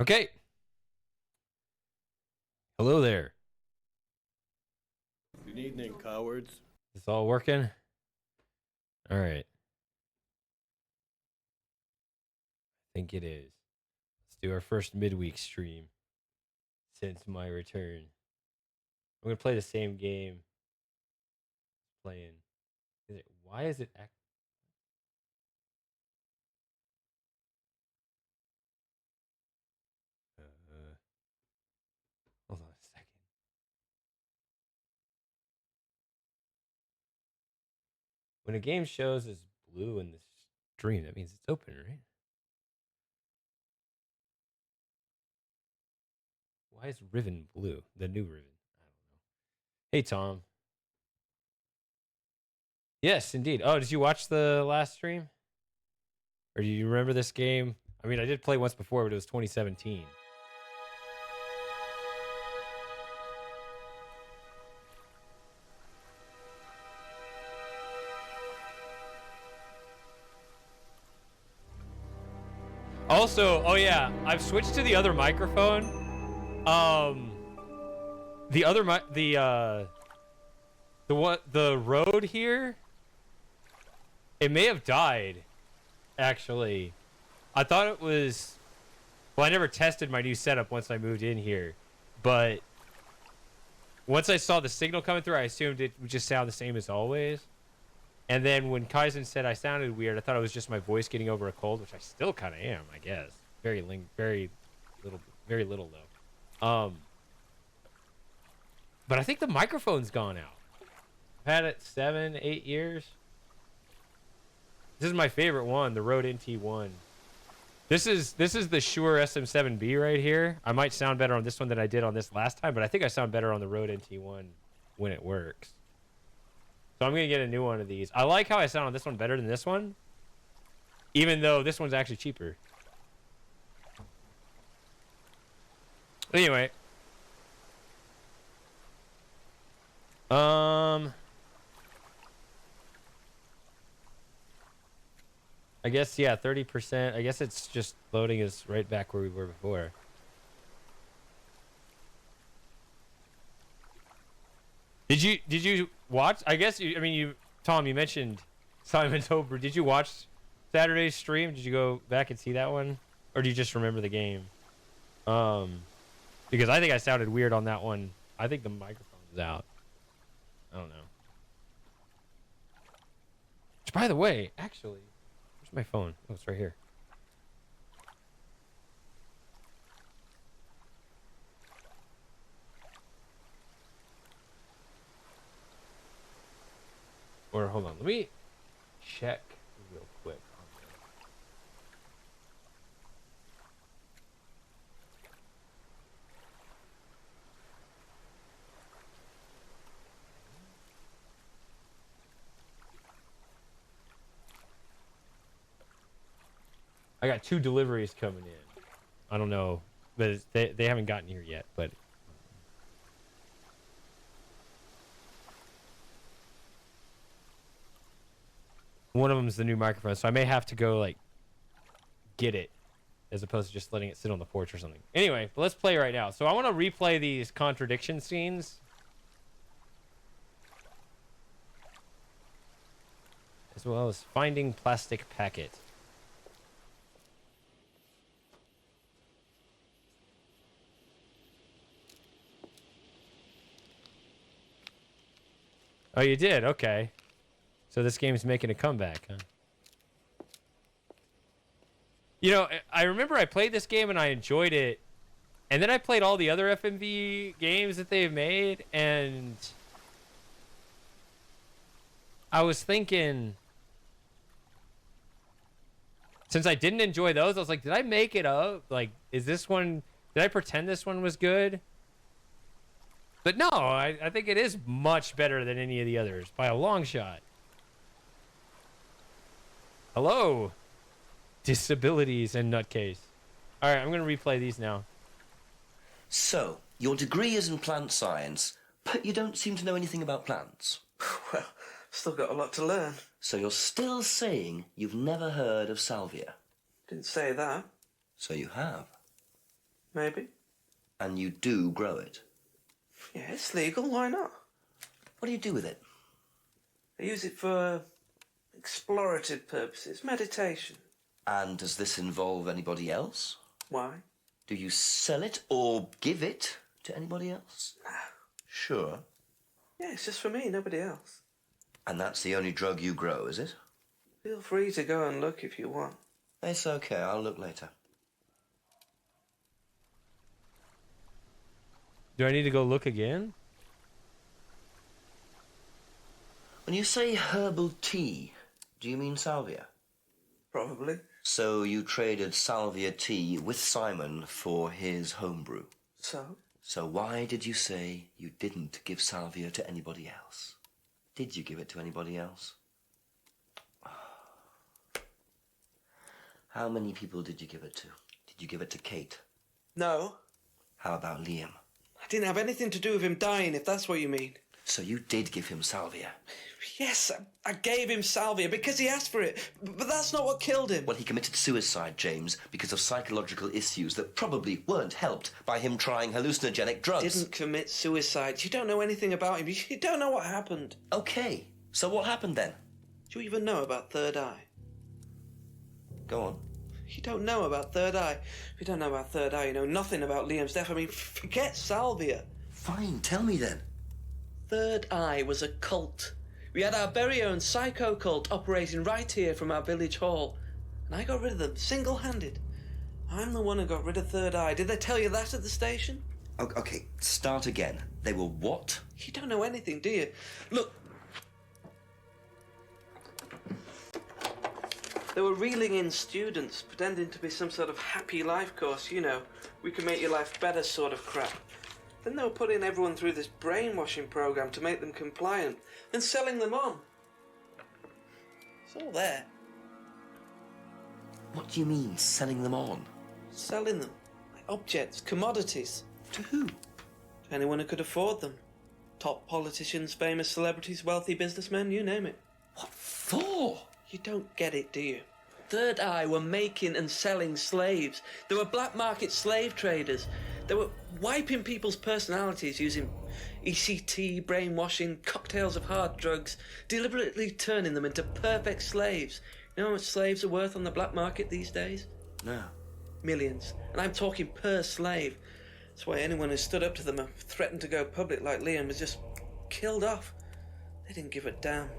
Okay. Hello there. Good evening, cowards. Is this all working? All right. I think it is. Let's do our first midweek stream since my return. I'm gonna play the same game. Playing. Why is it? Hold on a second. When a game shows as blue in the stream, that means it's open, right? Why is Riven blue? The new Riven. I don't know. Hey, Tom. Yes, indeed. Oh, did you watch the last stream? Or do you remember this game? I mean, I did play once before, but it was 2017. Also, oh yeah, I've switched to the other microphone. The other the road here, it may have died. Actually, I thought it was. Well, I never tested my new setup once I moved in here, but once I saw the signal coming through, I assumed it would just sound the same as always. And then when Kaizen said I sounded weird, I thought it was just my voice getting over a cold, which I still kind of am, I guess. Very little though. But I think the microphone's gone out. I've had it 7-8 years. This is my favorite one, the Rode NT1. This is the Shure SM7B right here. I might sound better on this one than I did on this last time, but I think I sound better on the Rode NT1 when it works. So I'm going to get a new one of these. I like how I sound on this one better than this one, even though this one's actually cheaper. Anyway. I guess, yeah, 30%. I guess it's just loading us right back where we were before. Did you watch? I guess Tom, you mentioned Simon Tober. Did you watch Saturday's stream? Did you go back and see that one, or do you just remember the game? Because I think I sounded weird on that one. I think the microphone's out. I don't know. Which, by the way, actually, where's my phone? Oh, it's right here. Or hold on, let me check real quick. I got 2 deliveries coming in. I don't know, but they haven't gotten here yet. But one of them is the new microphone, so I may have to go like get it, as opposed to just letting it sit on the porch or something. Anyway, let's play right now. So I want to replay these contradiction scenes, as well as finding plastic packet. Oh, you did? Okay. So this game's making a comeback, huh? You know, I remember I played this game and I enjoyed it. And then I played all the other FMV games that they've made, and I was thinking, since I didn't enjoy those, I was like, did I make it up? Like, is this one, did I pretend this one was good? But no, I think it is much better than any of the others by a long shot. Hello, disabilities and nutcase. All right, I'm going to replay these now. So, your degree is in plant science, but you don't seem to know anything about plants. Well, still got a lot to learn. So you're still saying you've never heard of salvia? Didn't say that. So you have. Maybe. And you do grow it. Yeah, it's legal. Why not? What do you do with it? I use it for explorative purposes, meditation. And does this involve anybody else? Why? Do you sell it or give it to anybody else? Sure. Yeah, it's just for me, nobody else. And that's the only drug you grow, is it? Feel free to go and look if you want. It's okay, I'll look later. Do I need to go look again? When you say herbal tea, do you mean salvia? Probably. So you traded salvia tea with Simon for his homebrew. So? So why did you say you didn't give salvia to anybody else? Did you give it to anybody else? How many people did you give it to? Did you give it to Kate? No. How about Liam? I didn't have anything to do with him dying, if that's what you mean. So you did give him salvia? Yes, I gave him salvia because he asked for it. But that's not what killed him. Well, he committed suicide, James, because of psychological issues that probably weren't helped by him trying hallucinogenic drugs. Didn't commit suicide. You don't know anything about him. You don't know what happened. Okay, so what happened then? Do you even know about Third Eye? Go on. You don't know about Third Eye. If you don't know about Third Eye, you know nothing about Liam's death. I mean, forget salvia. Fine, tell me then. Third Eye was a cult. We had our very own psycho cult operating right here from our village hall. And I got rid of them, single-handed. I'm the one who got rid of Third Eye. Did they tell you that at the station? Okay, start again. They were what? You don't know anything, do you? Look. They were reeling in students, pretending to be some sort of happy life course, you know. We can make your life better sort of crap. Then they were putting everyone through this brainwashing program to make them compliant and selling them on. It's all there. What do you mean, selling them on? Selling them. Like objects, commodities. To who? To anyone who could afford them. Top politicians, famous celebrities, wealthy businessmen, you name it. What for? You don't get it, do you? Third Eye were making and selling slaves. They were black market slave traders. They were wiping people's personalities using ECT, brainwashing, cocktails of hard drugs, deliberately turning them into perfect slaves. You know how much slaves are worth on the black market these days? No. Millions. And I'm talking per slave. That's why anyone who stood up to them and threatened to go public like Liam was just killed off. They didn't give a damn.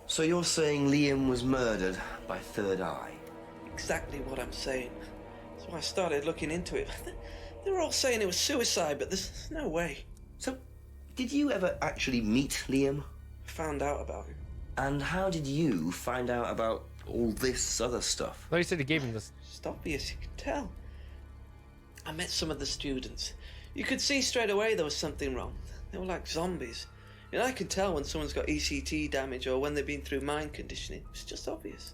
So you're saying Liam was murdered by Third Eye? Exactly what I'm saying. So I started looking into it. They were all saying it was suicide, but there's no way. So, did you ever actually meet Liam? I found out about him. And how did you find out about all this other stuff? I thought you said he gave him this. It's obvious, you can tell. I met some of the students. You could see straight away there was something wrong. They were like zombies. You know, I can tell when someone's got ECT damage or when they've been through mind conditioning. It's just obvious.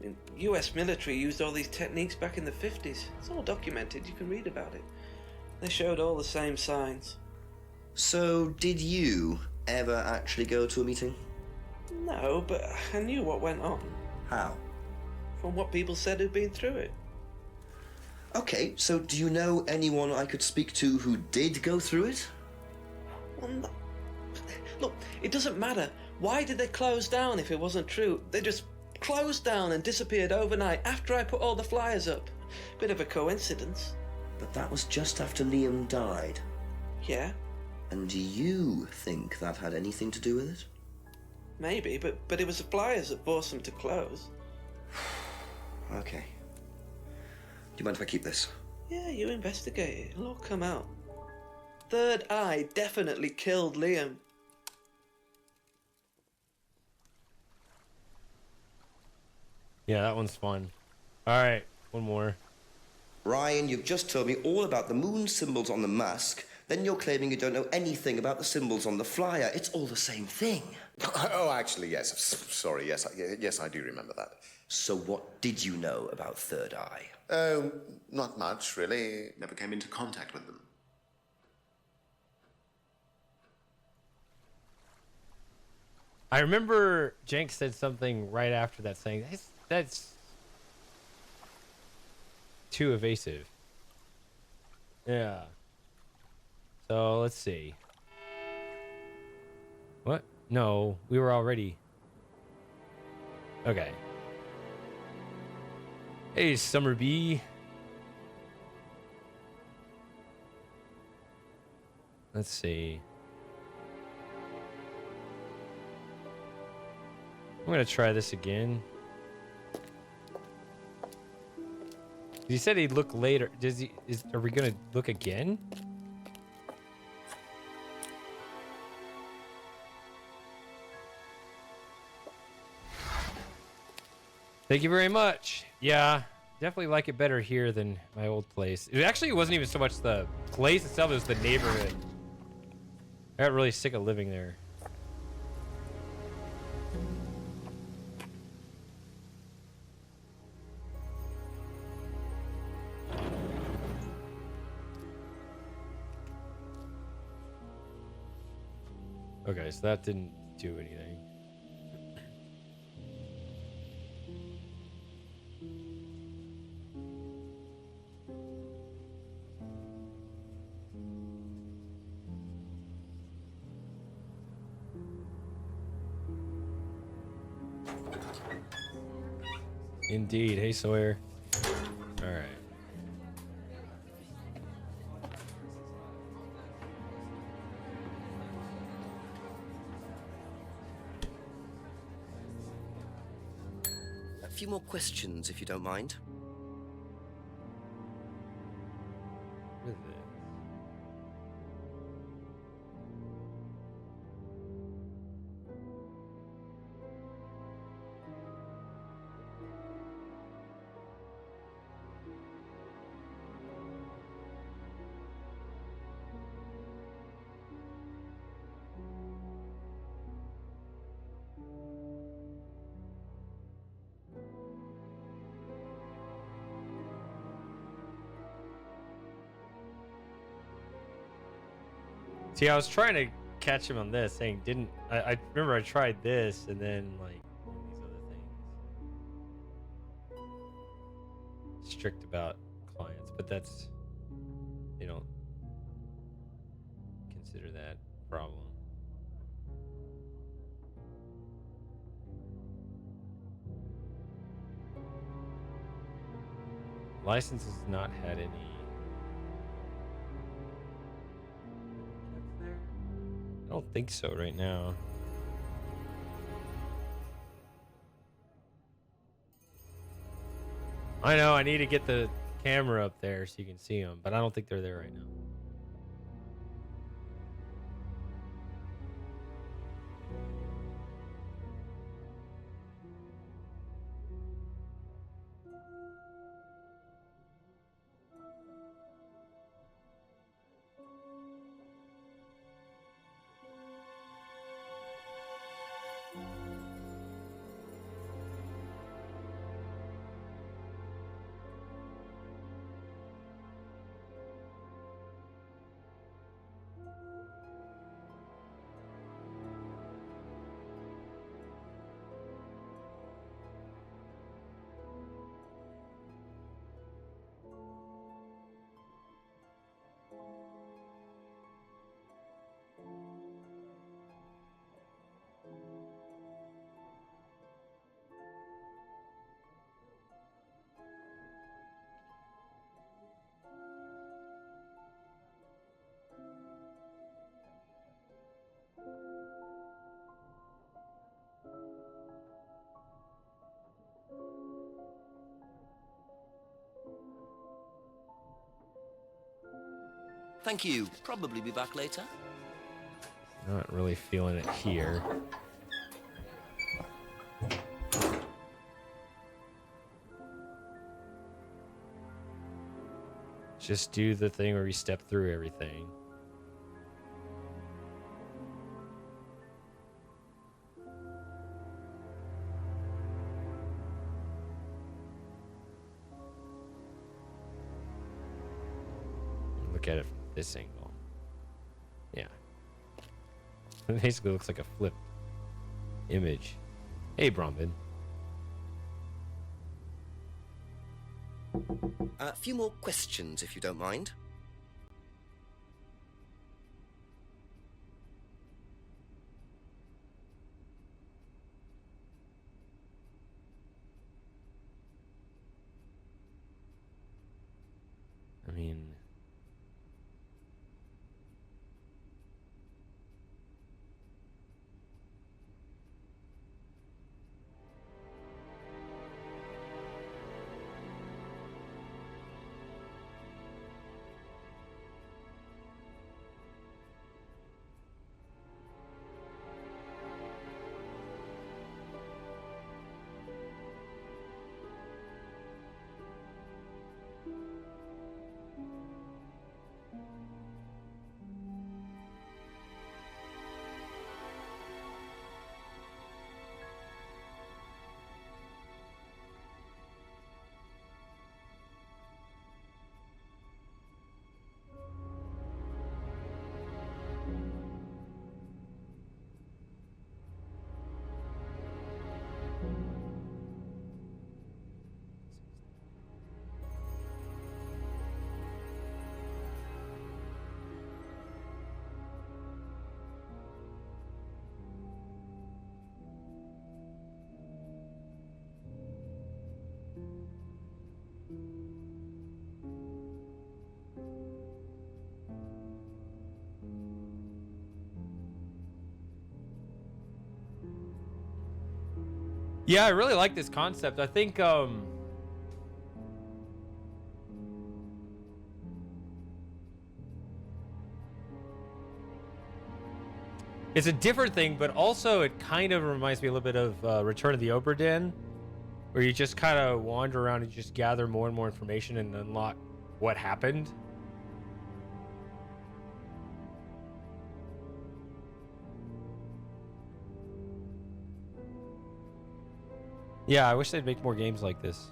I mean, US military used all these techniques back in the 50s. It's all documented, you can read about it. They showed all the same signs. So, did you ever actually go to a meeting? No, but I knew what went on. How? From what people said who'd been through it. Okay, so do you know anyone I could speak to who did go through it? Well, no. Look, it doesn't matter. Why did they close down if it wasn't true? They just closed down and disappeared overnight after I put all the flyers up. Bit of a coincidence. But that was just after Liam died. Yeah, And do you think that had anything to do with it? maybe, but it was the flyers that forced them to close. Okay. Do you mind if I keep this? Yeah, you investigate it. It'll all come out. Third Eye definitely killed Liam. Yeah, that one's fun. All right, one more. Ryan, you've just told me all about the moon symbols on the mask. Then you're claiming you don't know anything about the symbols on the flyer. It's all the same thing. Oh, actually, yes. Sorry, yes, yes, I do remember that. So what did you know about Third Eye? Oh, not much, really. Never came into contact with them. I remember Jenks said something right after that saying, that's too evasive. Yeah. So let's see. What? No, we were already. Okay. Hey, Summer Bee. Let's see. I'm gonna try this again. He said he'd look later. Does he? Are we gonna look again? Thank you very much. Yeah, definitely like it better here than my old place. It actually wasn't even so much the place itself, it was the neighborhood. I got really sick of living there. Okay, so that didn't do anything. Indeed. Hey, Sawyer. All right. A few more questions, if you don't mind. What is it? See, I was trying to catch him on this, saying I remember I tried this and then like these other things. Strict about clients, but that's they don't consider that a problem. License has not had any. I don't think so right now. I know I need to get the camera up there so you can see them, but I don't think they're there right now. Thank you. Probably be back later. Not really feeling it here. Just do the thing where we step through everything. Look at it from this angle. Yeah. It basically looks like a flip image. Hey, Brombin. A few more questions, if you don't mind. Yeah, I really like this concept. I think it's a different thing, but also it kind of reminds me a little bit of Return of the Obra Dinn, where you just kind of wander around and just gather more and more information and unlock what happened. Yeah, I wish they'd make more games like this.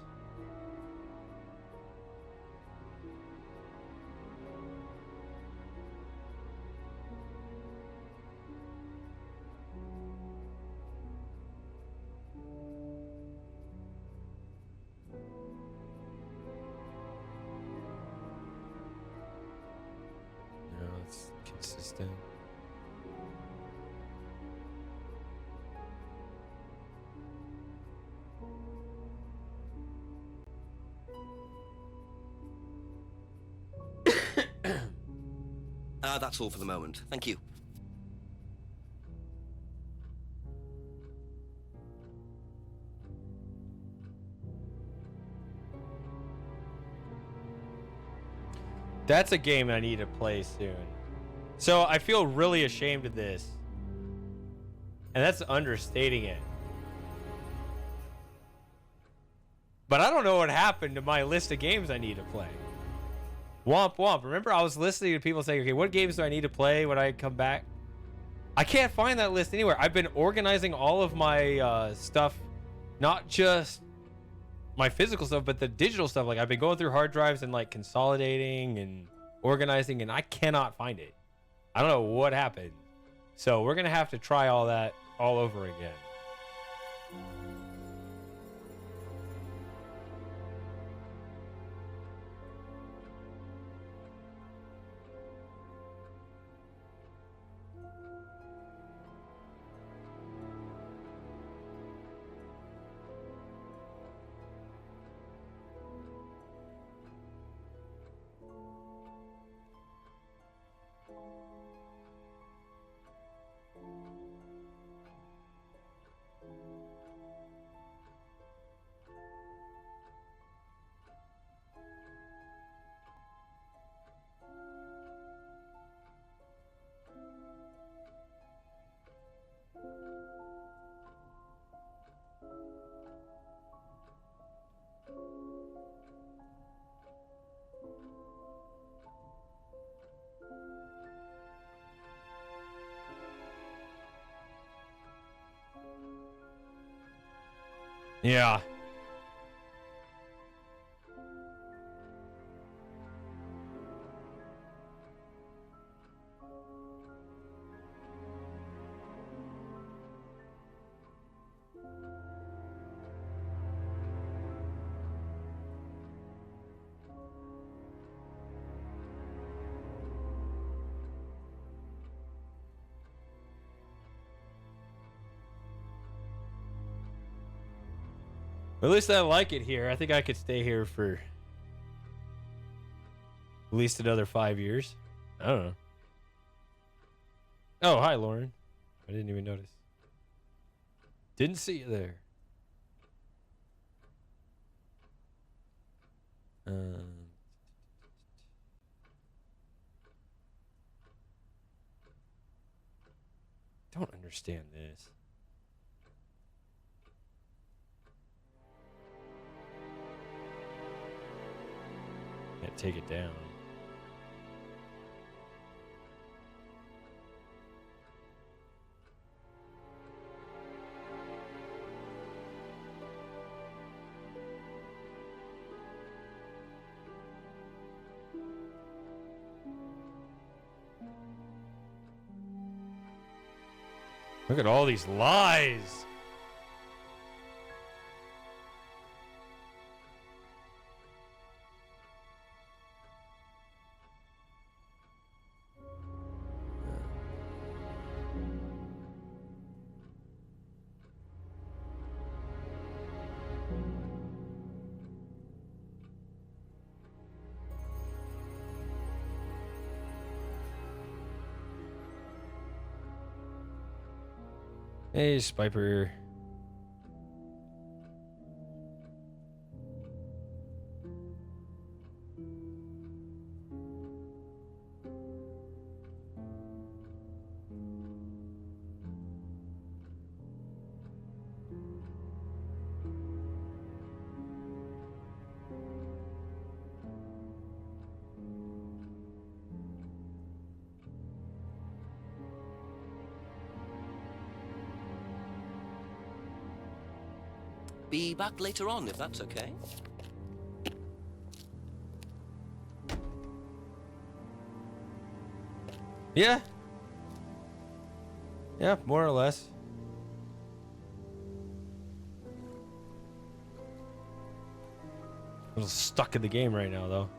No, it's consistent. That's all for the moment. Thank you. That's a game I need to play soon. So I feel really ashamed of this. And that's understating it. But I don't know what happened to my list of games I need to play. Womp womp. Remember, I was listening to people saying, okay, what games do I need to play when I come back? I can't find that list anywhere. I've been organizing all of my stuff, not just my physical stuff, but the digital stuff. Like, I've been going through hard drives and like consolidating and organizing, and I cannot find it. I don't know what happened. So we're going to have to try all that all over again. Yeah. At least I like it here. I think I could stay here for at least another 5 years. I don't know. Oh, hi, Lauren. I didn't even notice. Didn't see you there. Don't understand this. Can't take it down. Look at all these lies. Hey, Spiper. be back later on, if that's okay. Yeah. Yeah, more or less. A little stuck in the game right now, though.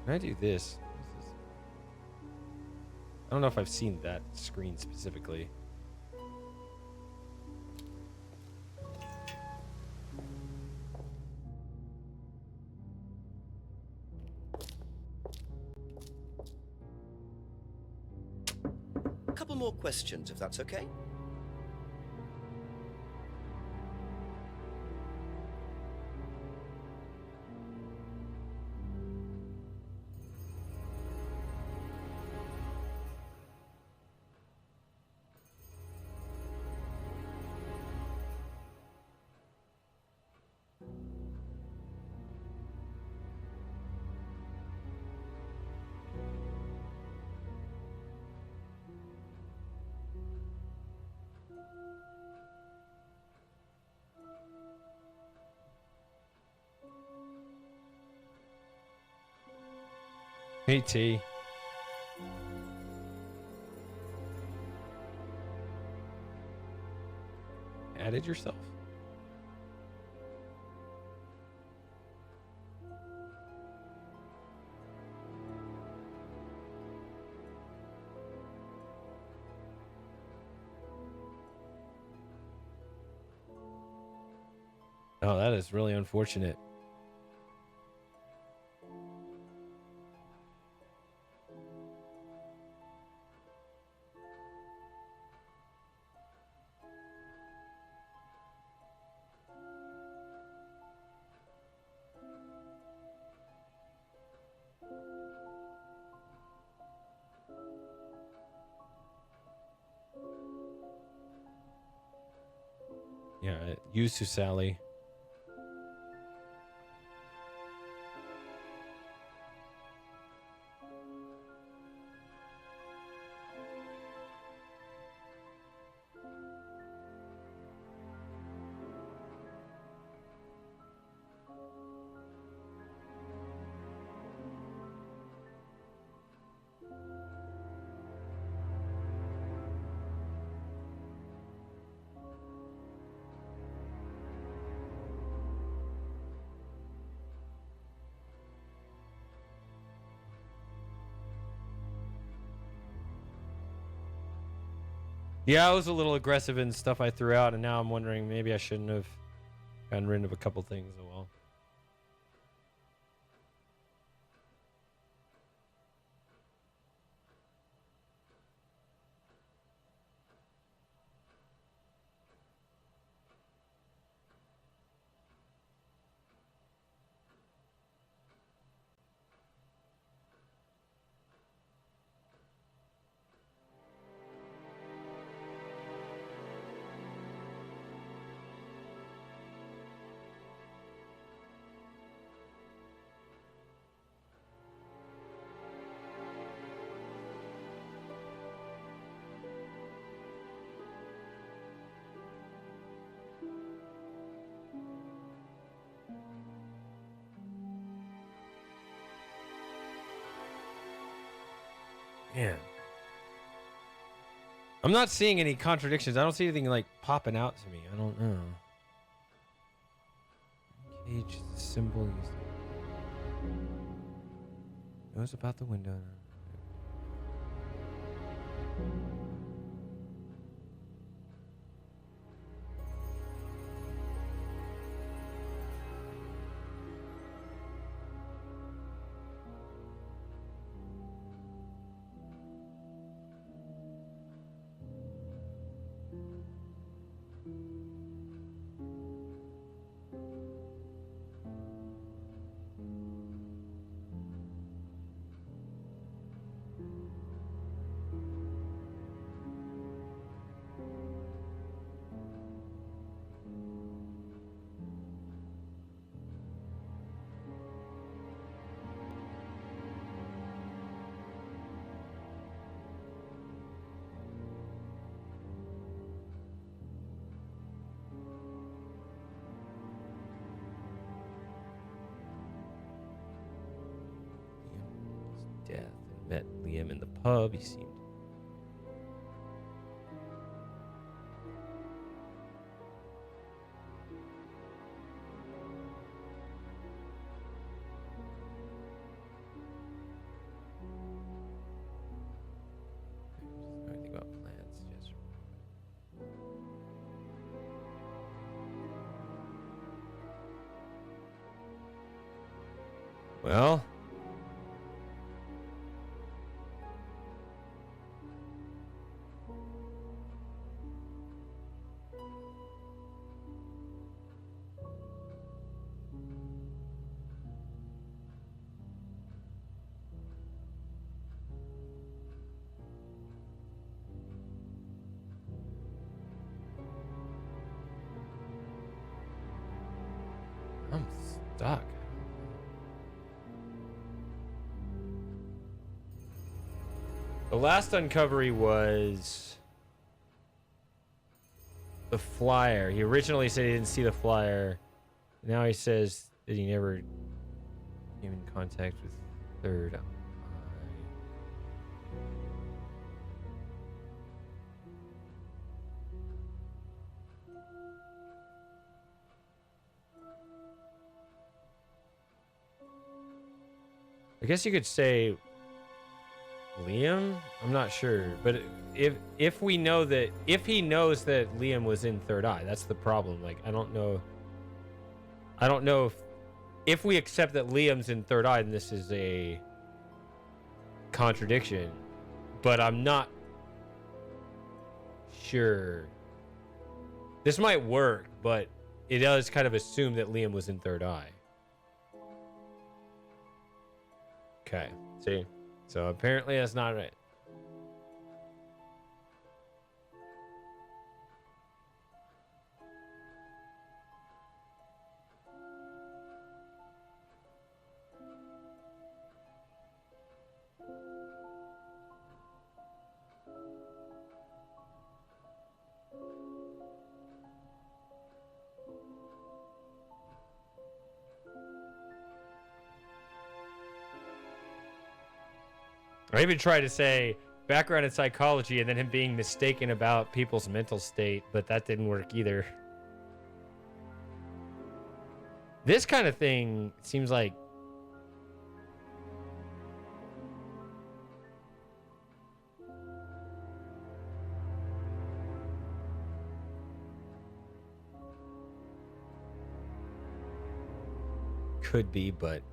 Can I do this? I don't know if I've seen that screen specifically. A couple more questions, if that's okay. Hey, T. Added yourself? Oh, that is really unfortunate. Yeah, used to Sally. Yeah, I was a little aggressive in stuff I threw out, and now I'm wondering maybe I shouldn't have gotten rid of a couple things. Oh well. Man. I'm not seeing any contradictions. I don't see anything like popping out to me. I don't know. Cage is a symbol used. Knows about the window. pub. He seemed. Anything about plans? Yes. Well. I'm stuck. The last uncovery was the flyer. He originally said he didn't see the flyer. Now he says that he never came in contact with Third Eye. I guess you could say Liam? I'm not sure, but if we know that if he knows that Liam was in Third Eye, that's the problem. Like I don't know if we accept that Liam's in Third Eye, then this is a contradiction. But I'm not sure. This might work, but it does kind of assume that Liam was in Third Eye. Okay, see? So apparently that's not right. I even tried to say background in psychology and then him being mistaken about people's mental state, but that didn't work either. This kind of thing seems like could be, but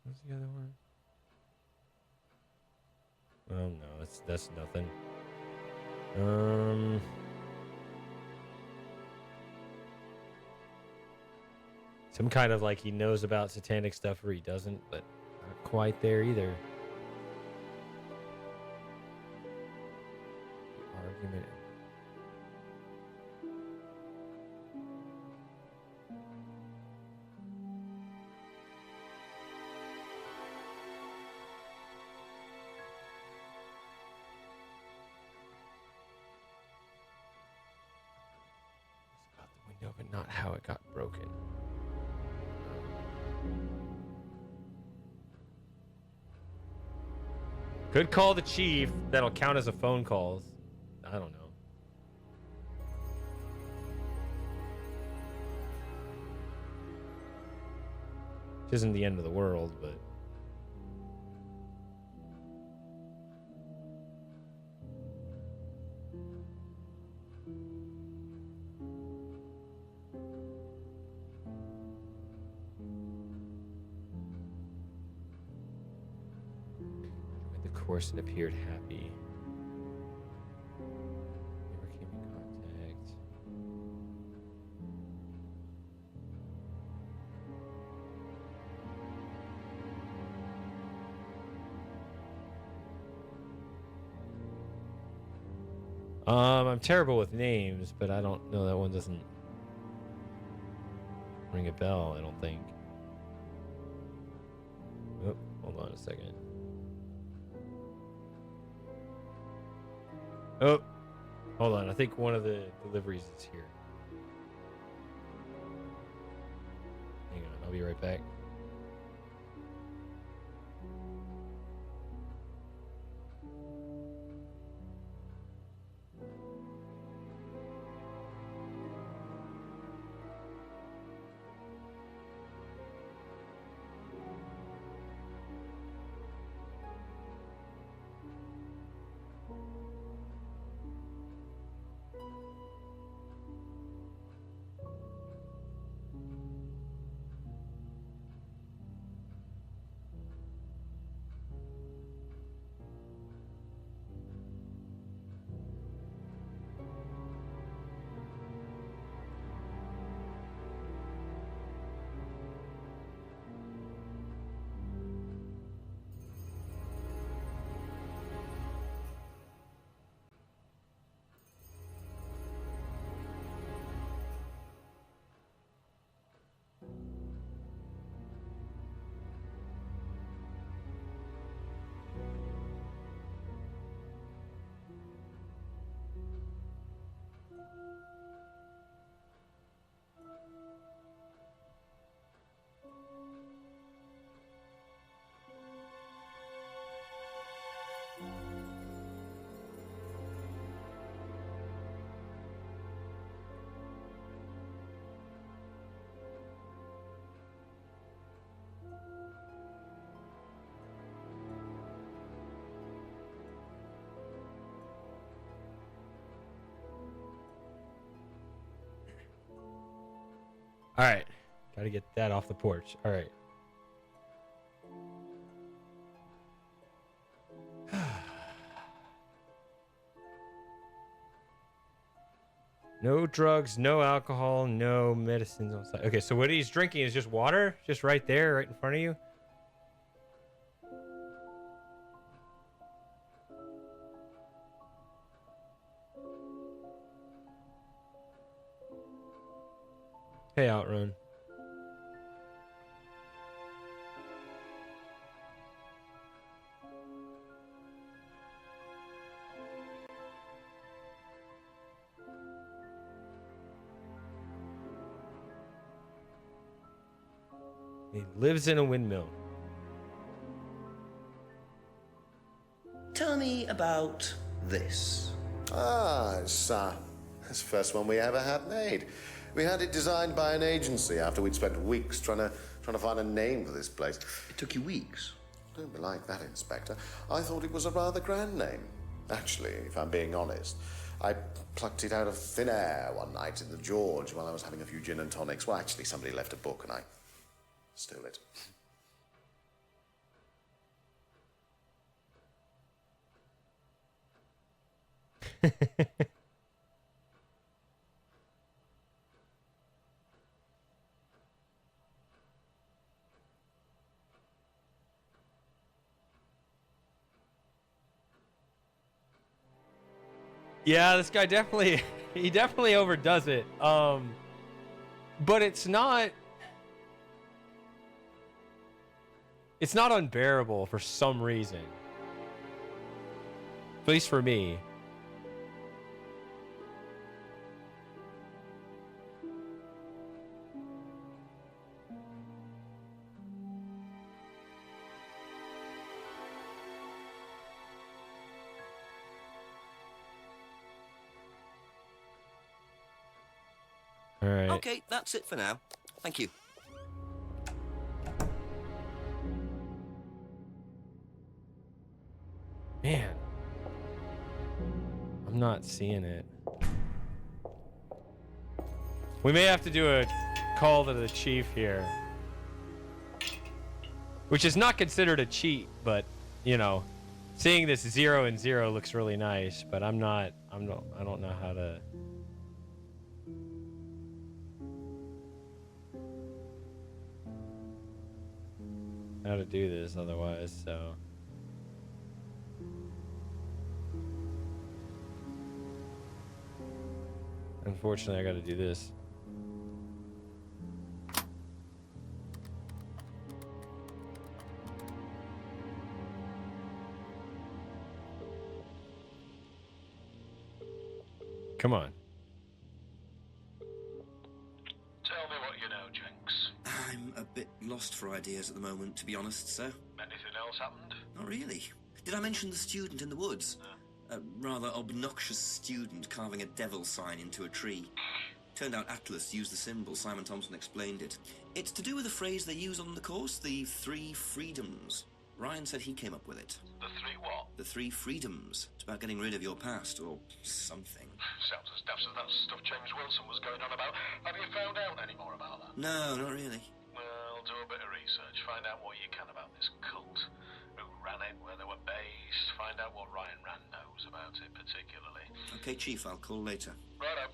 what's the other one? Oh no, that's nothing. Some kind of like he knows about satanic stuff or he doesn't, but not quite there either. The argument. It's about the window, but not how it got broken. Could call the chief. That'll count as a phone call. I don't know. Which isn't the end of the world, but... course and appeared happy. Never came in contact. I'm terrible with names, but I don't know, that one doesn't ring a bell, I don't think. Oh, hold on a second. Oh, hold on. I think one of the deliveries is here. Hang on, I'll be right back. All right. Got to get that off the porch. All right. No drugs, no alcohol, no medicines on site. Okay, so what he's drinking is just water? Just right there, right in front of you? Hey, Outrun. He lives in a windmill. Tell me about this. Ah, it's the first one we ever had made. We had it designed by an agency after we'd spent weeks trying to find a name for this place. It took you weeks. Don't be like that, Inspector. I thought it was a rather grand name. Actually, if I'm being honest, I plucked it out of thin air one night in the George while I was having a few gin and tonics. Well, actually, somebody left a book and I stole it. Yeah, this guy definitely he definitely overdoes it. But it's not unbearable for some reason. At least for me. All right. Okay, that's it for now. Thank you. Man. I'm not seeing it. We may have to do a call to the chief here. Which is not considered a cheat, but, you know, seeing this 0 and 0 looks really nice, but I don't know how to do this otherwise, so Unfortunately, I gotta do this. Come on. Tell me what you know, Jenks. I'm a bit lost for ideas at the moment, to be honest, sir. Anything else happened? Not really. Did I mention the student in the woods? A rather obnoxious student carving a devil sign into a tree. Turned out Atlas used the symbol. Simon Thompson explained it. It's to do with a phrase they use on the course, the 3 freedoms. Ryan said he came up with it. The 3 what? The 3 freedoms. It's about getting rid of your past, or something. Sounds as daft as that stuff James Wilson was going on about. Have you found out any more about that? No, not really. Well, do a bit of research. Find out what you can about this cult. Who ran it, where they were based. Find out what Ryan Rand knows about it, particularly. Okay, Chief, I'll call later. Righto.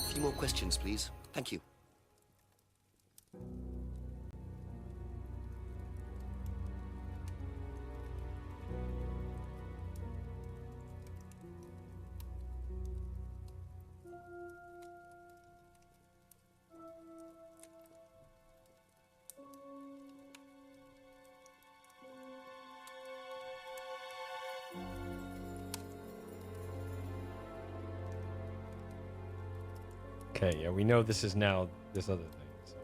A few more questions, please. Thank you. Okay, yeah, we know this is now this other thing. So.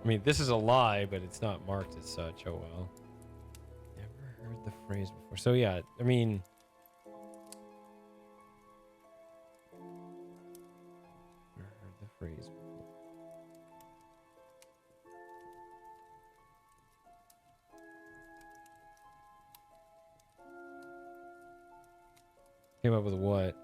I mean, this is a lie, but it's not marked as such. Oh well. Never heard the phrase before. So yeah, I mean. Never heard the phrase before. Came up with what?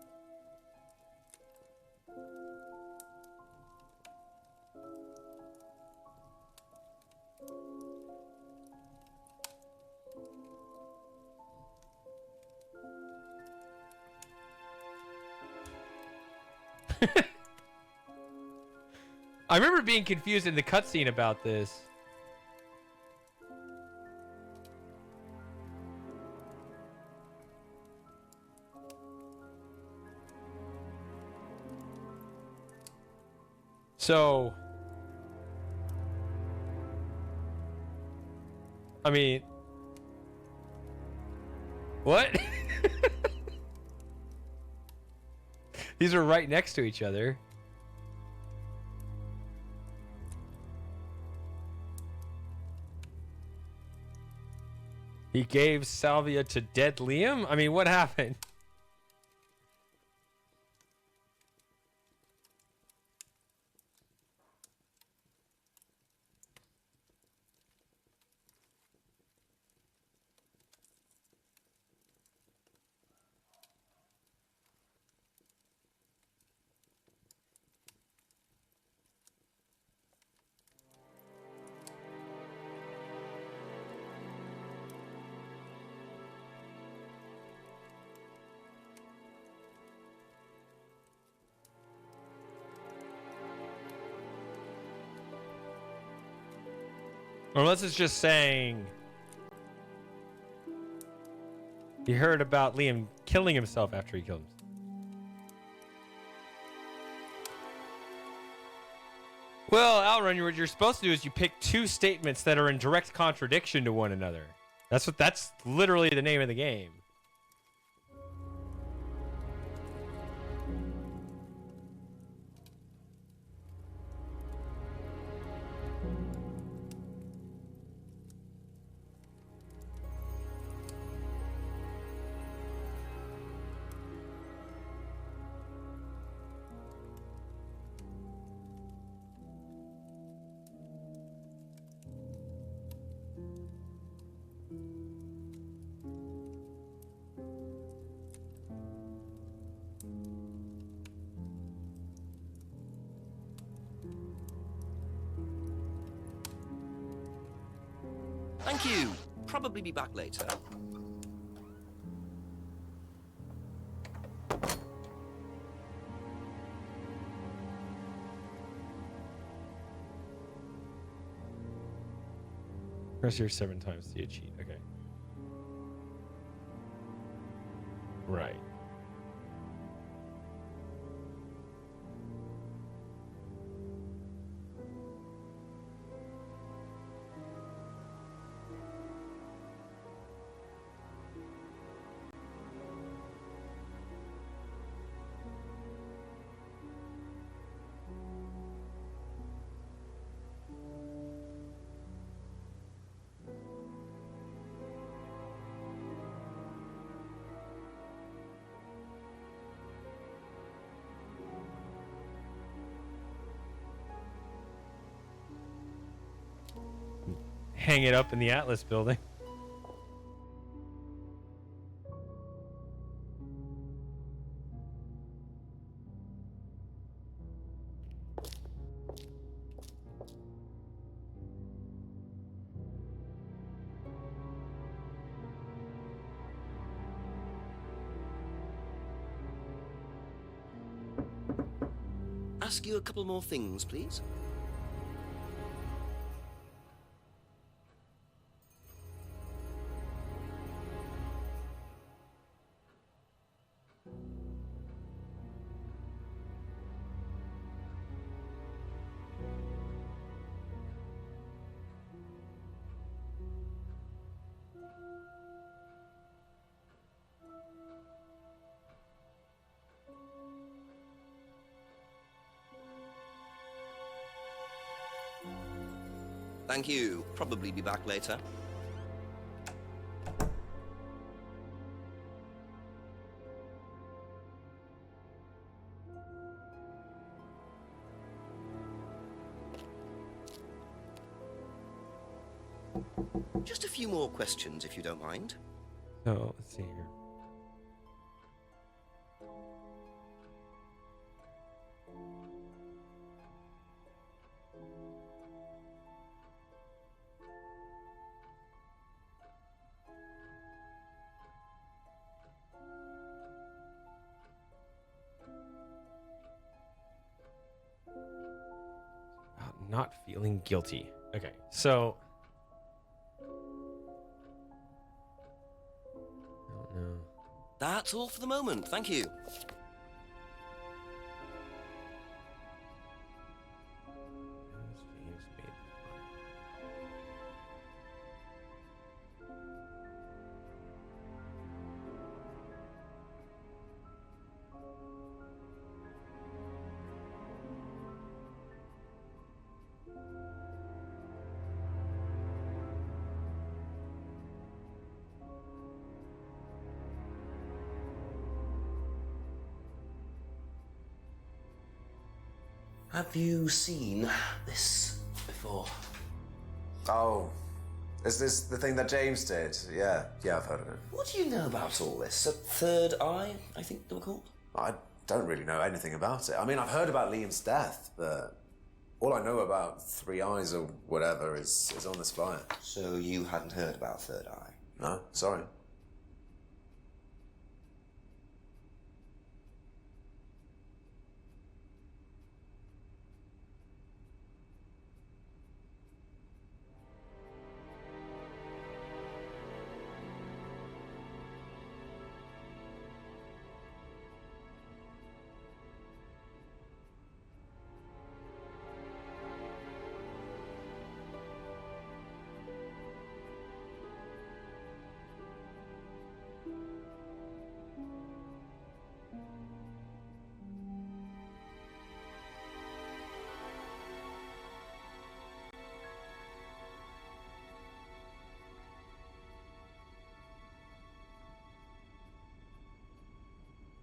I remember being confused in the cutscene about this. So, I mean, what? These are right next to each other. He gave salvia to dead Liam? I mean, what happened? Unless it's just saying he heard about Liam killing himself after he killed himself. Well, Outrun, what you're supposed to do is you pick 2 statements that are in direct contradiction to one another. That's literally the name of the game. Thank you. Probably be back later. Press here 7 times to see a cheat. Okay. Right. Hang it up in the Atlas building. Ask you a couple more things, please. Thank you. Probably be back later. Just a few more questions, if you don't mind. So, let's see here. Not feeling guilty. Okay, so I don't know. That's all for the moment. Thank you. James made Have you seen this before? Oh, is this the thing that James did? Yeah, I've heard of it. What do you know about all this? A third eye, I think they were called? I don't really know anything about it. I mean, I've heard about Liam's death, but all I know about Three Eyes or whatever is on this flyer. So you hadn't heard about third eye? No, sorry.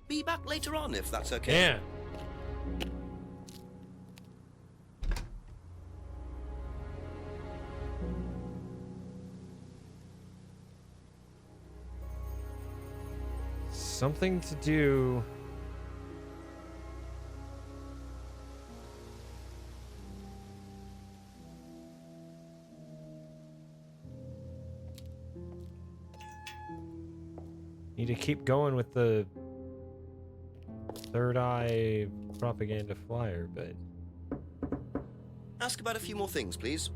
Be back later on, if that's okay. Yeah. Something to do. Need to keep going with the third eye propaganda flyer, but Ask about a few more things, please.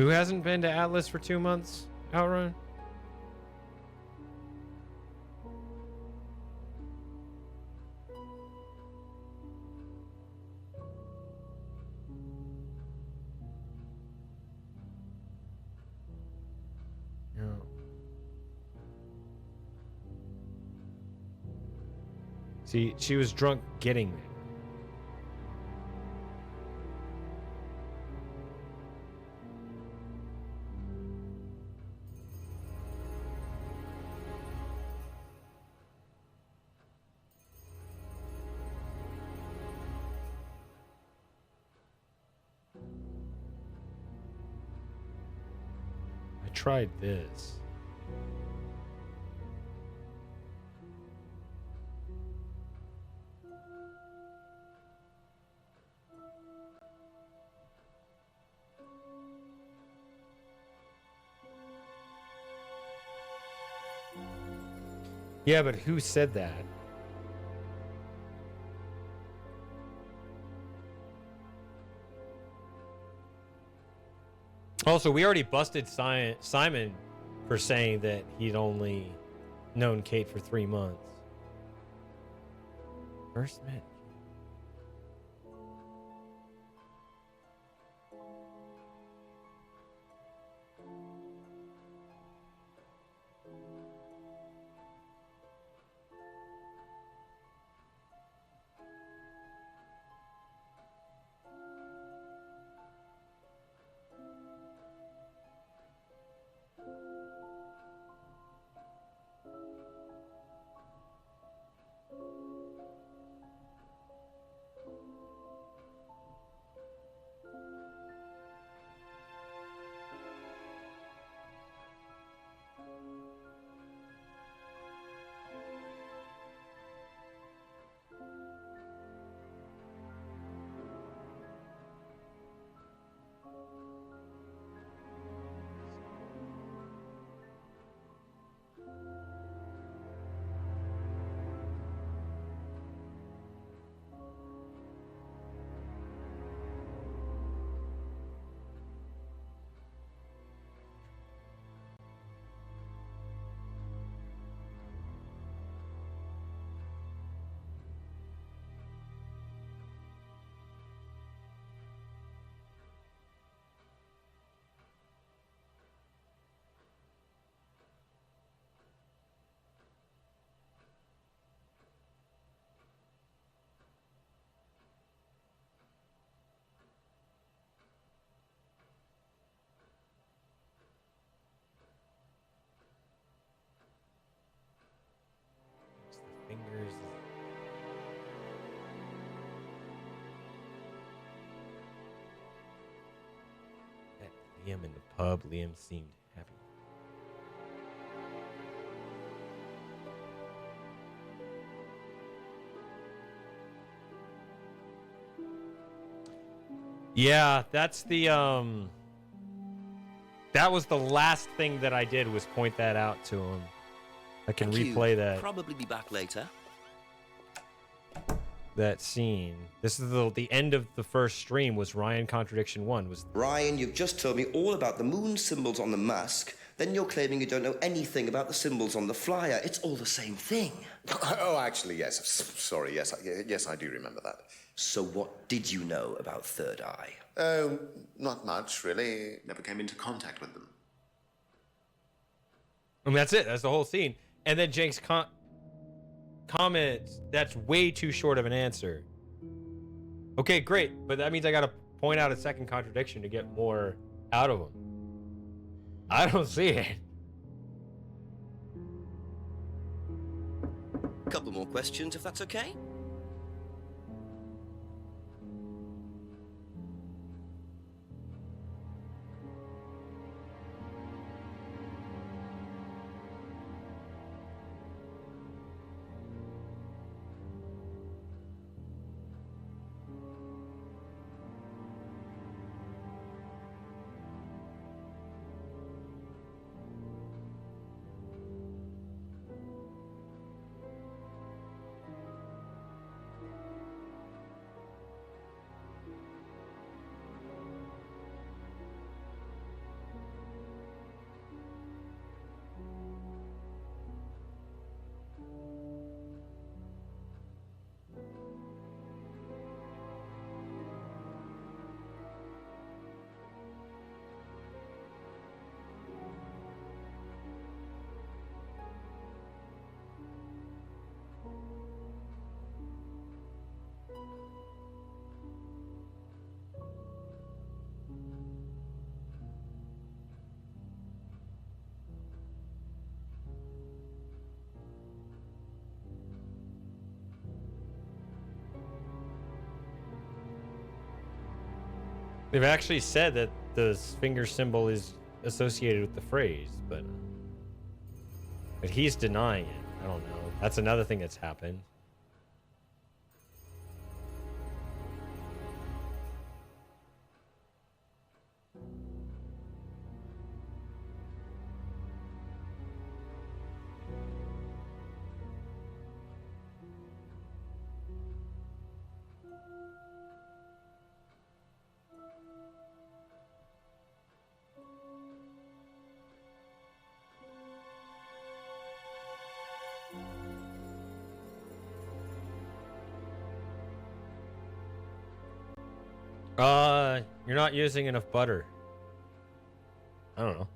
who hasn't been to Atlas for 2 months? Outrun? No. See, she was drunk getting there. I tried this. Yeah, but who said that? Also, we already busted Simon for saying that he'd only known Kate for 3 months. First met. Fingers. Met Liam in the pub. Liam seemed happy. Yeah, that's the that was the last thing that I did was point that out to him. I can Thank you. replay that. Probably be back later. That scene. This is the end of the first stream. Was Ryan Contradiction 1? Was Ryan, you've just told me all about the moon symbols on the mask, Then you're claiming you don't know anything about the symbols on the flyer. It's all the same thing. Oh, actually, yes. Sorry, yes, yes, I do remember that. So what did you know about Third Eye? Oh, not much, really. Never came into contact with them. I mean, that's it. That's the whole scene. And then Jenks comments, that's way too short of an answer. Okay, great. But that means I got to point out a second contradiction to get more out of him. I don't see it. Couple more questions, if that's okay? They've actually said that the finger symbol is associated with the phrase, but he's denying it. I don't know. That's another thing that's happened. You're not using enough butter. I don't know.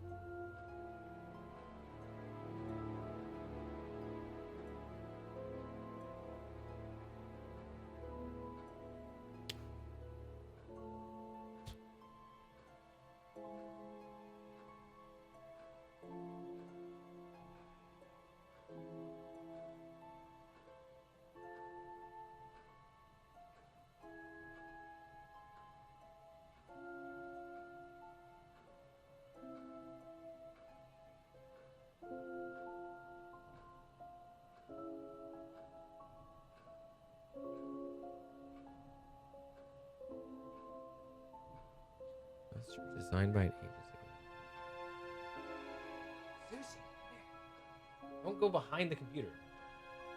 Designed by an agency. Susie, don't go behind the computer.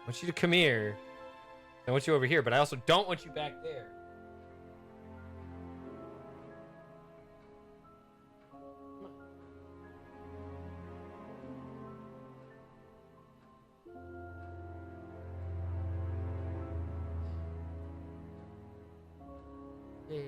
I want you to come here. I want you over here, but I also don't want you back there. Yay.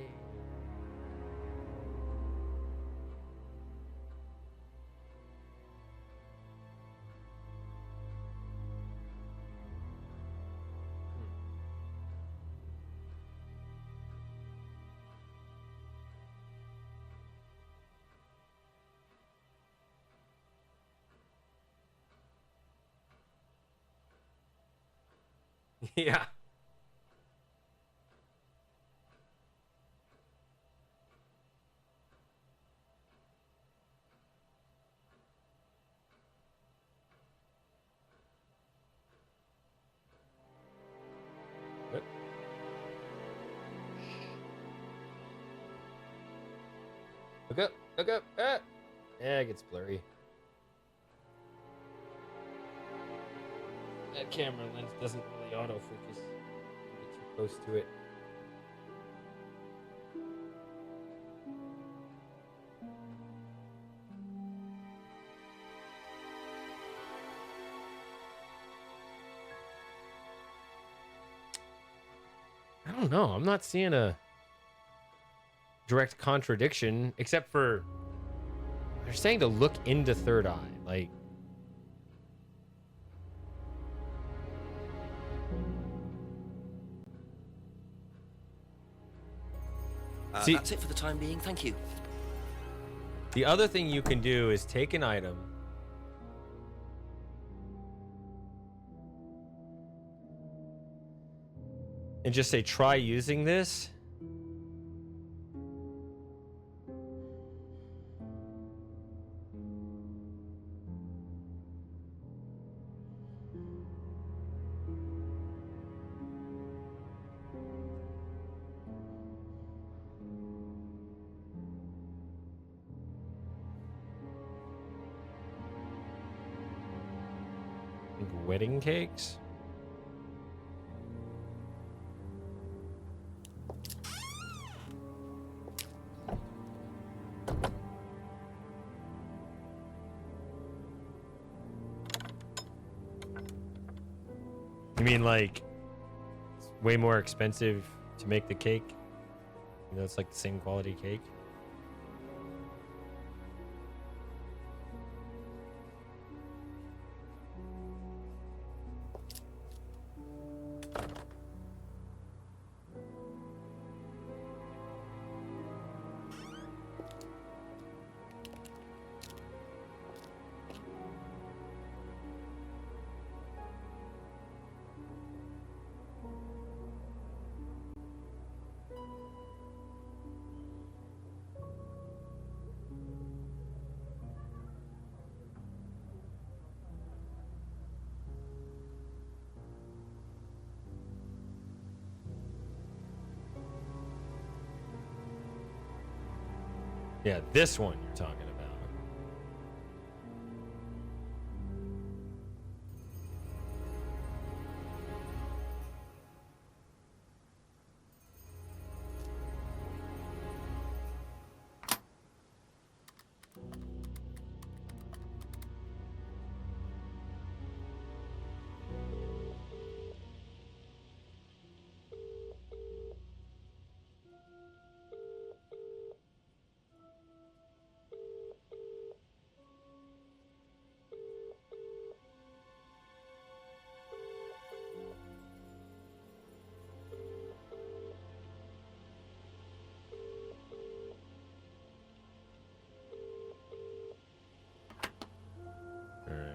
Yeah. What? Look up, look up. Ah. Yeah, it gets blurry. That camera lens doesn't really autofocus. You get too close to it. don't know. I'm not seeing a direct contradiction, except for they're saying to look into third eye. Like, see, That's it for the time being, thank you. the other thing you can do is take an item and just say, try using this. Like wedding cakes. You mean like it's way more expensive to make the cake? You know, it's like the same quality cake. Yeah, this one you're talking about. All right.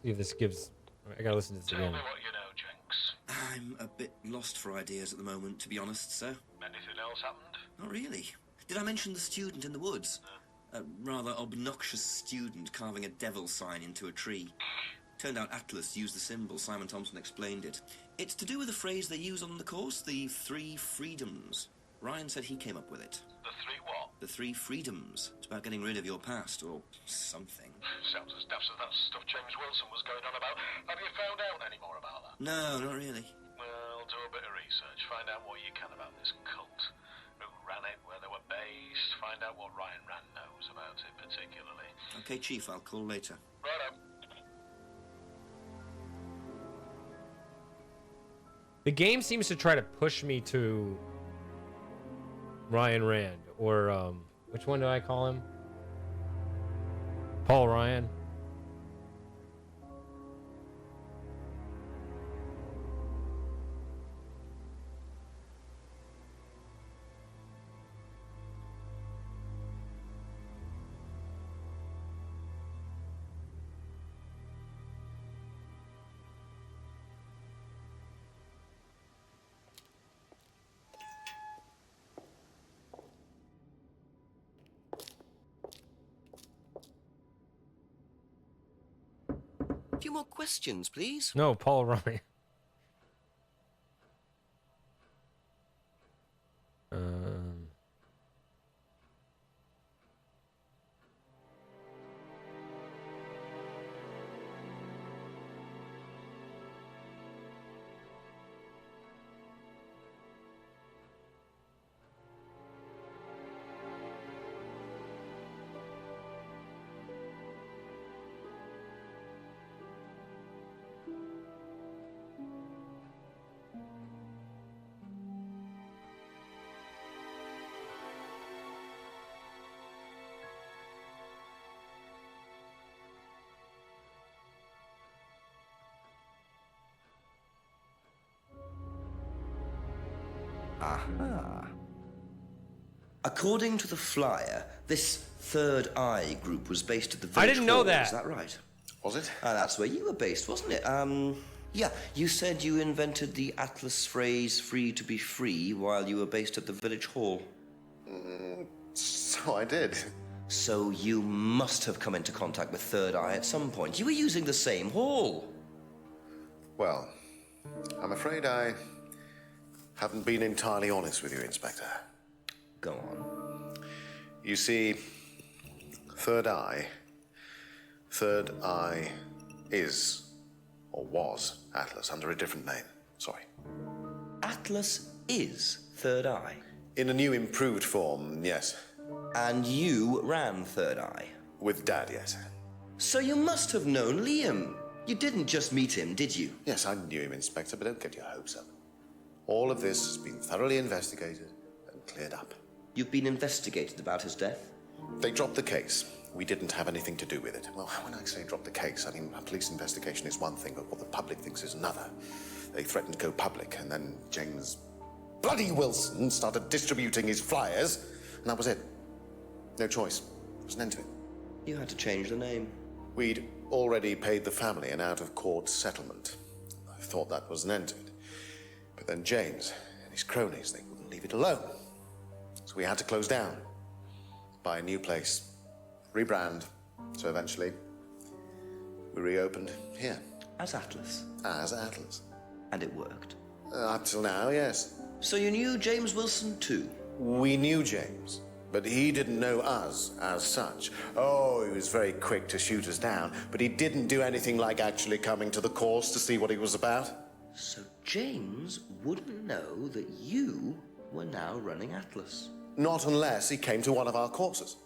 See if this gives. I gotta listen to this Tell again. me what you know, Jenks. I'm a bit lost for ideas at the moment, to be honest, sir. Anything else happened? Not really. Did I mention the student in the woods? A rather obnoxious student carving a devil sign into a tree. Turned out Atlas used the symbol. Simon Thompson explained it. It's to do with a phrase they use on the course, the three freedoms. Ryan said he came up with it. The three what? The three freedoms. It's about getting rid of your past, or something. Sounds as daft as that stuff James Wilson was going on about. Have you found out any more about that? No, not really. Well, do a bit of research. Find out what you can about this cult. Who ran it, where they were based. Find out what Ryan Rand knows about it, particularly. Okay, Chief, I'll call later. Righto. The game seems to try to push me to Ryan Rand, or which one do I call him? Paul Ryan. A few more questions, please. No, Paul Ryan. Aha. According to the flyer, this Third Eye group was based at the village didn't know hall, that. Is that right? Was it? That's where you were based, wasn't it? Yeah, you said you invented the Atlas phrase free to be free while you were based at the village hall. So I did. So you must have come into contact with Third Eye at some point. You were using the same hall. Well, I'm afraid I haven't been entirely honest with you, Inspector. Go on. You see, Third Eye is, or was, Atlas under a different name. Sorry. Atlas is Third Eye. In a new improved form, yes. And you ran Third Eye. With Dad, yes. So you must have known Liam. You didn't just meet him, did you? Yes, I knew him, Inspector, but don't get your hopes up. All of this has been thoroughly investigated and cleared up. You've been investigated about his death? They dropped the case. We didn't have anything to do with it. Well, when I say drop the case, I mean a police investigation is one thing, but what the public thinks is another. They threatened to go public, and then James bloody Wilson started distributing his flyers, and that was it. No choice. There was an end to it. You had to change the name. We'd already paid the family an out-of-court settlement. I thought that was an end to it. But then James and his cronies, they wouldn't leave it alone. So we had to close down, buy a new place, rebrand. So eventually, we reopened here. As Atlas. As Atlas. And it worked. Up till now, yes. So you knew James Wilson too? We knew James, but he didn't know us as such. Oh, he was very quick to shoot us down, but he didn't do anything like actually coming to the course to see what he was about. So James wouldn't know that you were now running Atlas? Not unless he came to one of our courses.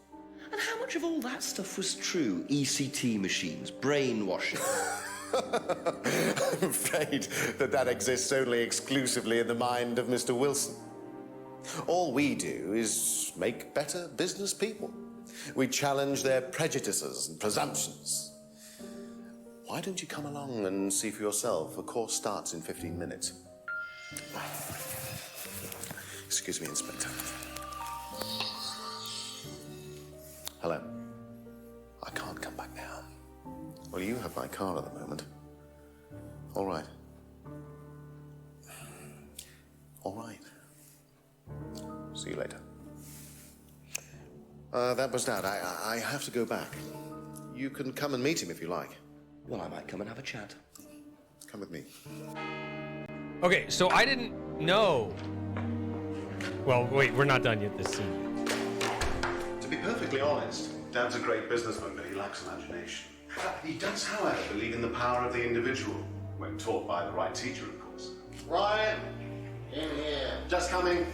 And how much of all that stuff was true? ECT machines, brainwashing? I'm afraid that exists only exclusively in the mind of Mr. Wilson. All we do is make better business people. We challenge their prejudices and presumptions. Why don't you come along and see for yourself? The course starts in 15 minutes. Excuse me, Inspector. Hello. I can't come back now. Well, you have my card at the moment. All right. All right. See you later. That was Dad. I have to go back. You can come and meet him if you like. Well, I might come and have a chat. Come with me. Okay, so I didn't know. Well, wait, we're not done yet this scene. To be perfectly honest, Dad's a great businessman, but he lacks imagination. He does, however, believe in the power of the individual, when taught by the right teacher, of course. Ryan! In here. Just coming.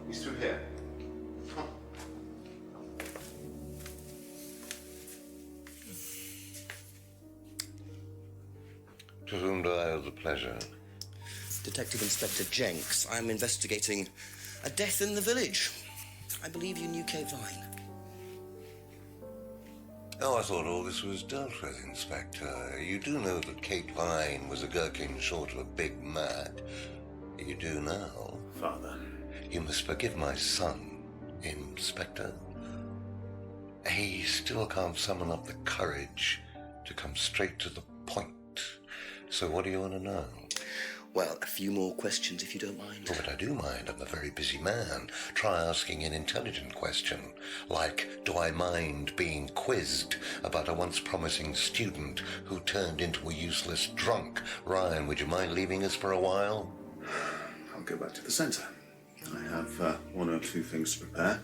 He's through here. Come on. To whom do I owe the pleasure? Detective Inspector Jenks, I'm investigating a death in the village. I believe you knew Kate Vine. Oh, I thought all this was dealt with, Inspector. You do know that Kate Vine was a gherkin short of a big mad. You do now. Father. You must forgive my son, Inspector. He still can't summon up the courage to come straight to the point. So what do you want to know? Well, a few more questions if you don't mind. Oh, but I do mind. I'm a very busy man. Try asking an intelligent question, like, do I mind being quizzed about a once promising student who turned into a useless drunk? Ryan, would you mind leaving us for a while? I'll go back to the centre. I have one or two things to prepare.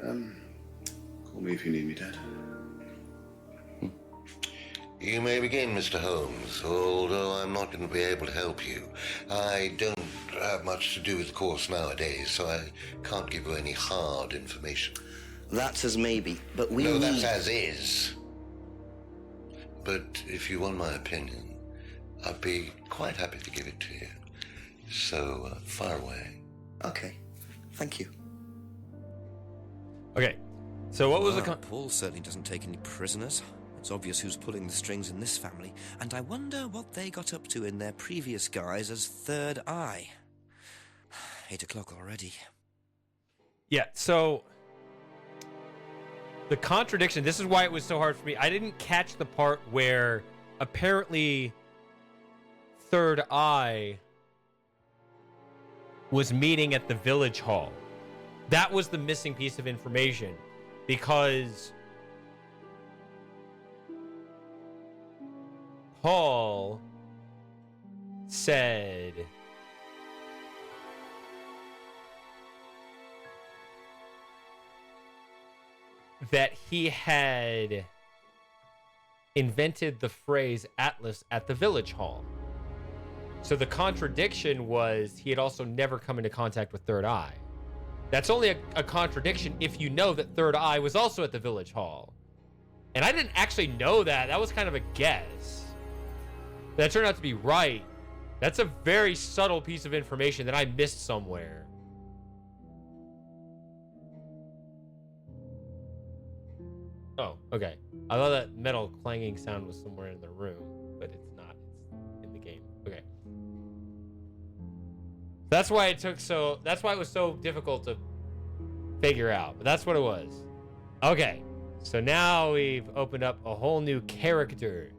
Call me if you need me, Dad. You may begin, Mr. Holmes, although I'm not going to be able to help you. I don't have much to do with the course nowadays, so I can't give you any hard information. That's as maybe, but we No, need... that's as is. But if you want my opinion, I'd be quite happy to give it to you. So, fire away. Okay, thank you. Okay, so what was the... Paul certainly doesn't take any prisoners. It's obvious who's pulling the strings in this family, and I wonder what they got up to in their previous guise as Third Eye. 8 o'clock already. Yeah, so the contradiction, this is why it was so hard for me. I didn't catch the part where apparently Third Eye was meeting at the village hall. That was the missing piece of information, because Paul said that he had invented the phrase Atlas at the village hall. So the contradiction was he had also never come into contact with Third Eye. That's only a contradiction if you know that Third Eye was also at the village hall. And I didn't actually know that. That was kind of a guess. That turned out to be right. That's a very subtle piece of information that I missed somewhere. Oh, okay. I thought that metal clanging sound was somewhere in the room, but it's not. It's in the game. Okay. That's why it was so difficult to figure out, but that's what it was. Okay. So now we've opened up a whole new character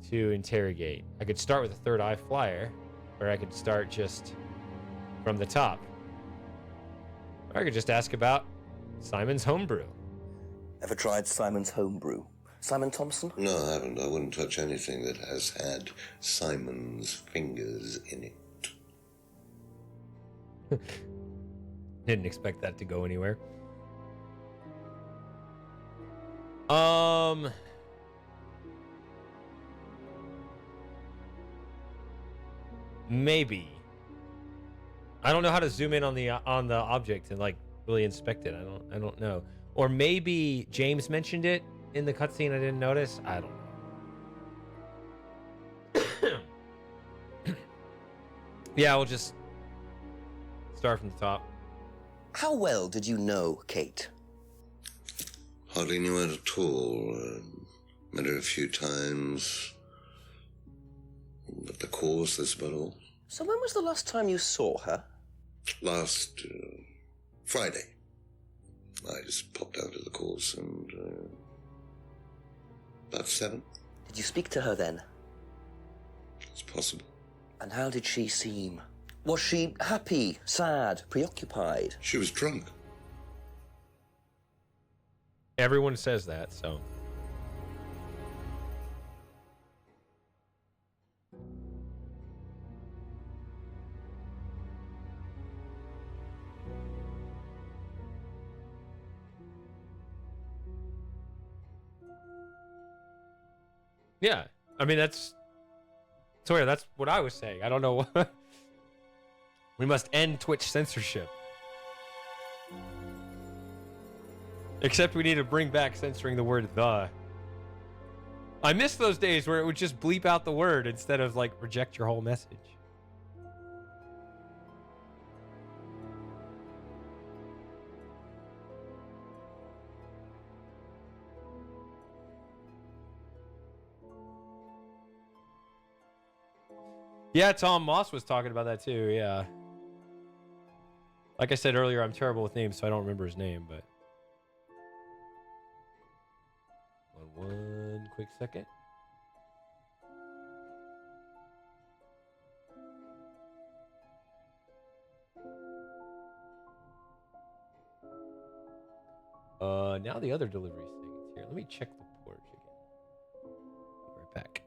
to interrogate. I could start with a Third Eye flyer, or I could start just from the top. Or I could just ask about Simon's homebrew. Ever tried Simon's homebrew? Simon Thompson? No, I haven't. I wouldn't touch anything that has had Simon's fingers in it. Didn't expect that to go anywhere. Maybe. I don't know how to zoom in on the object and like really inspect it. I don't know. Or maybe James mentioned it in the cutscene. I didn't notice. I don't know. Yeah, we'll just start from the top. How well did you know Kate? Hardly knew her at all. Met her a few times. At the course, that's about all. So when was the last time you saw her? Last Friday. I just popped out of the course and about 7. Did you speak to her then? It's possible. And how did she seem? Was she happy, sad, preoccupied? She was drunk. Everyone says that, so. Yeah, I mean, that's what I was saying. I don't know what. We must end Twitch censorship. Except we need to bring back censoring the word "the." I miss those days where it would just bleep out the word instead of like reject your whole message. Yeah, Tom Moss was talking about that too, yeah. Like I said earlier, I'm terrible with names, so I don't remember his name, but... One quick second. Now the other delivery segment's here. Let me check the porch again. Be right back.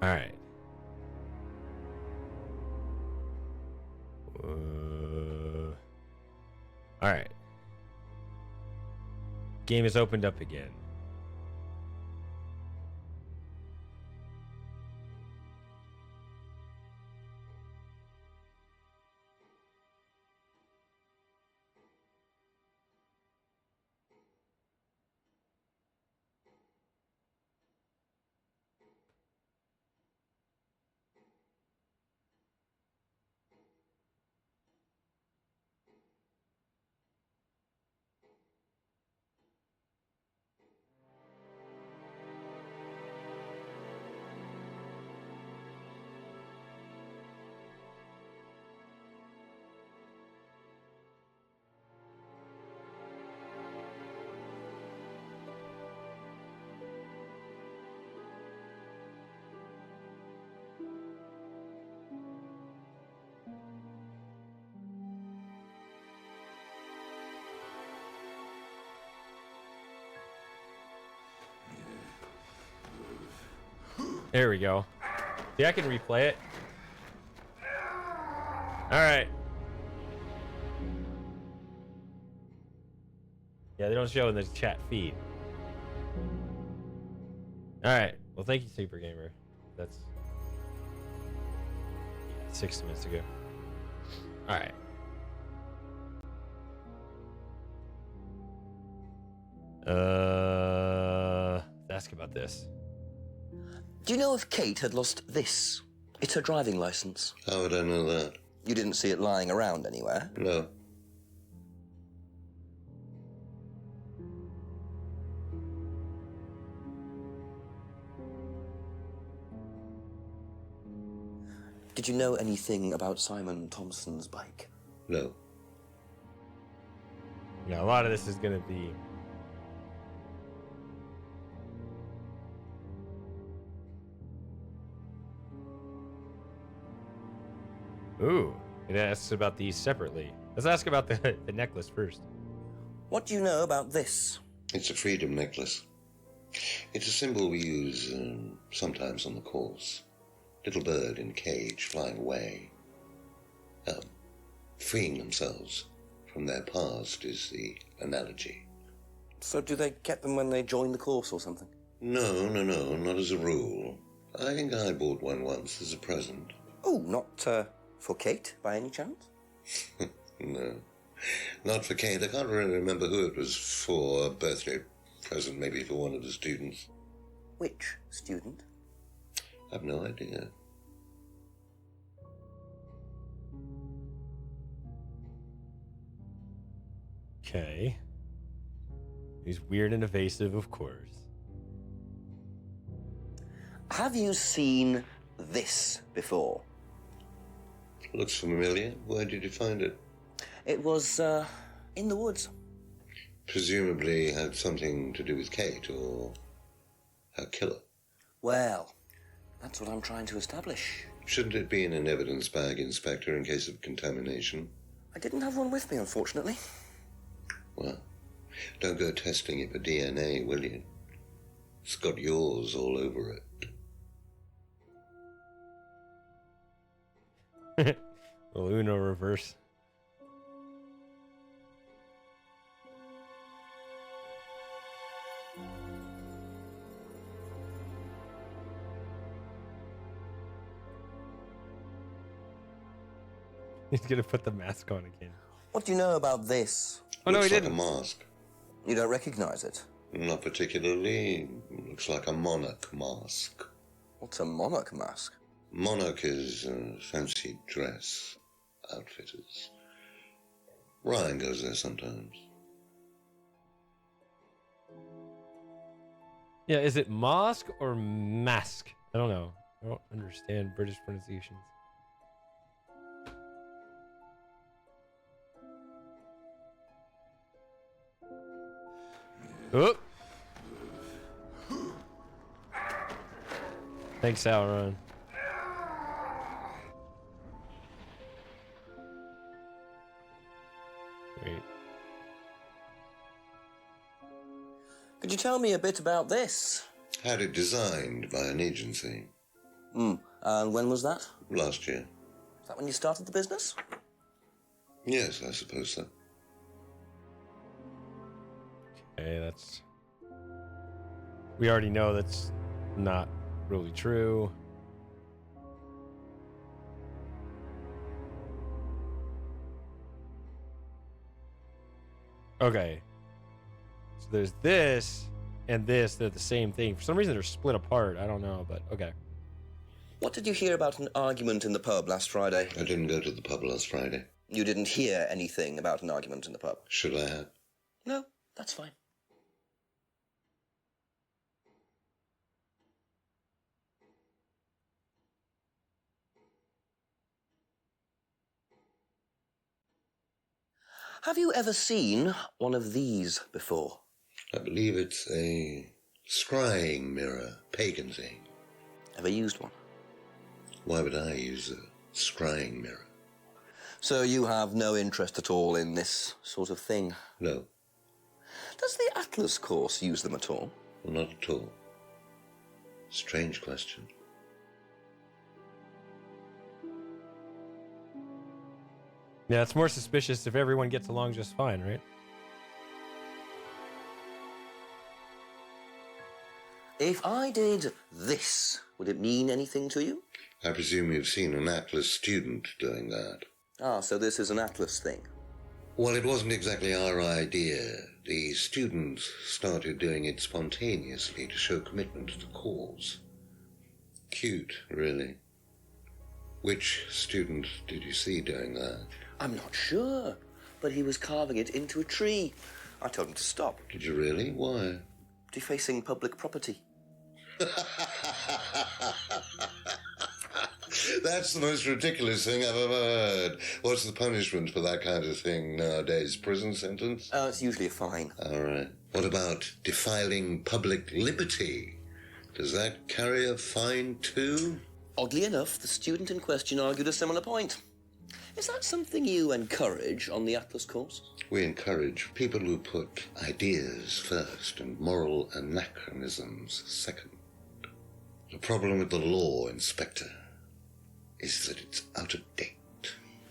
All right. All right. Game is opened up again. There we go. See, I can replay it. All right. Yeah, they don't show in the chat feed. All right. Well, thank you, Super Gamer. That's 6 minutes ago. All right. Ask about this. Do you know if Kate had lost this? It's her driving license. How would I know that? You didn't see it lying around anywhere? No. Did you know anything about Simon Thompson's bike? No. Yeah, a lot of this is going to be... Ooh, it asks about these separately. Let's ask about the necklace first. What do you know about this? It's a freedom necklace. It's a symbol we use sometimes on the course. Little bird in cage flying away. Freeing themselves from their past is the analogy. So do they get them when they join the course or something? No, not as a rule. I think I bought one once as a present. Oh, not for Kate, by any chance? No, not for Kate. I can't really remember who it was for. A birthday present, maybe for one of the students. Which student? I've no idea. Okay. He's weird and evasive, of course. Have you seen this before? Looks familiar. Where did you find it? It was, in the woods. Presumably had something to do with Kate or her killer. Well, that's what I'm trying to establish. Shouldn't it be in an evidence bag, Inspector, in case of contamination? I didn't have one with me, unfortunately. Well, don't go testing it for DNA, will you? It's got yours all over it. Uno reverse. He's gonna put the mask on again. What do you know about this? Oh, no, he Looks like didn't. a mask. You don't recognize it? Not particularly. Looks like a monarch mask. What's a monarch mask? Monarch is fancy dress outfitters. Ryan goes there sometimes. Yeah, is it mosque or mask? I don't know. I don't understand British pronunciations. Oh. Thanks, Sauron. Wait. Could you tell me a bit about this? Had it designed by an agency. And when was that? Last year. Is that when you started the business? Yes, I suppose so. Okay, we already know that's not really true. Okay. So there's this and this. They're the same thing. For some reason, they're split apart. I don't know, but okay. What did you hear about an argument in the pub last Friday? I didn't go to the pub last Friday. You didn't hear anything about an argument in the pub? Should I have? No, that's fine. Have you ever seen one of these before? I believe it's a scrying mirror, pagan thing. Ever used one? Why would I use a scrying mirror? So you have no interest at all in this sort of thing? No. Does the Atlas course use them at all? Well, not at all. Strange question. Yeah, it's more suspicious if everyone gets along just fine, right? If I did this, would it mean anything to you? I presume you've seen an Atlas student doing that. Ah, so this is an Atlas thing. Well, it wasn't exactly our idea. The students started doing it spontaneously to show commitment to the cause. Cute, really. Which student did you see doing that? I'm not sure, but he was carving it into a tree. I told him to stop. Did you really? Why? Defacing public property. That's the most ridiculous thing I've ever heard. What's the punishment for that kind of thing nowadays? Prison sentence? It's usually a fine. All right. What about defiling public liberty? Does that carry a fine too? Oddly enough, the student in question argued a similar point. Is that something you encourage on the Atlas course? We encourage people who put ideas first and moral anachronisms second. The problem with the law, Inspector, is that it's out of date.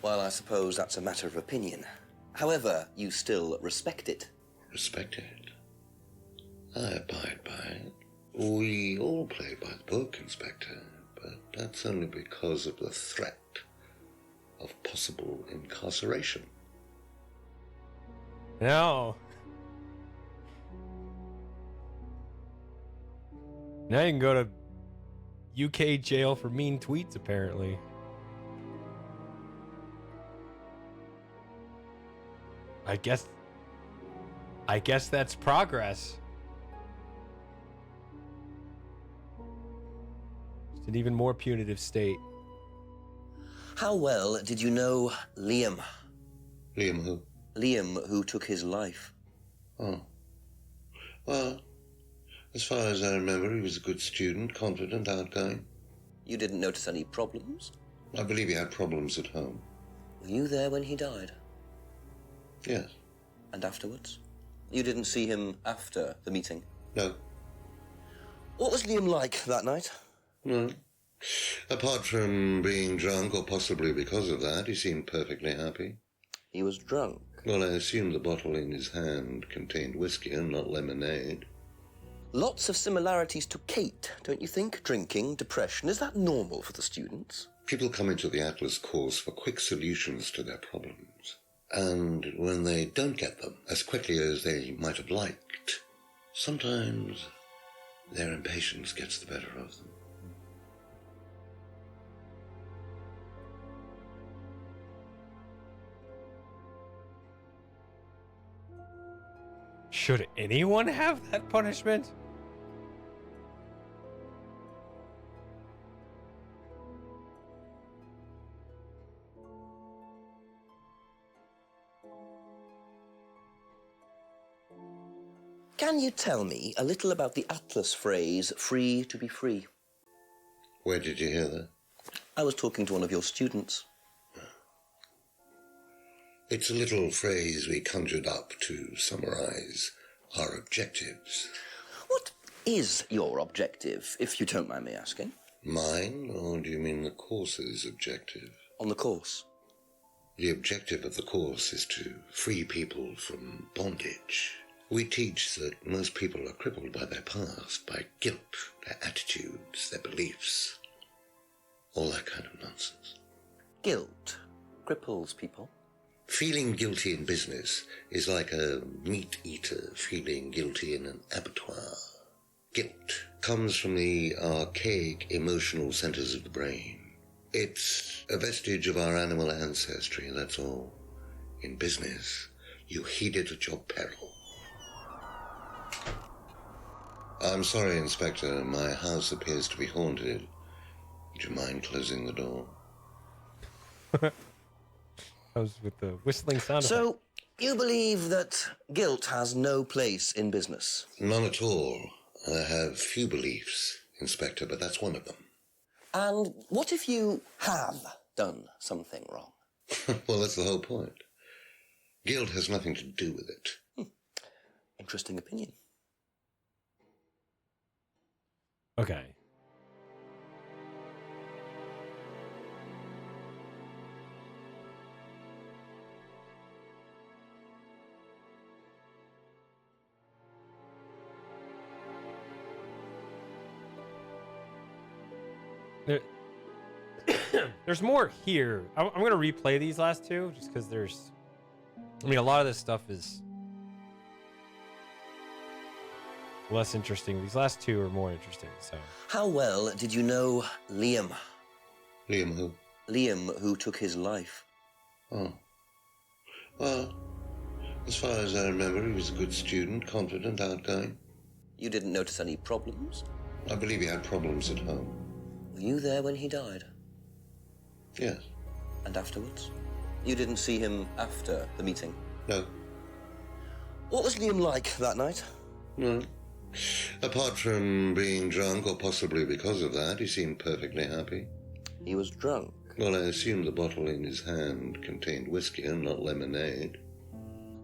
Well, I suppose that's a matter of opinion. However, you still respect it. Respect it? I abide by it. We all play by the book, Inspector, but that's only because of the threat of possible incarceration. No. Now you can go to UK jail for mean tweets, apparently. I guess that's progress. It's an even more punitive state. How well did you know Liam? Liam who? Liam, who took his life. Oh. Well, as far as I remember, he was a good student, confident, outgoing. You didn't notice any problems? I believe he had problems at home. Were you there when he died? Yes. And afterwards? You didn't see him after the meeting? No. What was Liam like that night? No. Apart from being drunk, or possibly because of that, he seemed perfectly happy. He was drunk? Well, I assume the bottle in his hand contained whiskey and not lemonade. Lots of similarities to Kate, don't you think? Drinking, depression, is that normal for the students? People come into the Atlas course for quick solutions to their problems. And when they don't get them as quickly as they might have liked, sometimes their impatience gets the better of them. Should anyone have that punishment? Can you tell me a little about the Atlas phrase, free to be free? Where did you hear that? I was talking to one of your students. It's a little phrase we conjured up to summarize our objectives. What is your objective, if you don't mind me asking? Mine, or do you mean the course's objective? On the course. The objective of the course is to free people from bondage. We teach that most people are crippled by their past, by guilt, their attitudes, their beliefs. All that kind of nonsense. Guilt cripples people. Feeling guilty in business is like a meat eater feeling guilty in an abattoir. Guilt comes from the archaic emotional centers of the brain. It's a vestige of our animal ancestry, that's all. In business, you heed it at your peril. I'm sorry, Inspector. My house appears to be haunted. Would you mind closing the door? That was with the whistling sound effect. So, you believe that guilt has no place in business? None at all. I have few beliefs, Inspector, but that's one of them. And what if you have done something wrong? Well, that's the whole point. Guilt has nothing to do with it. Interesting opinion. Okay. There's more here. I'm going to replay these last two just because there's... I mean, a lot of this stuff is less interesting. These last two are more interesting, so... How well did you know Liam? Liam who? Liam, who took his life. Oh. Well, as far as I remember, he was a good student, confident, outgoing. You didn't notice any problems? I believe he had problems at home. Were you there when he died? Yes. And afterwards? You didn't see him after the meeting? No. What was Liam like that night? No. Apart from being drunk, or possibly because of that, he seemed perfectly happy. He was drunk? Well, I assume the bottle in his hand contained whiskey and not lemonade.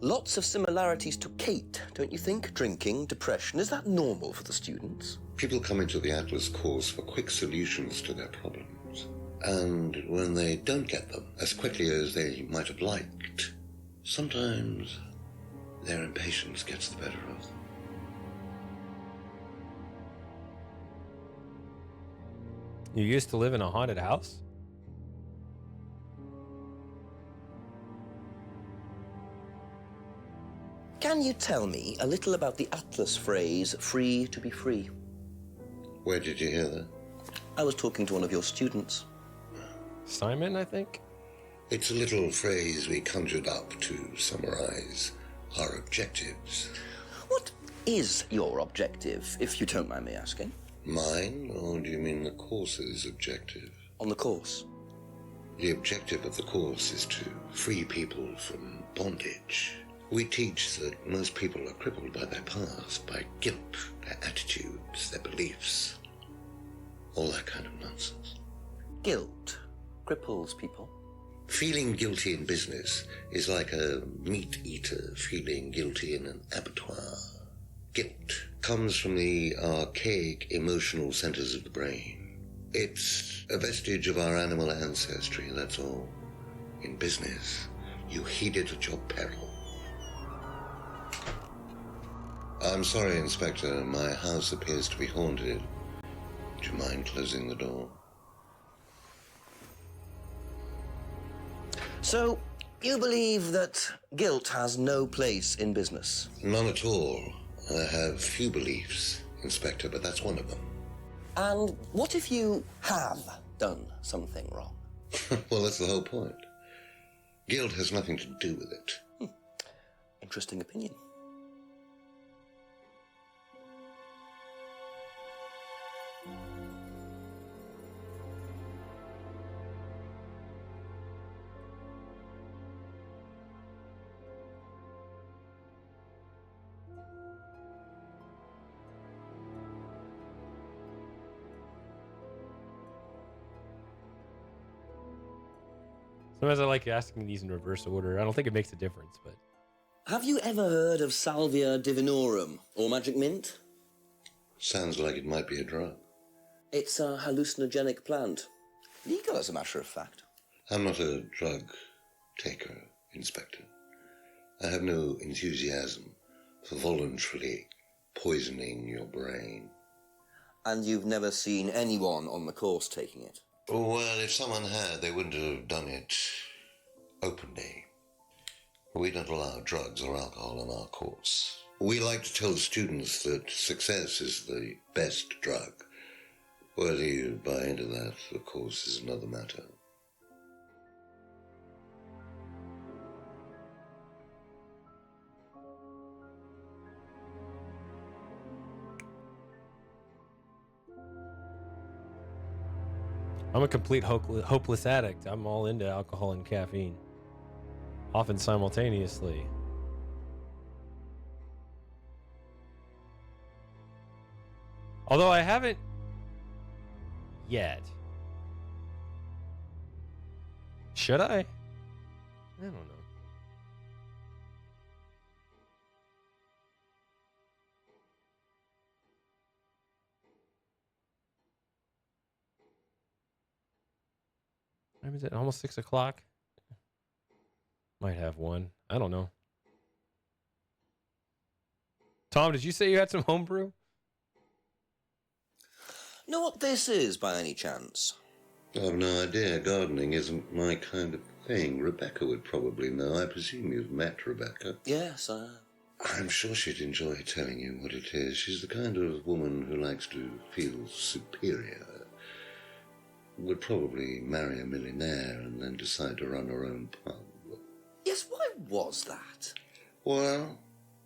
Lots of similarities to Kate, don't you think? Drinking, depression. Is that normal for the students? People come into the Atlas course for quick solutions to their problems. And when they don't get them as quickly as they might have liked, sometimes their impatience gets the better of them. You used to live in a haunted house? Can you tell me a little about the Atlas phrase, free to be free? Where did you hear that? I was talking to one of your students. Simon, I think? It's a little phrase we conjured up to summarize our objectives. What is your objective, if you don't mind me asking? Mine, or do you mean the course's objective? On the course. The objective of the course is to free people from bondage. We teach that most people are crippled by their past, by guilt, their attitudes, their beliefs. All that kind of nonsense. Guilt cripples people. Feeling guilty in business is like a meat eater feeling guilty in an abattoir. Guilt comes from the archaic emotional centers of the brain. It's a vestige of our animal ancestry, that's all. In business, you heed it at your peril. I'm sorry, Inspector. My house appears to be haunted. Would you mind closing the door? So, you believe that guilt has no place in business? None at all. I have few beliefs, Inspector, but that's one of them. And what if you have done something wrong? Well, that's the whole point. Guilt has nothing to do with it. Interesting opinion. Sometimes I like asking these in reverse order. I don't think it makes a difference, but... Have you ever heard of Salvia divinorum, or magic mint? Sounds like it might be a drug. It's a hallucinogenic plant. Legal, as a matter of fact. I'm not a drug taker, Inspector. I have no enthusiasm for voluntarily poisoning your brain. And you've never seen anyone on the course taking it? Well, if someone had, they wouldn't have done it openly. We don't allow drugs or alcohol on our course. We like to tell students that success is the best drug. Whether you buy into that, of course, is another matter. I'm a complete hopeless addict. I'm all into alcohol and caffeine, often simultaneously. Although I haven't yet. Should I? I don't know. What time is it? Almost 6 o'clock? Might have one. I don't know. Tom, did you say you had some homebrew? Know what this is, by any chance? I've no idea. Gardening isn't my kind of thing. Rebecca would probably know. I presume you've met Rebecca. Yes, I'm sure she'd enjoy telling you what it is. She's the kind of woman who likes to feel superior. Would probably marry a millionaire and then decide to run her own pub. Yes, why was that? Well,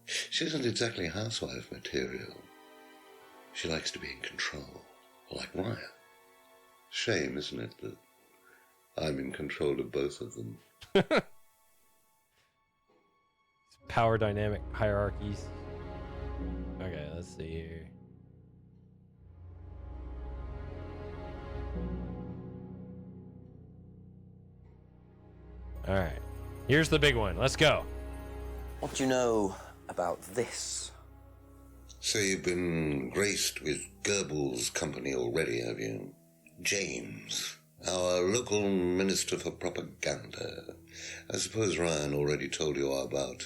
she isn't exactly housewife material. She likes to be in control, like Ryan. Shame, isn't it, that I'm in control of both of them? Power dynamic hierarchies. Okay, let's see here. All right. Here's the big one. Let's go. What do you know about this? So you've been graced with Goebbels' company already, have you? James, our local minister for propaganda. I suppose Ryan already told you about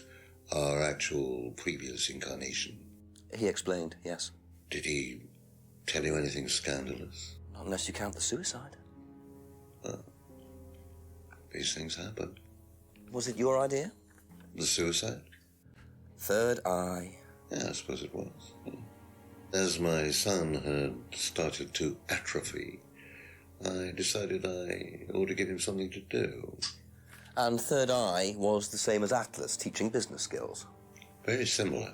our actual previous incarnation. He explained, yes. Did he tell you anything scandalous? Not unless you count the suicide. Well, these things happen. Was it your idea? The suicide? Third eye. Yeah, I suppose it was. As my son had started to atrophy, I decided I ought to give him something to do. And Third Eye was the same as Atlas, teaching business skills. Very similar.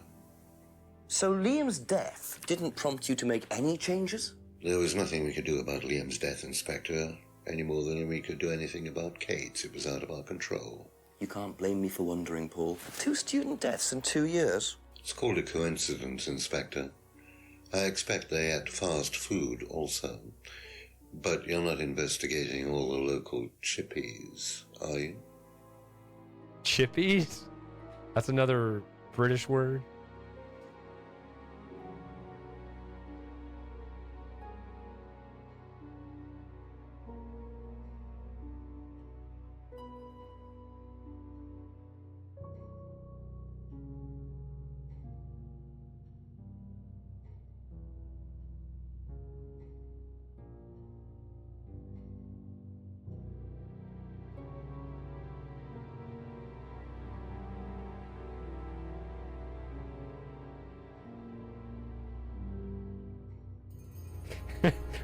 So Liam's death didn't prompt you to make any changes? There was nothing we could do about Liam's death, Inspector, any more than we could do anything about Kate's. It was out of our control. You can't blame me for wondering, Paul. 2 student deaths in 2 years? It's called a coincidence, Inspector. I expect they ate fast food also. But you're not investigating all the local chippies, are you? Chippies? That's another British word.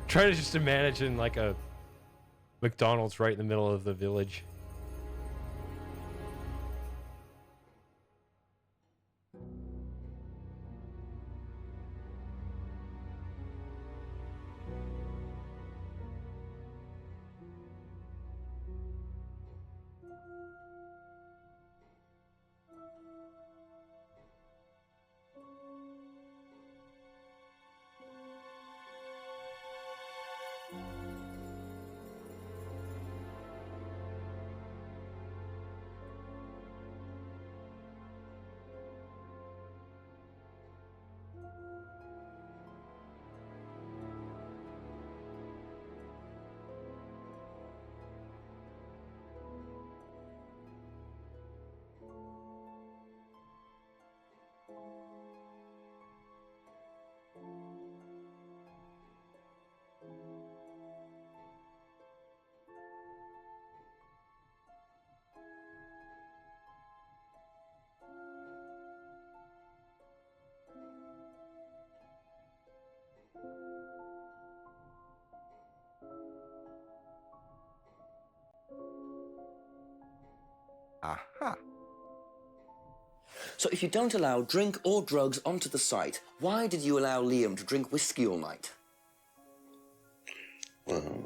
Try to just imagine like a McDonald's right in the middle of the village. So if you don't allow drink or drugs onto the site, why did you allow Liam to drink whiskey all night? Well,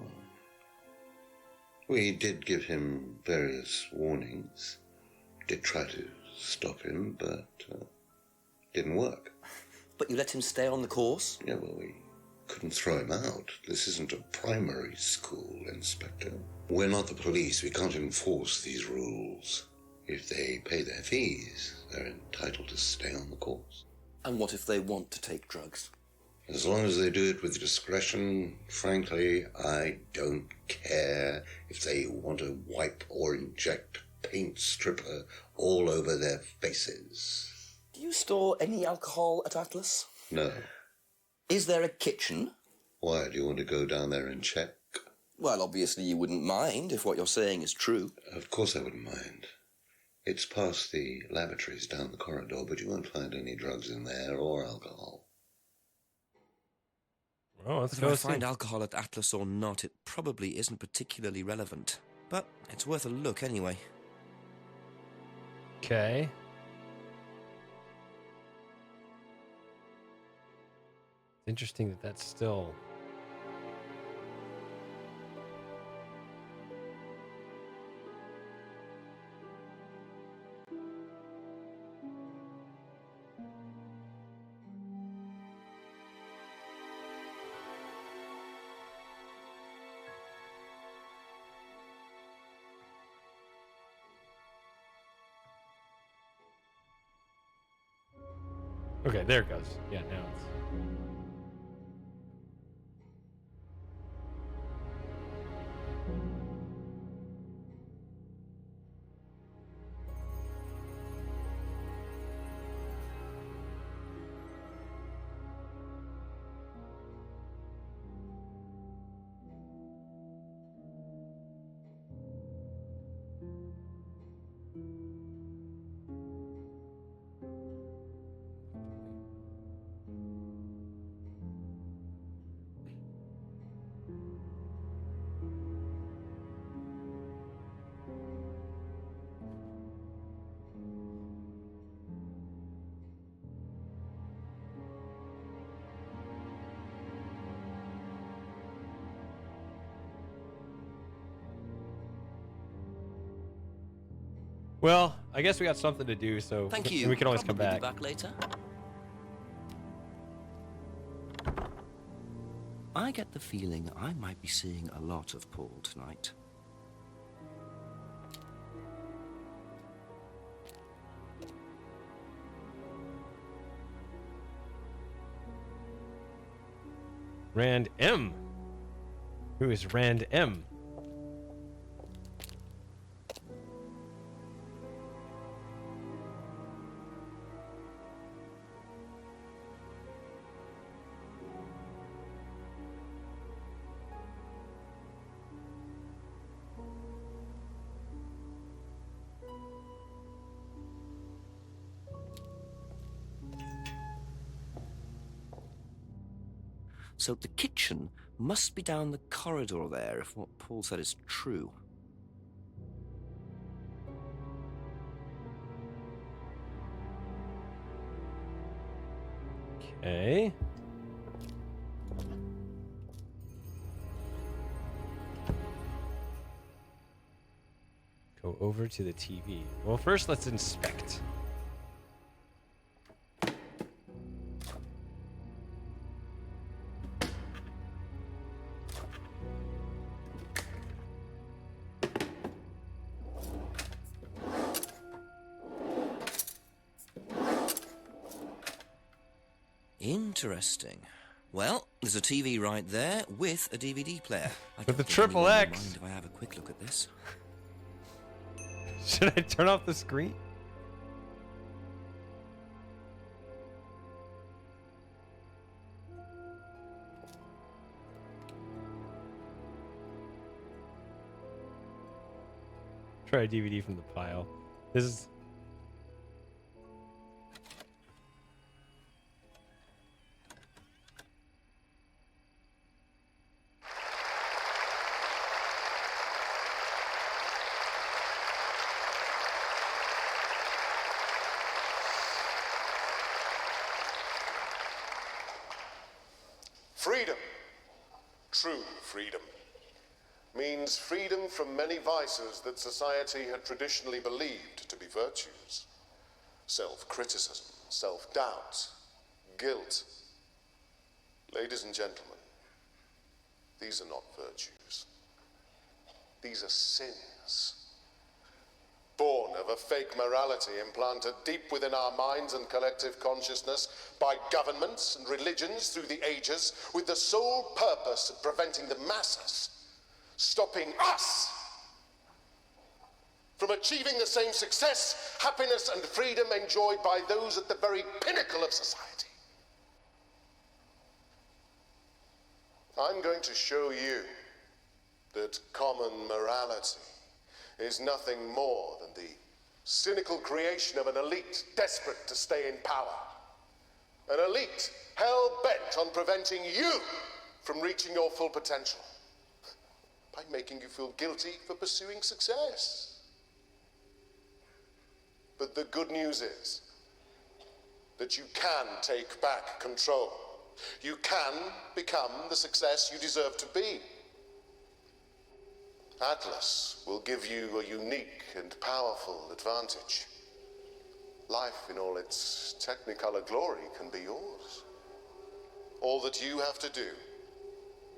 we did give him various warnings. Did try to stop him, but didn't work. But you let him stay on the course? Yeah, well, we couldn't throw him out. This isn't a primary school, Inspector. We're not the police. We can't enforce these rules. If they pay their fees, they're entitled to stay on the course. And what if they want to take drugs? As long as they do it with discretion, frankly, I don't care if they want to wipe or inject paint stripper all over their faces. Do you store any alcohol at Atlas? No. Is there a kitchen? Why, do you want to go down there and check? Well, obviously you wouldn't mind if what you're saying is true. Of course I wouldn't mind. It's past the lavatories down the corridor, but you won't find any drugs in there or alcohol. Oh, let's Whether go I see. find alcohol at Atlas or not, it probably isn't particularly relevant. But it's worth a look anyway. Okay. Interesting that that's still... Okay, there it goes. Yeah, now it's... Well, I guess we got something to do, so Thank you. we can always come Probably back. be back later. I get the feeling I might be seeing a lot of Paul tonight. Rand M. Who is Rand M? So the kitchen must be down the corridor there, if what Paul said is true. Okay. Go over to the TV. Well, first let's inspect. Interesting. Well, there's a TV right there with a DVD player. With the don't think triple anyone will X. mind if I have a quick look at this. Should I turn off the screen? Try a DVD from the pile. This is... Freedom, true freedom, means freedom from many vices that society had traditionally believed to be virtues. Self-criticism, self-doubt, guilt. Ladies and gentlemen, these are not virtues. These are sins. Born of a fake morality implanted deep within our minds and collective consciousness by governments and religions through the ages, with the sole purpose of preventing the masses, stopping us from achieving the same success, happiness, and freedom enjoyed by those at the very pinnacle of society. I'm going to show you that common morality is nothing more than the cynical creation of an elite desperate to stay in power. An elite hell-bent on preventing you from reaching your full potential by making you feel guilty for pursuing success. But the good news is that you can take back control. You can become the success you deserve to be. Atlas will give you a unique and powerful advantage. Life in all its technicolor glory can be yours. All that you have to do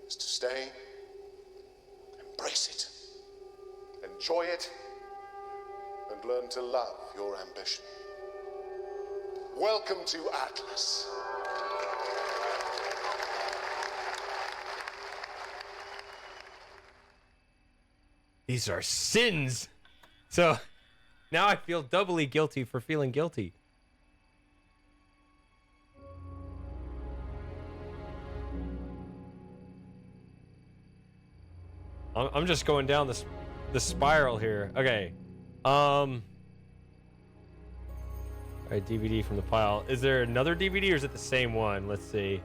is to stay, embrace it, enjoy it, and learn to love your ambition. Welcome to Atlas. These are sins. So now I feel doubly guilty for feeling guilty. I'm just going down the spiral here. Okay. All right, DVD from the pile. Is there another DVD or is it the same one? Let's see.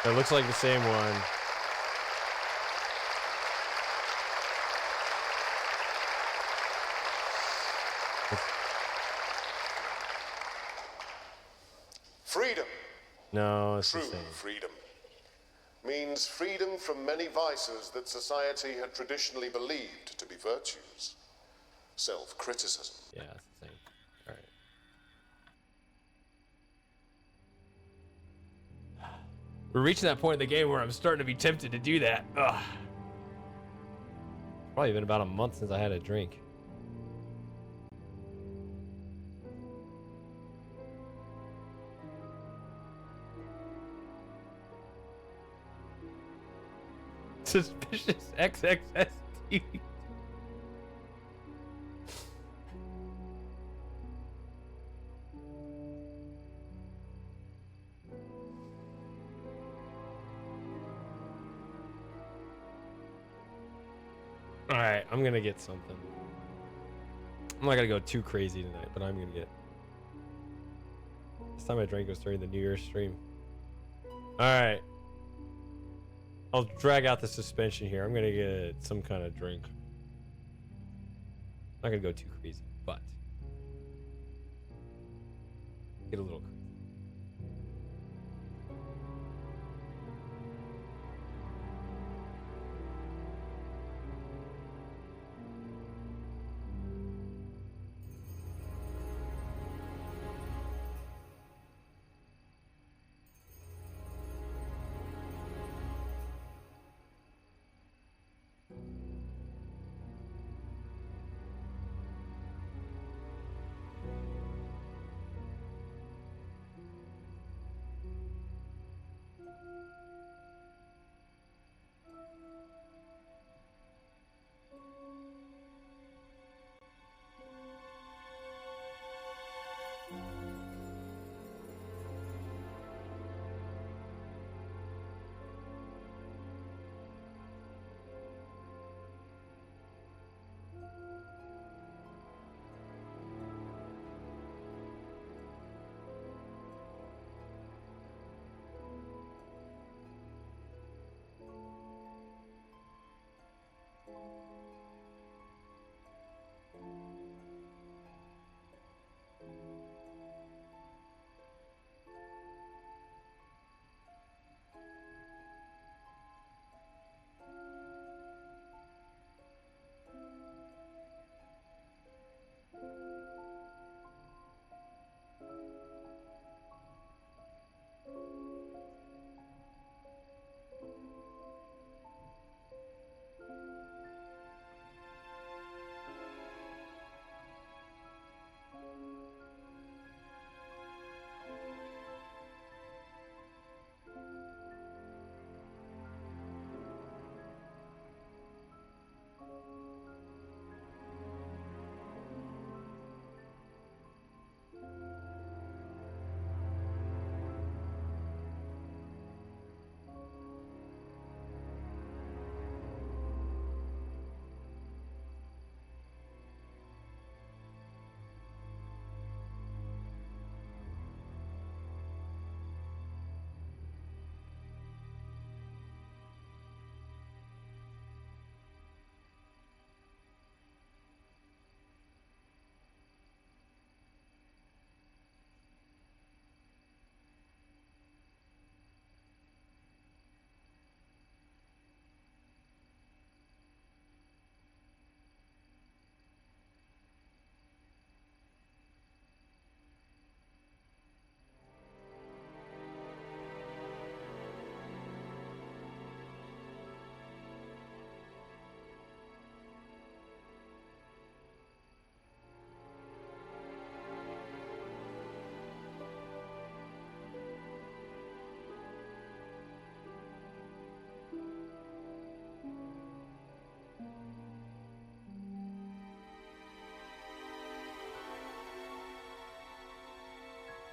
It looks like the same one. Freedom. No, it's True the same. freedom means freedom from many vices that society had traditionally believed to be virtues. Self-criticism. Yeah, it's the same. All right. We're reaching that point in the game where I'm starting to be tempted to do that. Ugh. Probably been about a month since I had a drink. Suspicious XXS TV. Alright, I'm gonna get something. I'm not gonna go too crazy tonight, but I'm gonna get... This time I drank was during the New Year's stream. Alright. I'll drag out the suspension here. I'm gonna get some kind of drink. Not gonna go too crazy, but... Get a little crazy.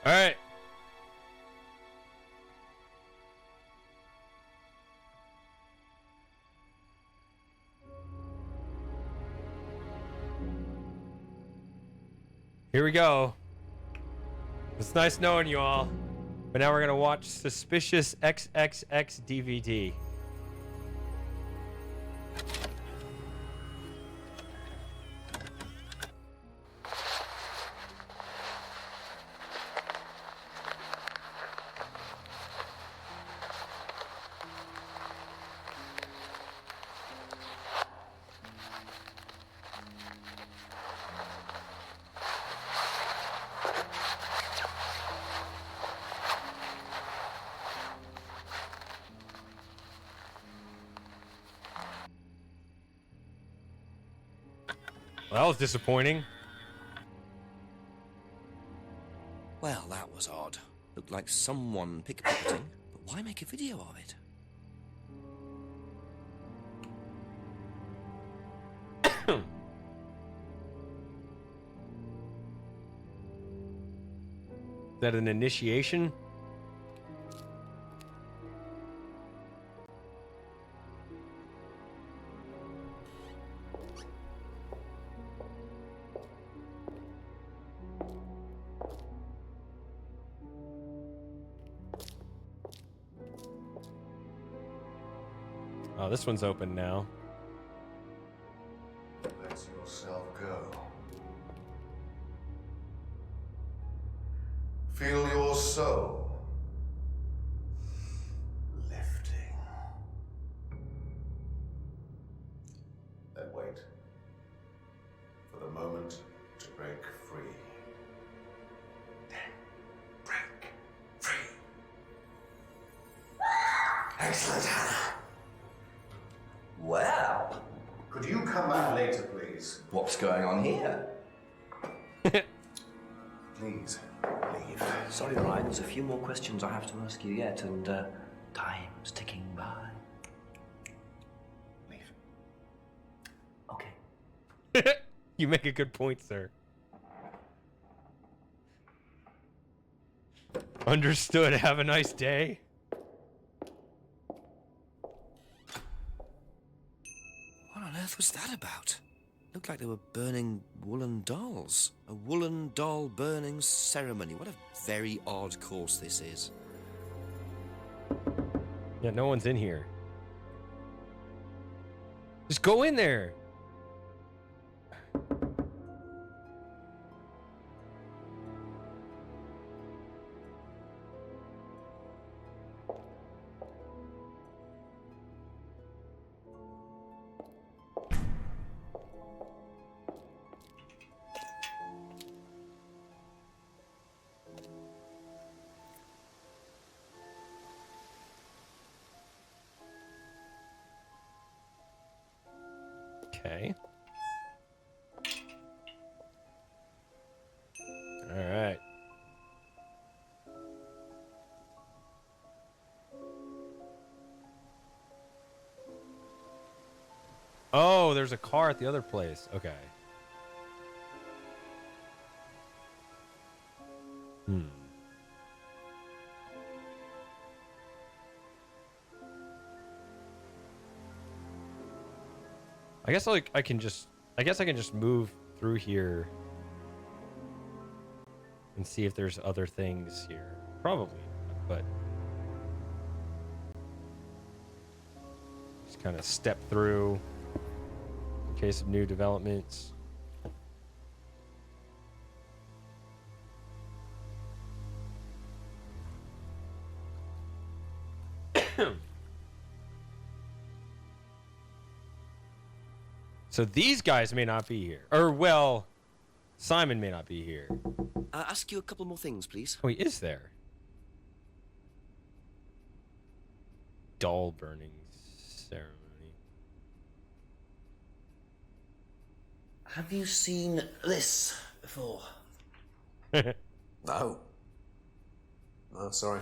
All right. Here we go. It's nice knowing you all. But now we're going to watch Suspicious XXX DVD. Well, that was disappointing. Well, that was odd. Looked like someone pickpocketing, but why make a video of it? Is that an initiation? Oh, this one's open now. Let yourself go. Feel your soul lifting. Then wait for the moment to break free. Then break free. Excellent, Hannah. Well, Could you come back later, please? what's going on here? Please, leave. Sorry, Ryan, there's a few more questions I have to ask you yet, and time's ticking by. Leave. Okay. You make a good point, sir. Understood. Have a nice day. What on earth was that about? Looked like they were burning woolen dolls. A woolen doll burning ceremony. What a very odd course this is. Yeah, no one's in here. Just go in there. Okay. All right. Oh, there's a car at the other place. Okay. I guess I can just move through here and see if there's other things here. Probably, but just kind of step through in case of new developments. So these guys may not be here. Or, well, Simon may not be here. Ask you a couple more things, please. Oh, he is there. Doll burning ceremony. Have you seen this before? No. No, sorry.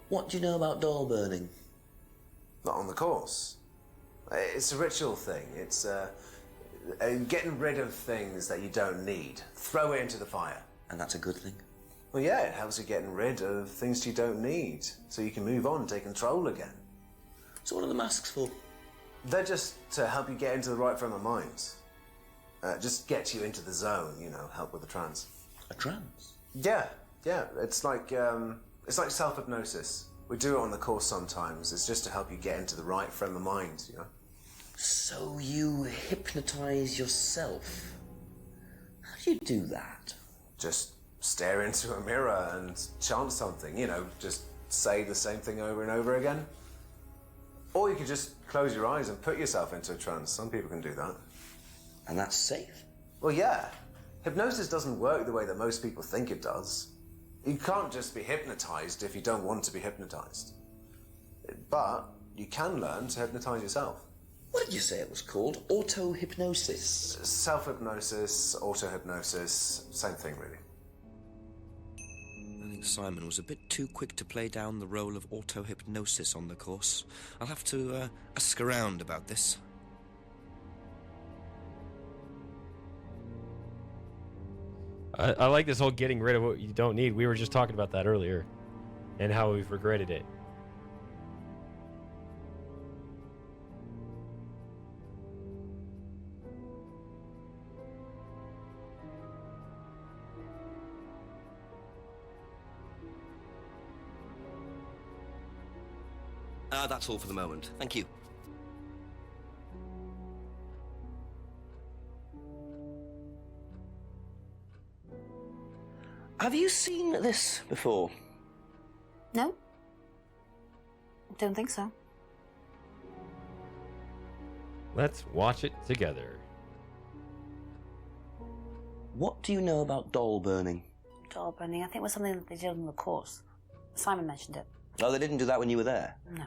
What do you know about doll burning? Not on the course. It's a ritual thing. It's getting rid of things that you don't need. Throw it into the fire. And that's a good thing? Well, yeah, it helps you getting rid of things you don't need, so you can move on, take control again. So what are the masks for? They're just to help you get into the right frame of mind. Just get you into the zone, you know, help with the trance. A trance? Yeah. It's like self-hypnosis. We do it on the course sometimes. It's just to help you get into the right frame of mind, you know. So you hypnotize yourself? How do you do that? Just stare into a mirror and chant something, you know, just say the same thing over and over again. Or you could just close your eyes and put yourself into a trance. Some people can do that. And that's safe? Well, yeah. Hypnosis doesn't work the way that most people think it does. You can't just be hypnotized if you don't want to be hypnotized. But you can learn to hypnotize yourself. What did you say it was called? Auto-hypnosis? Self-hypnosis, auto-hypnosis, same thing, really. I think Simon was a bit too quick to play down the role of auto-hypnosis on the course. I'll have to ask around about this. I like this whole getting rid of what you don't need. We were just talking about that earlier and how we've regretted it. That's all for the moment. Thank you. Have you seen this before? No. Don't think so. Let's watch it together. What do you know about doll burning? Doll burning, I think it was something that they did on the course. Simon mentioned it. Oh, they didn't do that when you were there? No.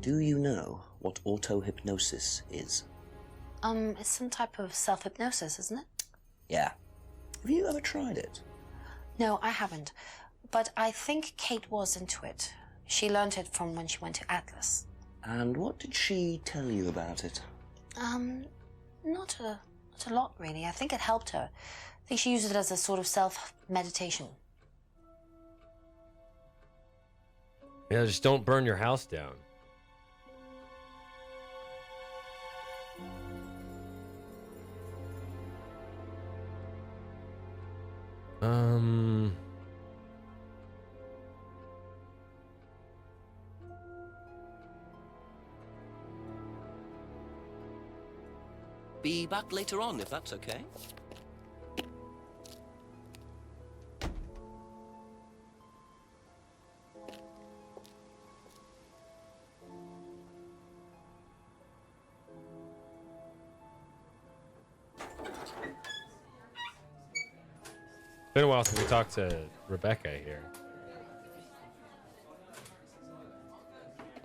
Do you know what auto-hypnosis is? It's some type of self-hypnosis, isn't it? Yeah. Have you ever tried it? No, I haven't. But I think Kate was into it. She learned it from when she went to Atlas. And what did she tell you about it? Not a lot, really. I think it helped her. I think she used it as a sort of self-meditation. Yeah, just don't burn your house down. Be back later on, if that's okay. Been a while since we talked to Rebecca here.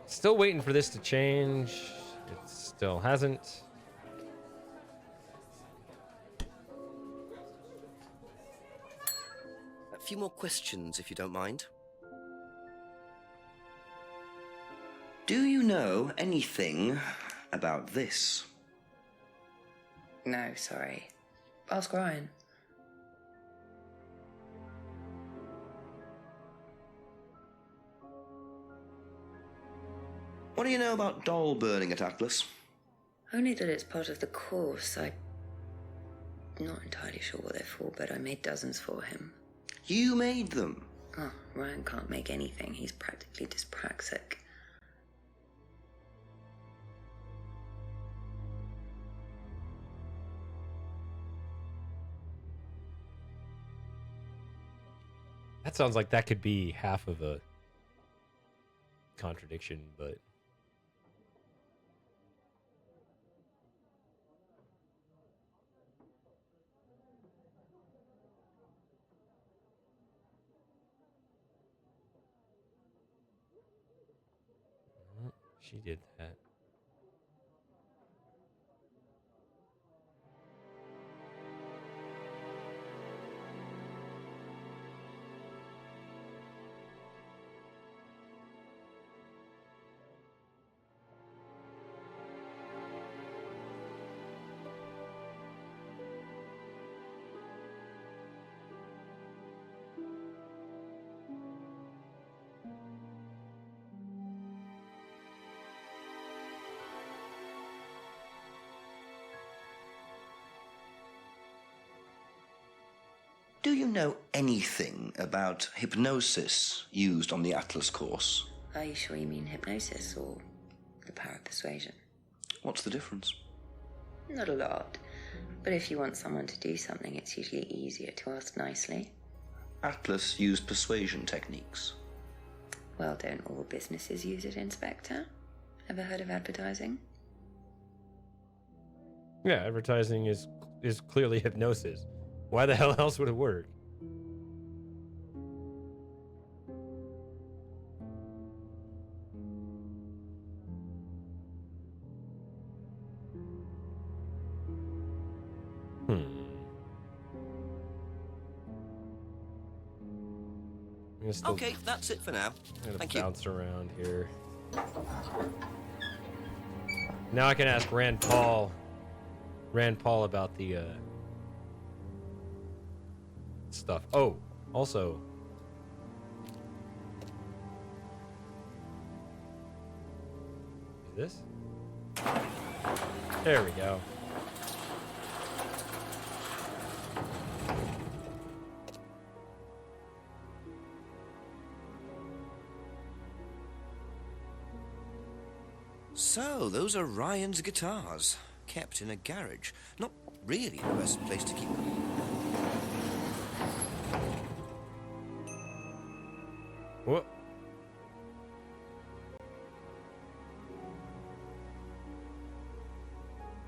Still waiting for this to change. It still hasn't. A few more questions, if you don't mind. Do you know anything about this? No, sorry. Ask Ryan. What do you know about doll burning at Atlas? Only that it's part of the course. I'm not entirely sure what they're for, but I made dozens for him. You made them? Oh, Ryan can't make anything. He's practically dyspraxic. That sounds like that could be half of a contradiction, but She did that. Do you know anything about hypnosis used on the Atlas course? Are you sure you mean hypnosis or the power of persuasion? What's the difference? Not a lot. But if you want someone to do something, it's usually easier to ask nicely. Atlas used persuasion techniques. Well, don't all businesses use it, Inspector? Ever heard of advertising? Yeah, advertising is clearly hypnosis. Why the hell else would it work? Okay, that's it for now. Thank you. Bounce around here. Now I can ask Rand Paul about the stuff. Oh, also, is this? There we go. So, those are Ryan's guitars, kept in a garage. Not really the best place to keep them. What?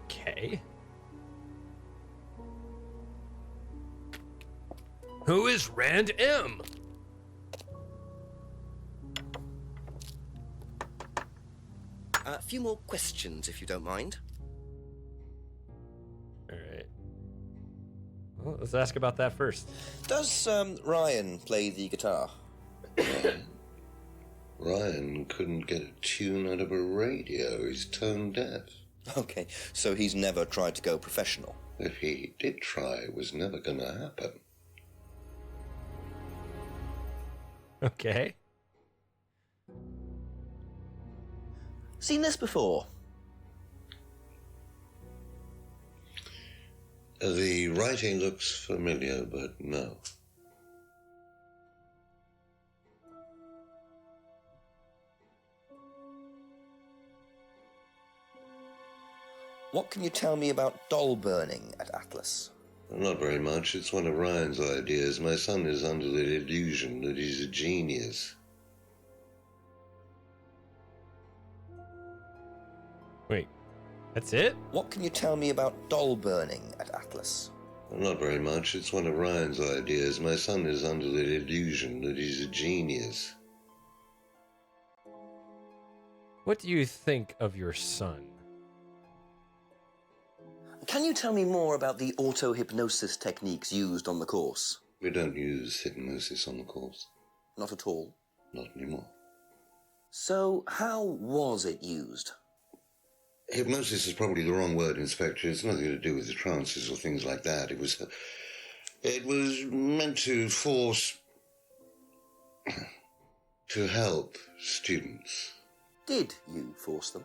Okay. Who is Rand M? A few more questions, if you don't mind. All right. Well, let's ask about that first. Does Ryan play the guitar? Ryan couldn't get a tune out of a radio. He's tone deaf. Okay, so he's never tried to go professional. If he did try, it was never going to happen. Okay. Seen this before? The writing looks familiar, but no. What can you tell me about doll burning at Atlas? Not very much. It's one of Ryan's ideas. My son is under the illusion that he's a genius. Wait, that's it? What can you tell me about doll burning at Atlas? Not very much. It's one of Ryan's ideas. My son is under the illusion that he's a genius. What do you think of your son? Can you tell me more about the auto-hypnosis techniques used on the course? We don't use hypnosis on the course. Not at all? Not anymore. So, how was it used? Hypnosis is probably the wrong word, Inspector. It's nothing to do with the trances or things like that. It was meant to force... to help students. Did you force them?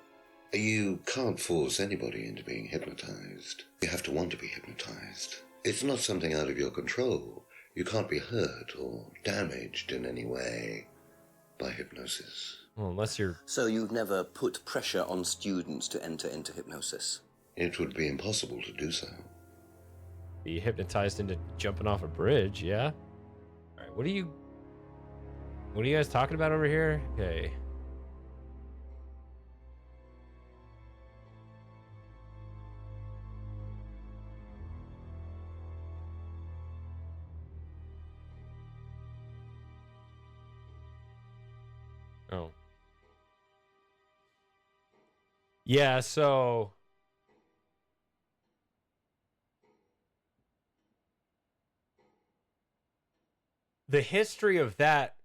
You can't force anybody into being hypnotized. You have to want to be hypnotized. It's not something out of your control. You can't be hurt or damaged in any way by hypnosis. Well, unless you're... So you've never put pressure on students to enter into hypnosis? It would be impossible to do so. Be hypnotized into jumping off a bridge, yeah? All right, what are you guys talking about over here? Okay. Oh. Yeah, so the history of that,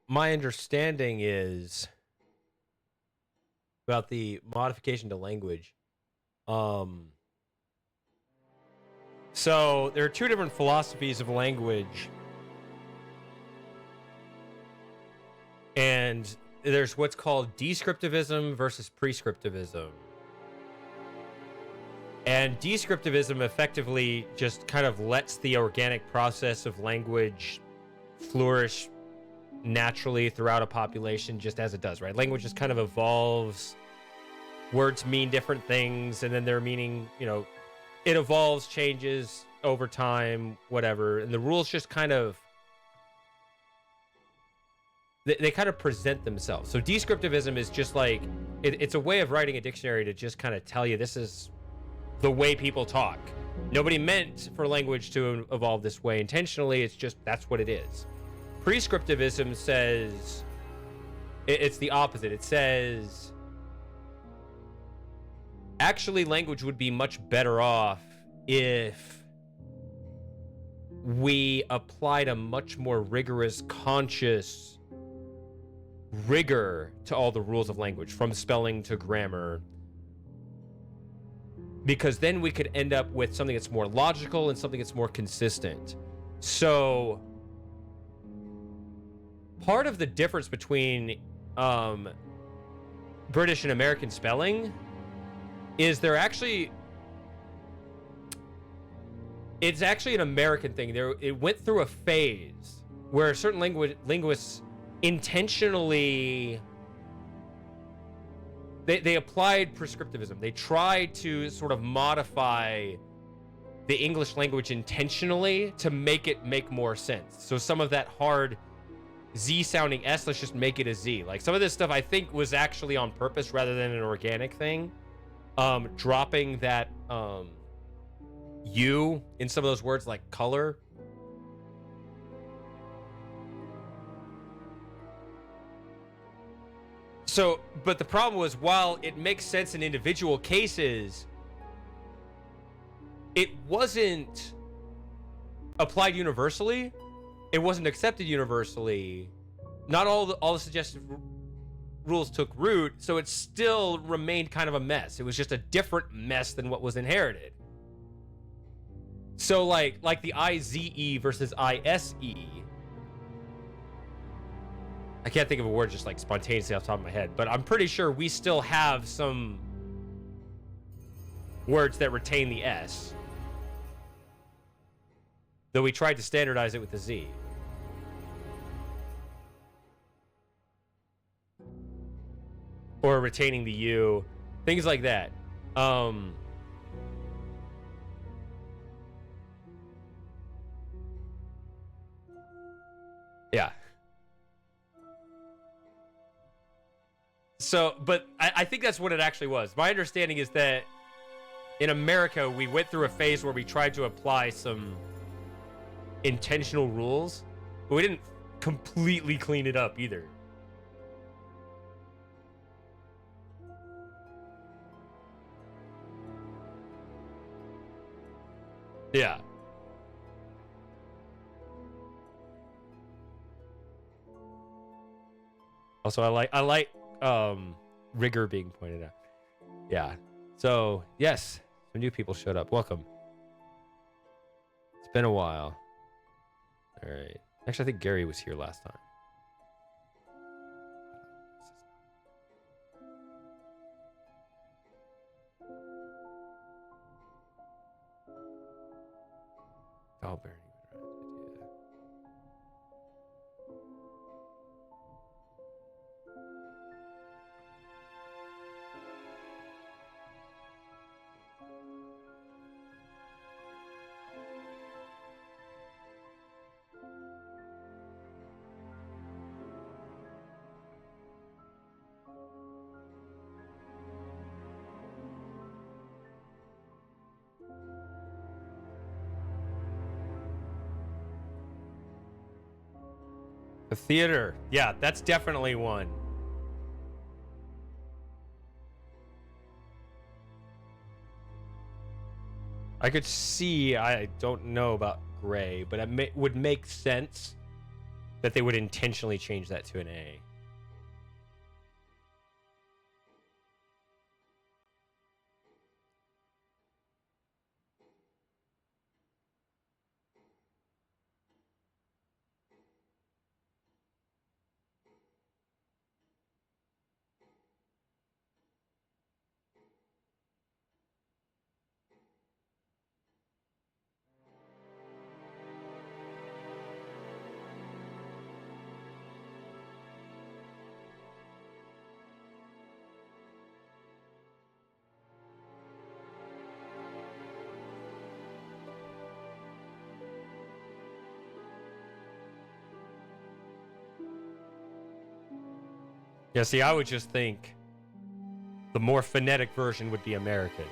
my understanding is about the modification to language. So there are two different philosophies of language. And there's what's called descriptivism versus prescriptivism. And descriptivism effectively just kind of lets the organic process of language flourish naturally throughout a population just as it does, right? Language just kind of evolves. Words mean different things, and then their meaning, it evolves, changes over time, whatever. And the rules just kind of they kind of present themselves. So descriptivism is just like it's a way of writing a dictionary to just kind of tell you this is the way people talk. Nobody meant for language to evolve this way intentionally. It's just that's what it is. Prescriptivism says it's the opposite. It says actually language would be much better off if we applied a much more rigorous, conscious rigor to all the rules of language, from spelling to grammar, because then we could end up with something that's more logical and something that's more consistent. So part of the difference between British and American spelling is it's actually an American thing. It went through a phase where certain linguists intentionally they applied prescriptivism. They tried to sort of modify the English language intentionally to make it make more sense. So some of that hard Z sounding S, let's just make it a Z. Like some of this stuff I think was actually on purpose rather than an organic thing. Dropping that U in some of those words like color. So, but the problem was, while it makes sense in individual cases, it wasn't applied universally. It wasn't accepted universally. Not all the suggested rules took root, so it still remained kind of a mess. It was just a different mess than what was inherited. So like the IZE versus ISE. I can't think of a word just like spontaneously off the top of my head, but I'm pretty sure we still have some words that retain the S, though we tried to standardize it with the Z. Or retaining the U, things like that. Yeah. So, but I think that's what it actually was. My understanding is that in America, we went through a phase where we tried to apply some intentional rules, but we didn't completely clean it up either. Yeah. Also, I like rigor being pointed out. Yeah. So, yes, some new people showed up. Welcome. It's been a while. All right. Actually, I think Gary was here last time. Oh, Bernie. The theater. Yeah, that's definitely one. I could see, I don't know about gray, but it would make sense that they would intentionally change that to an A. Yeah, see, I would just think the more phonetic version would be American.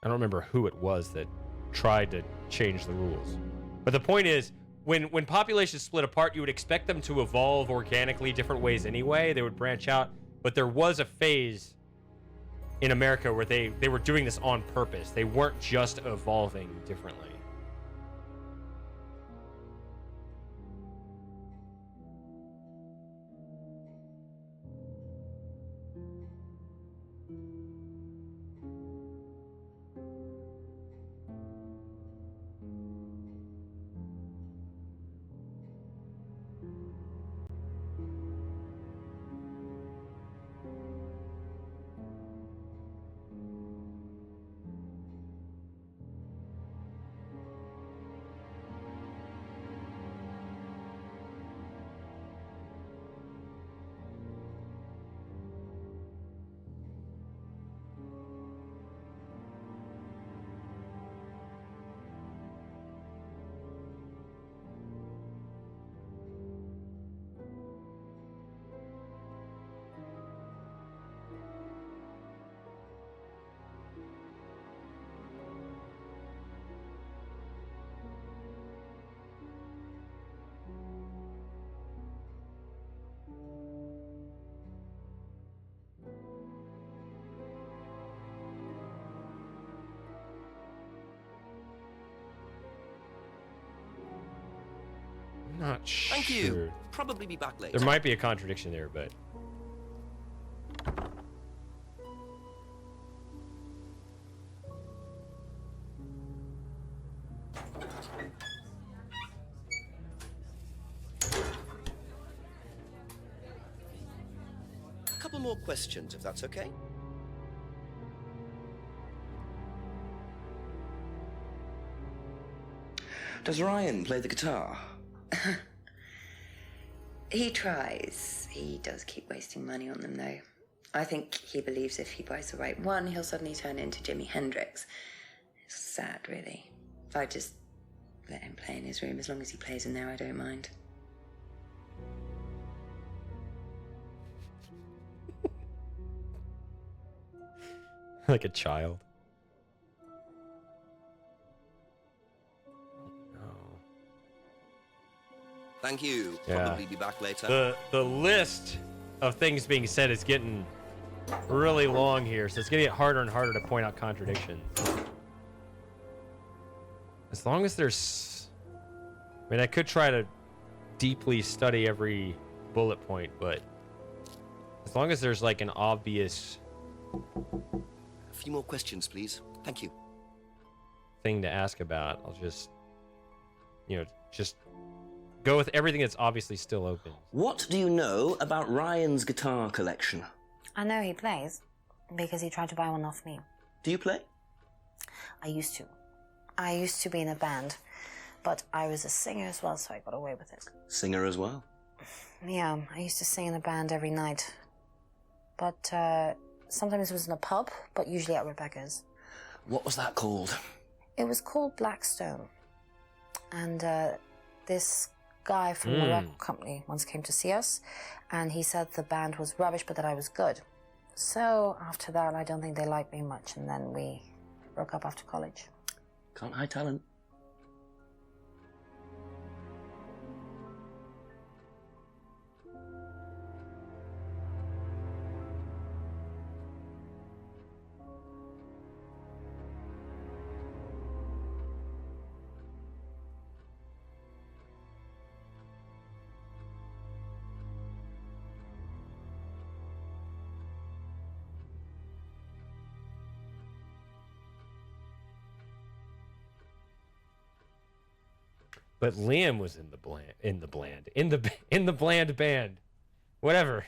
I don't remember who it was that tried to change the rules. But the point is, when populations split apart, you would expect them to evolve organically different ways anyway. They would branch out. But there was a phase in America where they were doing this on purpose. They weren't just evolving differently. Not sure. Thank you. Probably be back later. There might be a contradiction there, but... A couple more questions, if that's okay. Does Ryan play the guitar? He tries. He does keep wasting money on them, though. I think he believes if he buys the right one, he'll suddenly turn into Jimi Hendrix. It's sad, really. If I just let him play in his room, as long as he plays in there, I don't mind. Like a child. Thank you. Yeah. Probably be back later. The list of things being said is getting really long here, so it's gonna get harder and harder to point out contradictions. As long as there's... I mean, I could try to deeply study every bullet point, but as long as there's like an obvious... A few more questions, please. Thank you. Thing to ask about, I'll just... just go with everything that's obviously still open. What do you know about Ryan's guitar collection? I know he plays because he tried to buy one off me. Do you play? I used to. I used to be in a band, but I was a singer as well, so I got away with it. Singer as well? Yeah, I used to sing in a band every night. But sometimes it was in a pub, but usually at Rebecca's. What was that called? It was called Blackstone. And this guy from the record company once came to see us, and he said the band was rubbish, but that I was good. So after that, I don't think they liked me much, and then we broke up after college. Can't hide talent. But Liam was in the bland band. Whatever.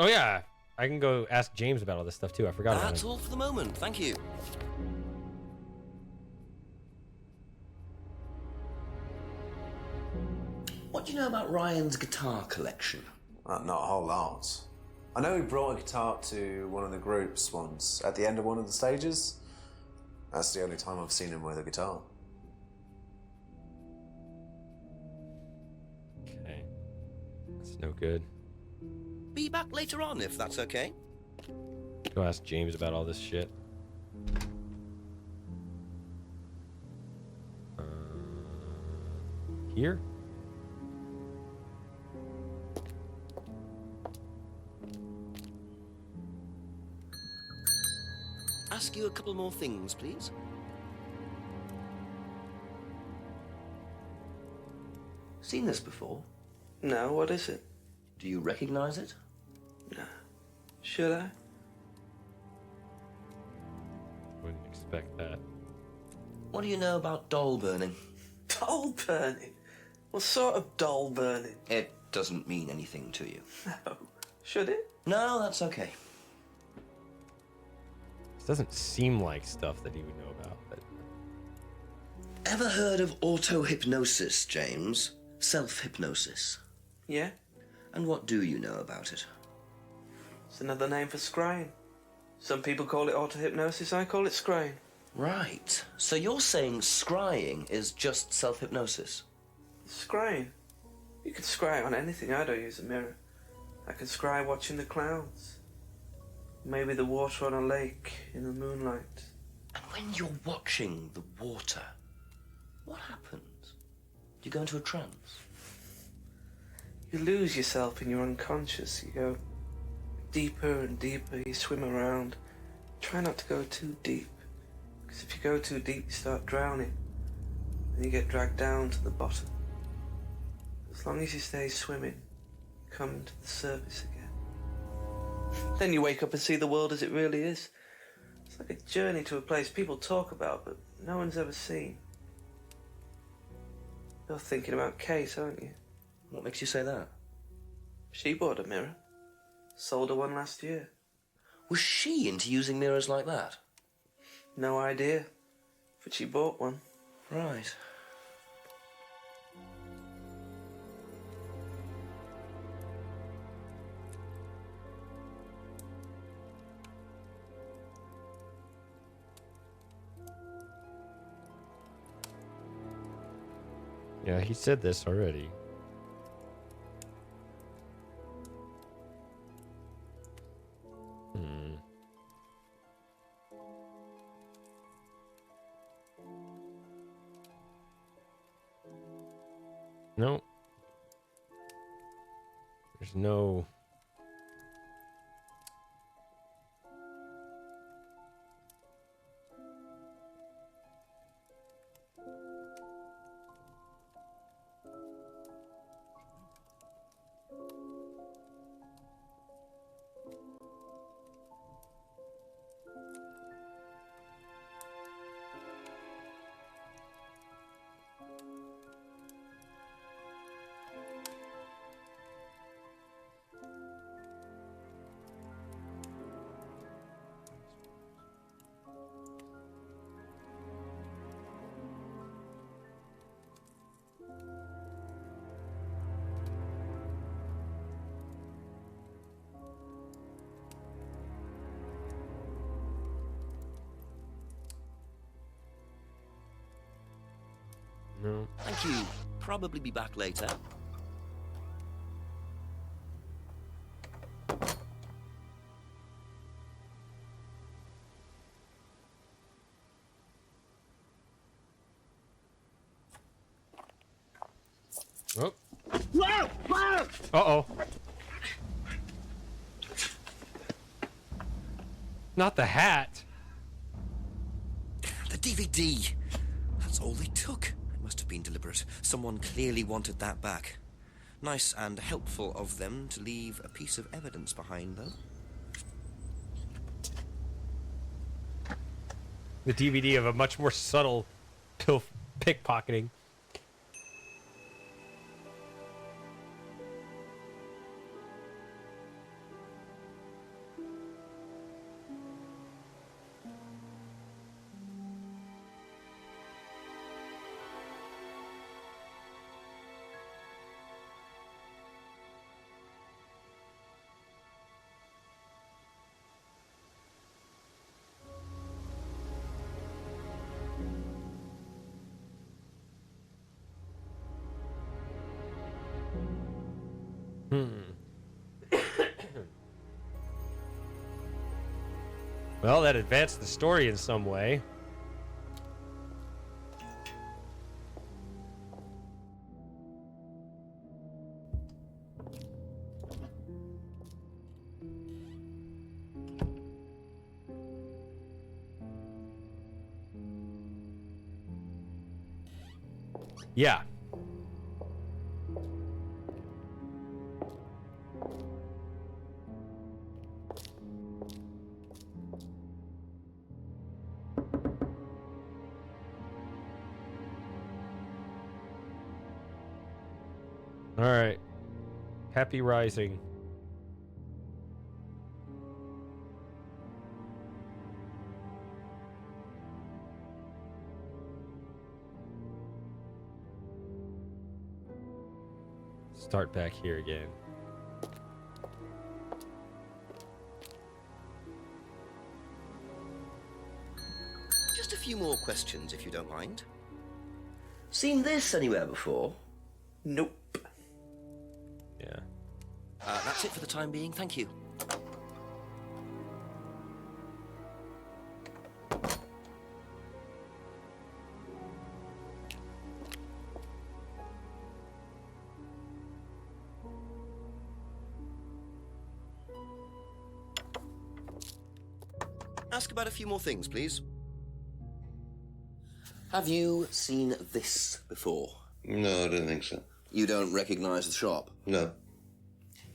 Oh yeah, I can go ask James about all this stuff too. I forgot about it. That's all for the moment. Thank you. What do you know about Ryan's guitar collection? Not a whole lot. I know he brought a guitar to one of the groups once, at the end of one of the stages. That's the only time I've seen him with a guitar. Okay. That's no good. Be back later on, if that's okay. Go ask James about all this shit. Here? Ask you a couple more things, please. Seen this before? No, what is it? Do you recognize it? No. Should I? Wouldn't expect that. What do you know about doll burning? Doll burning? What sort of doll burning? It doesn't mean anything to you. No. Should it? No, that's okay. This doesn't seem like stuff that he would know about, but... Ever heard of auto-hypnosis, James? Self-hypnosis? Yeah. And what do you know about it? It's another name for scrying. Some people call it auto-hypnosis, I call it scrying. Right. So you're saying scrying is just self-hypnosis? Scrying? You can scry on anything. I don't use a mirror. I can scry watching the clouds. Maybe the water on a lake in the moonlight. And when you're watching the water, what happens? Do you go into a trance? You lose yourself in your unconscious. You go deeper and deeper. You swim around. Try not to go too deep. Because if you go too deep, you start drowning. And you get dragged down to the bottom. As long as you stay swimming, you come to the surface again. Then you wake up and see the world as it really is. It's like a journey to a place people talk about, but no one's ever seen. You're thinking about Kate, aren't you? What makes you say that? She bought a mirror. Sold her one last year. Was she into using mirrors like that? No idea. But she bought one. Right. Yeah, he said this already. No. There's no... No. Thank you. Probably be back later. Oh. Uh-oh. Not the hat. The DVD. That's all they took. It must have been deliberate. Someone clearly wanted that back. Nice and helpful of them to leave a piece of evidence behind, though. The DVD of a much more subtle pickpocketing. Well, that advanced the story in some way. Yeah. All right. Happy Rising. Start back here again. Just a few more questions, if you don't mind. Seen this anywhere before? Nope. Yeah. That's it for the time being. Thank you. Ask about a few more things, please. Have you seen this before? No, I don't think so. You don't recognize the shop? No.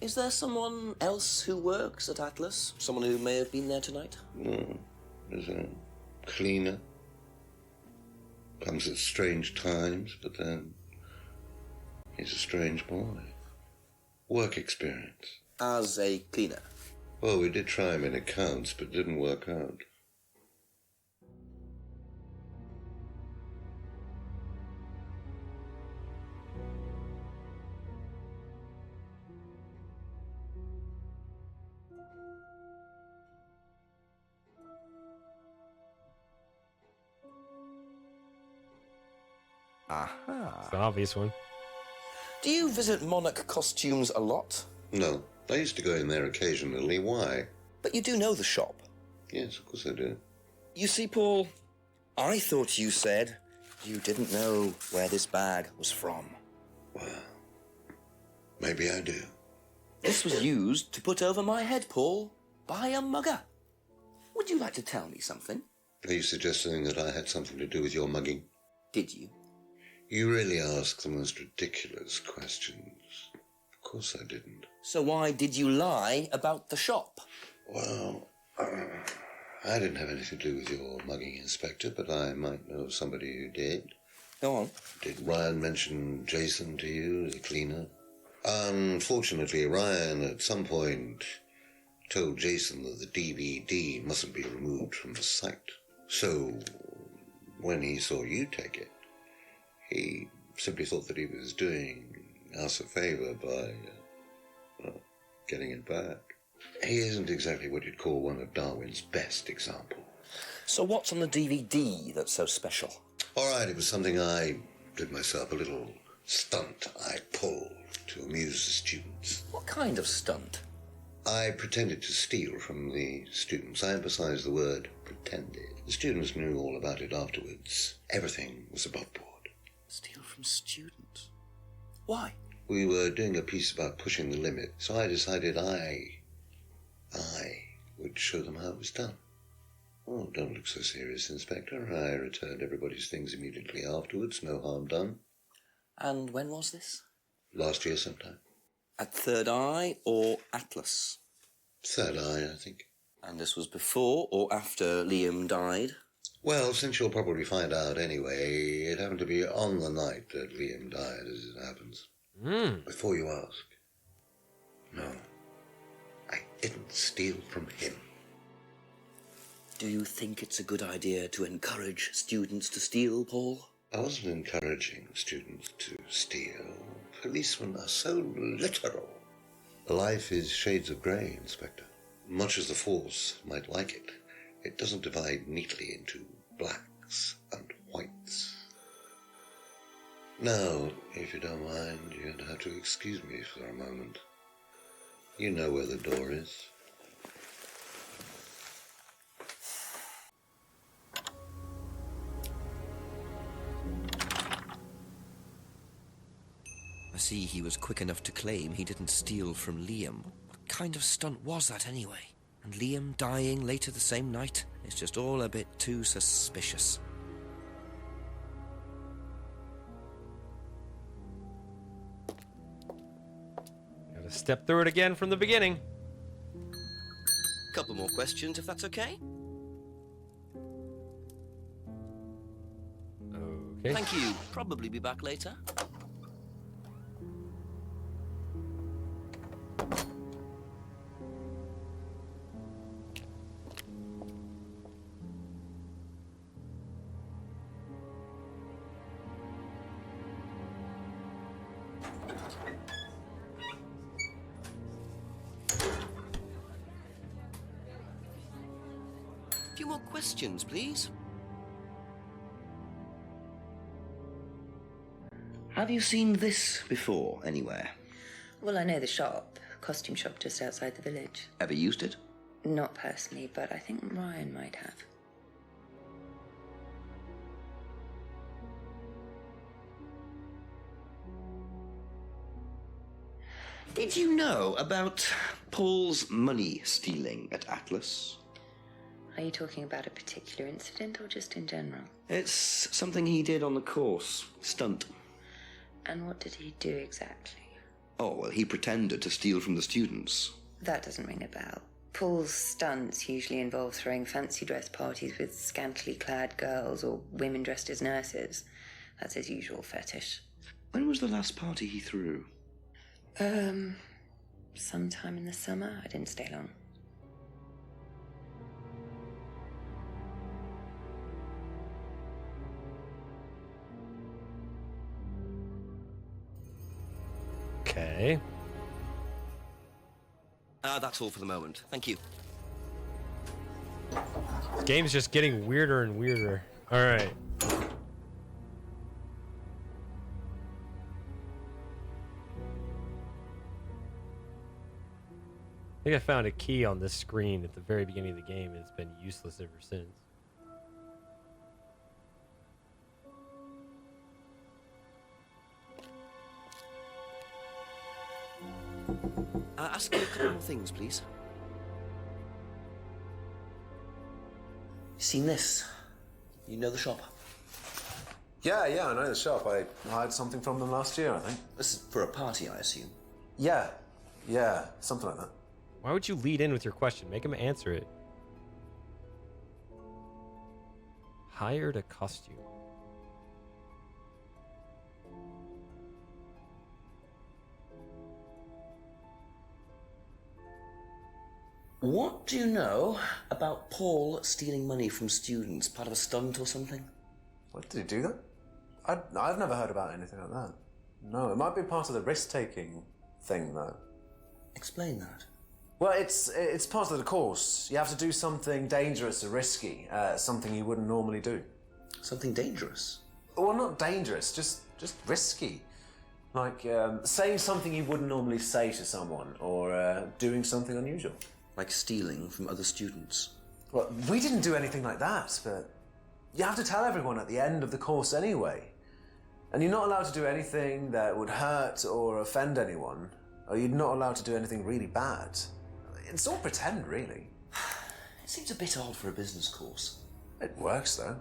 Is there someone else who works at Atlas? Someone who may have been there tonight? No. There's a cleaner. Comes at strange times, but then he's a strange boy. Work experience. As a cleaner? Well, we did try him in accounts, but it didn't work out. Aha. It's the obvious one. Do you visit Monarch Costumes a lot? No. I used to go in there occasionally. Why? But you do know the shop. Yes, of course I do. You see, Paul, I thought you said you didn't know where this bag was from. Well, maybe I do. This was used to put over my head, Paul, by a mugger. Would you like to tell me something? Are you suggesting that I had something to do with your mugging? Did you? You really ask the most ridiculous questions. Of course I didn't. So why did you lie about the shop? Well, I didn't have anything to do with your mugging, Inspector, but I might know somebody who did. Go on. Did Ryan mention Jason to you, the cleaner? Unfortunately, Ryan at some point told Jason that the DVD mustn't be removed from the site. So, when he saw you take it, he simply thought that he was doing us a favour by getting it back. He isn't exactly what you'd call one of Darwin's best examples. So what's on the DVD that's so special? All right, it was something I did myself a little stunt I pulled to amuse the students. What kind of stunt? I pretended to steal from the students. I emphasize the word pretended. The students knew all about it afterwards. Everything was above board. Steal from students? Why? We were doing a piece about pushing the limit, so I decided I would show them how it was done. Oh, don't look so serious, Inspector. I returned everybody's things immediately afterwards. No harm done. And when was this? Last year sometime. At Third Eye or Atlas? Third Eye, I think. And this was before or after Liam died? Well, since you'll probably find out anyway, it happened to be on the night that Liam died, as it happens. Before you ask, no, I didn't steal from him. Do you think it's a good idea to encourage students to steal, Paul? I wasn't encouraging students to steal. Policemen are so literal. Life is shades of grey, Inspector. Much as the Force might like it, it doesn't divide neatly into blacks and whites. Now, if you don't mind, you're going to have to excuse me for a moment. You know where the door is. I see he was quick enough to claim he didn't steal from Liam. What kind of stunt was that anyway? And Liam dying later the same night? It's just all a bit too suspicious. Gotta step through it again from the beginning. Couple more questions, if that's okay? Okay. Thank you. Probably be back later. A few more questions, please. Have you seen this before, anywhere? Well, I know the shop, costume shop just outside the village. Ever used it? Not personally, but I think Ryan might have. Did you know about Paul's money stealing at Atlas? Are you talking about a particular incident or just in general? It's something he did on the course. Stunt. And what did he do exactly? Oh, well, he pretended to steal from the students. That doesn't ring a bell. Paul's stunts usually involve throwing fancy dress parties with scantily clad girls or women dressed as nurses. That's his usual fetish. When was the last party he threw? Sometime in the summer. I didn't stay long. Okay. That's all for the moment. Thank you. This game's just getting weirder and weirder. All right. I think I found a key on this screen at the very beginning of the game, and it's been useless ever since. Ask you a couple more things, please. Seen this? You know the shop? Yeah, I know the shop. I hired something from them last year, I think. This is for a party, I assume. Yeah, something like that. Why would you lead in with your question? Make him answer it. Hired a costume. What do you know about Paul stealing money from students? Part of a stunt or something? What, did he do that? I've never heard about anything like that. No, it might be part of the risk-taking thing, though. Explain that. Well, it's part of the course. You have to do something dangerous or risky, something you wouldn't normally do. Something dangerous? Well, not dangerous, just just risky. Like saying something you wouldn't normally say to someone, or doing something unusual. Like stealing from other students. Well, we didn't do anything like that, but you have to tell everyone at the end of the course anyway. And you're not allowed to do anything that would hurt or offend anyone, or you're not allowed to do anything really bad. It's all pretend, really. It seems a bit odd for a business course. It works, though.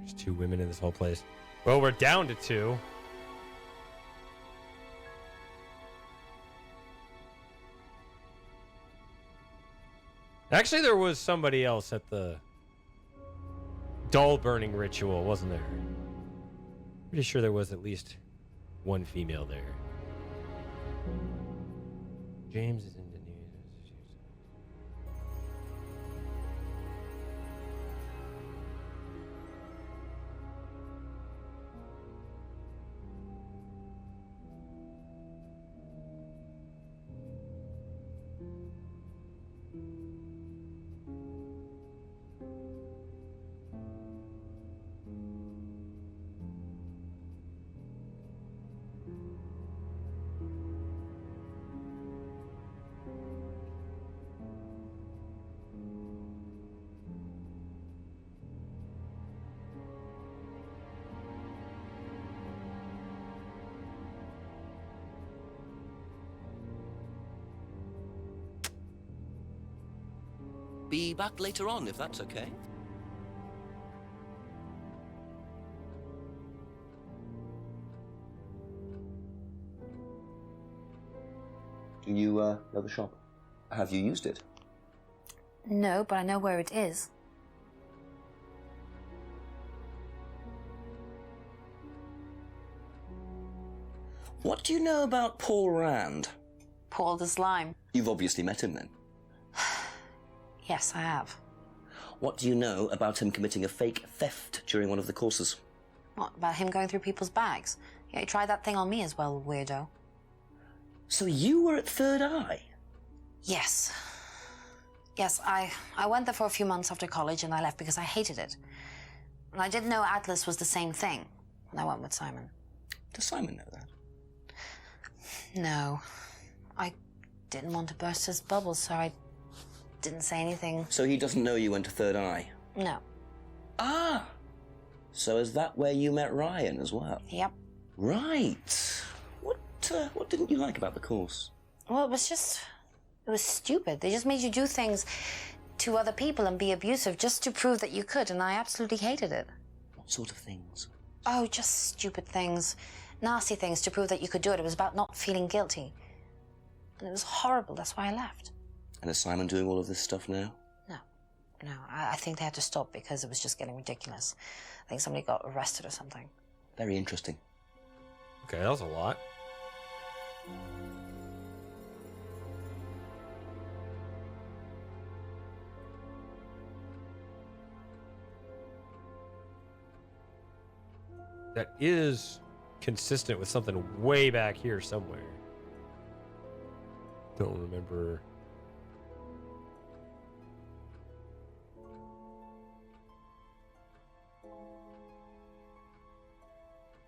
There's 2 women in this whole place. Well, we're down to 2. Actually, there was somebody else at the doll burning ritual, wasn't there? Pretty sure there was at least one female there. James is in the news. Be back later on, if that's okay. Do you know the shop? Have you used it? No, but I know where it is. What do you know about Paul Rand? Paul the Slime. You've obviously met him then. Yes, I have. What do you know about him committing a fake theft during one of the courses? What, about him going through people's bags? Yeah, he tried that thing on me as well, weirdo. So you were at Third Eye? Yes. Yes, I went there for a few months after college and I left because I hated it. And I didn't know Atlas was the same thing. And I went with Simon. Does Simon know that? No. I didn't want to burst his bubble, so I didn't say anything. So he doesn't know you went to Third Eye? No. Ah! So is that where you met Ryan as well? Yep. Right. What didn't you like about the course? Well, it was stupid. They just made you do things to other people and be abusive just to prove that you could, and I absolutely hated it. What sort of things? Oh, just stupid things. Nasty things to prove that you could do it. It was about not feeling guilty. And it was horrible. That's why I left. And is Simon doing all of this stuff now? No, I think they had to stop because it was just getting ridiculous. I think somebody got arrested or something. Very interesting. Okay, that was a lot. That is consistent with something way back here somewhere. Don't remember.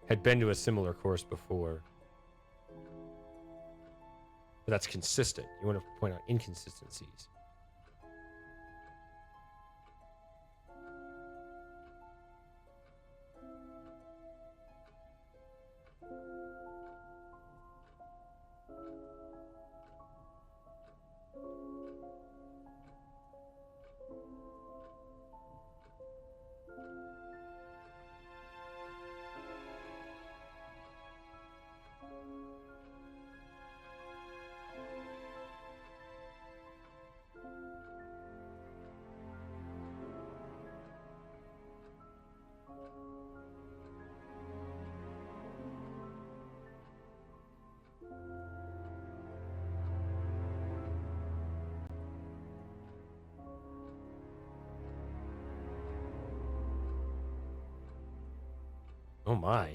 Had been to a similar course before. But that's consistent. You want to point out inconsistencies. Oh my.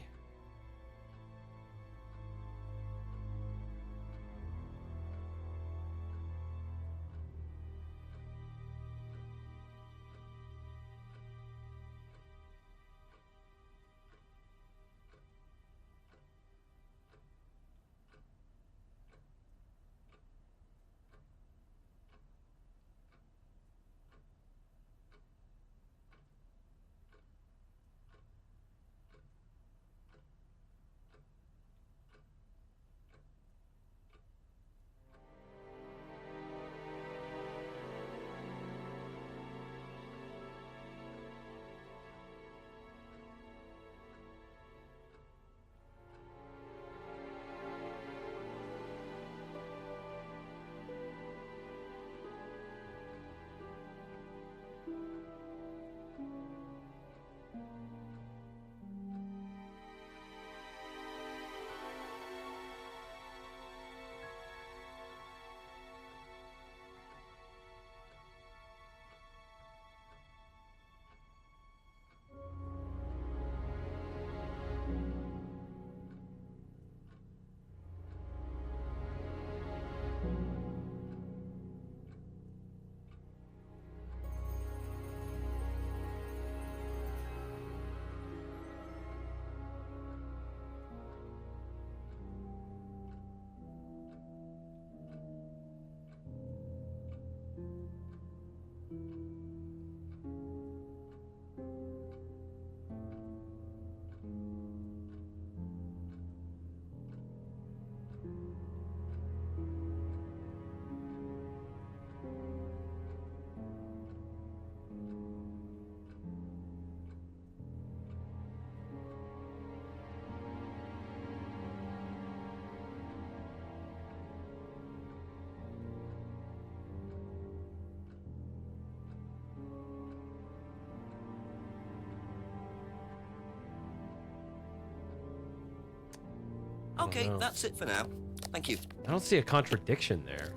Okay, that's it for now. Thank you. I don't see a contradiction there.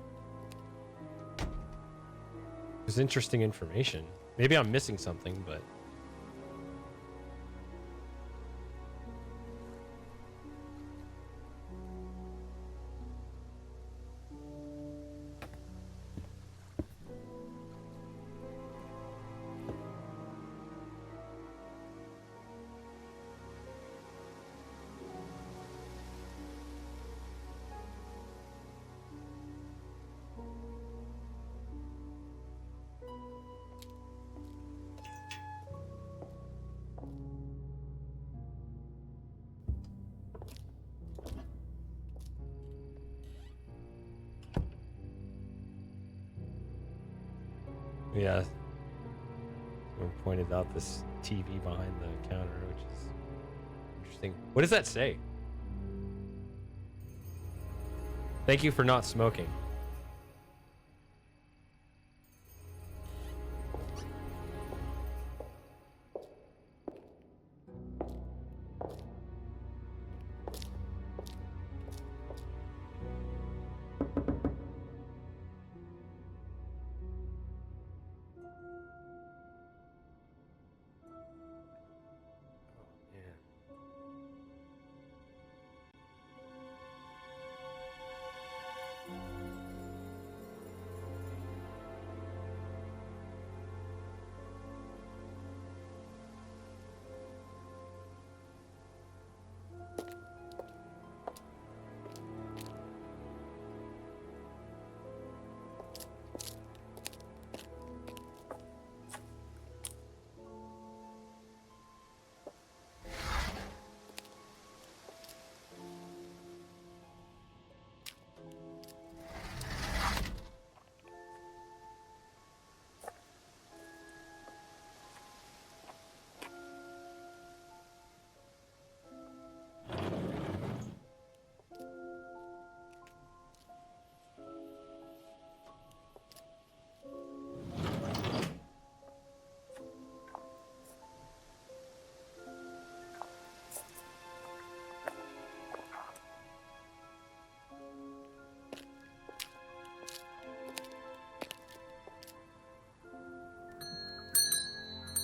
It's interesting information. Maybe I'm missing something, but... Yeah. Someone pointed out this TV behind the counter, which is interesting. What does that say? Thank you for not smoking.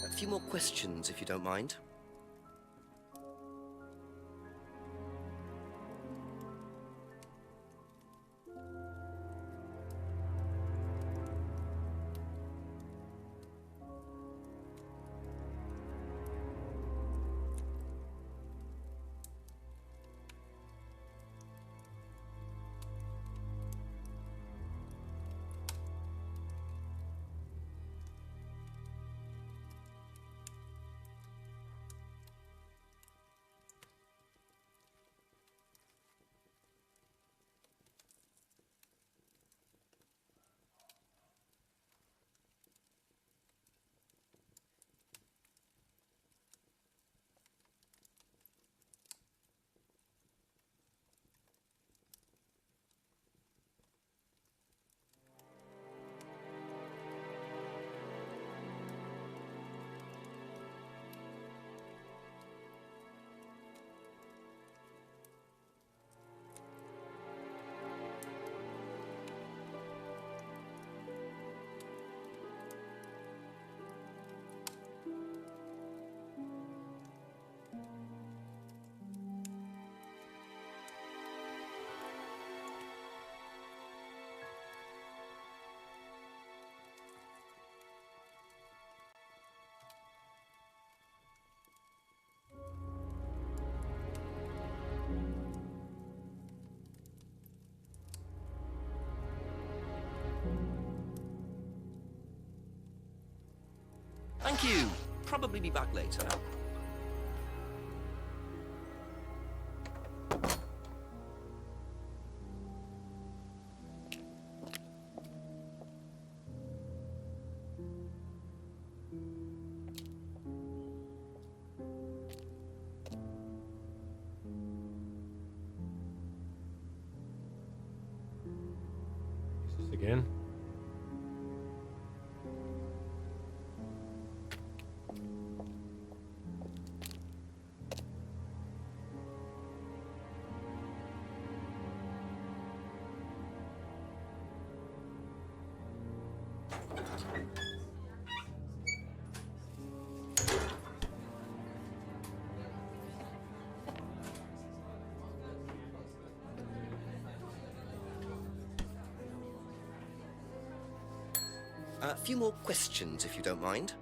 A few more questions, if you don't mind. Thank you. Probably be back later. Again. A few more questions, if you don't mind.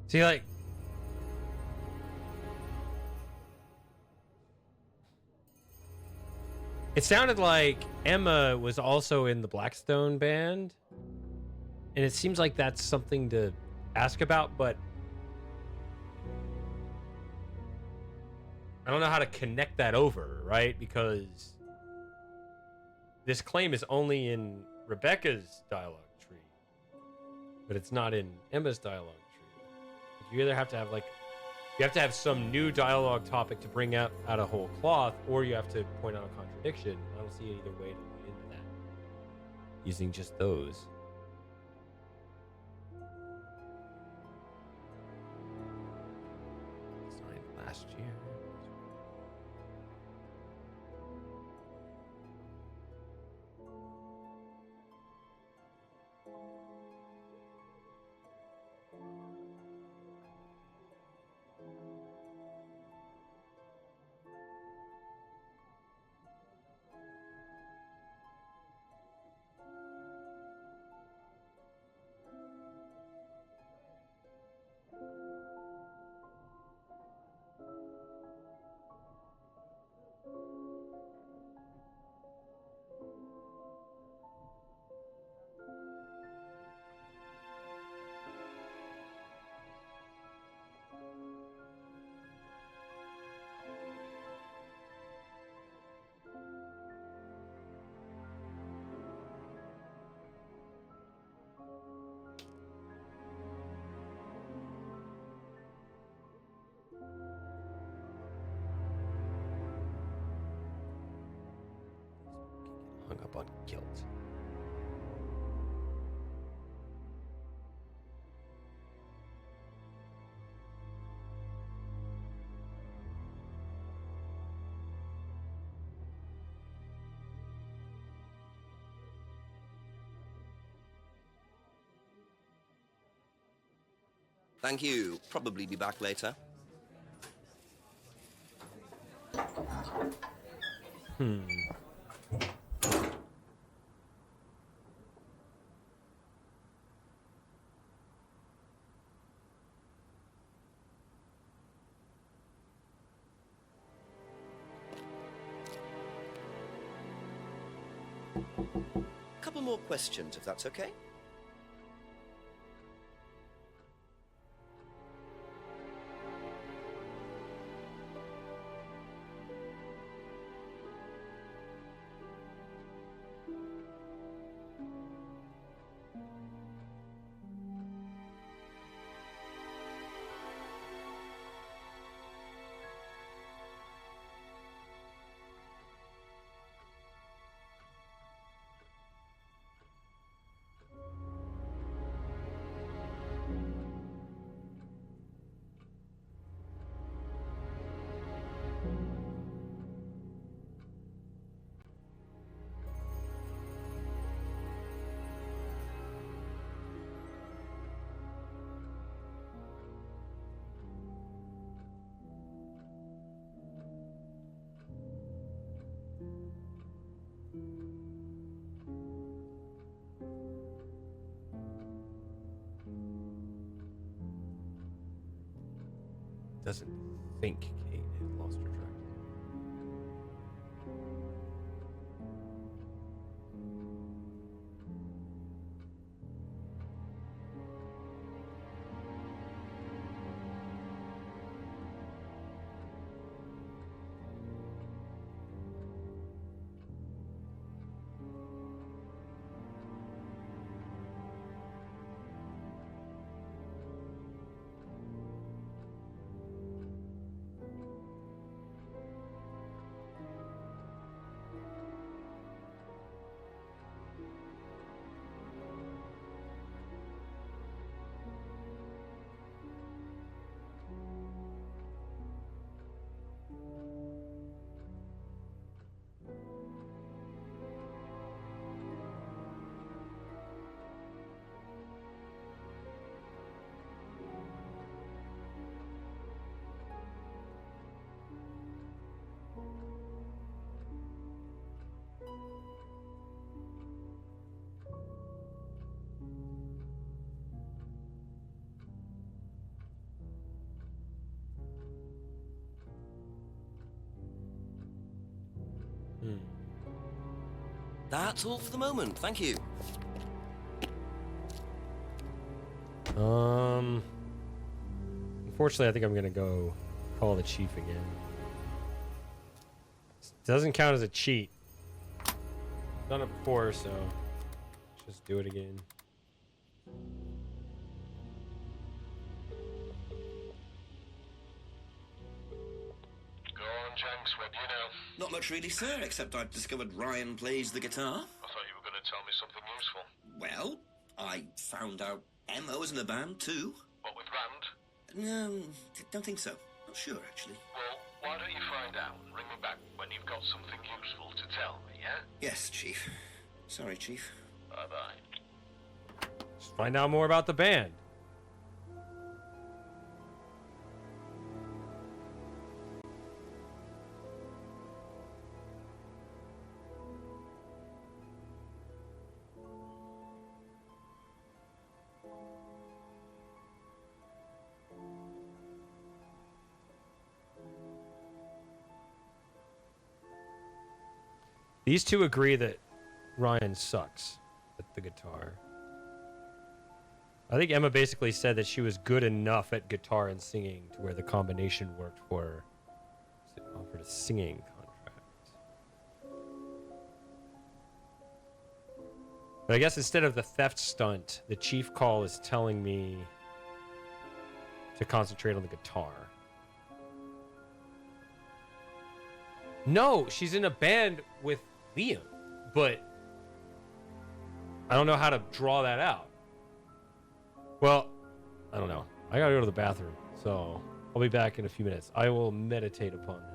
See, like, it sounded like Emma was also in the Blackstone band, and it seems like that's something to ask about, but I don't know how to connect that over, right? Because this claim is only in Rebecca's dialogue tree, but it's not in Emma's dialogue tree. You either have to have, like, you have to have some new dialogue topic to bring out a whole cloth, or you have to point out a contradiction. I don't see either way to lead into that using just those. Signed last year. Hung up on guilt. Thank you. Probably be back later. Couple more questions, if that's okay. doesn't think Kate had lost her track. That's all for the moment. Thank you. Unfortunately, I think I'm gonna go call the chief again. Doesn't count as a cheat. Done it before, so let's just do it again. Go on, Jenks, what do you know? Not much really, sir, except I've discovered Ryan plays the guitar. I thought you were going to tell me something useful. Well, I found out Emma was in the band, too. What with Rand? No, don't think so. Not sure, actually. Well, why don't you find out and ring me back when you've got something useful to tell me, yeah? Yes, Chief. Sorry, Chief. Bye-bye. Just find out more about the band. These two agree that Ryan sucks at the guitar. I think Emma basically said that she was good enough at guitar and singing to where the combination worked for her. So offered a singing contract. But I guess instead of the theft stunt, the chief call is telling me to concentrate on the guitar. No, she's in a band with Liam, but I don't know how to draw that out. Well, I don't know. I gotta go to the bathroom, so I'll be back in a few minutes. I will meditate upon this.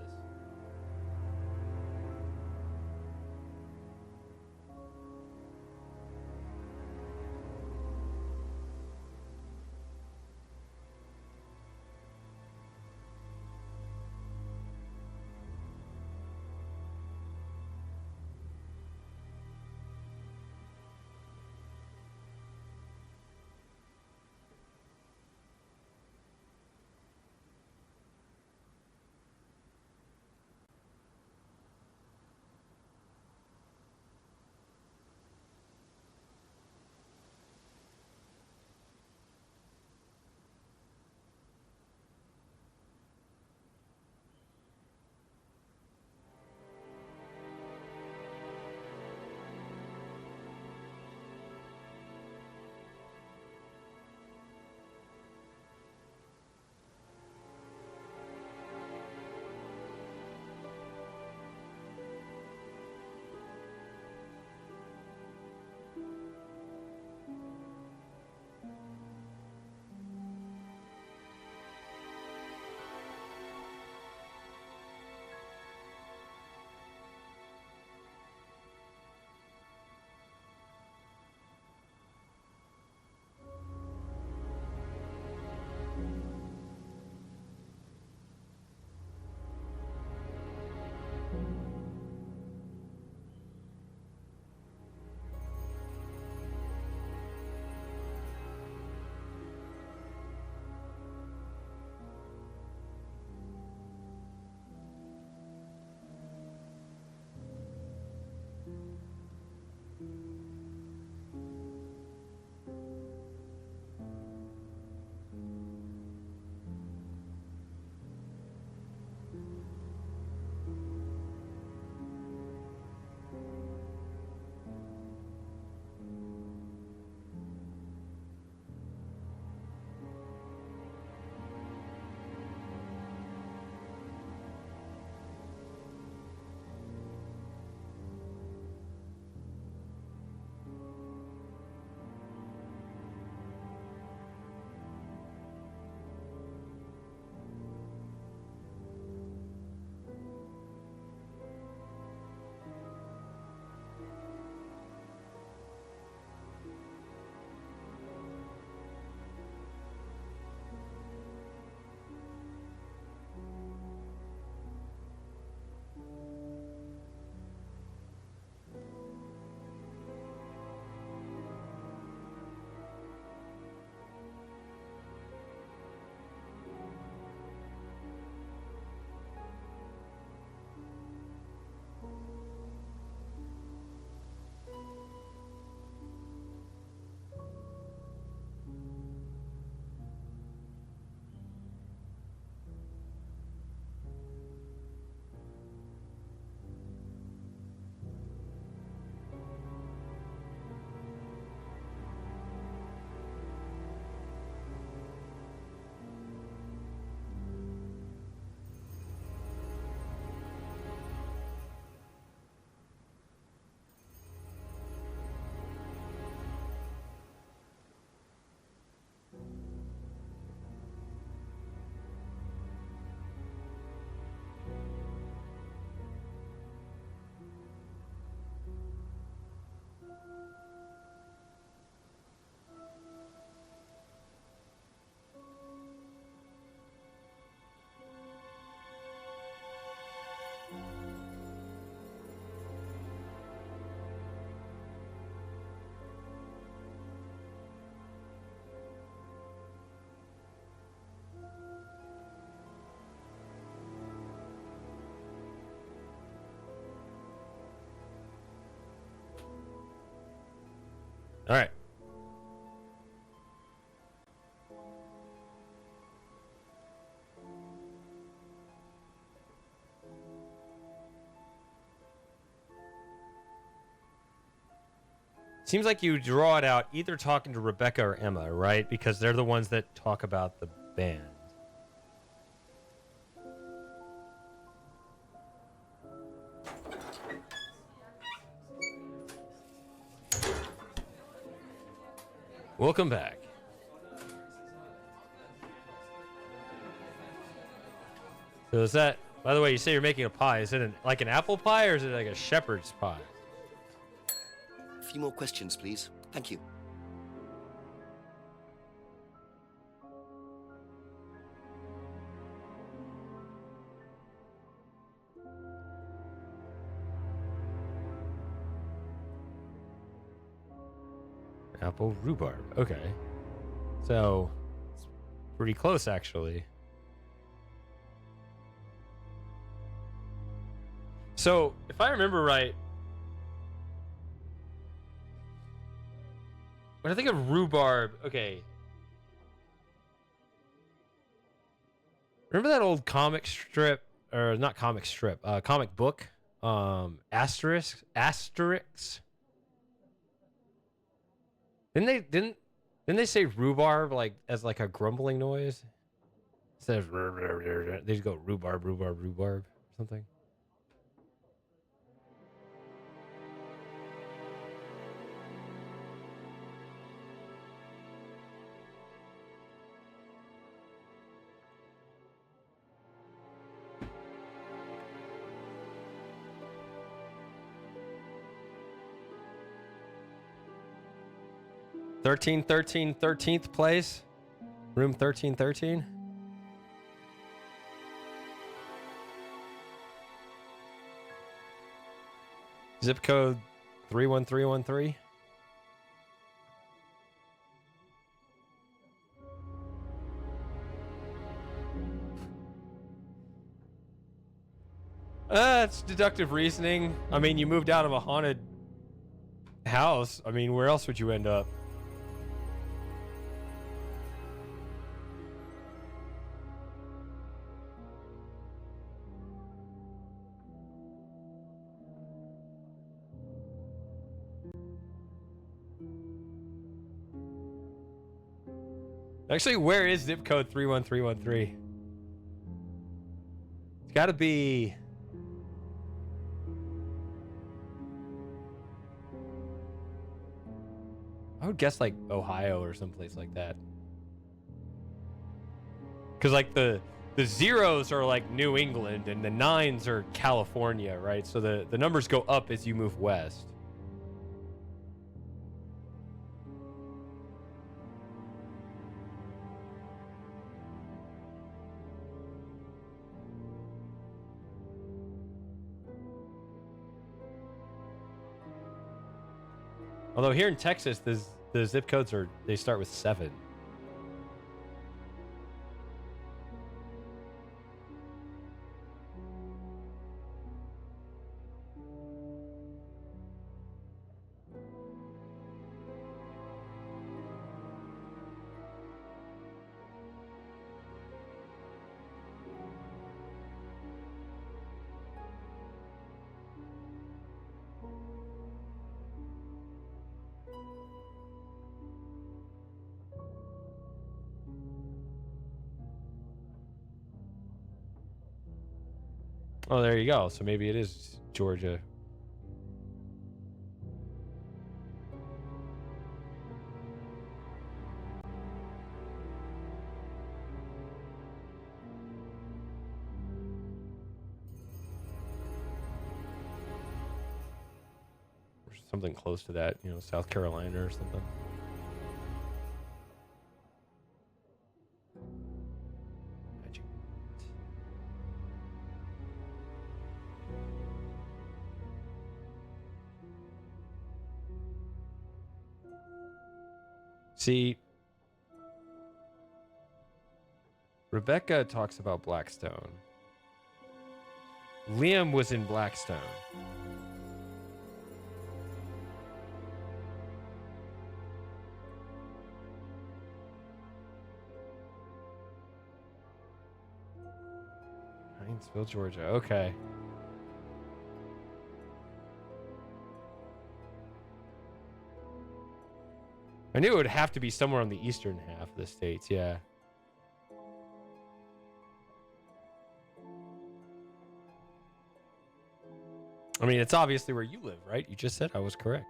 All right. Seems like you draw it out either talking to Rebecca or Emma, right? Because they're the ones that talk about the band. Welcome back. So is that, by the way, you say you're making a pie. Is it like an apple pie or is it like a shepherd's pie? A few more questions, please. Thank you. Apple rhubarb. Okay. So, it's pretty close, actually. So, if I remember right, when I think of rhubarb, okay. Remember that old comic strip, or not comic strip, comic book, Asterix? Didn't they say rhubarb like as like a grumbling noise? Instead of they just go rhubarb, rhubarb, rhubarb, or something. Thirteenth place, room 1313. Zip code 31313. It's deductive reasoning. I mean, you moved out of a haunted house. I mean, where else would you end up? Actually, where is zip code 31313? It's got to be... I would guess like Ohio or someplace like that. Because like the zeros are like New England and the nines are California, right? So the numbers go up as you move west. Although here in Texas, the zip codes they start with 7. Oh, there you go. So maybe it is Georgia. Or something close to that, you know, South Carolina or something. See, Rebecca talks about Blackstone. Liam was in Blackstone. Evansville, Georgia. Okay. I knew it would have to be somewhere on the eastern half of the states, yeah. I mean, it's obviously where you live, right? You just said I was correct.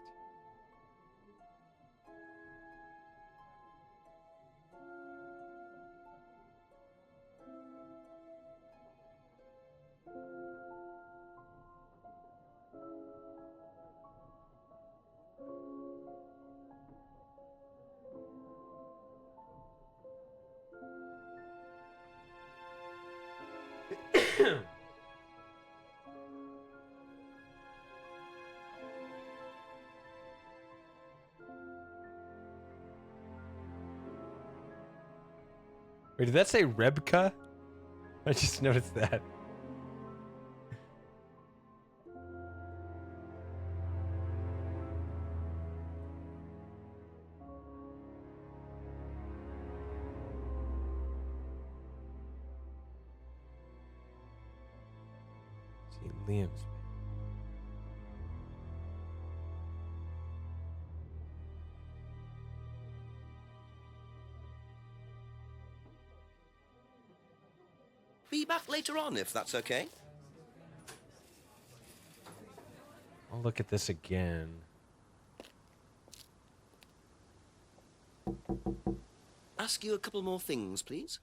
Wait, did that say Rebka? I just noticed that. See, Liam's. Be back later on, if that's okay. I'll look at this again. Ask you a couple more things, please.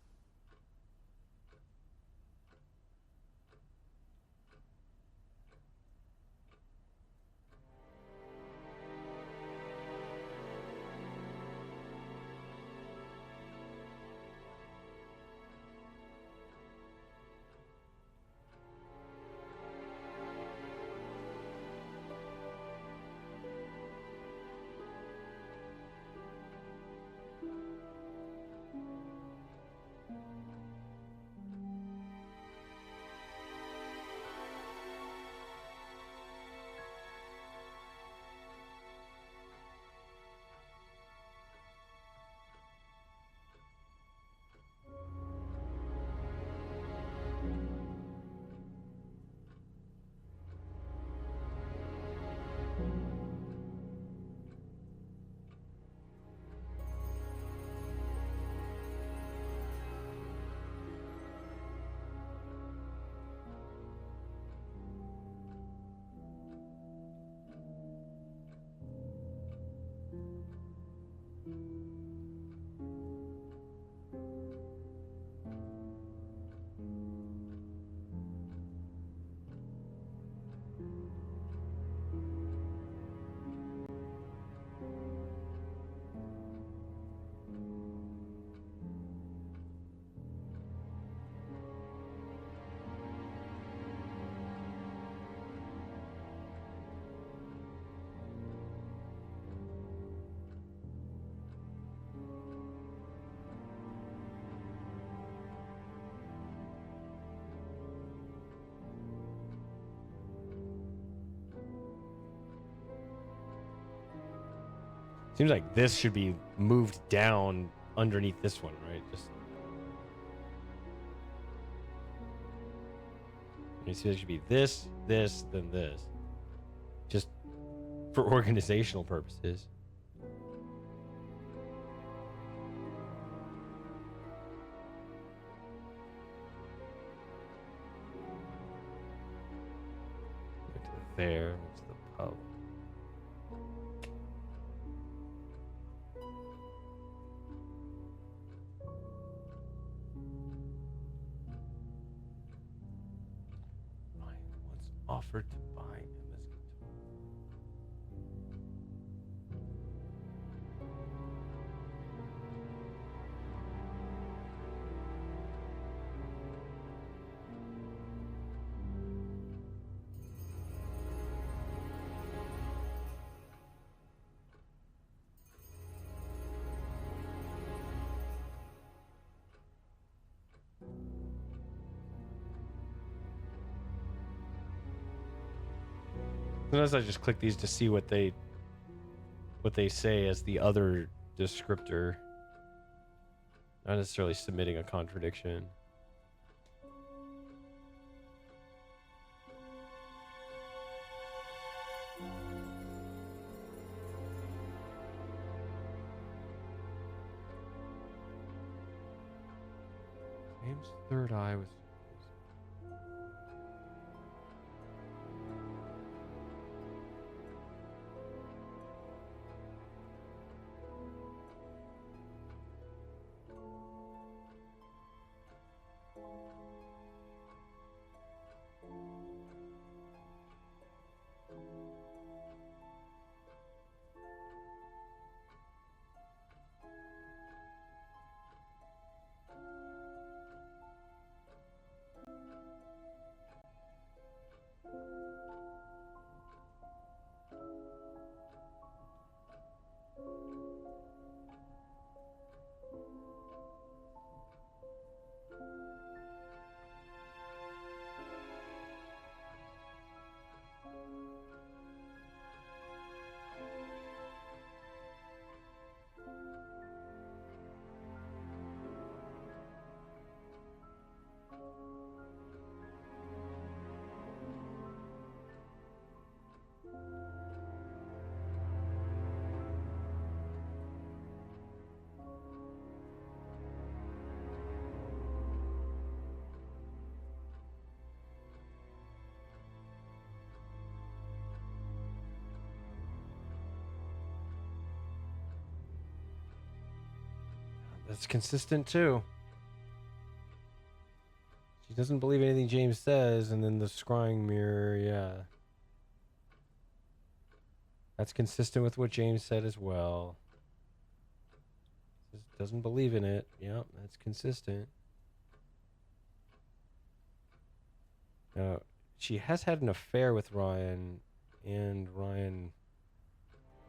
Seems like this should be moved down underneath this one, right? Just. You see, it should be this, this, then this. Just for organizational purposes. Go to there. What's the pub? Offered to buy Emma's guitar. Sometimes I just click these to see what they say as the other descriptor. Not necessarily submitting a contradiction. James' third eye was. That's consistent too. She doesn't believe anything James says, and then the scrying mirror, yeah. That's consistent with what James said as well. Just doesn't believe in it. Yep, that's consistent. She has had an affair with Ryan, and Ryan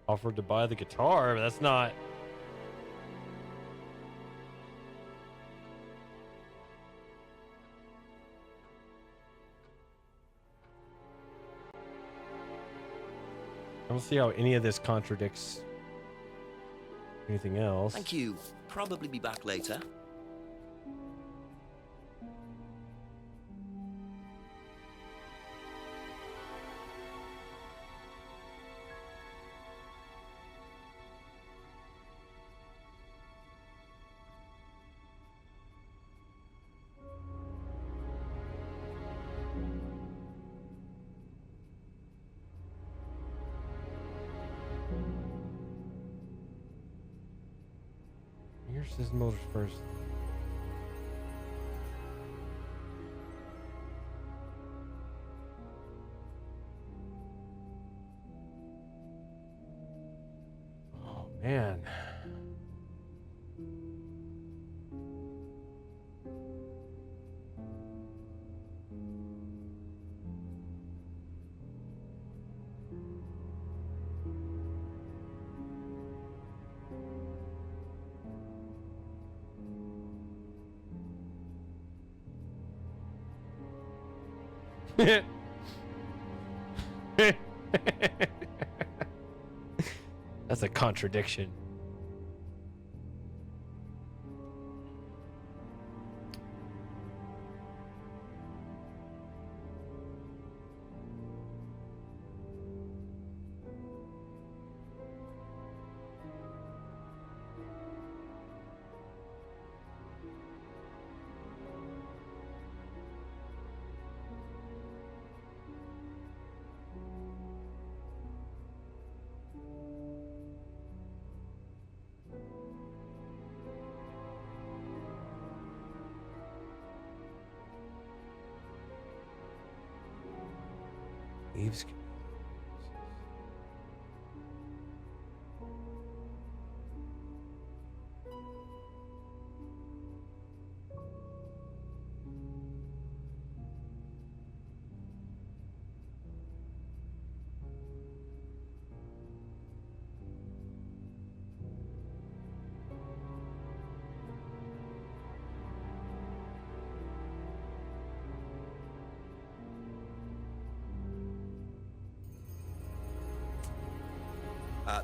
offered to buy the guitar, but that's not... I don't see how any of this contradicts anything else. Thank you. Probably be back later. Here's his motors first. Oh, man. That's a contradiction. Eve's.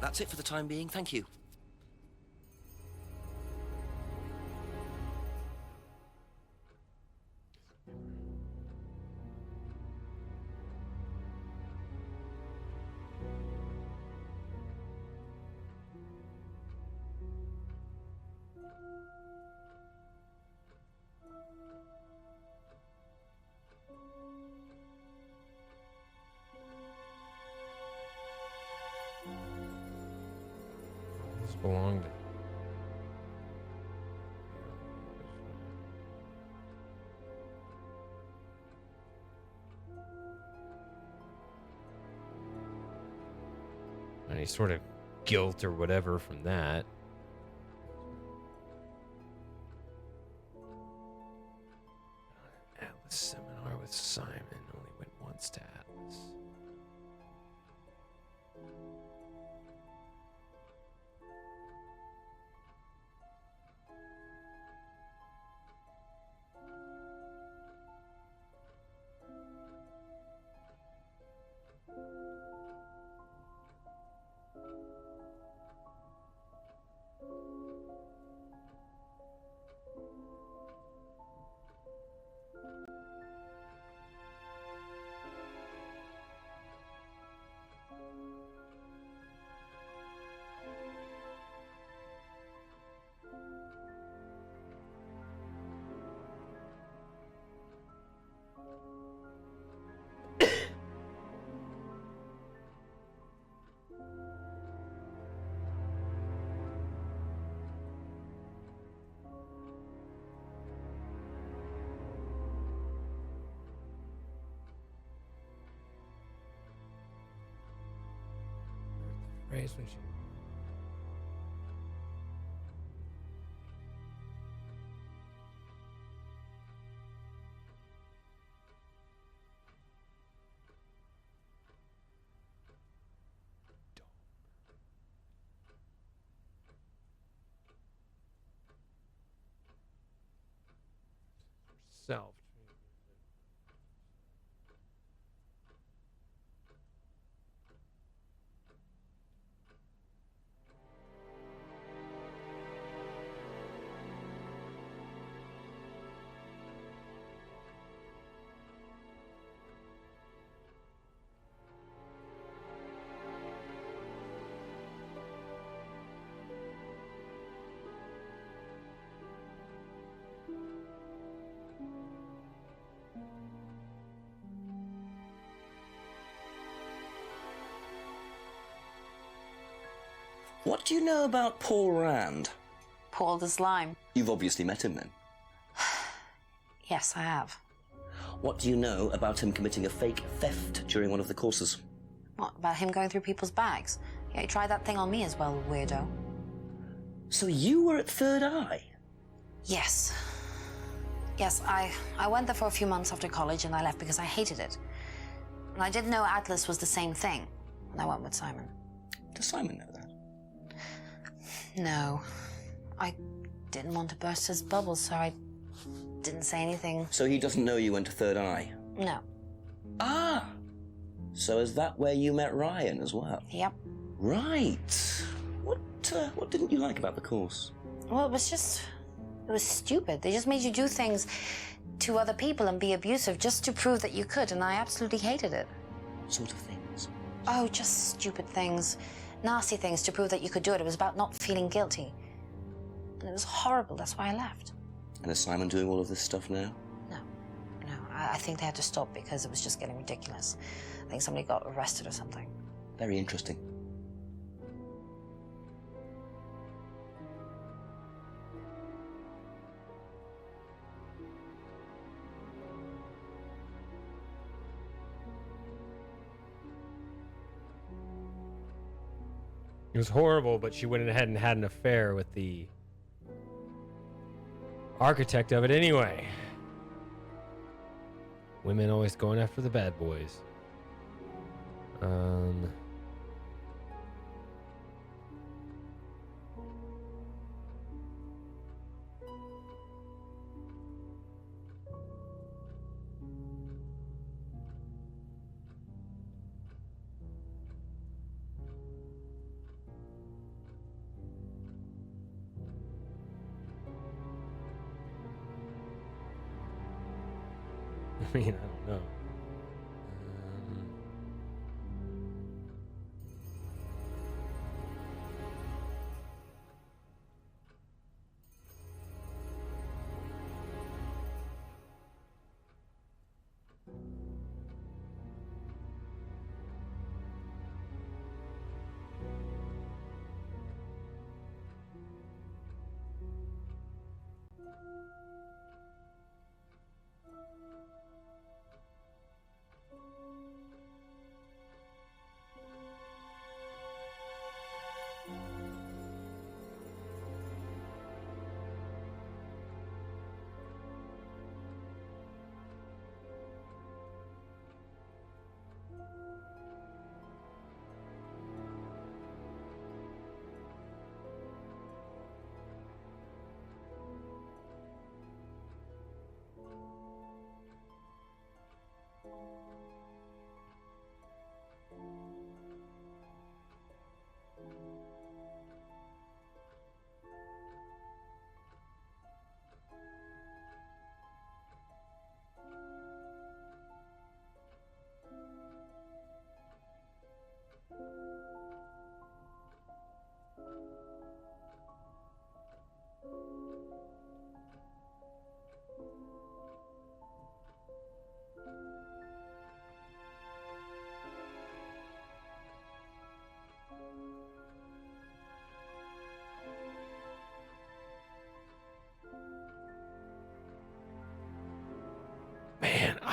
That's it for the time being. Thank you. belonged to. Any sort of guilt or whatever from that. Atlas seminar with Simon. Only went once to Atlas. Phrase when she self. What do you know about Paul Rand? Paul the Slime. You've obviously met him then. Yes, I have. What do you know about him committing a fake theft during one of the courses? What, about him going through people's bags? Yeah, he tried that thing on me as well, weirdo. So you were at Third Eye? Yes. Yes, I went there for a few months after college and I left because I hated it. And I didn't know Atlas was the same thing. And I went with Simon. Does Simon know that? No. I didn't want to burst his bubble, so I didn't say anything. So he doesn't know you went to Third Eye? No. Ah! So is that where you met Ryan as well? Yep. Right. What didn't you like about the course? Well, it was stupid. They just made you do things to other people and be abusive just to prove that you could, and I absolutely hated it. What sort of things? Oh, just stupid things. Nasty things to prove that you could do it. It was about not feeling guilty. And it was horrible. That's why I left. And is Simon doing all of this stuff now? No. I think they had to stop because it was just getting ridiculous. I think somebody got arrested or something. Very interesting. It was horrible, but she went ahead and had an affair with the architect of it anyway. Women always going after the bad boys. I mean, I don't know.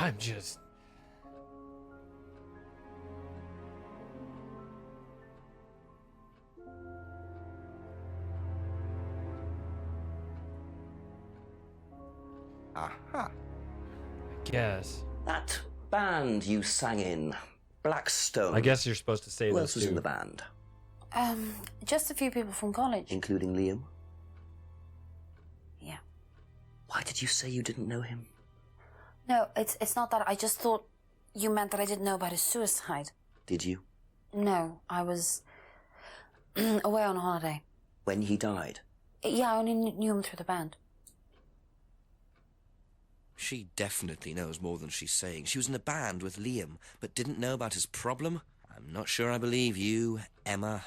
I'm just... Aha. I guess. That band you sang in, Blackstone. I guess you're supposed to say Who this else was too. in the band? Just a few people from college. Including Liam? Yeah. Why did you say you didn't know him? No, it's not that. I just thought you meant that I didn't know about his suicide. Did you? No, I was away on holiday. When he died? Yeah, I only knew him through the band. She definitely knows more than she's saying. She was in a band with Liam, but didn't know about his problem? I'm not sure I believe you, Emma.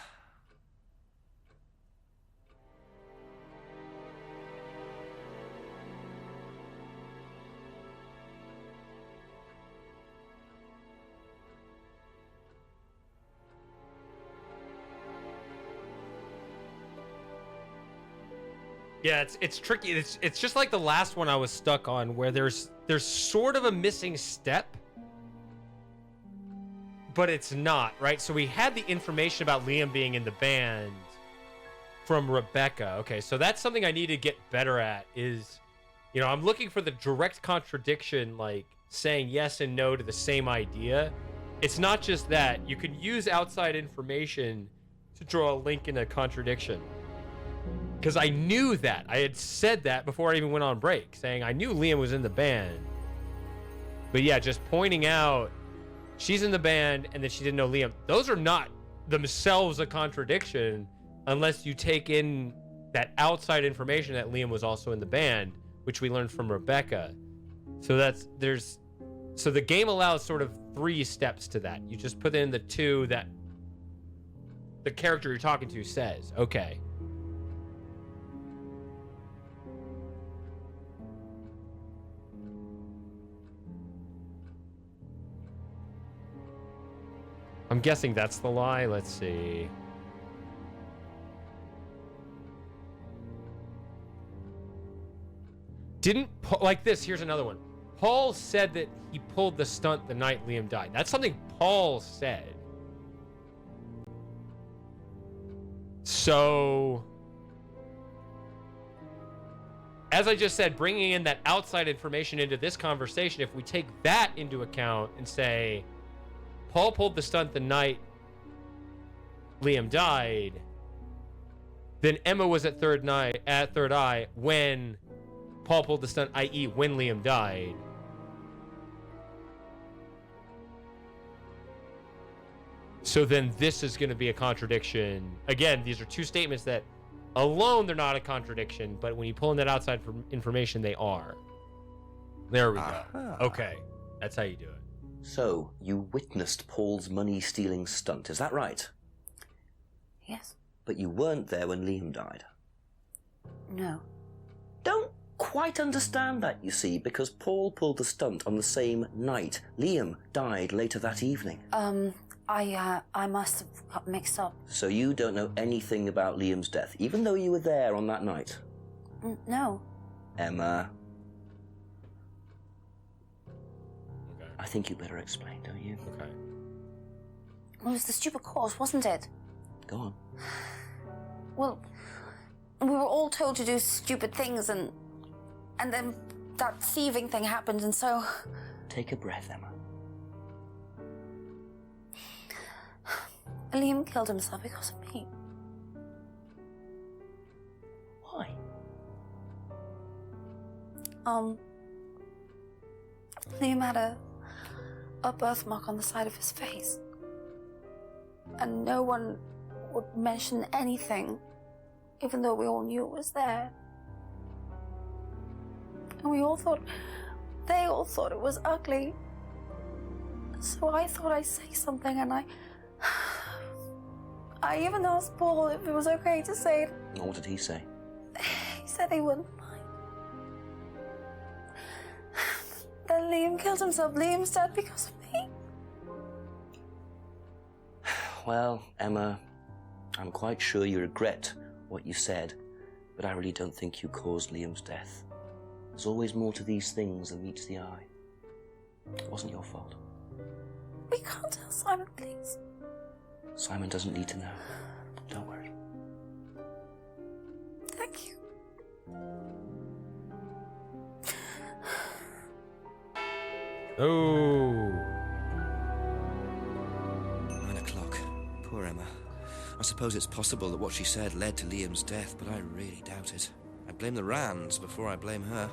Yeah, it's tricky. It's just like the last one I was stuck on, where there's sort of a missing step, but it's not, right? So we had the information about Liam being in the band from Rebecca. Okay, so that's something I need to get better at is, I'm looking for the direct contradiction, like saying yes and no to the same idea. It's not just that. You can use outside information to draw a link in a contradiction. Because I knew that. I had said that before I even went on break, saying I knew Liam was in the band. But yeah, just pointing out she's in the band and that she didn't know Liam. Those are not themselves a contradiction unless you take in that outside information that Liam was also in the band, which we learned from Rebecca. So so the game allows sort of 3 steps to that. You just put in the 2 that the character you're talking to says. Okay. I'm guessing that's the lie. Let's see. Like this, here's another one. Paul said that he pulled the stunt the night Liam died. That's something Paul said. So, as I just said, bringing in that outside information into this conversation, if we take that into account and say, Paul pulled the stunt the night Liam died, then Emma was at Third Eye when Paul pulled the stunt, i.e. when Liam died. So then this is going to be a contradiction. Again, these are 2 statements that alone they're not a contradiction, but when you pull in that outside information, they are. There we go. Okay, that's how you do it. So, you witnessed Paul's money-stealing stunt, is that right? Yes. But you weren't there when Liam died. No. Don't quite understand that, you see, because Paul pulled the stunt on the same night. Liam died later that evening. I must have got mixed up. So you don't know anything about Liam's death, even though you were there on that night? No. Emma. I think you better explain, don't you? Okay. Well, it was the stupid course, wasn't it? Go on. Well, we were all told to do stupid things, and then that thieving thing happened, and so... Take a breath, Emma. Liam killed himself because of me. Why? Liam had a birthmark on the side of his face. And no one would mention anything, even though we all knew it was there. And they all thought it was ugly. So I thought I'd say something, and I even asked Paul if it was okay to say it. What did he say? He said he wouldn't mind. Then Liam killed himself. Liam's dead because of me. Well, Emma, I'm quite sure you regret what you said, but I really don't think you caused Liam's death. There's always more to these things than meets the eye. It wasn't your fault. We can't tell Simon, please. Simon doesn't need to know. Don't worry. Thank you. Oh. 9 o'clock. Poor Emma. I suppose it's possible that what she said led to Liam's death, but I really doubt it. I blame the Rands before I blame her.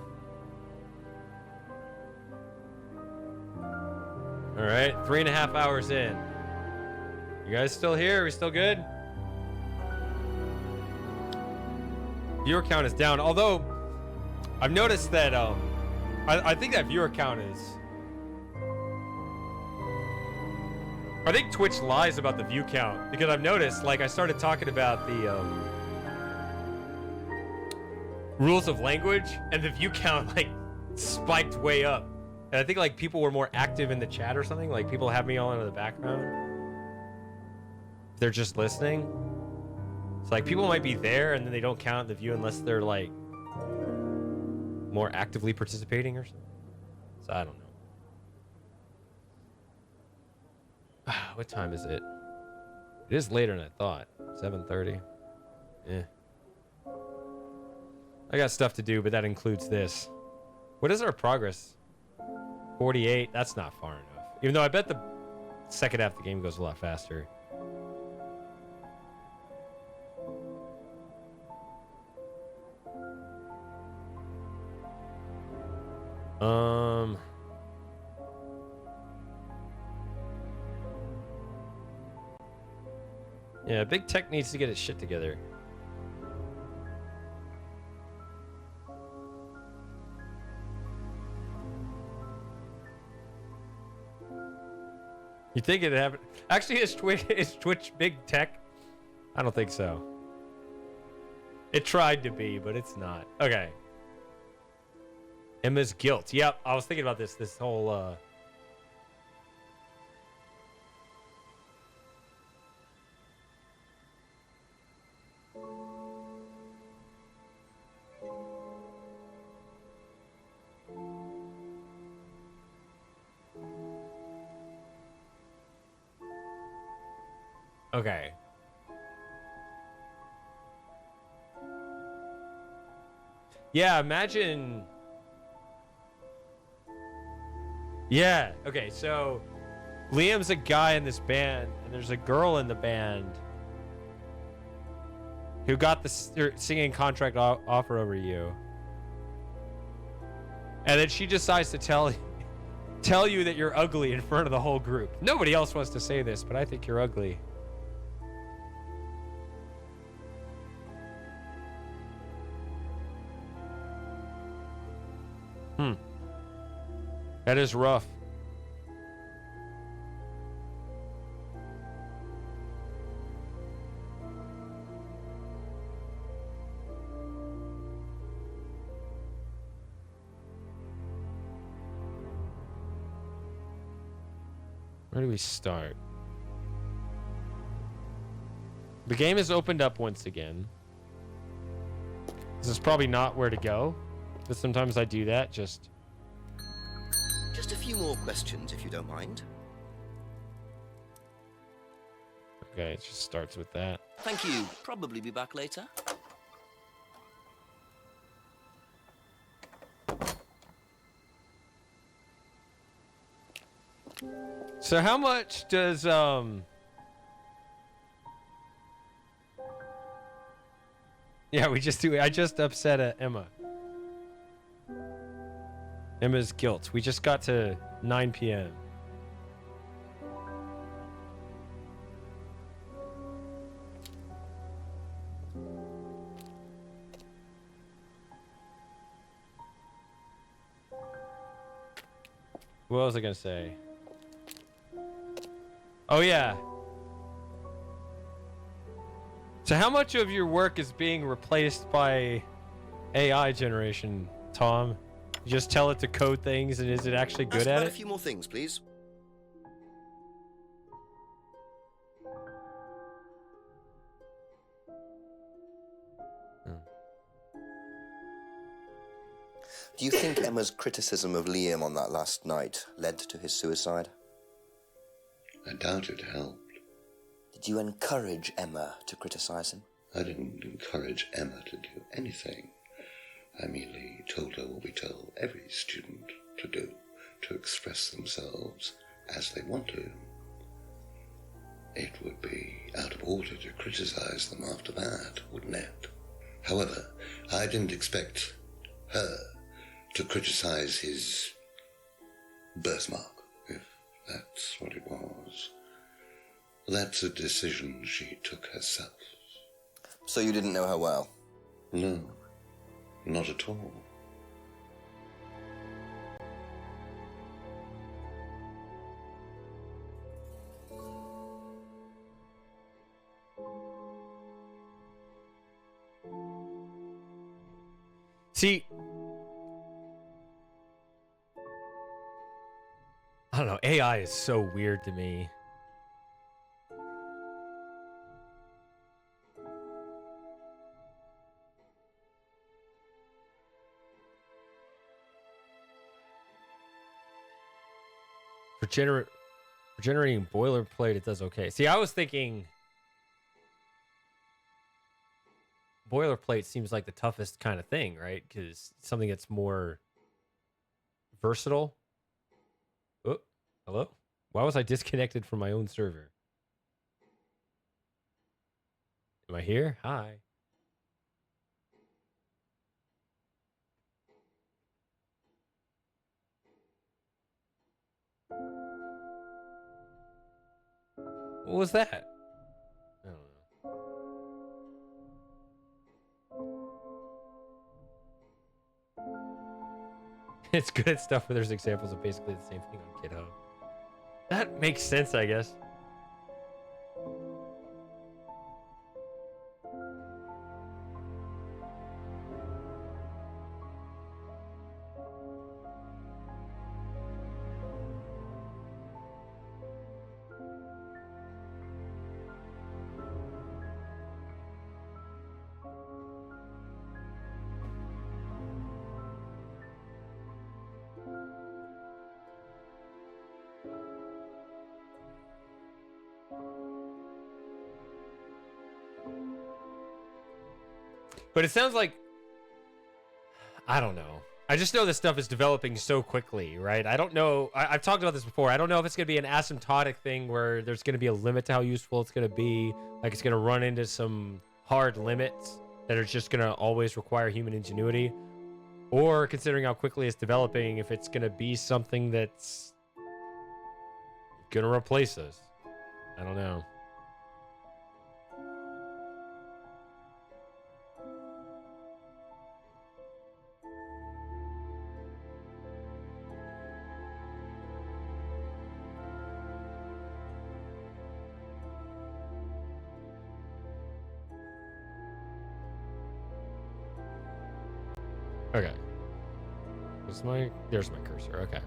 All right, 3.5 hours in. You guys still here? Are we still good? Viewer count is down. Although, I've noticed that I think that viewer count is. I think Twitch lies about the view count because I've noticed, like, I started talking about the rules of language, and the view count like spiked way up. And I think like people were more active in the chat or something. Like people have me all in the background. They're just listening. It's like people might be there and then they don't count the view unless they're like more actively participating or something. So I don't know. What time is it? It is later than I thought. 7:30. Yeah. I got stuff to do, but that includes this. What is our progress? 48. That's not far enough. Even though I bet the second half of the game goes a lot faster. Yeah, Big Tech needs to get its shit together. You think it happened? Actually, is Twitch Big Tech? I don't think so. It tried to be, but it's not. Okay. Emma's guilt. Yep, I was thinking about this whole Okay. Yeah, imagine. Yeah, okay, so Liam's a guy in this band, and there's a girl in the band who got the singing contract offer over you. And then she decides to tell you that you're ugly in front of the whole group. Nobody else wants to say this, but I think you're ugly. That is rough. Where do we start? The game has opened up once again. This is probably not where to go, but sometimes I do that. Just a few more questions, if you don't mind. Okay, it just starts with that. Thank you. Probably be back later. So how much does Yeah, I just upset Emma. Emma's guilt. We just got to 9 p.m. What was I gonna say? Oh yeah. So how much of your work is being replaced by AI generation, Tom? You just tell it to code things, and is it actually good at it? A few more things, please. Do you think Emma's criticism of Liam on that last night led to his suicide? I doubt it helped. Did you encourage Emma to criticize him? I didn't encourage Emma to do anything. I merely told her what we tell every student to do, to express themselves as they want to. It would be out of order to criticize them after that, wouldn't it? However, I didn't expect her to criticize his birthmark, if that's what it was. That's a decision she took herself. So you didn't know her well? No, not at all. See, I don't know. AI is so weird to me. For generating boilerplate, it does okay. See, I was thinking boilerplate seems like the toughest kind of thing, right? Because something that's more versatile. Oh, hello? Why was I disconnected from my own server? Am I here? Hi. What was that? I don't know. It's good at stuff where there's examples of basically the same thing on GitHub. That makes sense, I guess. But it sounds like, I don't know. I just know this stuff is developing so quickly, right? I don't know. I've talked about this before. I don't know if it's going to be an asymptotic thing where there's going to be a limit to how useful it's going to be. Like it's going to run into some hard limits that are just going to always require human ingenuity. Or considering how quickly it's developing, if it's going to be something that's going to replace us. I don't know. Okay. There's my cursor. Okay.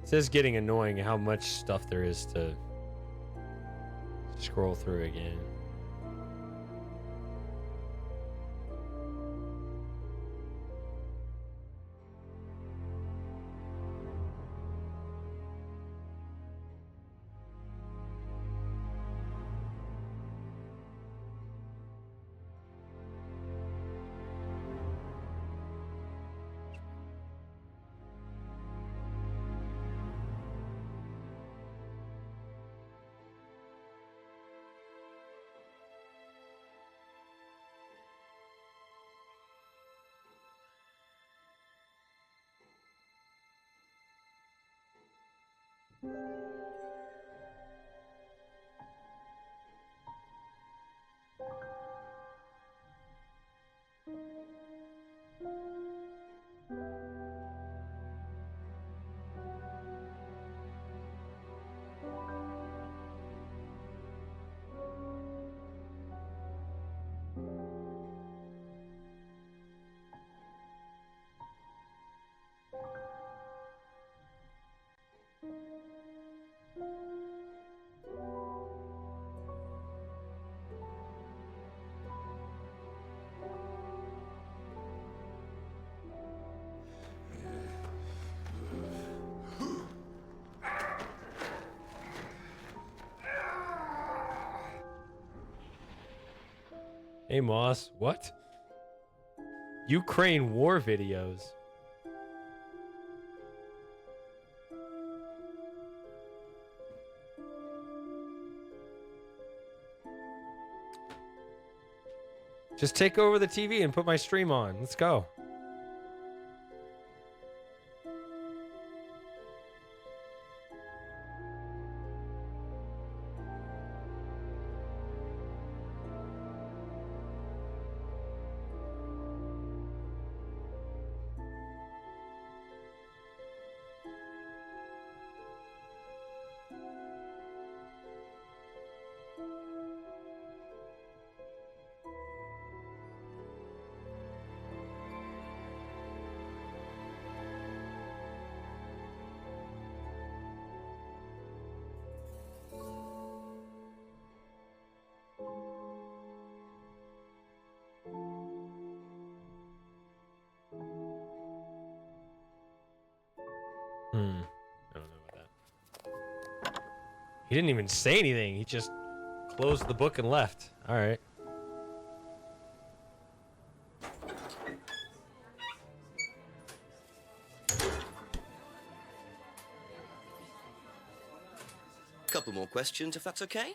It is getting annoying how much stuff there is to scroll through again. Hey, Moss. What? Ukraine war videos. Just take over the TV and put my stream on. Let's go. I don't know about that. He didn't even say anything. He just closed the book and left. All right. Couple more questions, if that's okay.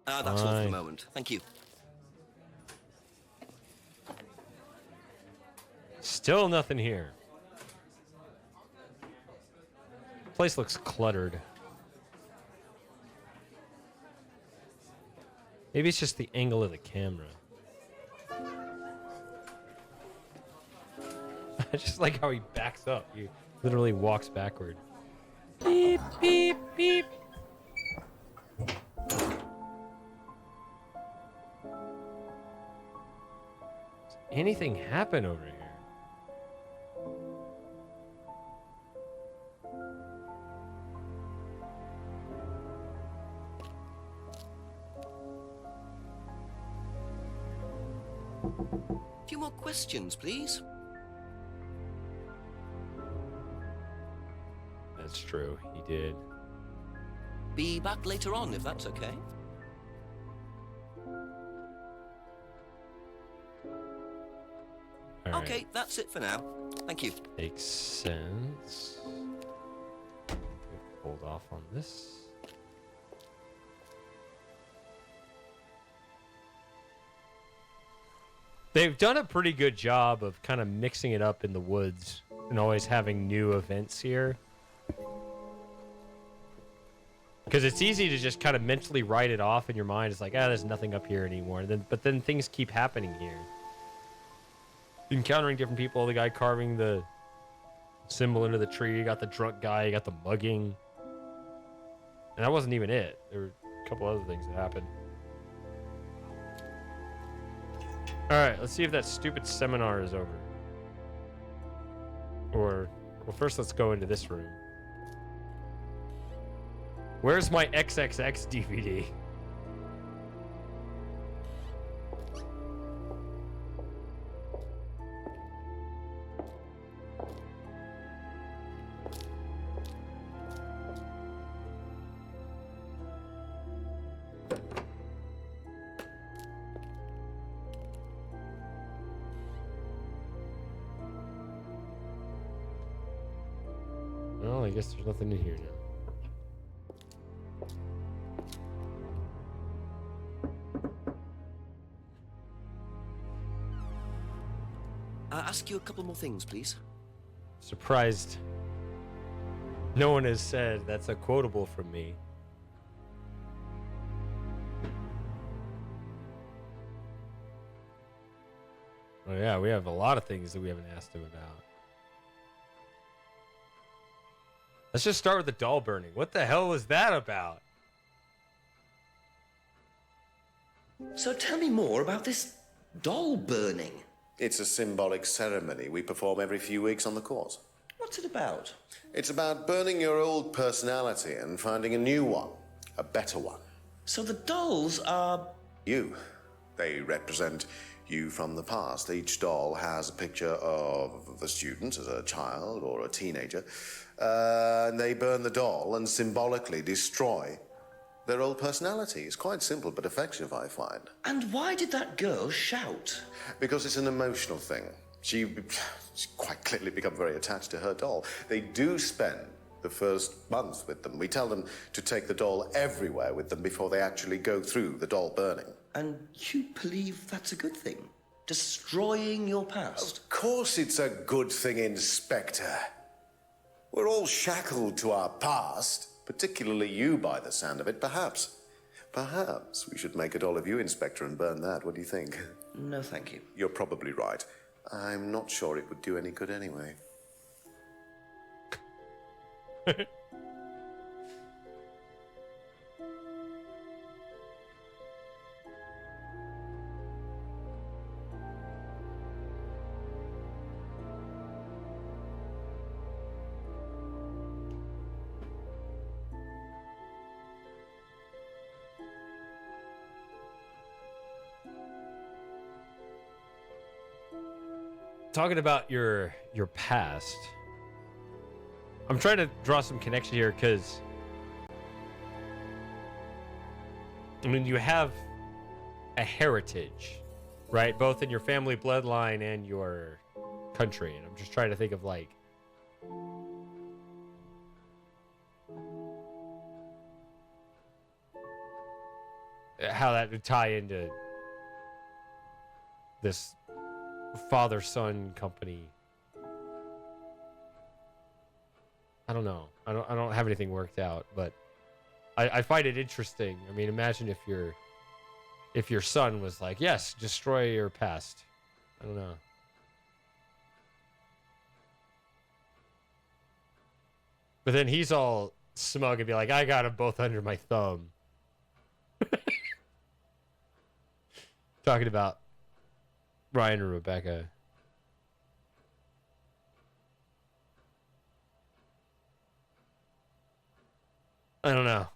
That's all for the moment. Thank you. Still nothing here. Place looks cluttered. Maybe it's just the angle of the camera. I just like how he backs up. He literally walks backward. Beep, beep, beep. Does anything happen over here? A few more questions, please. That's true. He did. Be back later on, if that's okay. All okay, right. that's it for now. Thank you. Makes sense. Hold off on this. They've done a pretty good job of kind of mixing it up in the woods and always having new events here. Because it's easy to just kind of mentally write it off in your mind. It's like, there's nothing up here anymore. But then things keep happening here. Encountering different people, the guy carving the symbol into the tree, you got the drunk guy, you got the mugging. And that wasn't even it. There were a couple other things that happened. Alright, let's see if that stupid seminar is over. Or, well, first let's go into this room. Where's my XXX DVD? Well, I guess there's nothing in here now. Ask you a couple more things, please. Surprised no one has said that's a quotable from me. Oh yeah, we have a lot of things that we haven't asked him about. Let's just start with the doll burning. What the hell was that about? So tell me more about this doll burning. It's a symbolic ceremony we perform every few weeks on the course. What's it about? It's about burning your old personality and finding a new one, a better one. So the dolls are... You. They represent you from the past. Each doll has a picture of the student as a child or a teenager, And they burn the doll and symbolically destroy their old personality. It's quite simple but effective, I find. And why did that girl shout? Because it's an emotional thing. She's quite clearly become very attached to her doll. They do spend the first month with them. We tell them to take the doll everywhere with them before they actually go through the doll burning. And you believe that's a good thing? Destroying your past? Of course it's a good thing, Inspector. We're all shackled to our past, particularly you by the sound of it. Perhaps we should make a doll of you, Inspector, and burn that. What do you think? No, thank you. You're probably right. I'm not sure it would do any good anyway. Talking about your past, I'm trying to draw some connection here because I mean you have a heritage, right? Both in your family bloodline and your country, and I'm just trying to think of like how that would tie into this father-son company. I don't know. I don't have anything worked out, but I find it interesting. I mean, imagine if your son was like, "Yes, destroy your past." I don't know. But then he's all smug and be like, "I got them both under my thumb." Talking about Ryan and Rebecca. I don't know.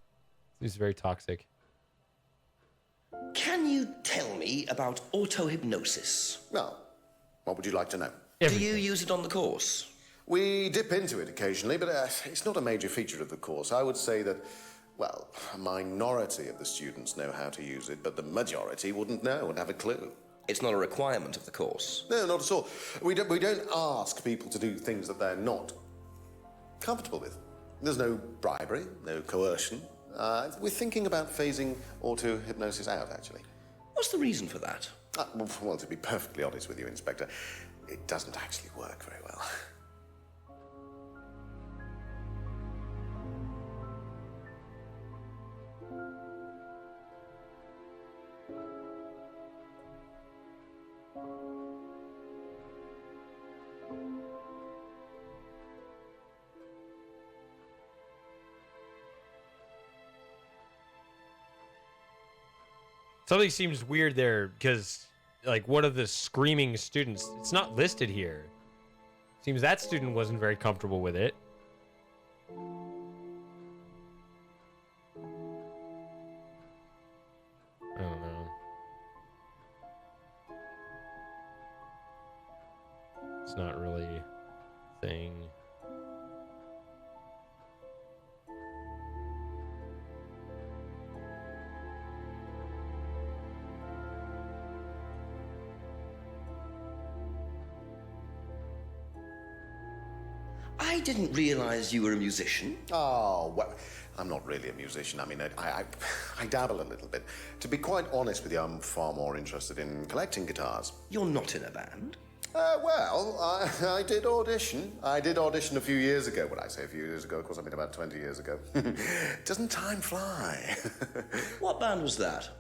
Seems very toxic. Can you tell me about auto-hypnosis? Well, what would you like to know? Do you use it on the course? We dip into it occasionally, but it's not a major feature of the course. I would say that, well, a minority of the students know how to use it, but the majority wouldn't know and have a clue. It's not a requirement of the course. No, not at all. We don't ask people to do things that they're not comfortable with. There's no bribery, no coercion. We're thinking about phasing auto-hypnosis out, actually. What's the reason for that? Well, to be perfectly honest with you, Inspector, it doesn't actually work very well. Something seems weird there because, like, one of the screaming students, it's not listed here. Seems that student wasn't very comfortable with it. I don't know. It's not really a thing. I didn't realize you were a musician. Oh, well, I'm not really a musician. I mean, I dabble a little bit. To be quite honest with you, I'm far more interested in collecting guitars. You're not in a band? Well, I did audition. I did audition a few years ago. When I say a few years ago, of course, I mean about 20 years ago. Doesn't time fly? What band was that?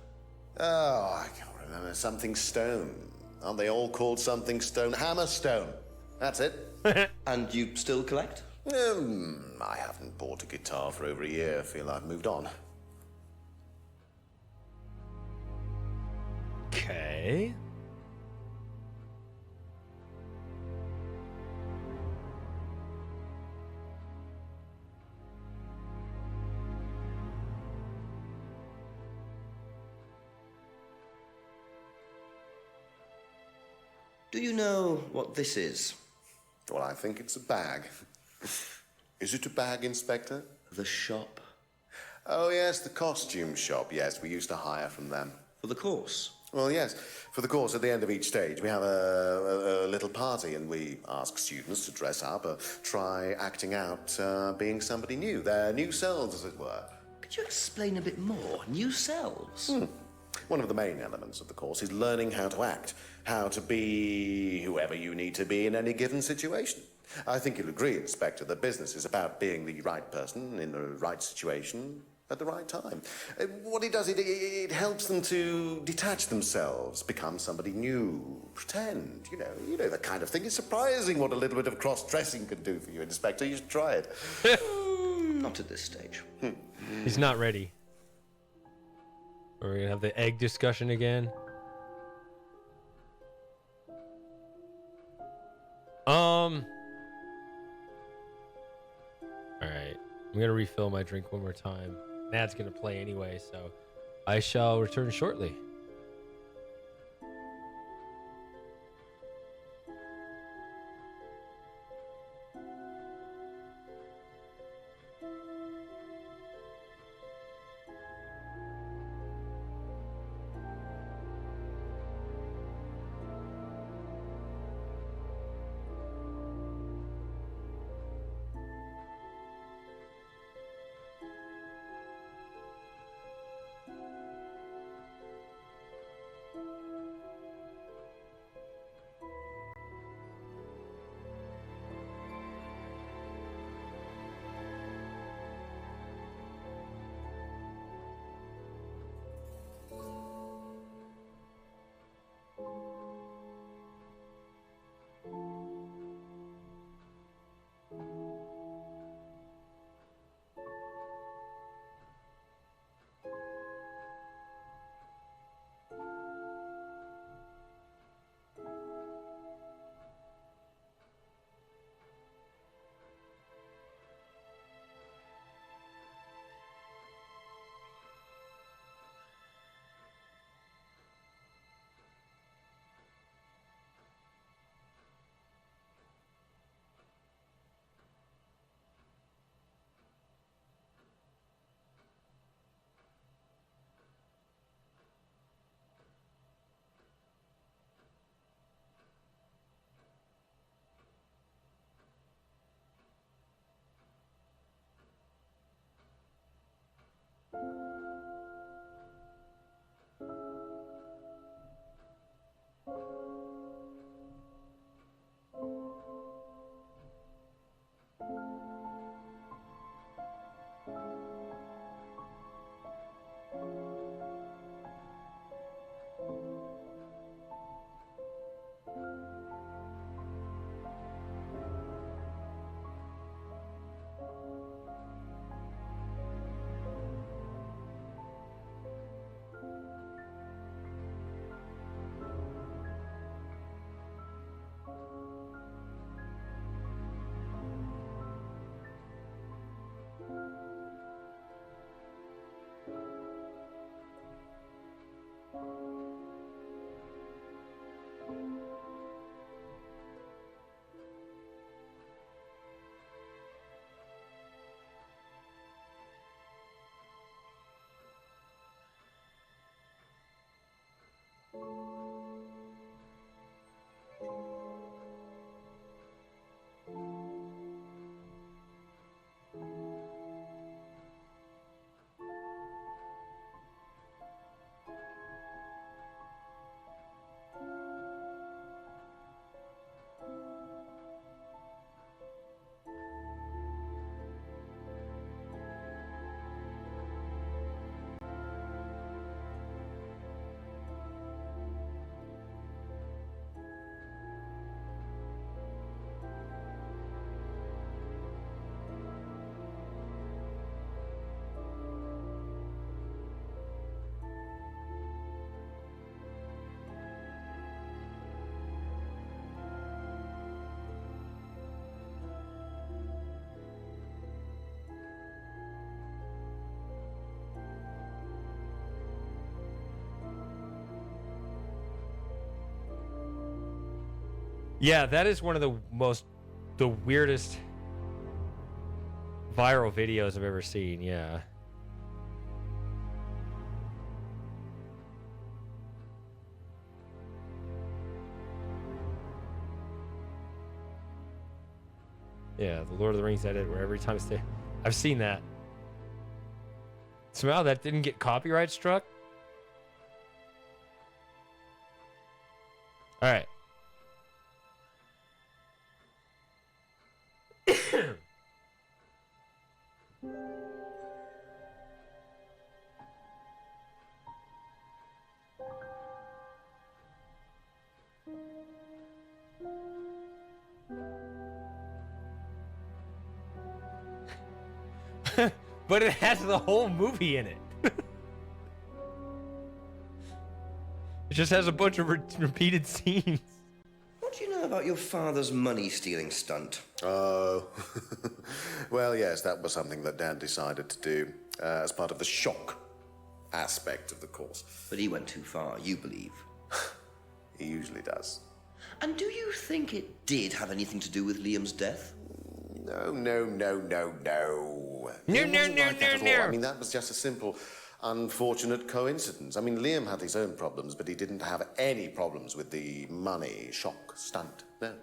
Oh, I can't remember. Something Stone. Aren't they all called Something Stone? Hammerstone. That's it. And you still collect? I haven't bought a guitar for over a year. I feel I've moved on. Okay. Do you know what this is? Well, I think it's a bag. Is it a bag, Inspector? The shop. Oh, yes, the costume shop. Yes, we used to hire from them. For the course? Well, yes. For the course, at the end of each stage, we have a little party, and we ask students to dress up or try acting out being somebody new, their new selves, as it were. Could you explain a bit more? New selves? One of the main elements of the course is learning how to act, how to be whoever you need to be in any given situation. I think you'll agree, Inspector, that business is about being the right person in the right situation at the right time. What it does, it helps them to detach themselves, become somebody new, pretend, you know that kind of thing. It's surprising what a little bit of cross-dressing can do for you, Inspector. You should try it. Not at this stage. He's not ready. Are we gonna have the egg discussion again? Alright. I'm gonna refill my drink one more time. Nad's gonna play anyway, so I shall return shortly. Yeah, that is one of the weirdest viral videos I've ever seen. Yeah. Yeah, the Lord of the Rings edit where every time I've seen that. Somehow that didn't get copyright struck. All right. But it has the whole movie in it. It just has a bunch of repeated scenes. What do you know about your father's money-stealing stunt? Oh, well, yes, that was something that Dad decided to do as part of the shock aspect of the course. But he went too far, you believe. He usually does. And do you think it did have anything to do with Liam's death? No. No. I mean, that was just a simple, unfortunate coincidence. I mean, Liam had his own problems, but he didn't have any problems with the money shock stunt. No.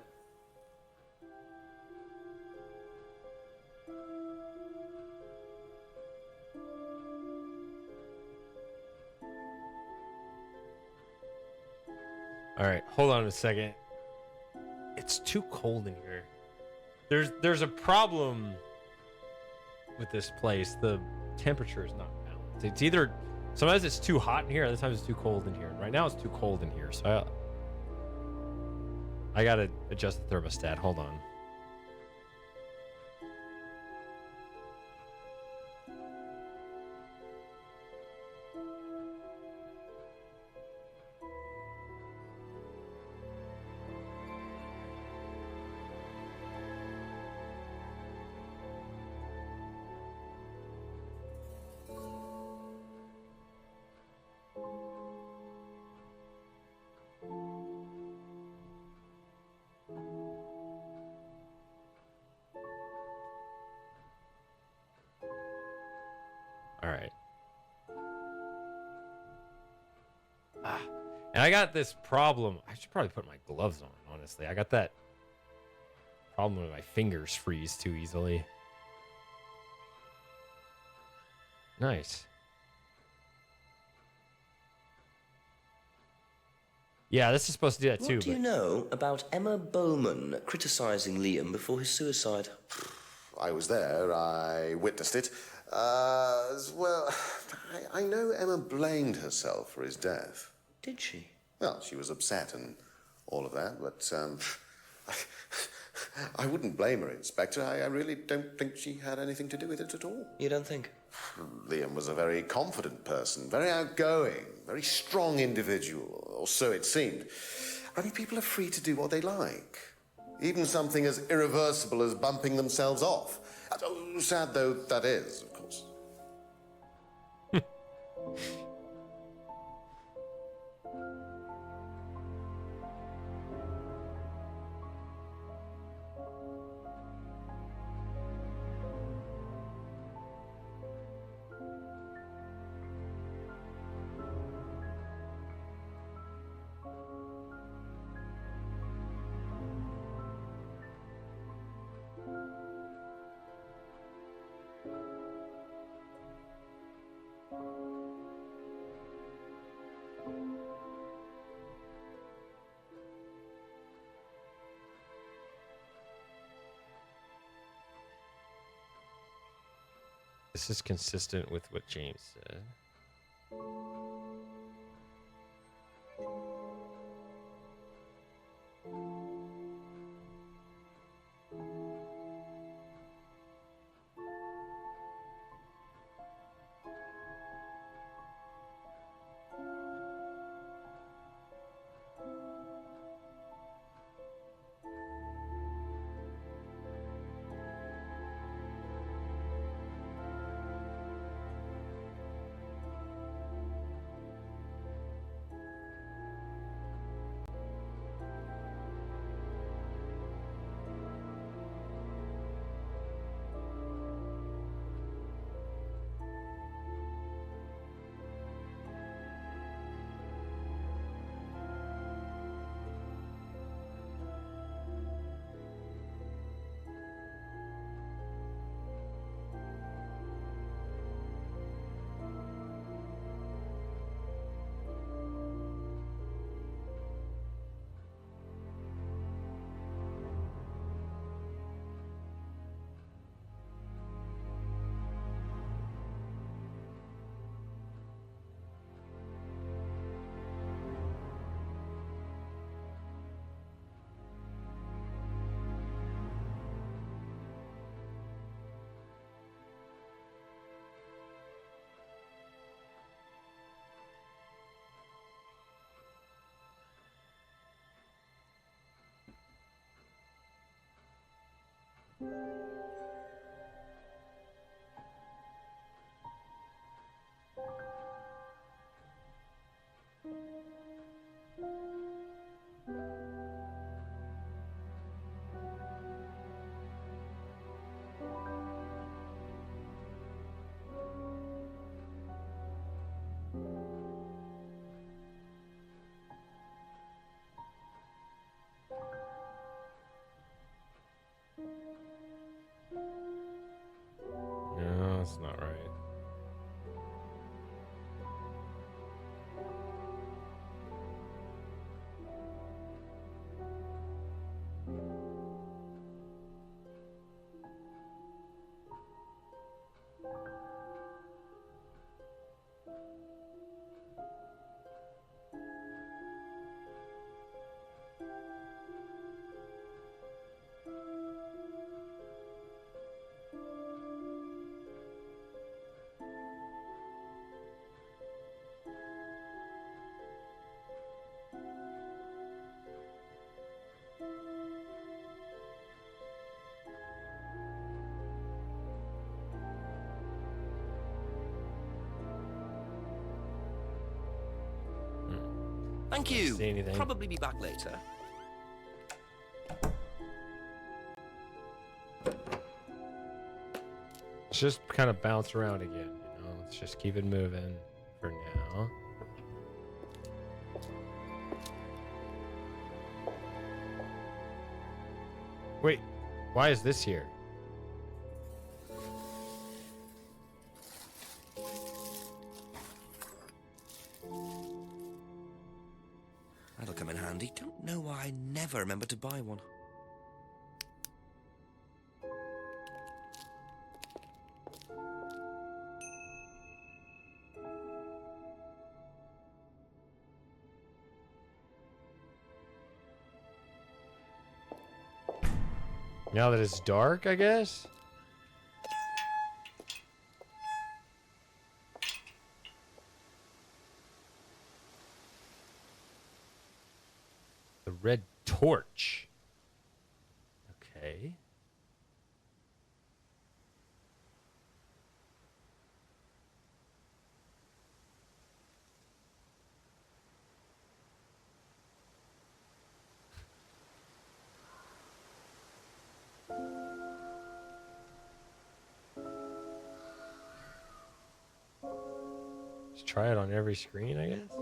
All right, hold on a second. It's too cold in here. There's a problem with this place. The temperature is not balanced. It's either sometimes it's too hot in here, other times it's too cold in here. Right now it's too cold in here, so I gotta adjust the thermostat. Hold on. All right. And I got this problem. I should probably put my gloves on, honestly. I got that problem when my fingers freeze too easily. Nice. Yeah, this is supposed to do that too. What do you know about Emma Bowman criticizing Liam before his suicide? I was there. I witnessed it. Well, I know Emma blamed herself for his death. Did she? Well, she was upset and all of that, but I wouldn't blame her, Inspector. I really don't think she had anything to do with it at all. You don't think? Liam was a very confident person, very outgoing, very strong individual, or so it seemed. I mean, people are free to do what they like. Even something as irreversible as bumping themselves off. Sad though that is, of course. This is consistent with what James said. That's not right. Thank Don't you. see anything. Probably be back later. Let's just kind of bounce around again, you know? Let's just keep it moving for now. Wait, why is this here? That'll come in handy. Don't know why I never remember to buy one. Now that it's dark, I guess? The red torch. Okay. Just try it on every screen, I guess.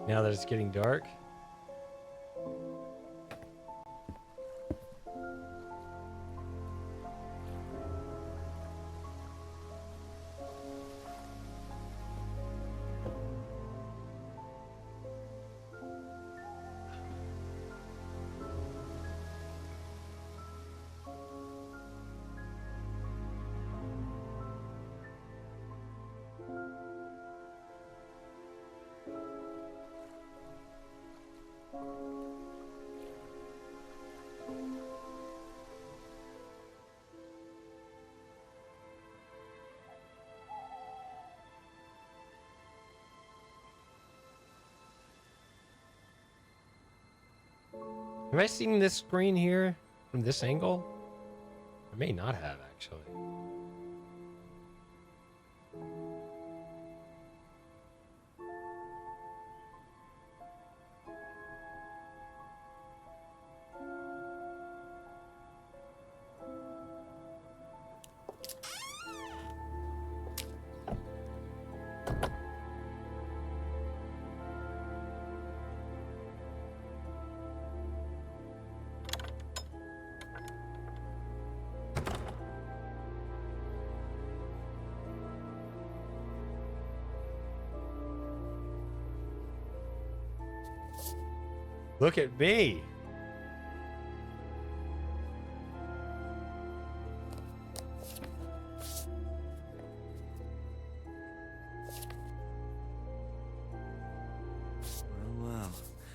Now that it's getting dark. Have I seen this screen here from this angle? I may not have, actually. Look at me. Well.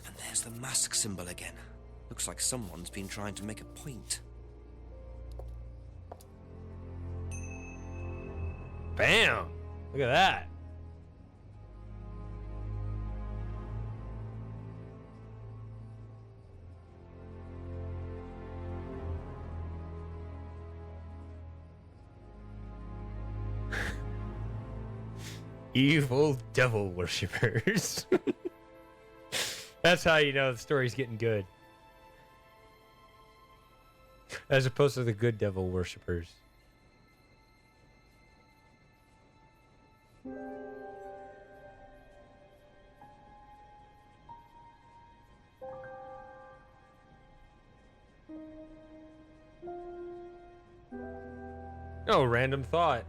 And there's the mask symbol again. Looks like someone's been trying to make a point. Bam! Look at that. Evil devil worshippers. That's how you know the story's getting good. As opposed to the good devil worshippers. No, random thought.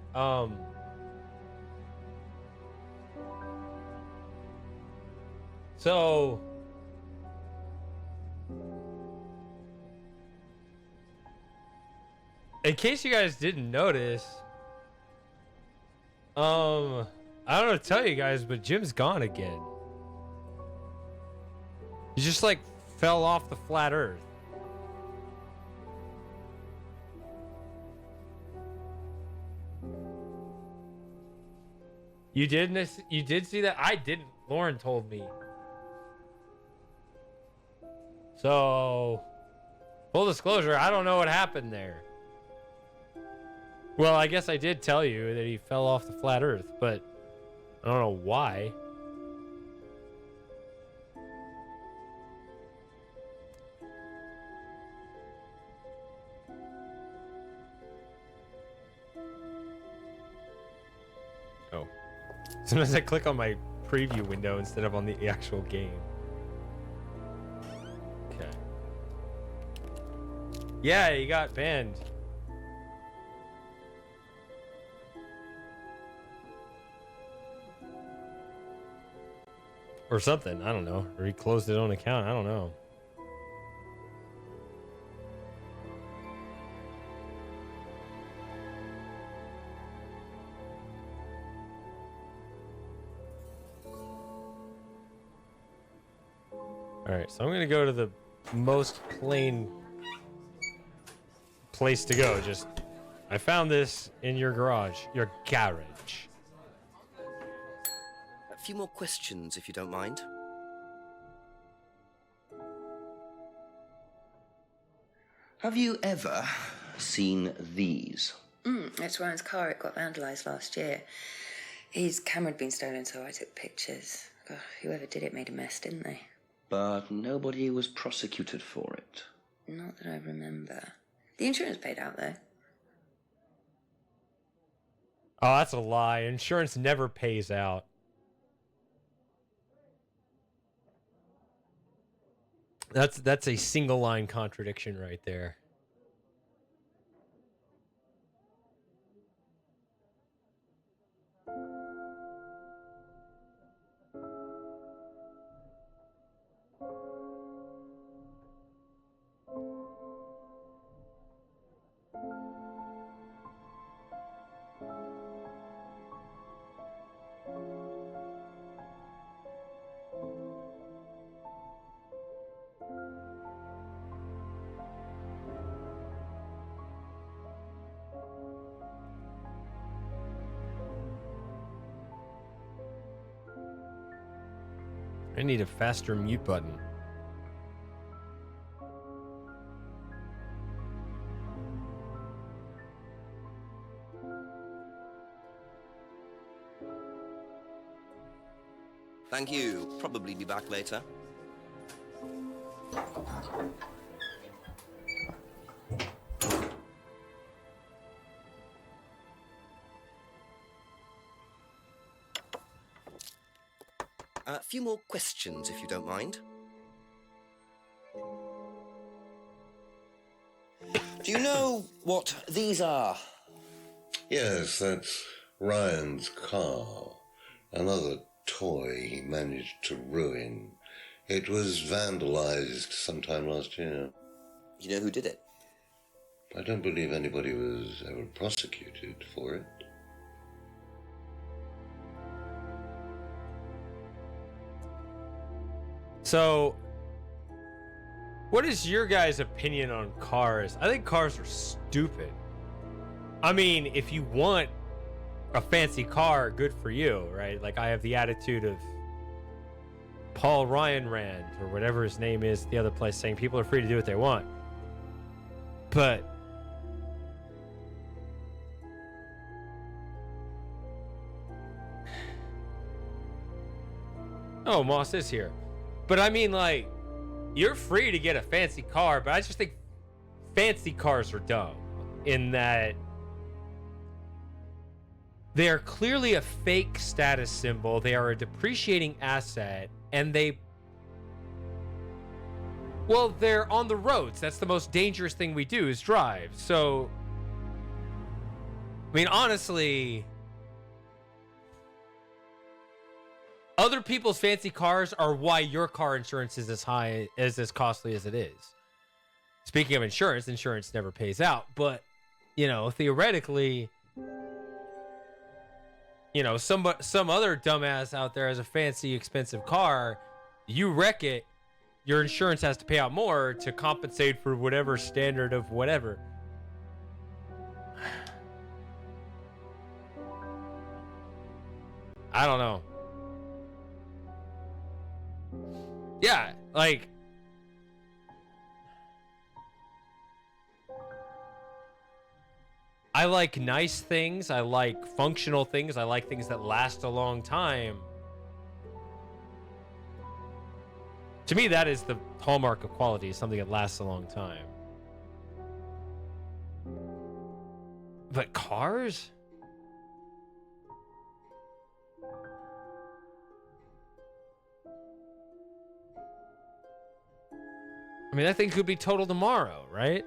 So in case you guys didn't notice, I don't know to tell you guys, but Jim's gone again. He just like fell off the flat earth. You did see that? I didn't. Lauren told me. So, full disclosure, I don't know what happened there. Well, I guess I did tell you that he fell off the flat earth, but I don't know why. Oh. Sometimes I click on my preview window instead of on the actual game. Okay. Yeah, he got banned. Or something, I don't know. Or he closed his own account, I don't know. Alright, so I'm gonna go to the most plain place to go. Just, I found this in your garage. Your garage. A few more questions, if you don't mind. Have you ever seen these? It's Ryan's car. It got vandalised last year. His camera had been stolen, so I took pictures. God, whoever did it made a mess, didn't they? But nobody was prosecuted for it. Not that I remember. The insurance paid out, though. Oh, that's a lie. Insurance never pays out. That's a single line contradiction right there. I need a faster mute button. Thank you. Probably be back later. A few more questions, if you don't mind. Do you know what these are? Yes, that's Ryan's car. Another toy he managed to ruin. It was vandalized sometime last year. You know who did it? I don't believe anybody was ever prosecuted for it. So, what is your guys' opinion on cars? I think cars are stupid. I mean, if you want a fancy car, good for you, right? Like, I have the attitude of Paul Ryan Rand, or whatever his name is, the other place, saying people are free to do what they want. But oh, Moss is here. But I mean, like, you're free to get a fancy car, but I just think fancy cars are dumb in that they are clearly a fake status symbol. They are a depreciating asset, and they're on the roads. That's the most dangerous thing we do is drive. So mean, honestly, other people's fancy cars are why your car insurance is as costly as it is. Speaking of insurance, insurance never pays out, but theoretically, some other dumbass out there has a fancy, expensive car. You wreck it, your insurance has to pay out more to compensate for whatever standard of whatever. I don't know. Yeah, like, I like nice things. I like functional things. I like things that last a long time. To me, that is the hallmark of quality, is something that lasts a long time. But cars? I mean, that thing could be total tomorrow, right?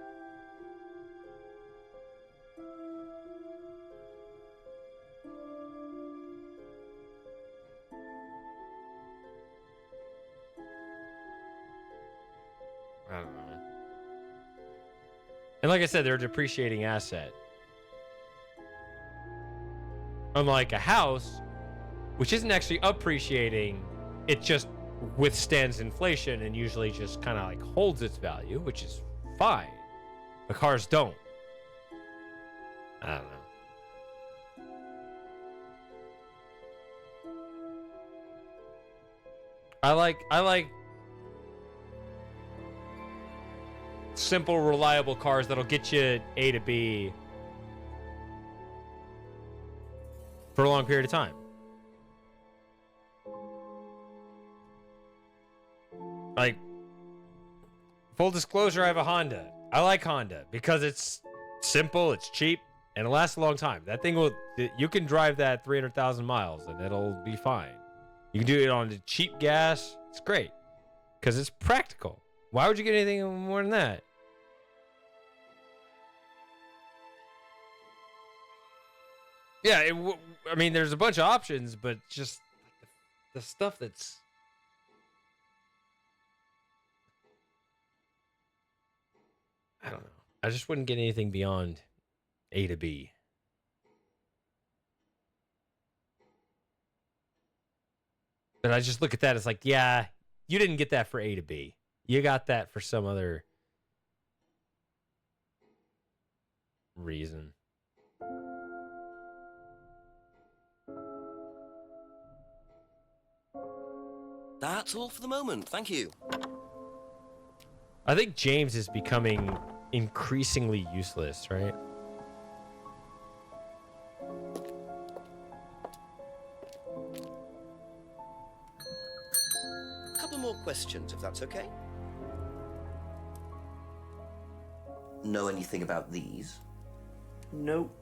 I don't know. And like I said, they're a depreciating asset. Unlike a house, which isn't actually appreciating, it just withstands inflation and usually just kind of like holds its value, which is fine. But cars don't. I don't know. I like simple, reliable cars that'll get you A to B for a long period of time. Like, full disclosure, I have a Honda. I like Honda because it's simple, it's cheap, and it lasts a long time. That thing you can drive that 300,000 miles and it'll be fine. You can do it on cheap gas. It's great because it's practical. Why would you get anything more than that? Yeah, I mean, there's a bunch of options, but just the stuff that's... I don't know. I just wouldn't get anything beyond A to B. But I just look at that as like, yeah, you didn't get that for A to B. You got that for some other reason. That's all for the moment. Thank you. I think James is becoming increasingly useless, right? A couple more questions, if that's okay. Know anything about these? Nope.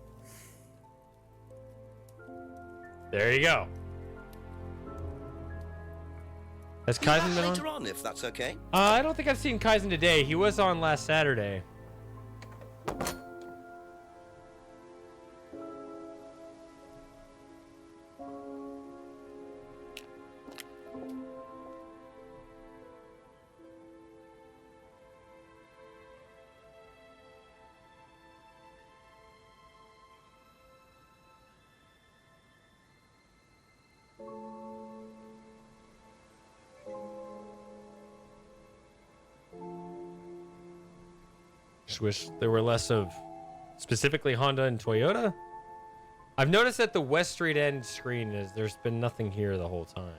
There you go. Has Kaizen been on? Later on, if that's okay. I don't think I've seen Kaizen today. He was on last Saturday. Just wish there were less of specifically Honda and Toyota. I've noticed that the West Street end screen there's been nothing here the whole time.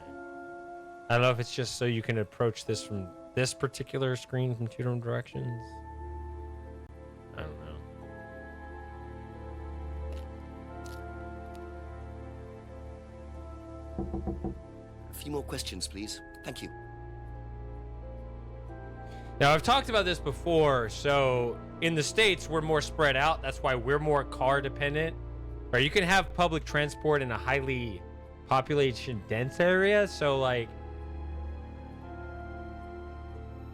I don't know if it's just so you can approach this from this particular screen from two different directions. I don't know. A few more questions, please. Thank you. Now, I've talked about this before. So in the States, we're more spread out. That's why we're more car dependent. Right? You can have public transport in a highly population dense area. So like,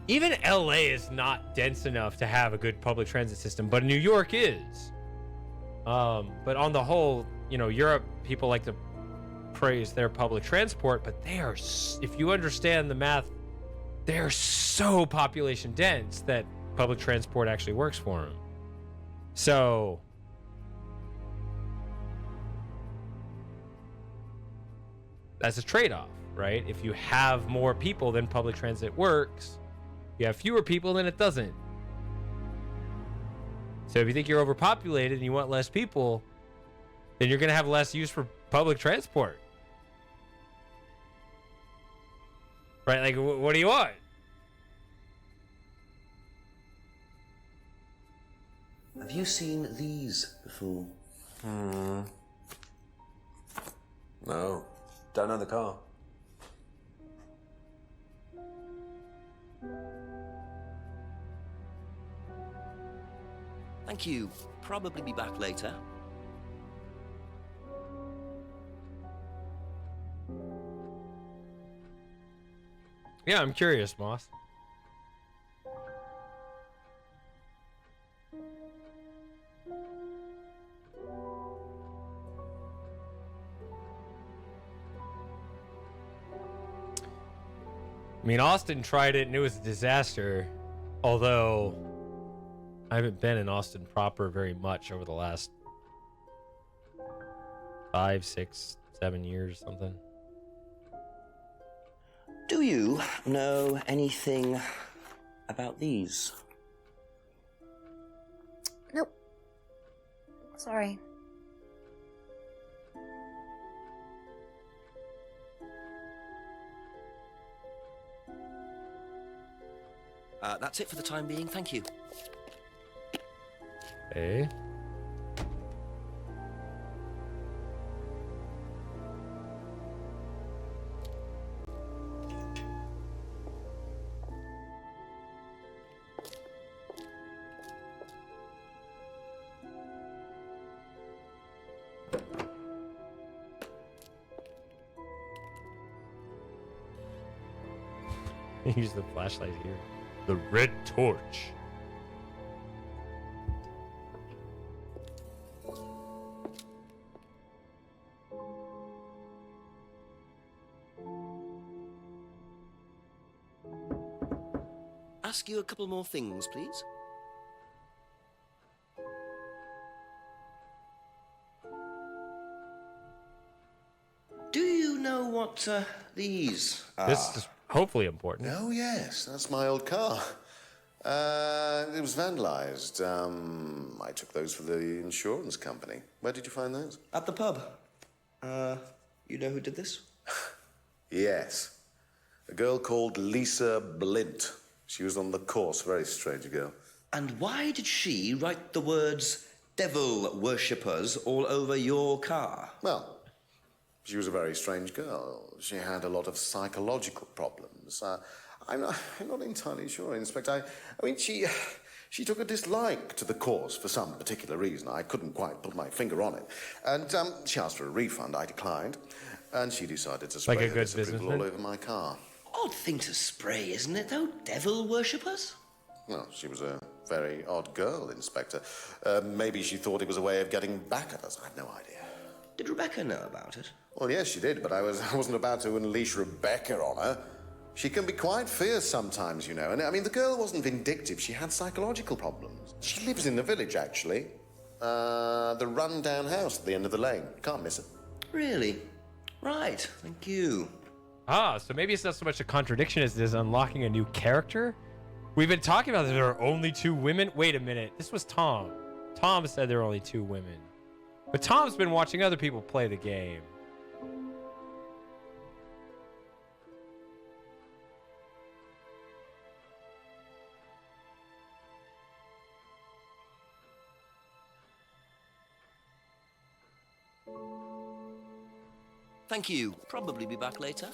even LA is not dense enough to have a good public transit system, but New York is. But on the whole, Europe, people like to praise their public transport, but they are, if you understand the math, they're so population dense that public transport actually works for them. So that's a trade-off, right? If you have more people, then public transit works. If you have fewer people, then it doesn't. So if you think you're overpopulated and you want less people, then you're going to have less use for public transport. Right? Like, what do you want? Have you seen these before? No. Don't know the car. Thank you. Probably be back later. Yeah, I'm curious, Moss. I mean, Austin tried it and it was a disaster. Although I haven't been in Austin proper very much over the last 5, 6, 7 years, something. Do you know anything about these? Nope. Sorry. That's it for the time being. Thank you. Hey. Use the flashlight here. The red torch. Ask you a couple more things, please. Do you know what these are? This is hopefully important. Oh, yes, that's my old car. It was vandalized. I took those for the insurance company. Where did you find those? At the pub. You know who did this? Yes. A girl called Lisa Blint. She was on the course, very strange girl. And why did she write the words devil worshippers all over your car? Well, she was a very strange girl. She had a lot of psychological problems. I'm not entirely sure, Inspector. I mean, she took a dislike to the course for some particular reason. I couldn't quite put my finger on it. And she asked for a refund. I declined. And she decided to spray Like a her good disapproval businessman? all over my car. Odd thing to spray, isn't it, though? Devil worshippers? Well, she was a very odd girl, Inspector. Maybe she thought it was a way of getting back at us. I have no idea. Did Rebecca know about it? Well, yes, she did, but I wasn't about to unleash Rebecca on her. She can be quite fierce sometimes, you know. And I mean, the girl wasn't vindictive. She had psychological problems. She lives in the village, actually. The run-down house at the end of the lane. Can't miss it. Really? Right, thank you. Ah, so maybe it's not so much a contradiction as it is unlocking a new character? We've been talking about that there are only 2 women. Wait a minute. This was Tom. Tom said there are only 2 women. But Tom's been watching other people play the game. Thank you. Probably be back later.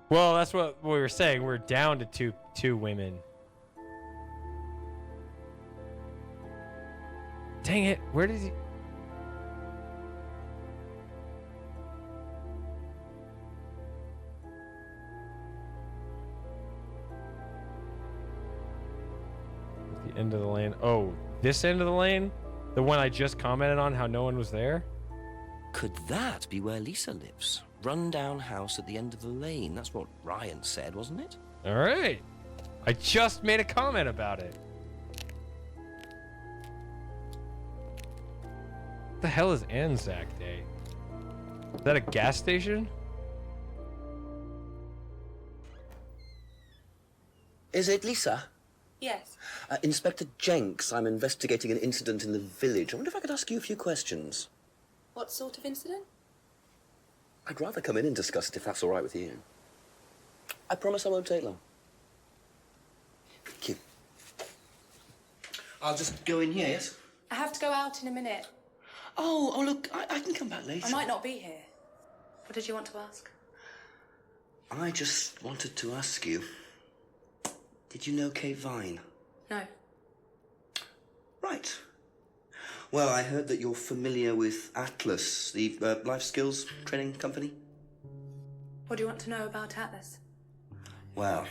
Well, that's what we were saying. We're down to two women. Dang it. Where did he... End of the lane. Oh, this end of the lane? The one I just commented on, how no one was there? Could that be where Lisa lives? Run-down house at the end of the lane. That's what Ryan said, wasn't it? All right. I just made a comment about it. What the hell is Anzac Day? Is that a gas station? Is it Lisa? Yes. Inspector Jenks, I'm investigating an incident in the village. I wonder if I could ask you a few questions. What sort of incident? I'd rather come in and discuss it if that's all right with you. I promise I won't take long. Thank you. I'll just go in here, yes? I have to go out in a minute. Oh, look, I can come back later. I might not be here. What did you want to ask? I just wanted to ask you, did you know Kate Vine? No. Right. Well, I heard that you're familiar with Atlas, the life skills training company. What do you want to know about Atlas? Well,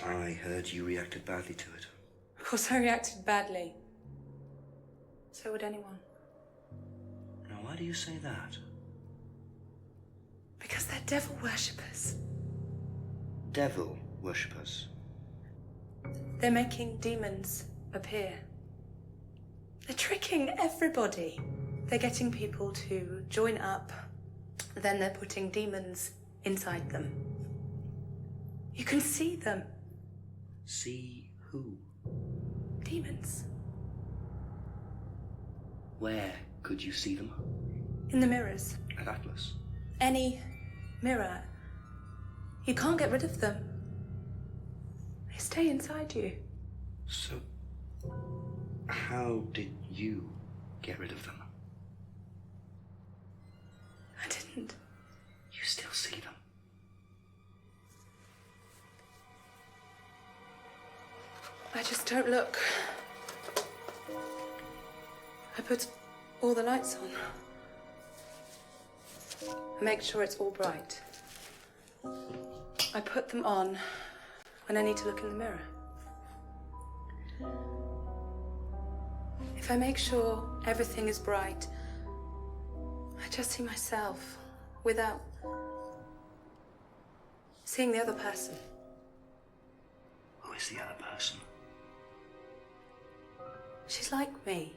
I heard you reacted badly to it. Of course I reacted badly. So would anyone. Now, why do you say that? Because they're devil worshippers. Devil worshippers? They're making demons appear. They're tricking everybody. They're getting people to join up, then they're putting demons inside them. You can see them. See who? Demons. Where could you see them? In the mirrors. At Atlas? Any mirror. You can't get rid of them. They stay inside you. So, how did you get rid of them? I didn't. You still see them? I just don't look. I put all the lights on. I make sure it's all bright. I put them on when I need to look in the mirror. If I make sure everything is bright, I just see myself without seeing the other person. Who is the other person? She's like me,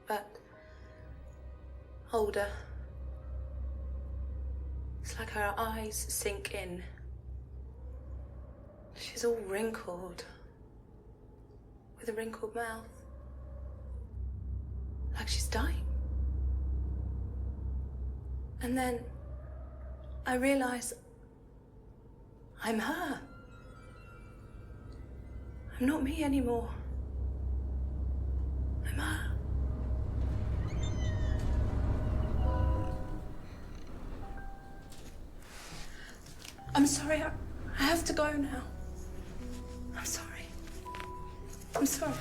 but older. It's like her eyes sink in. She's all wrinkled, with a wrinkled mouth. Like she's dying. And then I realize I'm her. I'm not me anymore. I'm her. I'm sorry, I have to go now. I'm sorry. I'm sorry.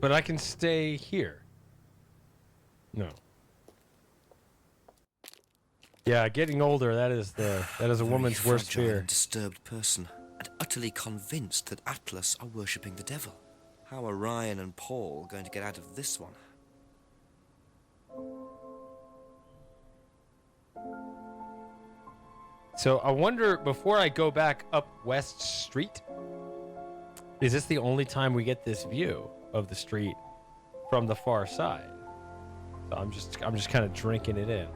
But I can stay here. No. Yeah, getting older, that is a woman's worst fragile fear. and disturbed person, and utterly convinced that Atlas are worshipping the devil. How are Ryan and Paul going to get out of this one? So I wonder, before I go back up West Street, is this the only time we get this view of the street from the far side? So I'm just kind of drinking it in.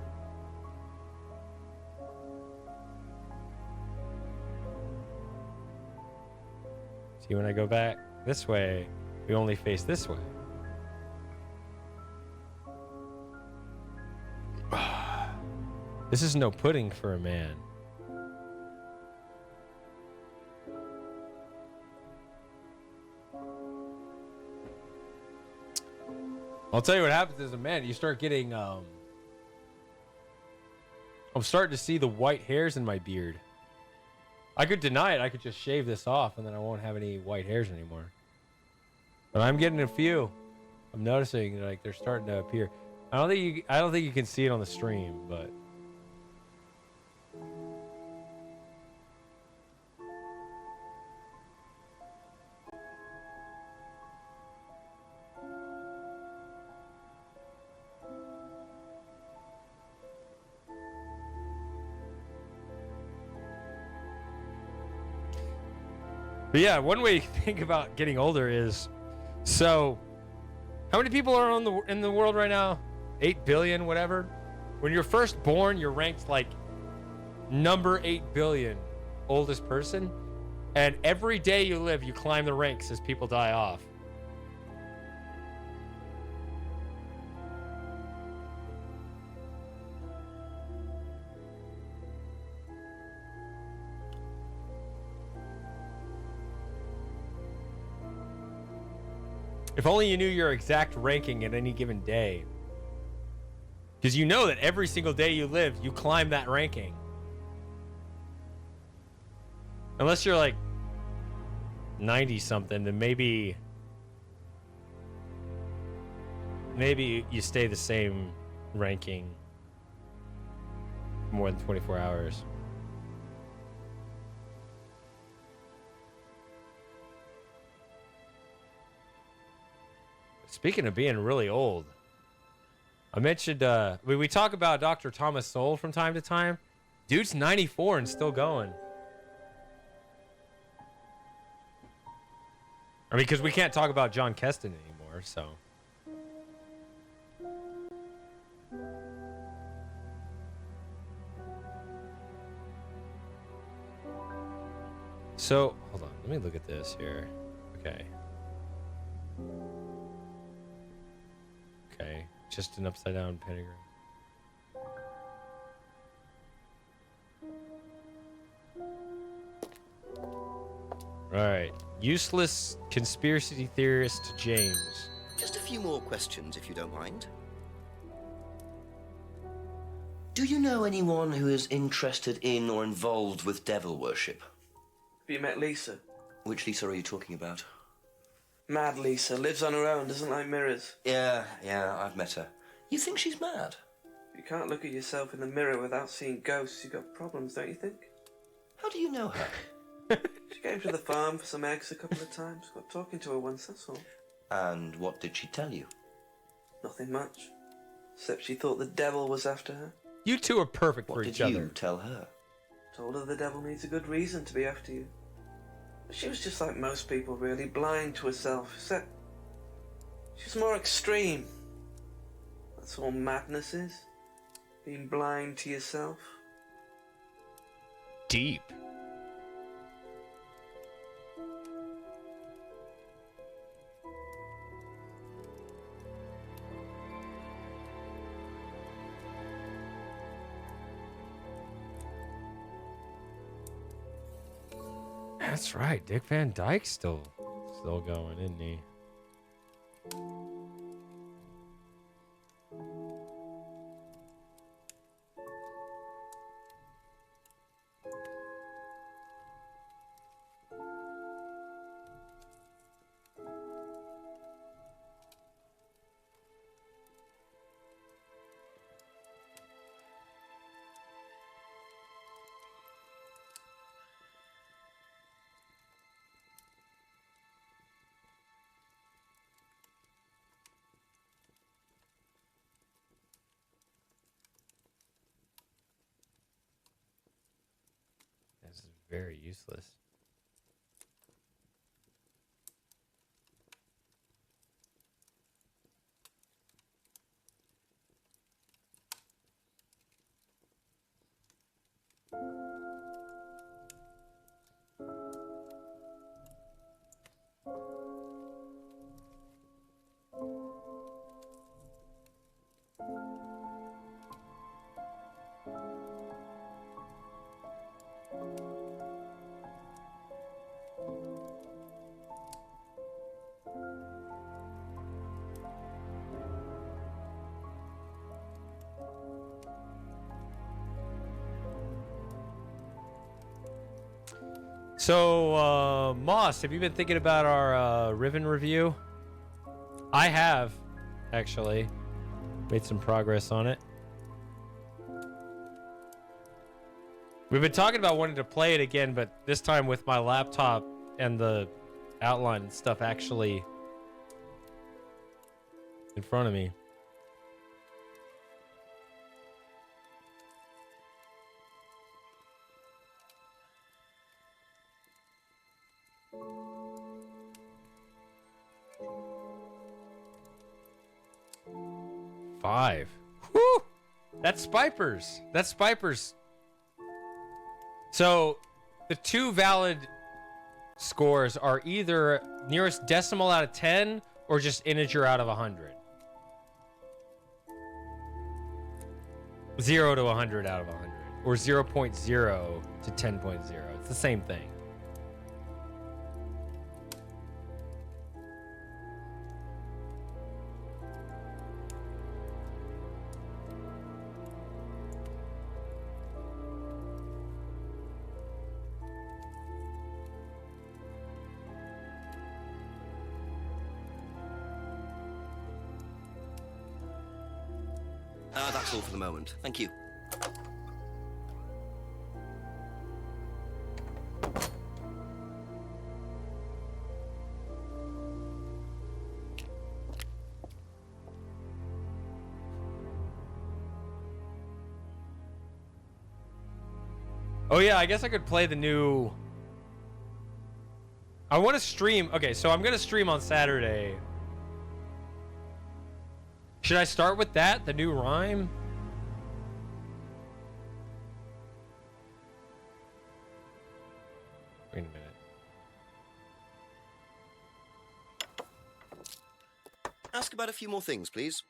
See, when I go back this way, we only face this way. This is no pudding for a man. I'll tell you what happens as a man. You start getting, I'm starting to see the white hairs in my beard. I could deny it. I could just shave this off and then I won't have any white hairs anymore. But I'm getting a few. I'm noticing like they're starting to appear. I don't think you can see it on the stream, but But yeah, one way to think about getting older is, so how many people are in the world right now? 8 billion, whatever. When you're first born, you're ranked like number 8 billion, oldest person. And every day you live, you climb the ranks as people die off. If only you knew your exact ranking at any given day. Because you know that every single day you live, you climb that ranking. Unless you're like 90 something, then maybe you stay the same ranking for more than 24 hours. Speaking of being really old, I mentioned we talk about Dr. Thomas Sowell from time to time. Dude's 94 and still going. I mean, because we can't talk about John Keston anymore, so. So, hold on. Let me look at this here. Okay. Okay. Just an upside down pentagram. Alright. Useless conspiracy theorist James. Just a few more questions, if you don't mind. Do you know anyone who is interested in or involved with devil worship? Have you met Lisa? Which Lisa are you talking about? Mad Lisa. Lives on her own, doesn't like mirrors. Yeah, I've met her. You think she's mad? You can't look at yourself in the mirror without seeing ghosts. You've got problems, don't you think? How do you know her? She came to the farm for some eggs a couple of times. Got talking to her once, that's all. And what did she tell you? Nothing much. Except she thought the devil was after her. You two are perfect for What each did other. you tell her? Told her the devil needs a good reason to be after you. But she was just like most people, really, blind to herself. Except she was more extreme. That's all madness is. Being blind to yourself. Deep. That's right. Dick Van Dyke's still going, isn't he? This is very useless. So, Moss, have you been thinking about our Riven review? I have, actually. Made some progress on it. We've been talking about wanting to play it again, but this time with my laptop and the outline and stuff actually in front of me. 5. Whew! That's Spipers. That's Spipers. So the two valid scores are either nearest decimal out of 10 or just integer out of 100. 0 to 100 out of 100. Or 0.0 to 10.0. It's the same thing. That's all for the moment. Thank you. Oh yeah, I guess I could play the new... I want to stream... Okay, so I'm going to stream on Saturday. Should I start with that? The new rhyme? Wait a minute. Ask about a few more things, please.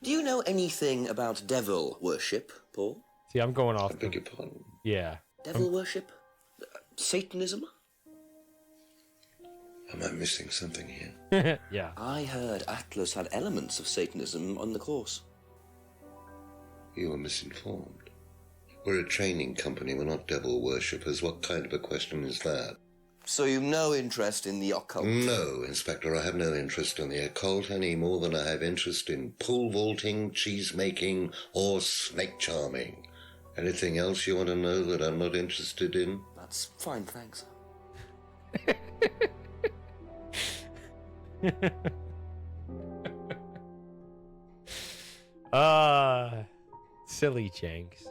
Do you know anything about devil worship, Paul? See, I'm going off. I beg your pardon. Yeah. Devil worship? Satanism? Am I missing something here? Yeah. I heard Atlas had elements of Satanism on the course. You are misinformed. We're a training company, we're not devil worshippers. What kind of a question is that? So you've no interest in the occult? No, Inspector, I have no interest in the occult any more than I have interest in pole vaulting, cheese making, or snake charming. Anything else you want to know that I'm not interested in? That's fine, thanks. Silly Jenks.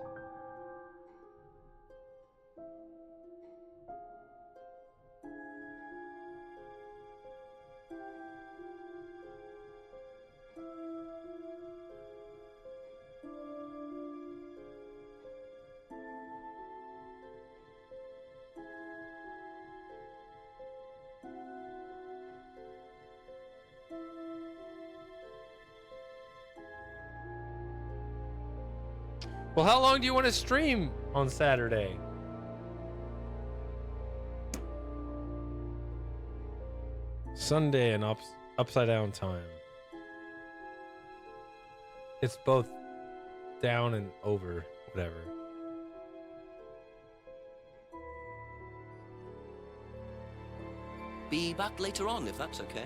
Well, how long do you want to stream on Saturday? Sunday and upside down time. It's both down and over, whatever. Be back later on, if that's okay.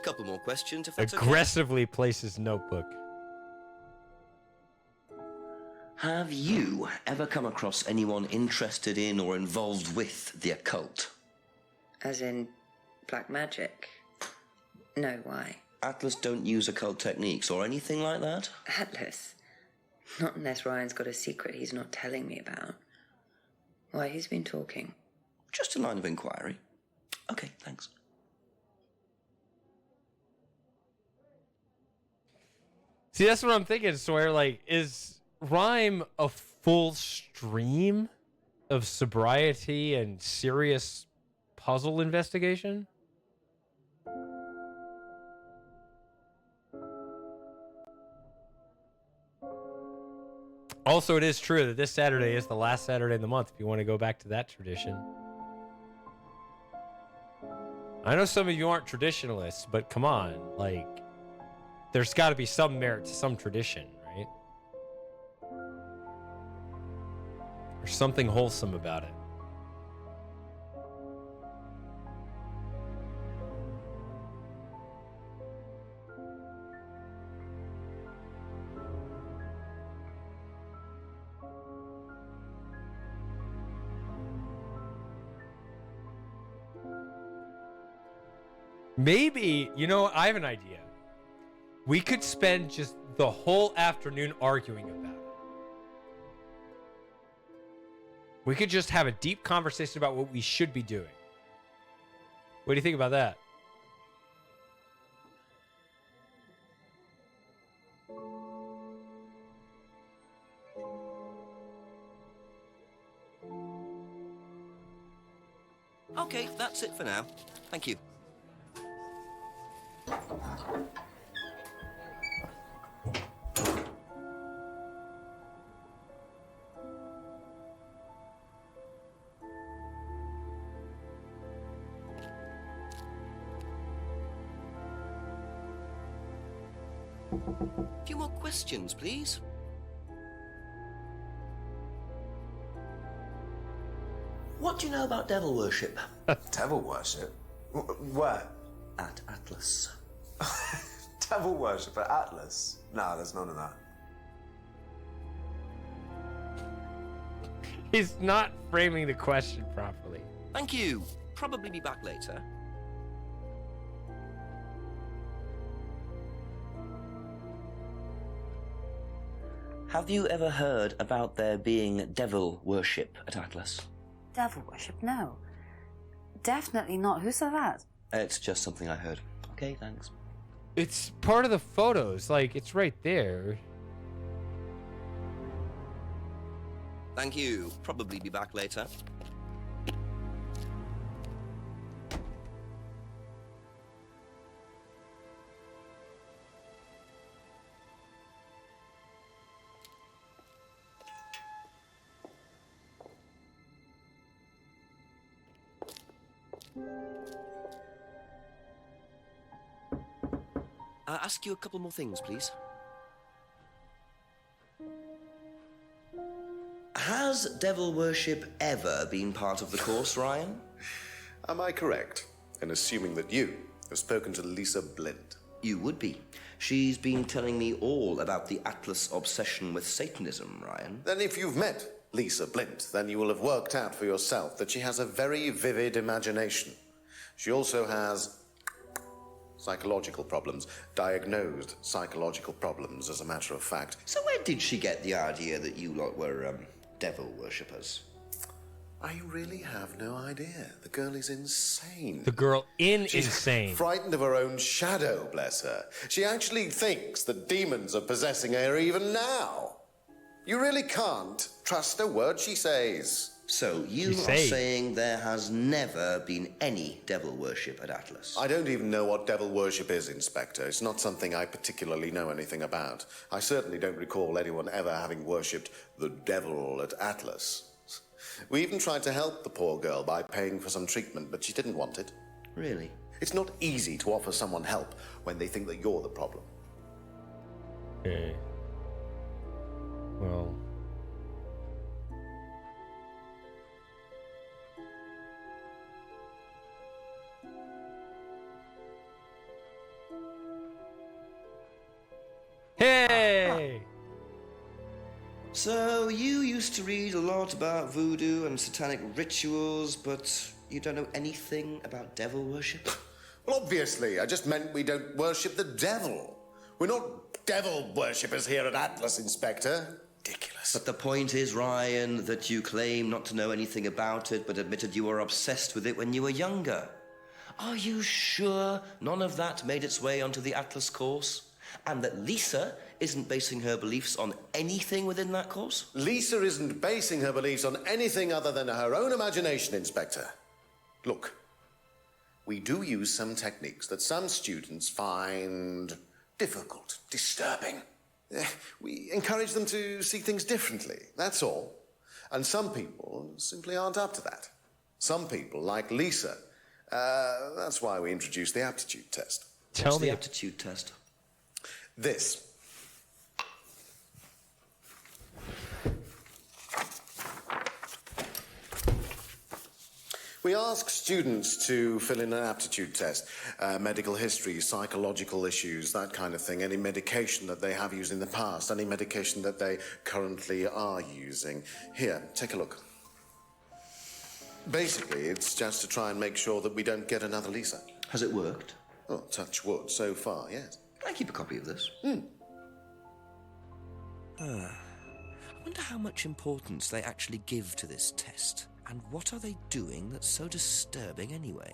Couple more questions, if that's okay. Aggressively places notebook. Have you ever come across anyone interested in or involved with the occult? As in black magic? No, why? Atlas don't use occult techniques or anything like that? Atlas? Not unless Ryan's got a secret he's not telling me about. Why, who's been talking? Just a line of inquiry. Okay, thanks. See, that's what I'm thinking, Sawyer. Like, is Rhyme a full stream of sobriety and serious puzzle investigation? Also, it is true that this Saturday is the last Saturday of the month if you want to go back to that tradition. I know some of you aren't traditionalists, but come on, like, there's got to be some merit to some tradition, right? There's something wholesome about it. Maybe, you know, I have an idea. We could spend just the whole afternoon arguing about it. We could just have a deep conversation about what we should be doing. What do you think about that? Okay, that's it for now. Thank you. A few more questions, please. What do you know about devil worship? Devil worship? Where? At Atlas. Devil worship at Atlas? No, there's none of that. He's not framing the question properly. Thank you. Probably be back later. Have you ever heard about there being devil worship at Atlas? Devil worship? No. Definitely not. Who said that? It's just something I heard. Okay, thanks. It's part of the photos. Like, it's right there. Thank you. Probably be back later. Ask you a couple more things, please. Has devil worship ever been part of the course, Ryan? Am I correct in assuming that you have spoken to Lisa Blind? You would be. She's been telling me all about the Atlas obsession with Satanism, Ryan. Then if you've met Lisa Blind, then you will have worked out for yourself that she has a very vivid imagination. She also has psychological problems, diagnosed psychological problems, as a matter of fact. So where did she get the idea that you lot were, devil worshippers? I really have no idea. The girl is insane. The girl She's insane. Frightened of her own shadow, bless her. She actually thinks that demons are possessing her even now. You really can't trust a word she says. So you are saying there has never been any devil worship at Atlas? I don't even know what devil worship is, Inspector. It's not something I particularly know anything about. I certainly don't recall anyone ever having worshipped the devil at Atlas. We even tried to help the poor girl by paying for some treatment, but she didn't want it. Really? It's not easy to offer someone help when they think that you're the problem. Okay. Well. Hey! So you used to read a lot about voodoo and satanic rituals, but you don't know anything about devil worship? Well, obviously. I just meant we don't worship the devil. We're not devil worshippers here at Atlas, Inspector. Ridiculous. But the point is, Ryan, that you claim not to know anything about it, but admitted you were obsessed with it when you were younger. Are you sure none of that made its way onto the Atlas course? And that Lisa isn't basing her beliefs on anything within that course? Lisa isn't basing her beliefs on anything other than her own imagination, Inspector. Look, we do use some techniques that some students find difficult, disturbing. We encourage them to see things differently, that's all. And some people simply aren't up to that. Some people, like Lisa, that's why we introduced the aptitude test. What's the aptitude test? This. We ask students to fill in an aptitude test, medical history, psychological issues, that kind of thing, any medication that they have used in the past, any medication that they currently are using. Here, take a look. Basically, it's just to try and make sure that we don't get another Lisa. Has it worked? Well, touch wood, so far, yes. Can I keep a copy of this? I wonder how much importance they actually give to this test. And what are they doing that's so disturbing anyway?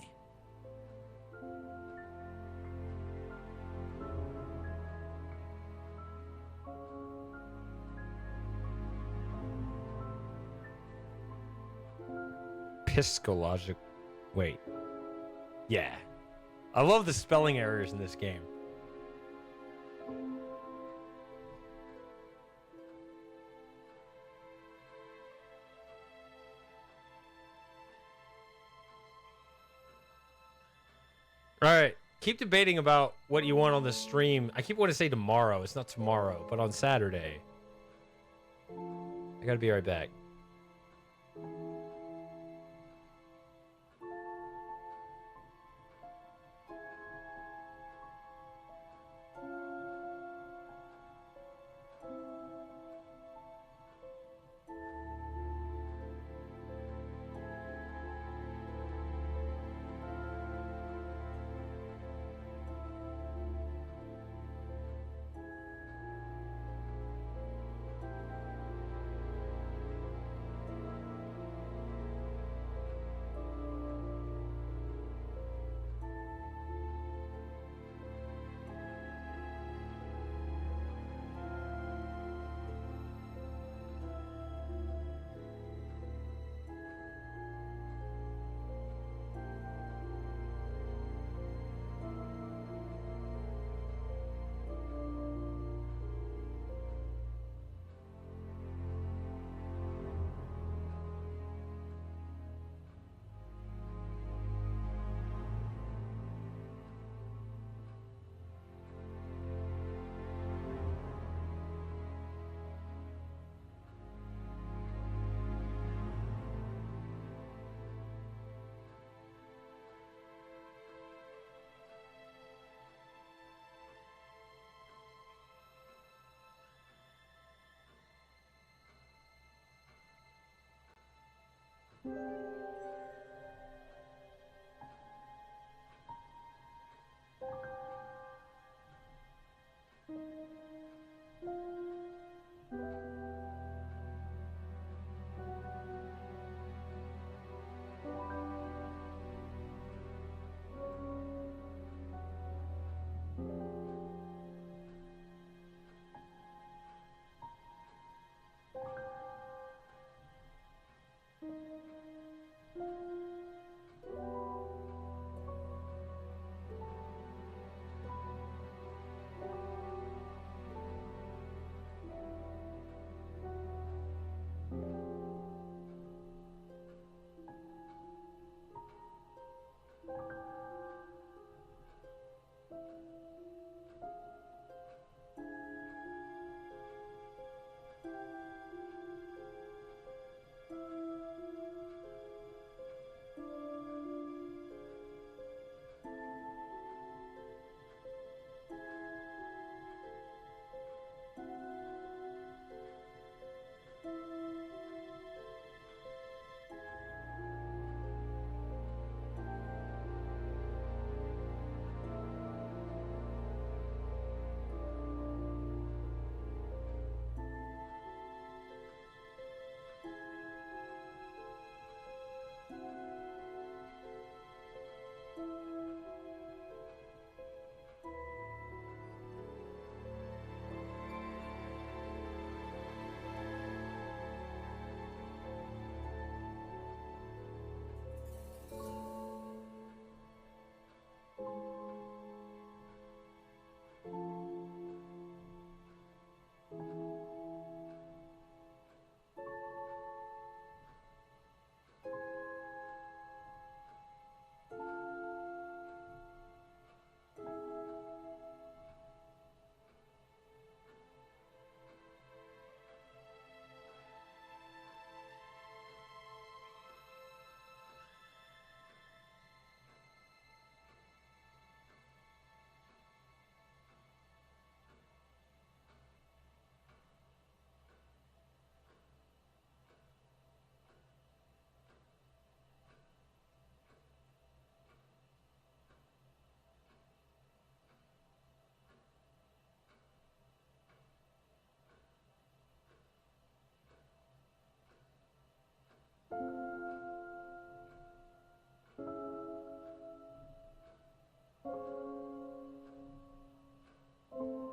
Piscologic. Wait. Yeah. I love the spelling errors in this game. All right. Keep debating about what you want on the stream. I keep wanting to say tomorrow. It's not tomorrow, but on Saturday. I gotta be right back.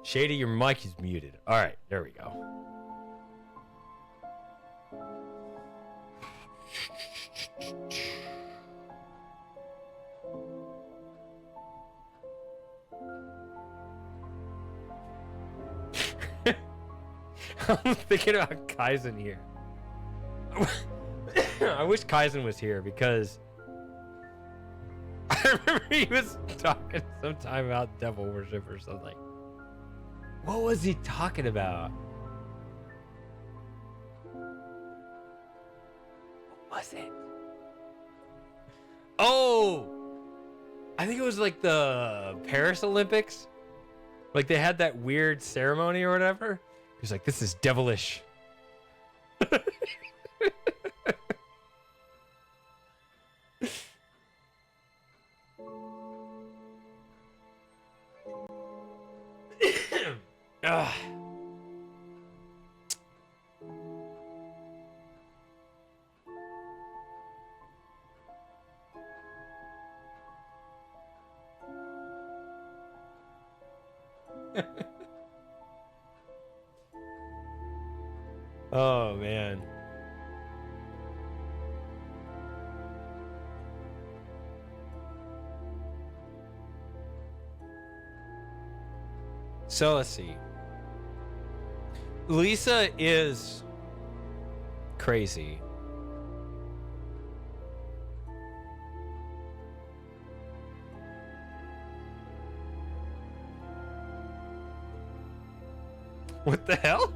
Shady, your mic is muted. All right, there we go. I'm thinking about Kaizen here. I wish Kaizen was here because I remember he was talking sometime about devil worship or something. What was he talking about? What was it? Oh! I think it was like the Paris Olympics. Like they had that weird ceremony or whatever. He was like, this is devilish. Ugh. Oh, man. So let's see. Lisa is crazy. What the hell?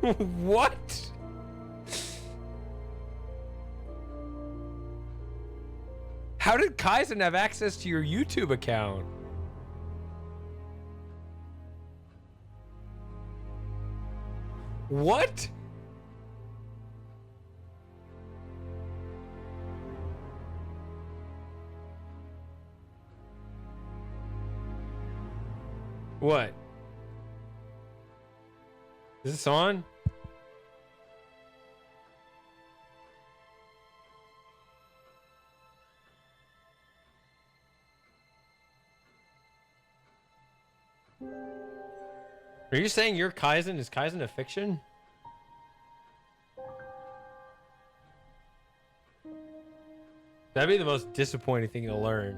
What? How did Kaizen have access to your YouTube account? What? What? Is this on? Are you saying your Kaizen is Kaizen a fiction? That'd be the most disappointing thing to learn.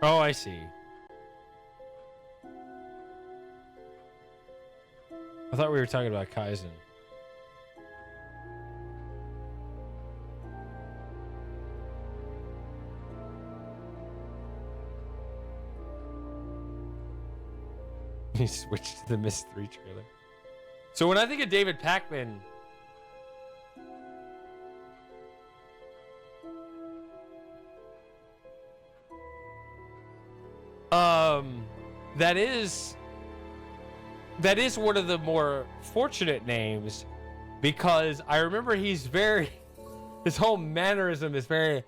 Oh, I see. I thought we were talking about Kaizen. He switched to the Miss 3 trailer. So when I think of David Pakman, that is one of the more fortunate names, because I remember he's very, his whole mannerism is very,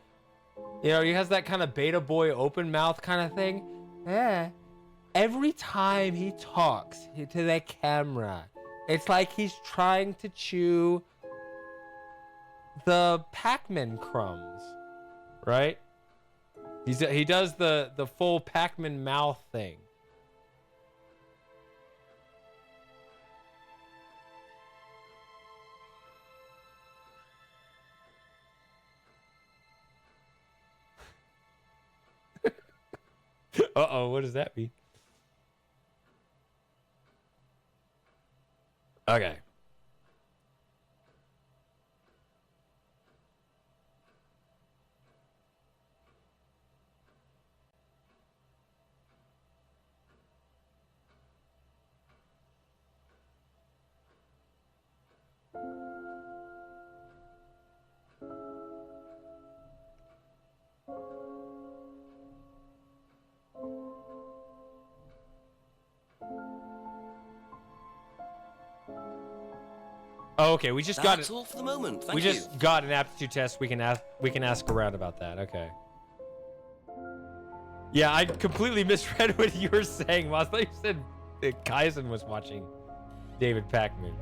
you know, he has that kind of beta boy open mouth kind of thing. Yeah. Every time he talks to the camera, it's like he's trying to chew the Pac-Man crumbs, right? He does the full Pac-Man mouth thing. Uh-oh, what does that mean? Okay. Oh, okay, we just got That's it. all for the moment. Thank We you. just got an aptitude test. We can ask around about that. Okay. Yeah, I completely misread what you were saying, Moss. I thought you said that Kaizen was watching David Pakman.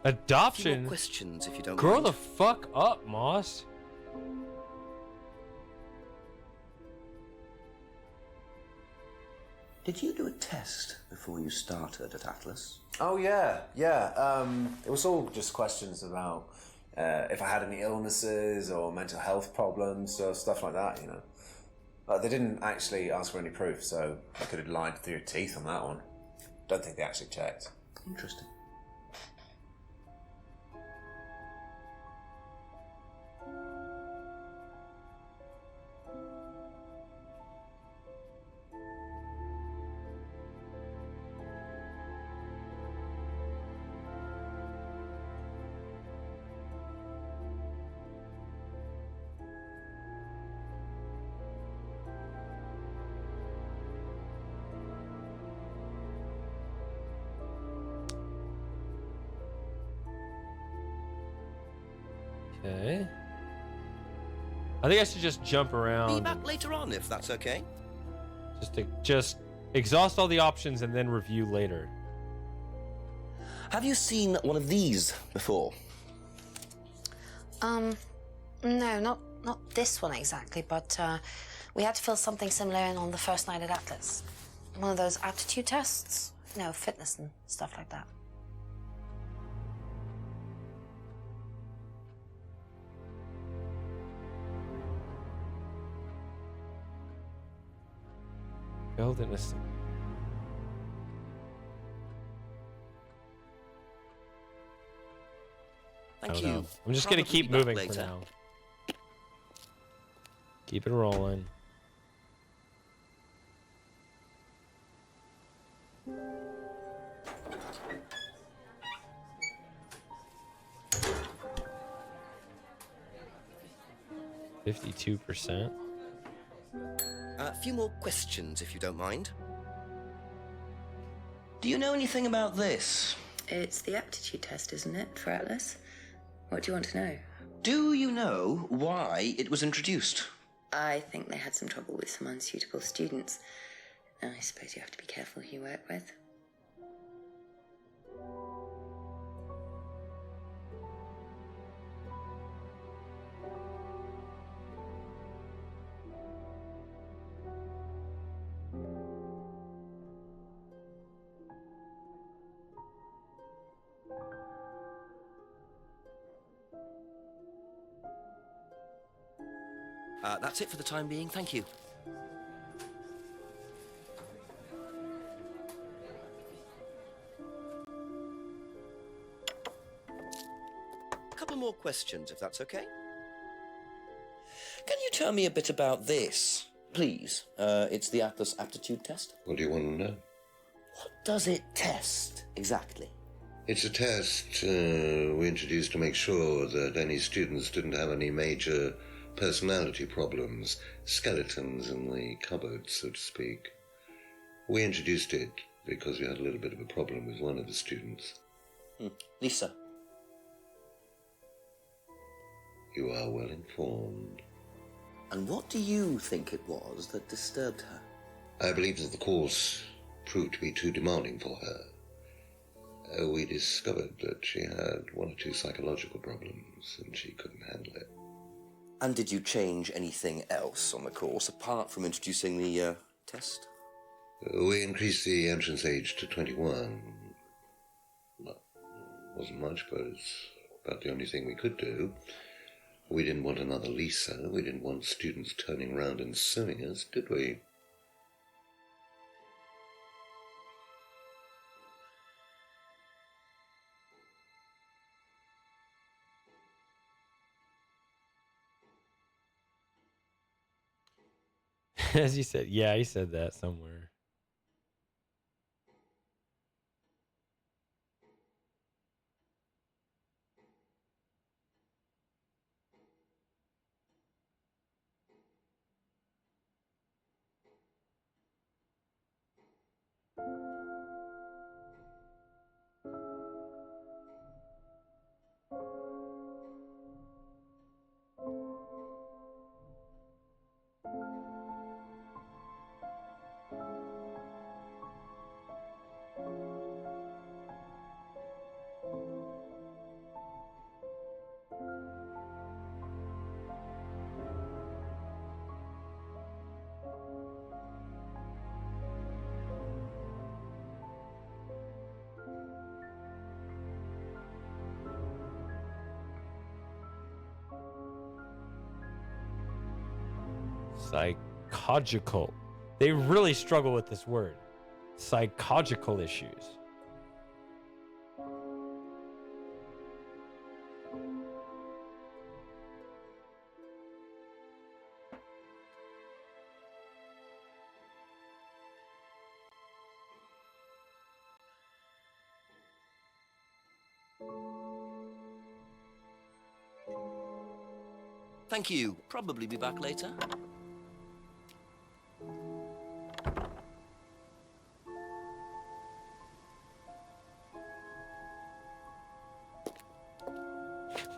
A few Adoption? more questions, if you don't Grow mind. the fuck up, Moss. Did you do a test before you started at Atlas? Oh yeah. It was all just questions about if I had any illnesses or mental health problems or stuff like that. You know, they didn't actually ask for any proof, so I could have lied through your teeth on that one. Don't think they actually checked. Interesting. Okay. I think I should just jump around. Be back later on, if that's okay. Just exhaust all the options and then review later. Have you seen one of these before? No, not this one exactly, but we had to fill something similar in on the first night at Atlas. One of those aptitude tests. No, fitness and stuff like that. Build in a... Thank you. I'm just gonna Probably keep be back moving for later. now. Keep it rolling. %52%. A few more questions, if you don't mind. Do you know anything about this? It's the aptitude test, isn't it, for Atlas? What do you want to know? Do you know why it was introduced? I think they had some trouble with some unsuitable students. I suppose you have to be careful who you work with. That's it for the time being, thank you. A couple more questions, if that's okay. Can you tell me a bit about this, please? It's the Atlas aptitude test. What do you want to know? What does it test, exactly? It's a test we introduced to make sure that any students didn't have any major personality problems, skeletons in the cupboard, so to speak. We introduced it because we had a little bit of a problem with one of the students. Lisa. You are well informed. And what do you think it was that disturbed her? I believe that the course proved to be too demanding for her. We discovered that she had one or two psychological problems and she couldn't handle it. And did you change anything else on the course apart from introducing the test? We increased the entrance age to 21. Well, wasn't much, but it's about the only thing we could do. We didn't want another Lisa. We didn't want students turning around and suing us, did we? As he said, yeah, he said that somewhere. Psychological. They really struggle with this word. Psychological issues. Thank you. Probably be back later.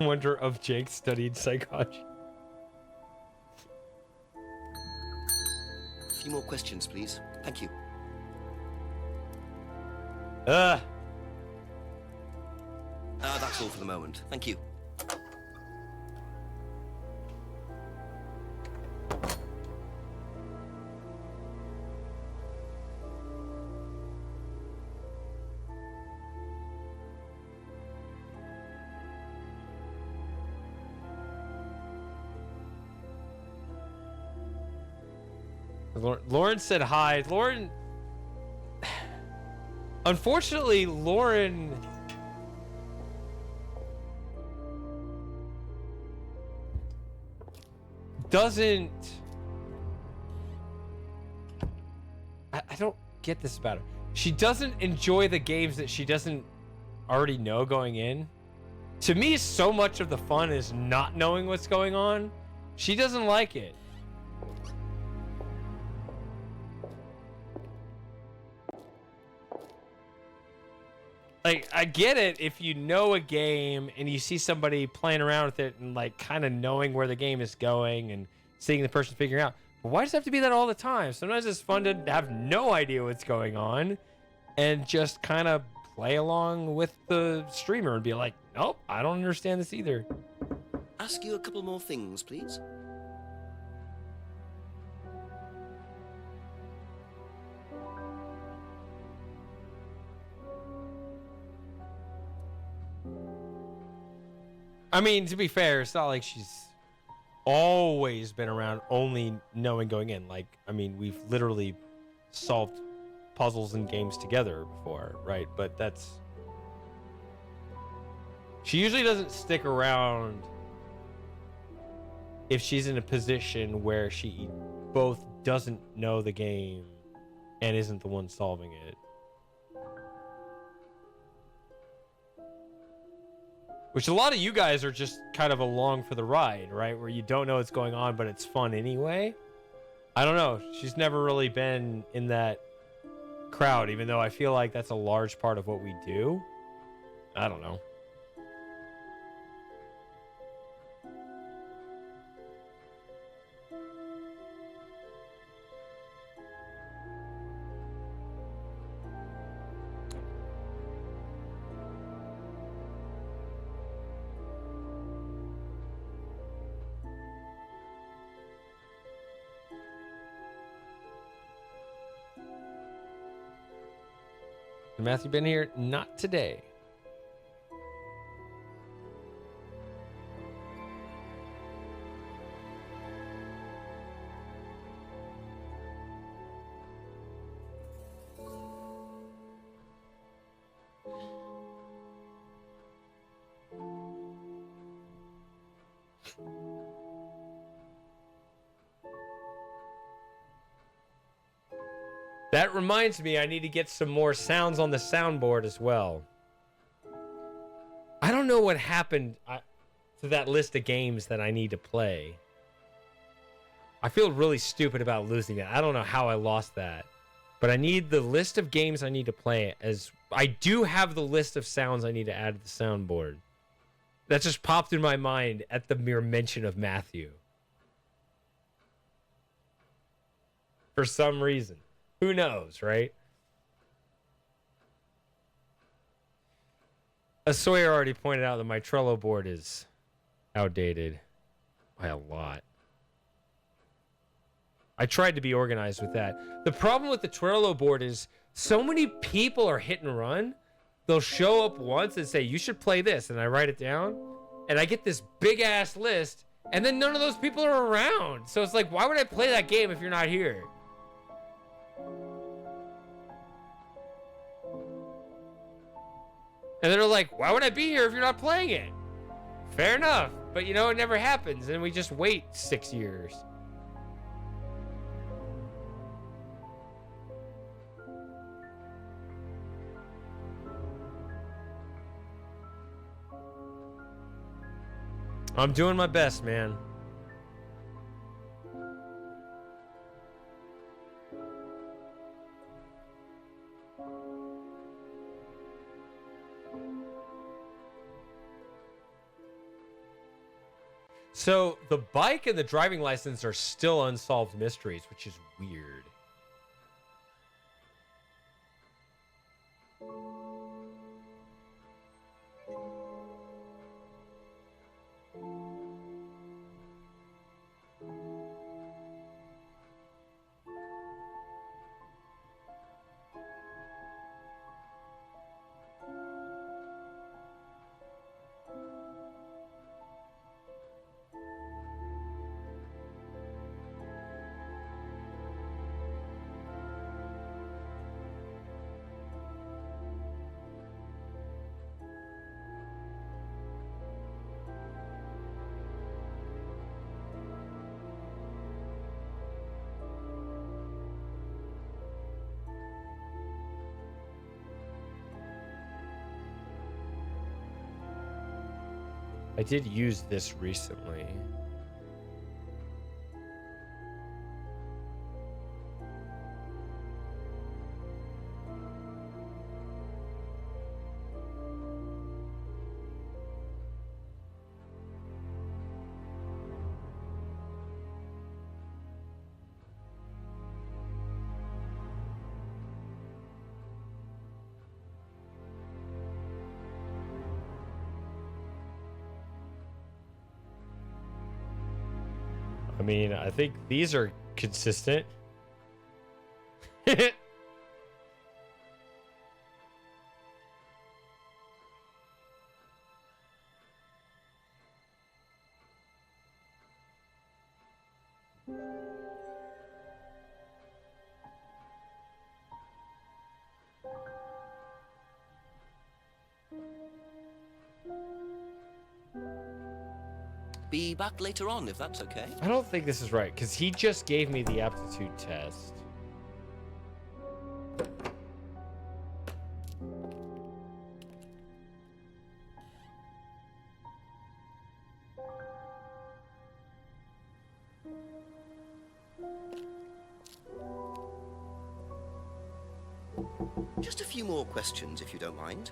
Wonder if Jake studied psychology. A few more questions, please. Thank you. That's all for the moment. Thank you. Lauren said hi. Lauren... Unfortunately, Lauren... doesn't... I don't get this about her. She doesn't enjoy the games that she doesn't already know going in. To me, so much of the fun is not knowing what's going on. She doesn't like it. Like, I get it if you know a game and you see somebody playing around with it and, like, kind of knowing where the game is going and seeing the person figuring out. But why does it have to be that all the time? Sometimes it's fun to have no idea what's going on and just kind of play along with the streamer and be like, nope, I don't understand this either. Ask you a couple more things, please. I mean, to be fair, it's not like she's always been around only knowing going in. Like, I mean, we've literally solved puzzles and games together before, right? But that's... She usually doesn't stick around if she's in a position where she both doesn't know the game and isn't the one solving it. Which a lot of you guys are just kind of along for the ride, right? Where you don't know what's going on, but it's fun anyway. I don't know. She's never really been in that crowd, even though I feel like that's a large part of what we do. I don't know. Has Matthew been here? Not today. That reminds me, I need to get some more sounds on the soundboard as well. I don't know what happened to that list of games that I need to play. I feel really stupid about losing that. I don't know how I lost that. But I need the list of games I need to play, as I do have the list of sounds I need to add to the soundboard. That just popped in my mind at the mere mention of Matthew. For some reason. Who knows, right? As Sawyer already pointed out, that my Trello board is outdated by a lot. I tried to be organized with that. The problem with the Trello board is so many people are hit and run. They'll show up once and say, you should play this. And I write it down. And I get this big ass list. And then none of those people are around. So it's like, why would I play that game if you're not here? And they're like, why would I be here if you're not playing it? Fair enough. But you know, it never happens. And we just wait 6 years. I'm doing my best, man. So the bike and the driving license are still unsolved mysteries, which is weird. I did use this recently. I mean, I think these are consistent. Be back later on, if that's okay. I don't think this is right, because he just gave me the aptitude test. Just a few more questions, if you don't mind.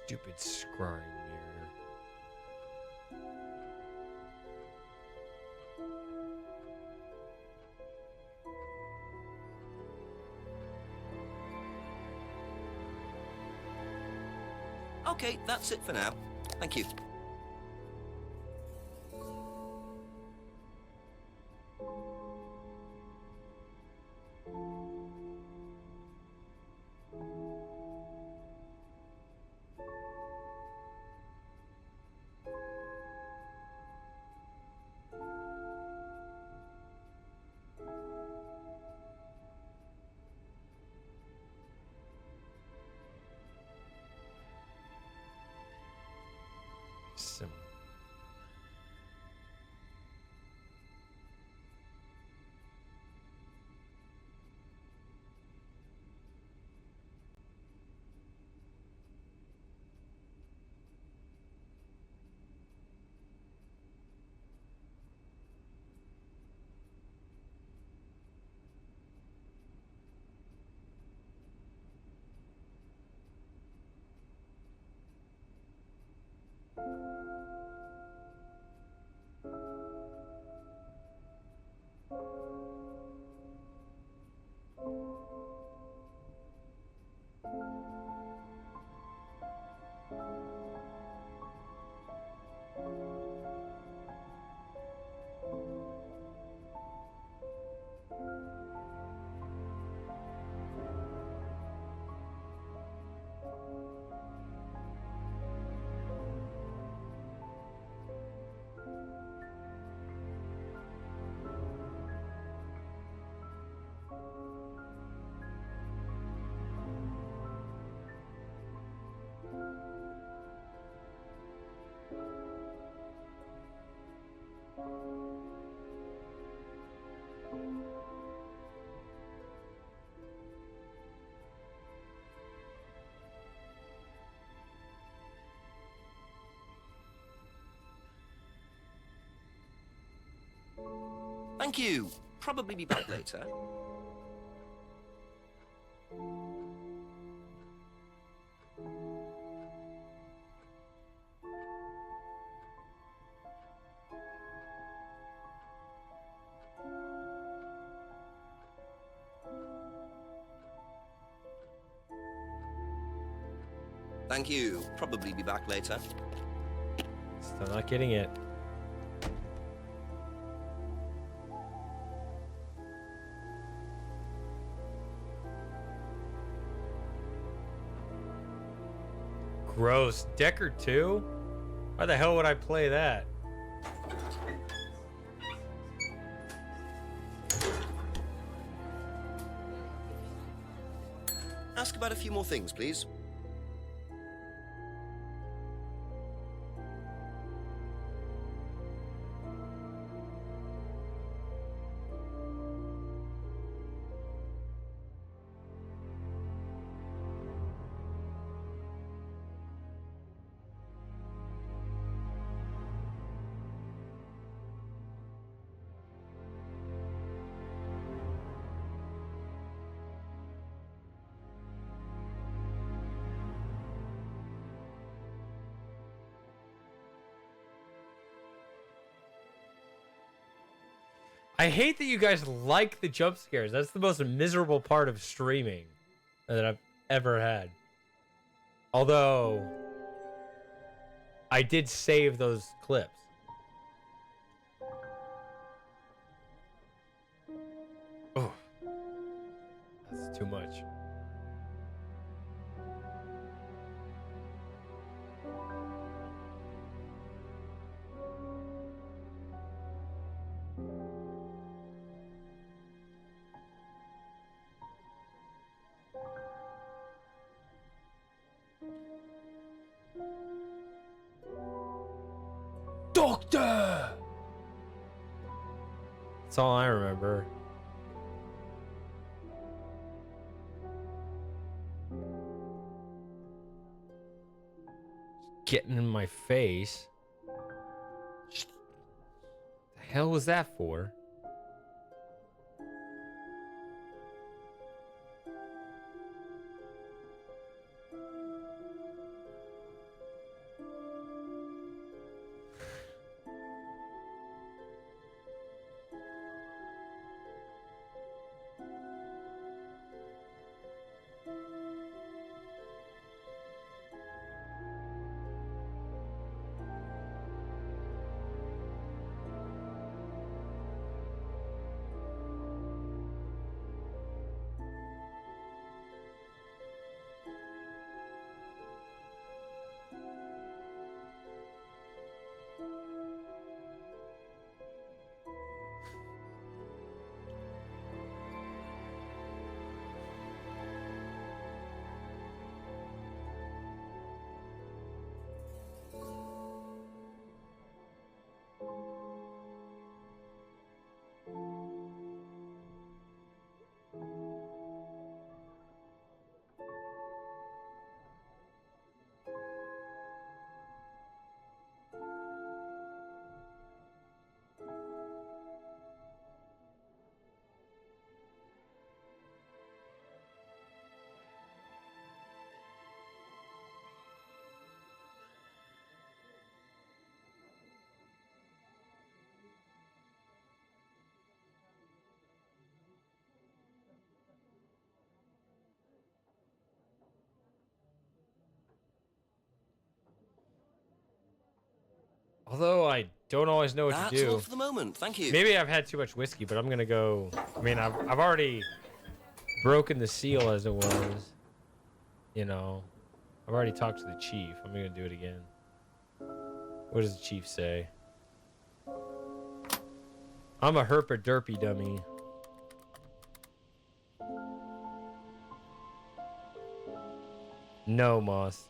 Stupid scrying mirror. Okay, that's it for now. Thank you. Similar. Thank you. Probably be back later. Thank you. Probably be back later. Still not getting it. Gross. Decker 2? Why the hell would I play that? Ask about a few more things, please. I hate that you guys like the jump scares. That's the most miserable part of streaming that I've ever had. Although, I did save those clips. Oh, that's too much. Doctor! That's all I remember. Getting in my face. The hell was that for? Although I don't always know what That's to do. all for the moment. Thank you. Maybe I've had too much whiskey, but I'm gonna go. I mean, I've already broken the seal as it was. You know, I've already talked to the chief. I'm gonna do it again. What does the chief say? I'm a herper derpy dummy. No, Moss.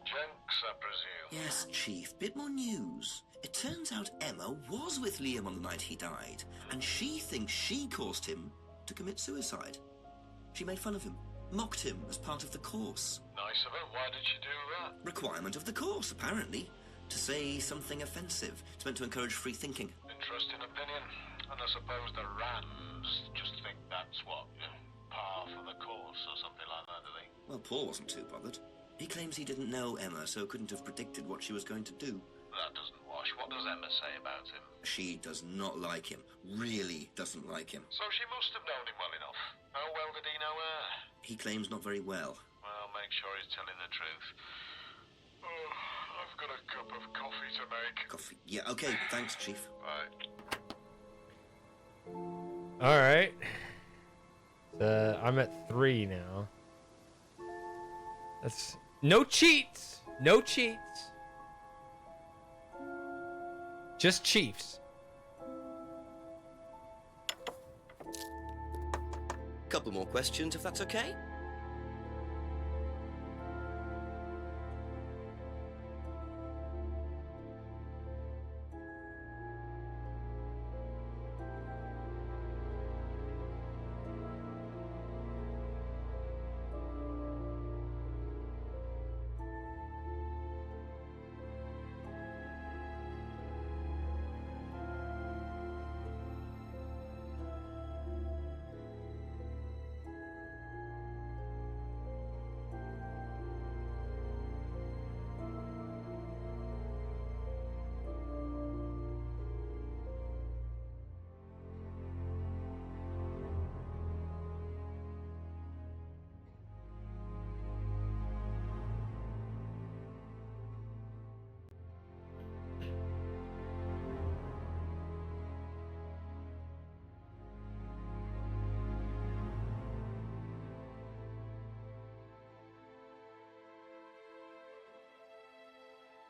Jenks, I presume. Yes, Chief. Bit more news. It turns out Emma was with Liam on the night he died, and she thinks she caused him to commit suicide. She made fun of him, mocked him as part of the course. Nice of her. Why did she do that? Requirement of the course, apparently. To say something offensive. It's meant to encourage free thinking. Interesting opinion. And I suppose the Rams just think that's what, par for the course or something like that, do they? Well, Paul wasn't too bothered. He claims he didn't know Emma, so couldn't have predicted what she was going to do. That doesn't wash. What does Emma say about him? She does not like him. Really doesn't like him. So she must have known him well enough. How well did he know her? He claims not very well. Well, make sure he's telling the truth. Oh, I've got a cup of coffee to make. Coffee? Yeah, okay. Thanks, Chief. Bye. All right. I'm at 3 now. That's no cheats. No cheats. Just chiefs. Couple more questions, if that's okay.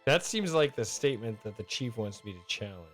That seems like the statement that the chief wants me to challenge.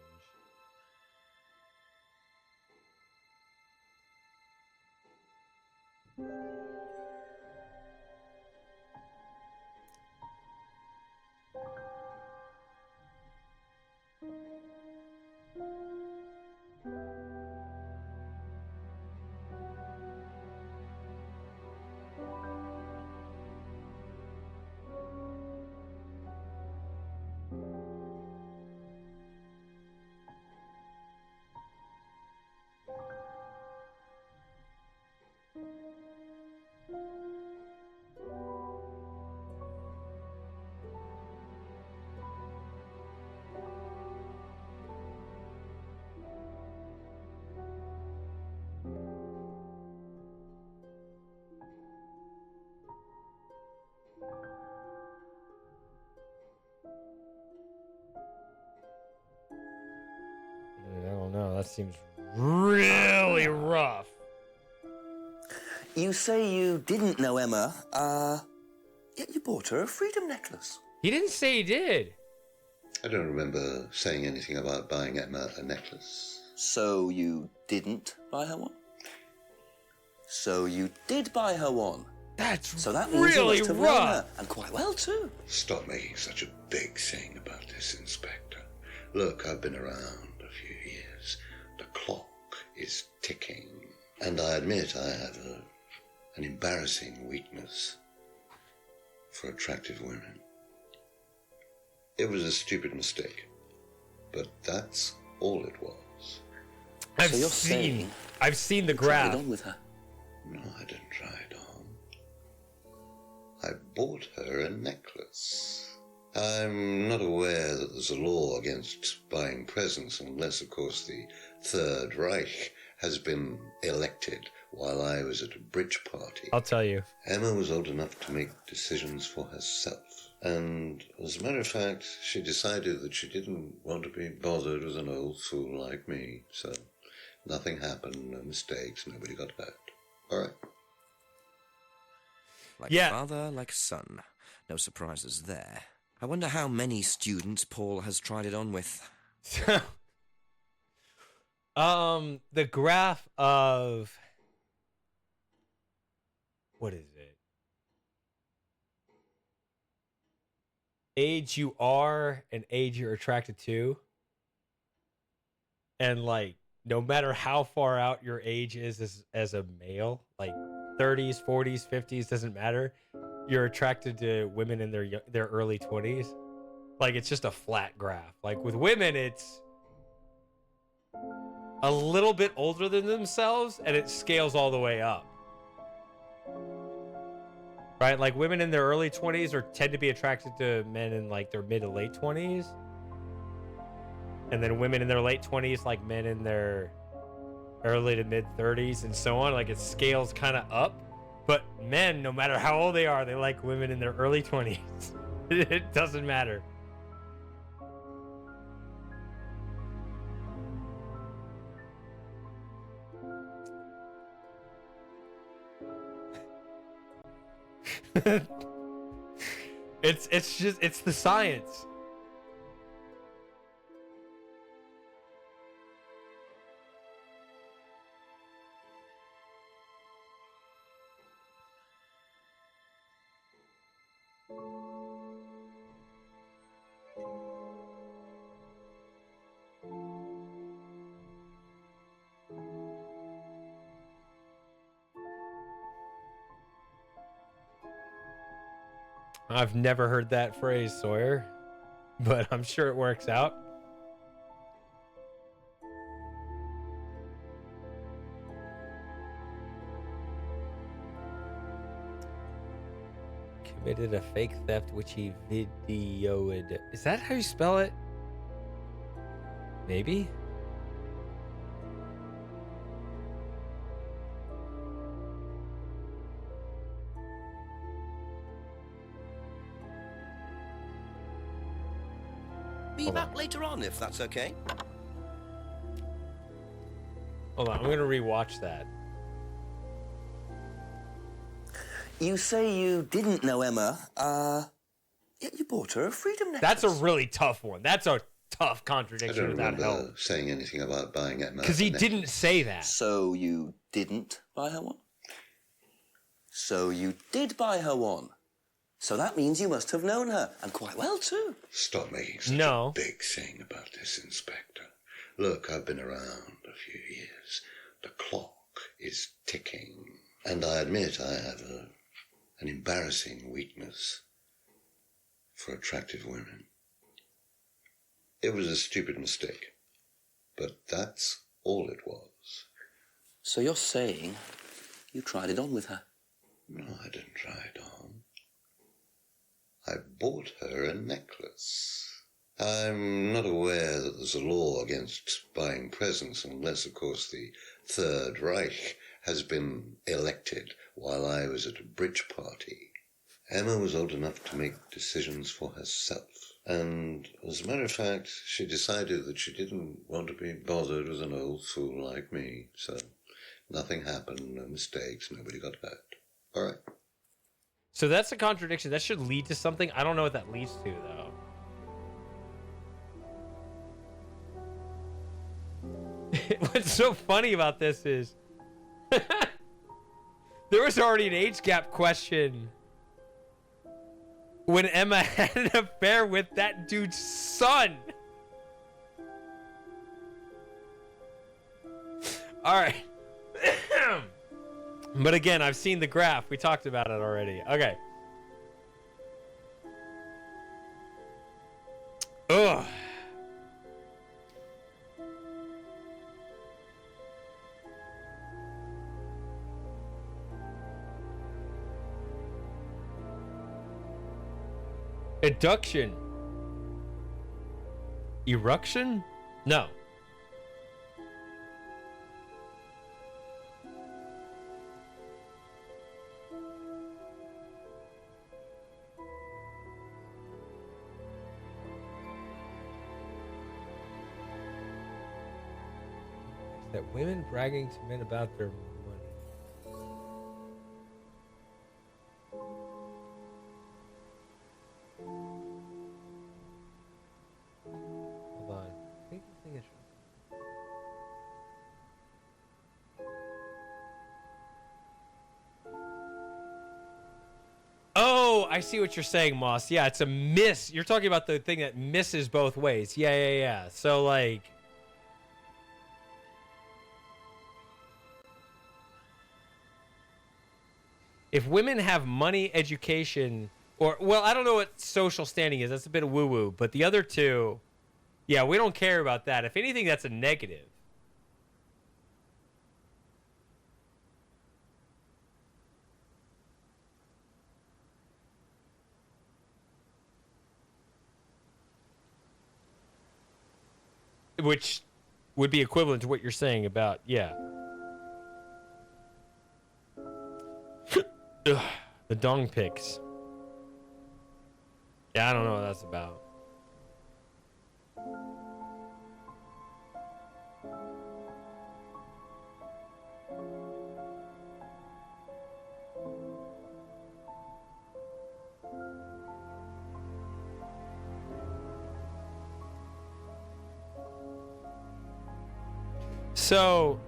I don't know. That seems really rough. You say you didn't know Emma, yet you bought her a freedom necklace. He didn't say he did. I don't remember saying anything about buying Emma a necklace. So you didn't buy her one? So you did buy her one? That's so that means really you must have known rough. her, and quite well too. Stop making such a big thing about this, Inspector. Look, I've been around a few years. The clock is ticking. And I admit I have an embarrassing weakness for attractive women. It was a stupid mistake, but that's all it was. I've seen the graph. Tried on with her. No, I didn't try it on. I bought her a necklace. I'm not aware that there's a law against buying presents unless, of course, the Third Reich has been elected while I was at a bridge party. I'll tell you. Emma was old enough to make decisions for herself. And as a matter of fact, she decided that she didn't want to be bothered with an old fool like me. So nothing happened, no mistakes, nobody got hurt. All right. Like father, like son. No surprises there. I wonder how many students Paul has tried it on with. The graph of... What is it? Age you are and age you're attracted to. And, like, no matter how far out your age is as a male, like 30s, 40s, 50s, doesn't matter. You're attracted to women in their early 20s. Like, it's just a flat graph. Like, with women, it's a little bit older than themselves, and it scales all the way up. Right? Like, women in their early 20s tend to be attracted to men in, like, their mid to late 20s. And then women in their late 20s, like men in their early to mid 30s, and so on. Like, it scales kind of up. But men, no matter how old they are, they like women in their early 20s. It doesn't matter. It's the science. I've never heard that phrase, Sawyer, but I'm sure it works out. Committed a fake theft which he videoed. Is that how you spell it? Maybe? Be back later on, if that's okay. Hold on, I'm going to rewatch that. You say you didn't know Emma, yet you bought her a freedom necklace. That's a really tough one. That's a tough I contradiction don't without remember help. saying anything about buying Emma. Because he didn't say that. So you didn't buy her one? So you did buy her one? So that means you must have known her, and quite well, too. Stop making such a big thing about this, Inspector. Look, I've been around a few years. The clock is ticking. And I admit I have an embarrassing weakness for attractive women. It was a stupid mistake, but that's all it was. So you're saying you tried it on with her? No, I didn't try it on. I bought her a necklace. I'm not aware that there's a law against buying presents unless, of course, the Third Reich has been elected while I was at a bridge party. Emma was old enough to make decisions for herself. And as a matter of fact, she decided that she didn't want to be bothered with an old fool like me. So nothing happened, no mistakes, nobody got hurt. All right. So that's a contradiction. That should lead to something. I don't know what that leads to, though. What's so funny about this is there was already an age gap question when Emma had an affair with that dude's son. All right. But again, I've seen the graph. We talked about it already. Okay. Ugh. Adduction. Eruction? No. that women bragging to men about their money. Hold on. I think the thing is. Oh, I see what you're saying, Moss. Yeah, it's a miss. You're talking about the thing that misses both ways. Yeah. So, like... if women have money, education, or... well, I don't know what social standing is. That's a bit of woo-woo. But the other two... yeah, we don't care about that. If anything, that's a negative. Which would be equivalent to what you're saying about, yeah. Ugh, the dong pics. Yeah, I don't know what that's about. So,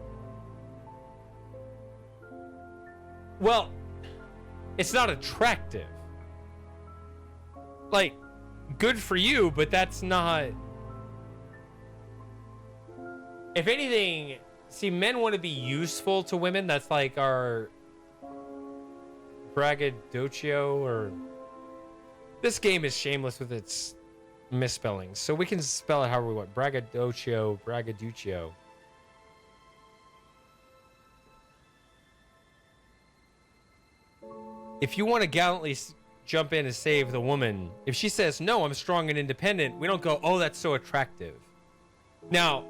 well, it's not attractive. Like, good for you, but that's not... if anything, see, men want to be useful to women. That's like our braggadocio, or... this game is shameless with its misspellings, so we can spell it however we want. Braggaducio. If you want to gallantly jump in and save the woman, if she says, no, I'm strong and independent, we don't go, oh, that's so attractive. Now,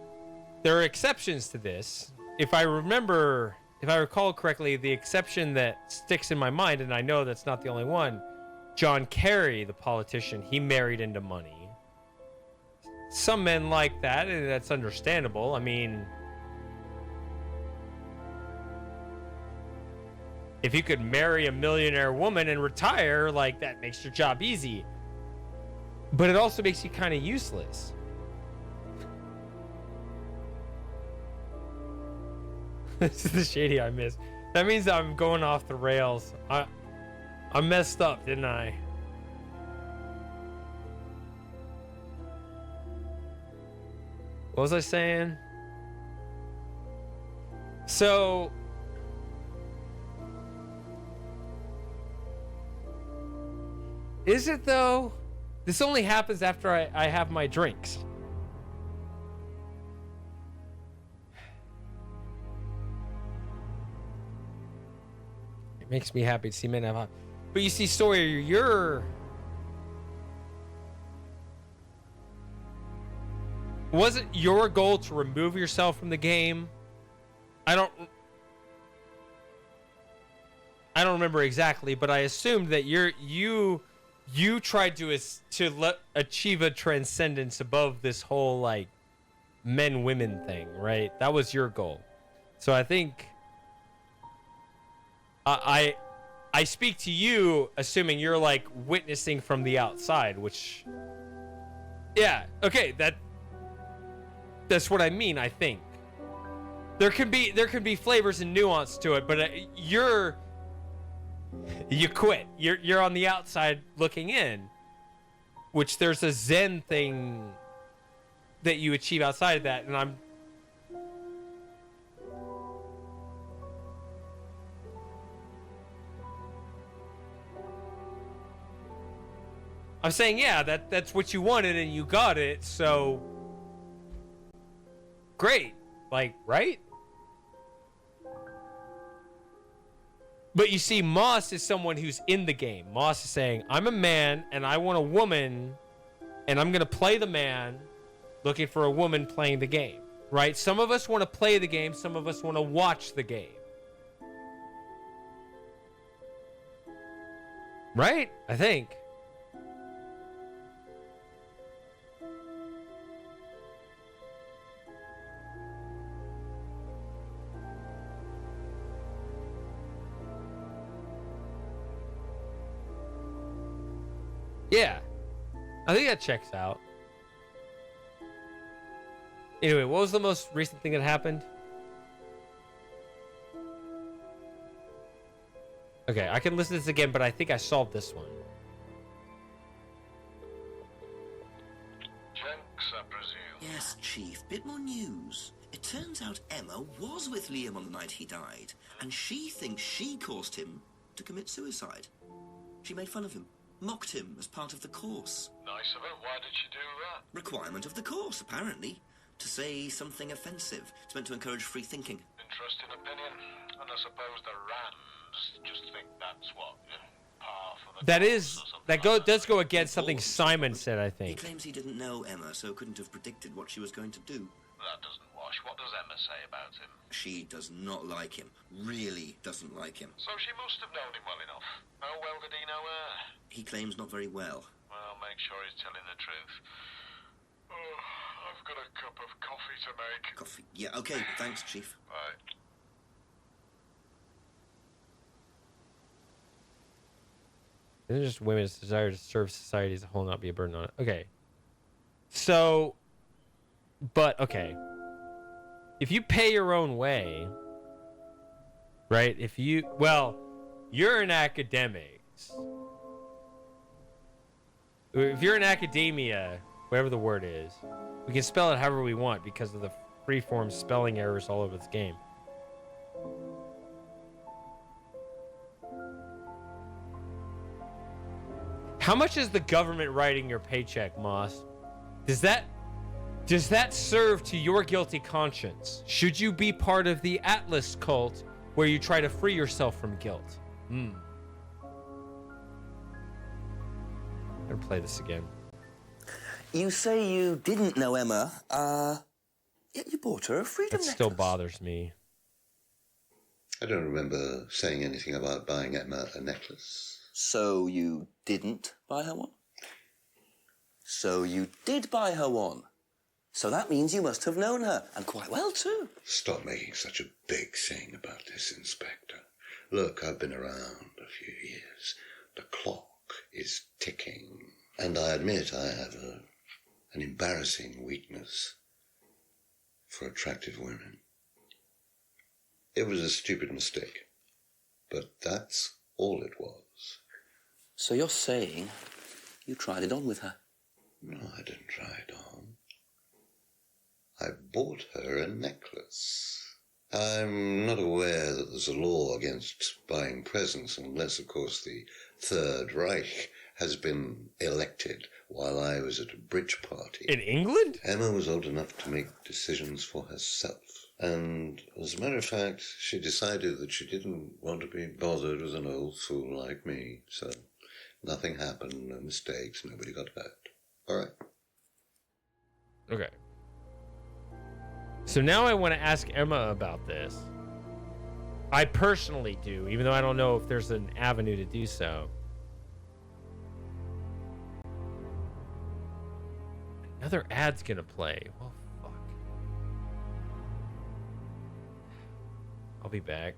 there are exceptions to this. If I recall correctly, the exception that sticks in my mind, and I know that's not the only one, John Kerry, the politician, he married into money. Some men like that, and that's understandable. I mean... if you could marry a millionaire woman and retire, like, that makes your job easy. But it also makes you kind of useless. This is the shady I miss. That means I'm going off the rails. I messed up, didn't I? What was I saying? So... is it, though? This only happens after I have my drinks. It makes me happy to see men have... but you see, Sawyer, was it your goal to remove yourself from the game? I don't remember exactly, but I assumed that you tried to achieve a transcendence above this whole, like, men-women thing, right? That was your goal. So I think I speak to you assuming you're, like, witnessing from the outside, which... yeah, okay, that's what I mean, I think. There can be flavors and nuance to it, but you quit. You're on the outside looking in, which there's a Zen thing that you achieve outside of that, and I'm saying, yeah, that's what you wanted and you got it, so great. Like, right? But you see, Moss is someone who's in the game. Moss is saying, I'm a man and I want a woman, and I'm going to play the man looking for a woman playing the game, right? Some of us want to play the game. Some of us want to watch the game. Right? I think. Yeah. I think that checks out. Anyway, what was the most recent thing that happened? Okay, I can listen to this again, but I think I solved this one. Jenks, I presume. Yes, Chief. Bit more news. It turns out Emma was with Liam on the night he died, and she thinks she caused him to commit suicide. She made fun of him, mocked him as part of the course. Nice of her. Why did she do that? Requirement of the course, apparently. To say something offensive. It's meant to encourage free thinking. Interesting opinion. And I suppose the Rands just think that's what, par for the That course is or something that like go that. does go against something Simon said, I He think. claims he didn't know Emma, so couldn't have predicted what she was going to do. That doesn't wash. What does Emma say about him? She does not like him. Really doesn't like him. So she must have known him well enough. How well did he know her? He claims not very well. Well, make sure he's telling the truth. Oh, I've got a cup of coffee to make. Coffee. Yeah, okay. Thanks, Chief. Bye. Isn't just women's desire to serve society as a whole not be a burden on it? Okay. So, but, okay. If you pay your own way, right? You're in academics. If you're in academia, whatever the word is, we can spell it however we want because of the freeform spelling errors all over this game. How much is the government writing your paycheck, Moss? Does that serve to your guilty conscience? Should you be part of the Atlas cult where you try to free yourself from guilt? I'm gonna play this again. You say you didn't know Emma, yet you bought her a freedom That necklace. still bothers me. I don't remember saying anything about buying Emma a necklace. So you didn't buy her one? So you did buy her one. So that means you must have known her, and quite well too. Stop making such a big thing about this, Inspector. Look, I've been around a few years. The clock is ticking. And I admit I have an embarrassing weakness for attractive women. It was a stupid mistake, but that's all it was. So you're saying you tried it on with her? No, I didn't try it on. I bought her a necklace. I'm not aware that there's a law against buying presents unless, of course, the Third Reich has been elected while I was at a bridge party. In England? Emma was old enough to make decisions for herself. And as a matter of fact, she decided that she didn't want to be bothered with an old fool like me. So nothing happened, no mistakes, nobody got hurt. All right. Okay. So now I want to ask Emma about this. I personally do, even though I don't know if there's an avenue to do so. Another ad's gonna play. Well, fuck. I'll be back.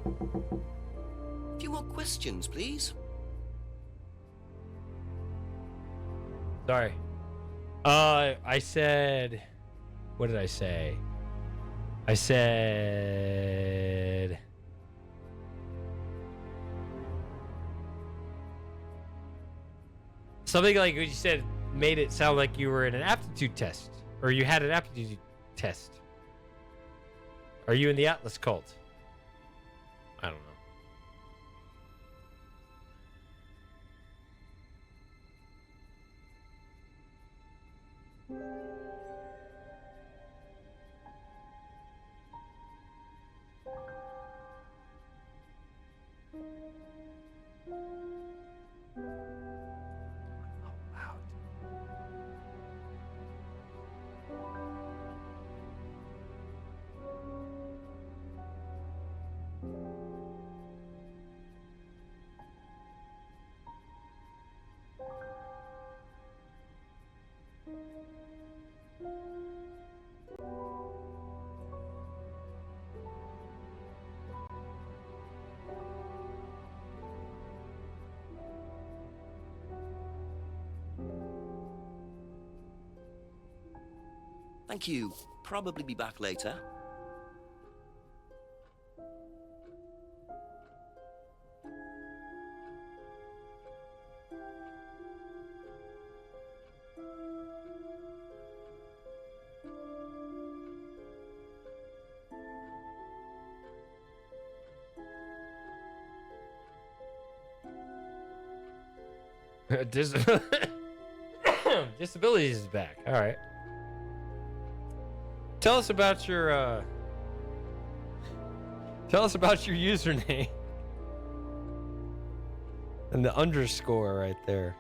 A few more questions, please. Sorry. I said... What did I say? I said... Something like what you said made it sound like you were in an aptitude test. Or you had an aptitude test. Are you in the Atlas cult? I don't know. Thank you. Probably be back later. Disabilities is back. All right. Tell us about your username and the underscore right there.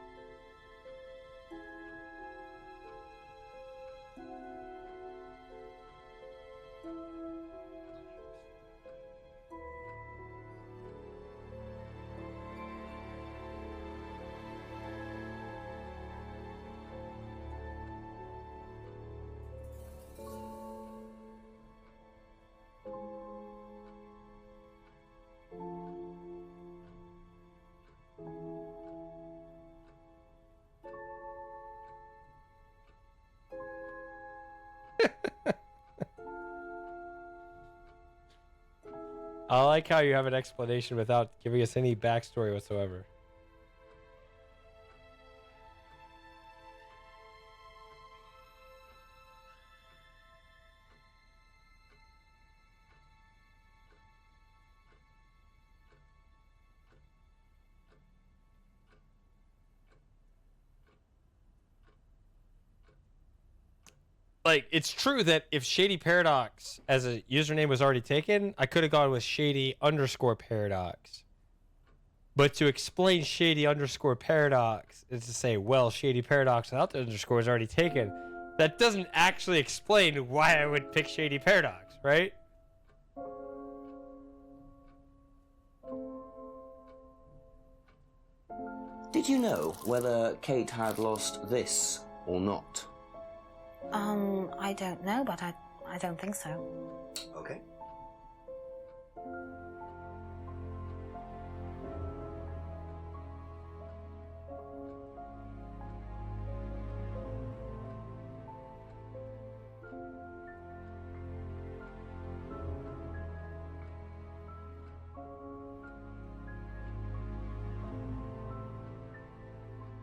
I like how you have an explanation without giving us any backstory whatsoever. Like, it's true that if Shady Paradox as a username was already taken, I could have gone with Shady underscore Paradox. But to explain Shady underscore Paradox is to say, well, Shady Paradox without the underscore is already taken. That doesn't actually explain why I would pick Shady Paradox, right? Did you know whether Kate had lost this or not? I don't know, but I don't think so. Okay.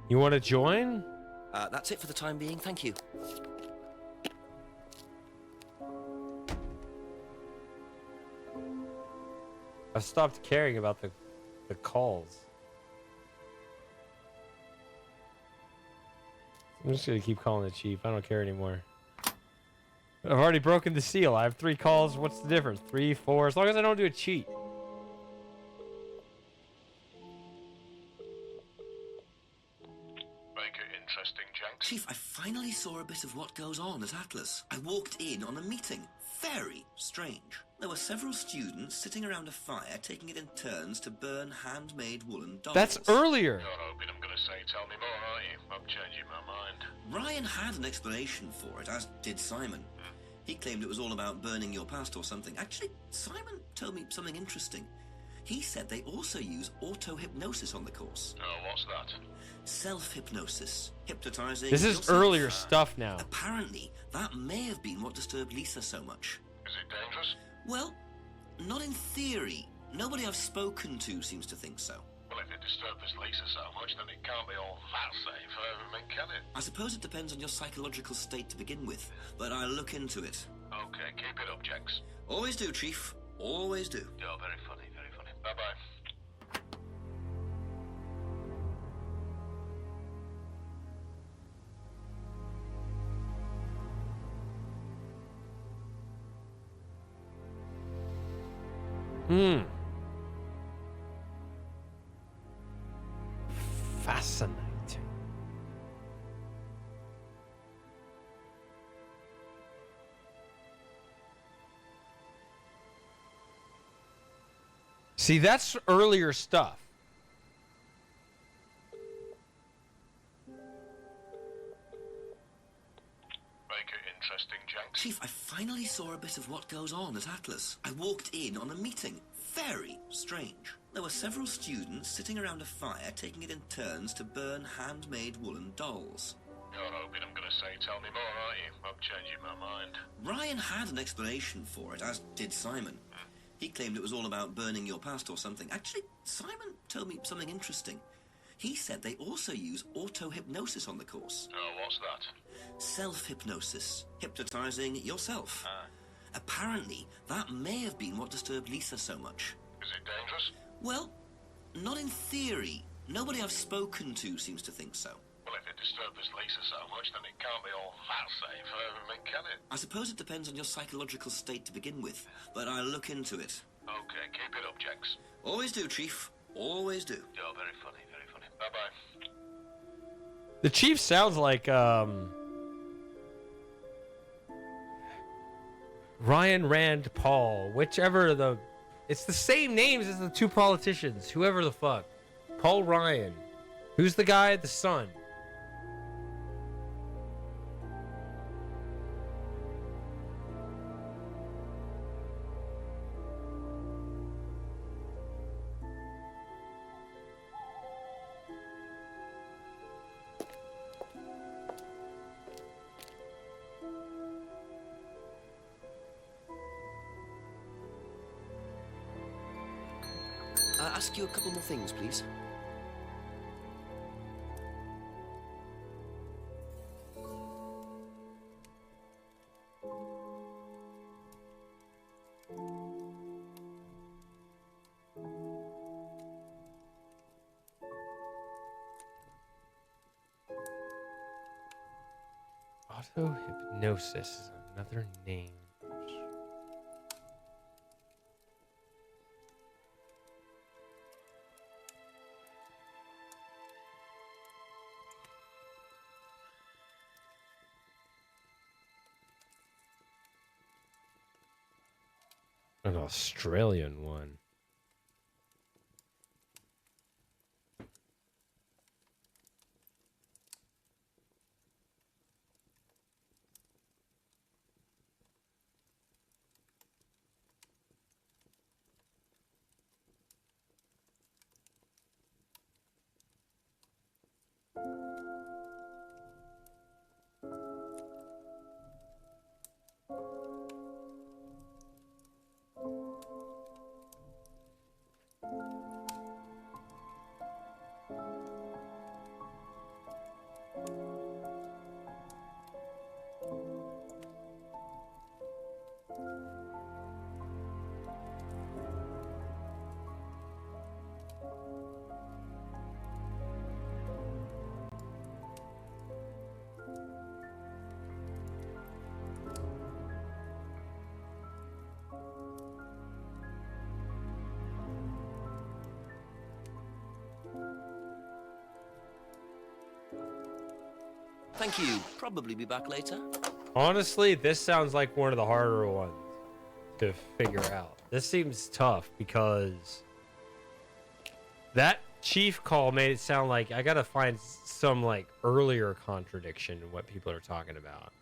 You want to join? That's it for the time being, thank you. I've stopped caring about the calls. I'm just gonna keep calling the chief. I don't care anymore. I've already broken the seal. I have 3 calls. What's the difference? 3, 4, as long as I don't do a cheat. Chief, I finally saw a bit of what goes on at Atlas. I walked in on a meeting. Very strange. There were several students sitting around a fire, taking it in turns to burn handmade woolen dolls. That's earlier. You're hoping I'm going to say, tell me more, aren't you? I'm changing my mind. Ryan had an explanation for it, as did Simon. He claimed it was all about burning your past or something. Actually, Simon told me something interesting. He said they also use auto-hypnosis on the course. Oh, what's that? Self-hypnosis. Hypnotizing This is yourself. earlier stuff now. Apparently, that may have been what disturbed Lisa so much. Is it dangerous? Well, not in theory. Nobody I've spoken to seems to think so. Well, if it disturbed this Lisa so much, then it can't be all that safe for everything, can it? I suppose it depends on your psychological state to begin with, but I'll look into it. Okay, keep it up, Jenks. Always do, Chief. Always do. Oh, very funny, very funny. Bye-bye. Fascinating. See, that's earlier stuff. Make it interesting, Jenks. Chief, I finally saw a bit of what goes on at Atlas. I walked in on a meeting. Very strange. There were several students sitting around a fire, taking it in turns to burn handmade woolen dolls. You're hoping I'm going to say tell me more, aren't you? I'm changing my mind. Ryan had an explanation for it, as did Simon. He claimed it was all about burning your past or something. Actually, Simon told me something interesting. He said they also use auto-hypnosis on the course. Oh, what's that? Self-hypnosis. Hypnotizing yourself. Apparently, that may have been what disturbed Lisa so much. Is it dangerous? Well, not in theory. Nobody I've spoken to seems to think so. Well, if it disturbed this Lisa so much, then it can't be all that safe for everything, can it? I suppose it depends on your psychological state to begin with, but I'll look into it. Okay, keep it up, Jenks. Always do, Chief. Always do. Oh, very funny, very funny. Bye-bye. The chief sounds like Ryan Rand Paul, whichever the... It's the same names as the two politicians, whoever the fuck. Paul Ryan. Who's the guy? The son. Ask you a couple more things, please. Auto-hypnosis is another name. An Australian one. Thank you. Probably be back later. Honestly, this sounds like one of the harder ones to figure out. This seems tough because that chief call made it sound like I gotta find some like earlier contradiction in what people are talking about.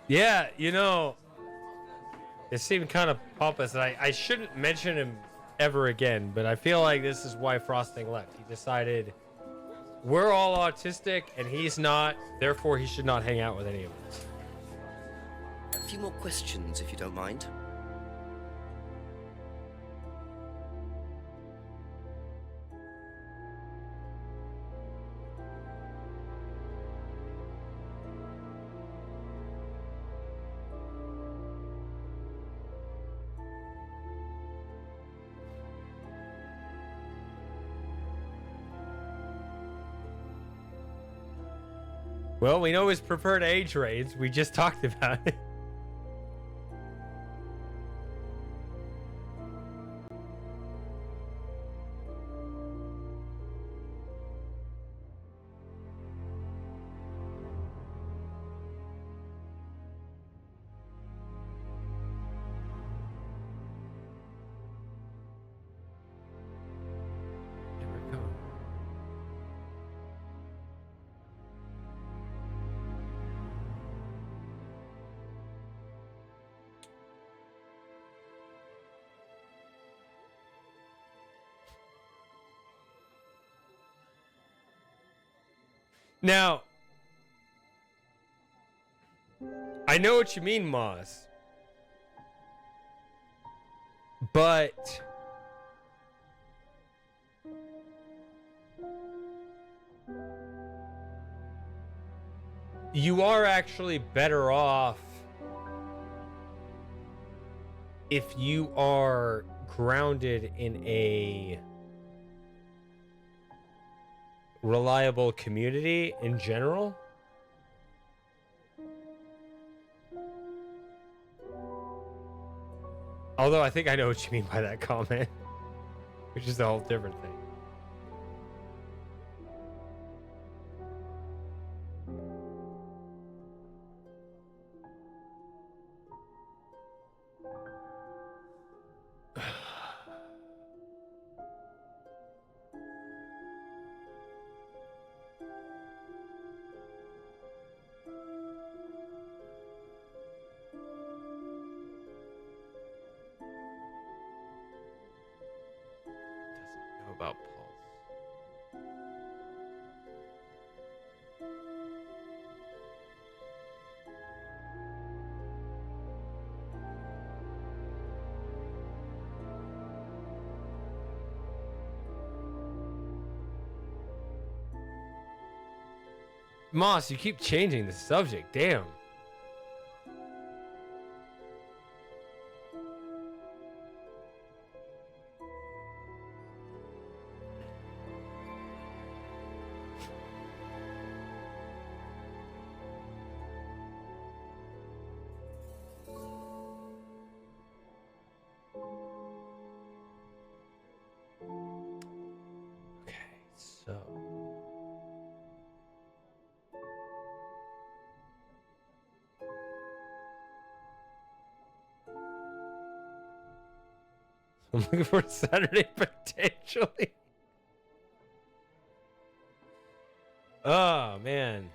Yeah, you know, it seemed kind of pompous, and I shouldn't mention him ever again, but I feel like this is why Frosting left. He decided we're all autistic and he's not, therefore he should not hang out with any of us. A few more questions, if you don't mind. Well, we know his preferred age range. We just talked about it. Now, I know what you mean, Moss. But you are actually better off if you are grounded in a reliable community in general. Although I think I know what you mean by that comment, which is a whole different thing. About Pulse. Moss, you keep changing the subject. Damn. So I'm looking for Saturday potentially. Oh man.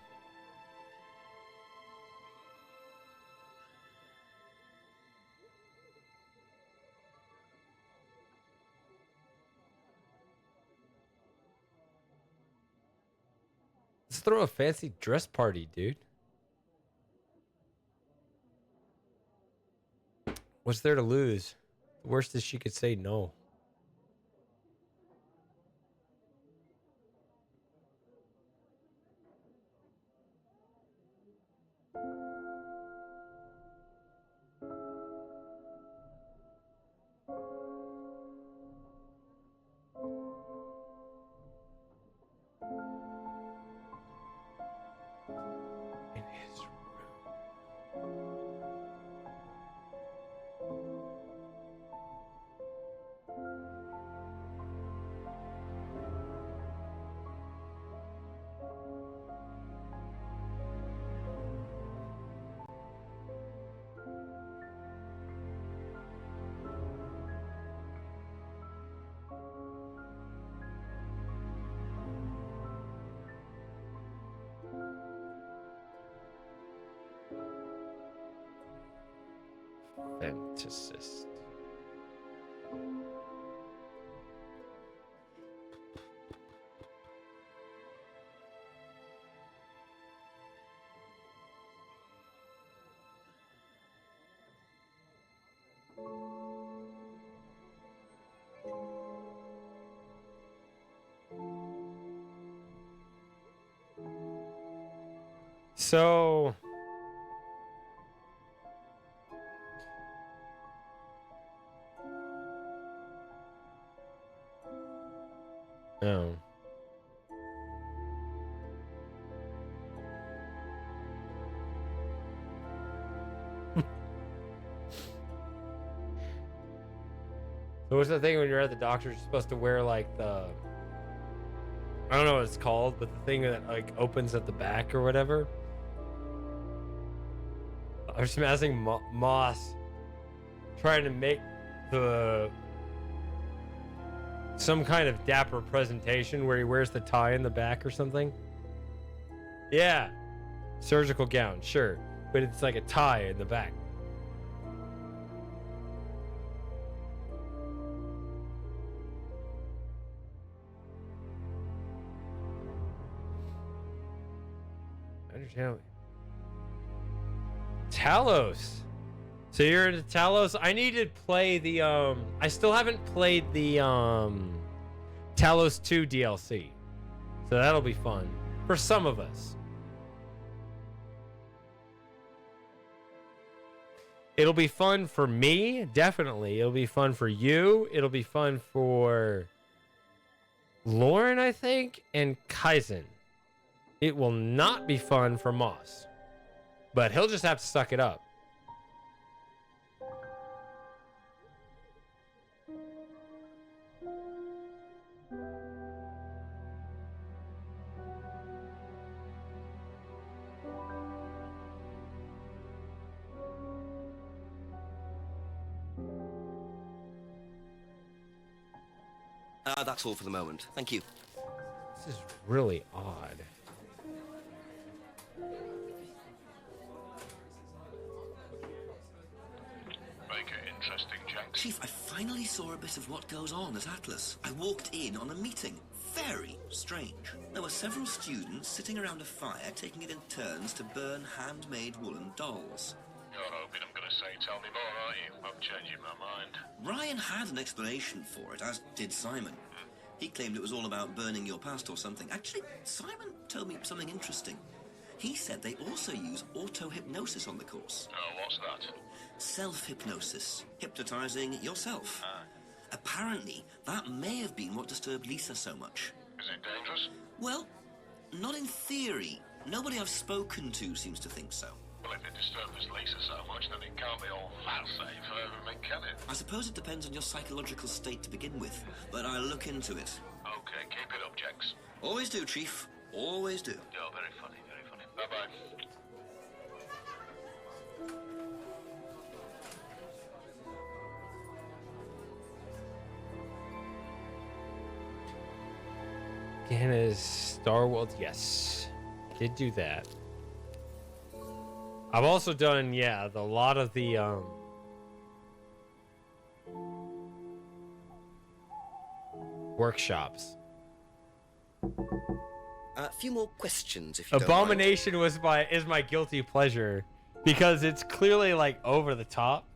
Let's throw a fancy dress party, dude. What's there to lose? The worst is she could say no. authenticist. So oh. So what's the thing when you're at the doctor? You're supposed to wear like the, I don't know what it's called, but the thing that like opens at the back or whatever. I was imagining Moss trying to make some kind of dapper presentation where he wears the tie in the back or something. Yeah, surgical gown, sure, but it's like a tie in the back. Understand. Talos. So you're into Talos? I need to play the I still haven't played the Talos 2 DLC. So that'll be fun for some of us. It'll be fun for me, definitely. It'll be fun for you. It'll be fun for Lauren, I think, and Kaizen. It will not be fun for Moss. But he'll just have to suck it up. That's all for the moment. Thank you. This is really odd. Make it interesting, Jenks. Chief, I finally saw a bit of what goes on at Atlas. I walked in on a meeting. Very strange. There were several students sitting around a fire, taking it in turns to burn handmade woolen dolls. You're hoping I'm going to say tell me more, aren't you? I'm changing my mind. Ryan had an explanation for it, as did Simon. He claimed it was all about burning your past or something. Actually, Simon told me something interesting. He said they also use auto-hypnosis on the course. Oh, what's that? Self-hypnosis. Hypnotizing yourself. Apparently, that may have been what disturbed Lisa so much. Is it dangerous? Well, not in theory. Nobody I've spoken to seems to think so. Well, if it disturbs Lisa so much, then it can't be all that safe, can it? I suppose it depends on your psychological state to begin with, but I'll look into it. Okay, keep it up, Jenks. Always do, Chief. Always do. You're very funny, very funny. Bye-bye. Ganna's Star World, yes. Did do that. I've also done, yeah, a lot of the workshops. A few more questions, if you Abomination is my guilty pleasure because it's clearly like over the top.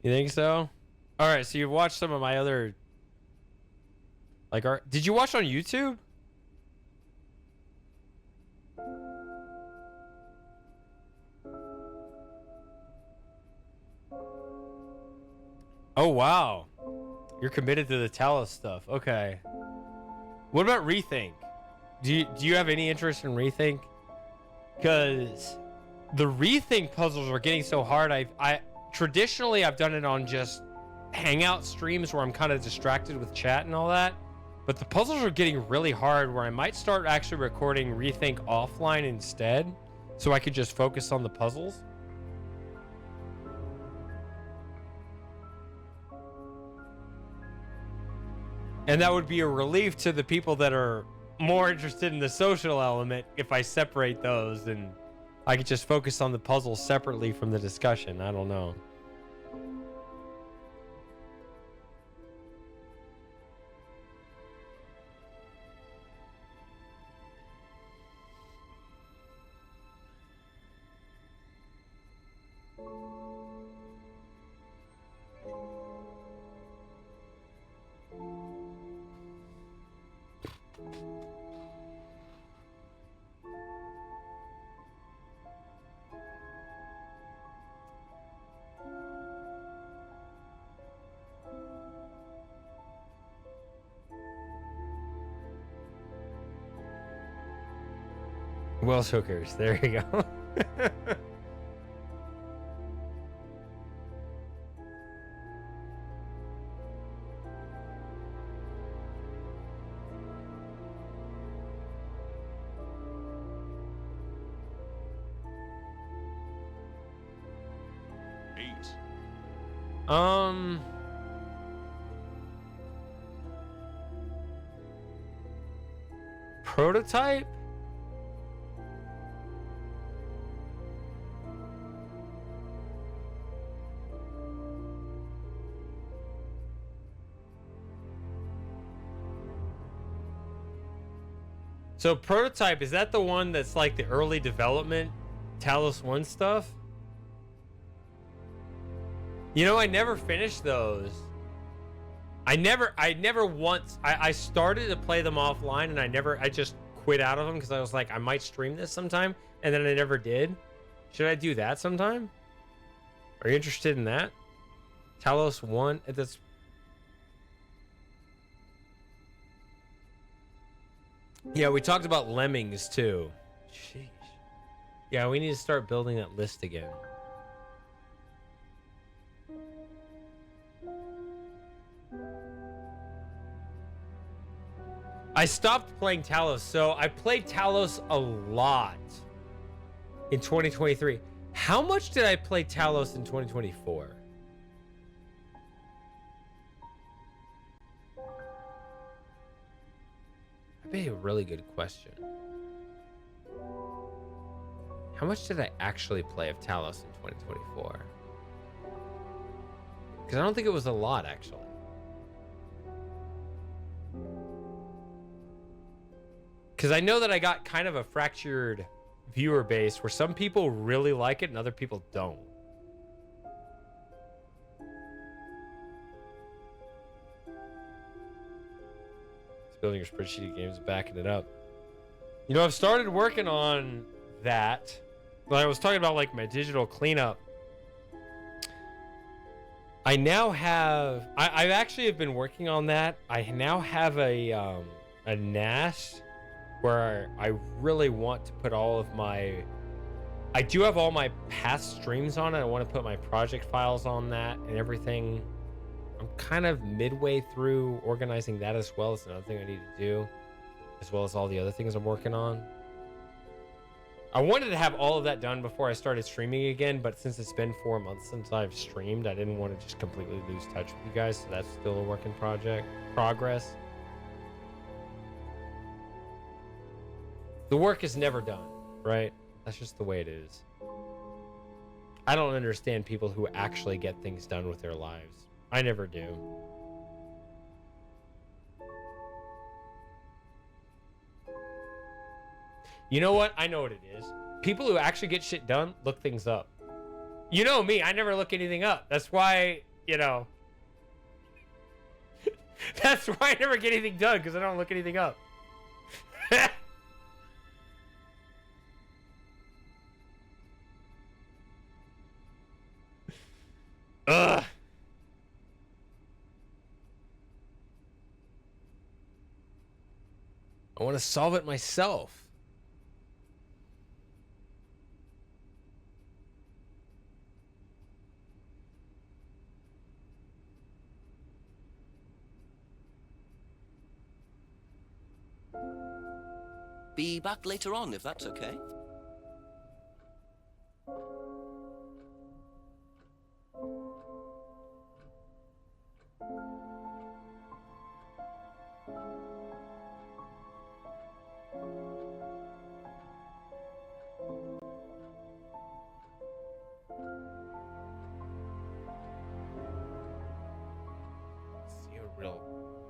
You think so? All right, so you've watched some of my other like art. Did you watch on YouTube? Oh wow. You're committed to the Talos stuff. Okay. What about Rethink? Do you have any interest in Rethink? Cuz the Rethink puzzles are getting so hard. I traditionally I've done it on just hangout streams where I'm kind of distracted with chat and all that. But the puzzles are getting really hard where I might start actually recording Rethink offline instead, so I could just focus on the puzzles. And that would be a relief to the people that are more interested in the social element if I separate those and I could just focus on the puzzles separately from the discussion. I don't know. Wells hookers. There you go. Prototype? So prototype, is that the one that's like the early development Talos 1 stuff? You know, I never finished those. I never once, I started to play them offline and I just quit out of them because I was like, I might stream this sometime, and then I never did. Should I do that sometime? Are you interested in that? Talos 1, that's... Yeah, we talked about Lemmings too. Sheesh. Yeah, we need to start building that list again. I stopped playing Talos, so I played Talos a lot in 2023. How much did I play Talos in 2024? That'd be a really good question. How much did I actually play of Talos in 2024? Because I don't think it was a lot, actually. Because I know that I got kind of a fractured viewer base where some people really like it and other people don't. It's building your spreadsheet of games, backing it up. You know, I've started working on that. When I was talking about like my digital cleanup, I now have... I actually have been working on that. I now have a NAS where I really want to put all of my... I do have all my past streams on it. I want to put my project files on that and everything. I'm kind of midway through organizing that as well. It's another thing I need to do, as well as all the other things I'm working on. I wanted to have all of that done before I started streaming again, but since it's been 4 months since I've streamed, I didn't want to just completely lose touch with you guys, so that's still a work in progress. The work is never done, right? That's just the way it is. I don't understand people who actually get things done with their lives. I never do. You know what? I know what it is. People who actually get shit done look things up. You know me, I never look anything up. That's why, you know. That's why I never get anything done, because I don't look anything up. Ugh. I want to solve it myself. be back later on, if that's okay.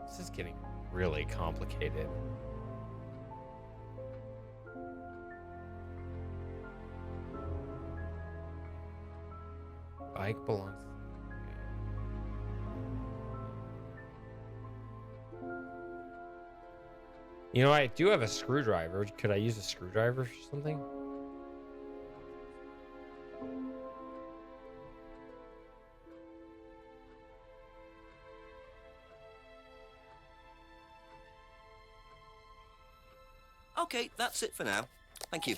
This is getting really complicated. Bike belongs. You know, I do have a screwdriver. Could I use a screwdriver for something? Okay, that's it for now. Thank you.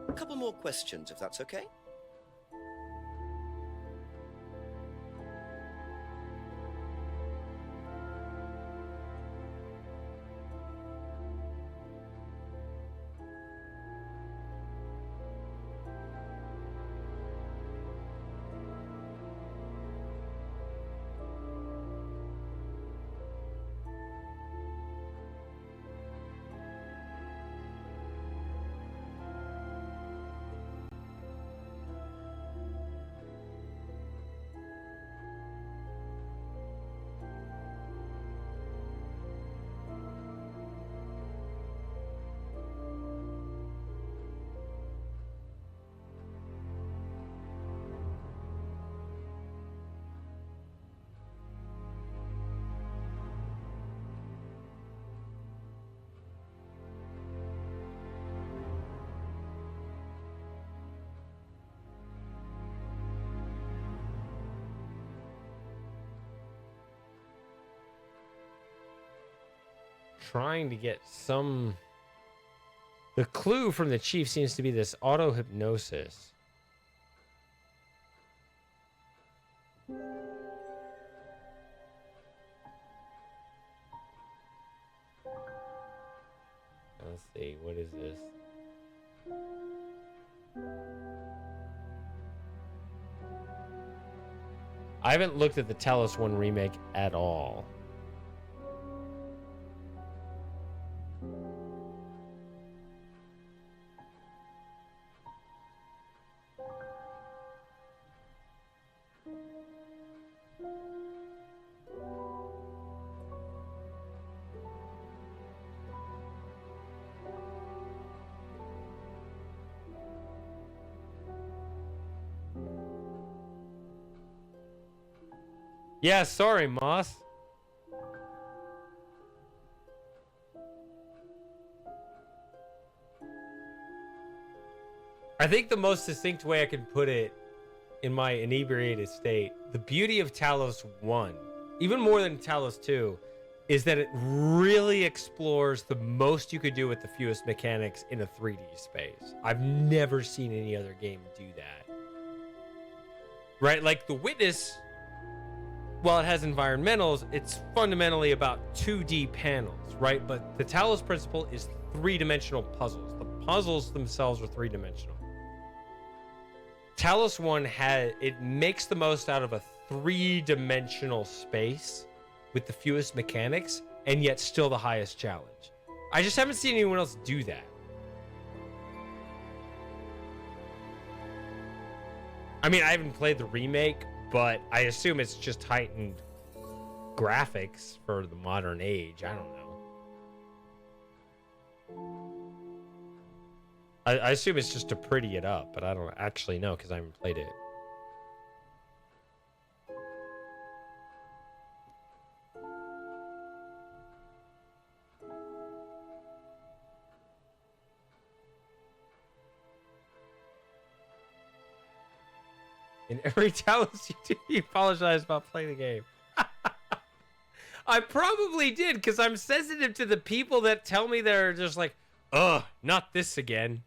A couple more questions, if that's okay. Trying to get some. The clue from the chief seems to be this auto hypnosis. Let's see, what is this? I haven't looked at the Talos 1 remake at all. Yeah, sorry, Moss. I think the most succinct way I can put it in my inebriated state, the beauty of Talos 1, even more than Talos 2, is that it really explores the most you could do with the fewest mechanics in a 3D space. I've never seen any other game do that. Right? Like The Witness, while it has environmentals, it's fundamentally about 2D panels, right? But the Talos principle is three-dimensional puzzles. The puzzles themselves are three-dimensional. Talos 1 makes the most out of a three-dimensional space with the fewest mechanics, and yet still the highest challenge. I just haven't seen anyone else do that. I mean, I haven't played the remake, but I assume it's just heightened graphics for the modern age. I don't know. I assume it's just to pretty it up, but I don't actually know because I haven't played it. In every Talos you do, you apologize about playing the game. I probably did, because I'm sensitive to the people that tell me they're just like, ugh, not this again.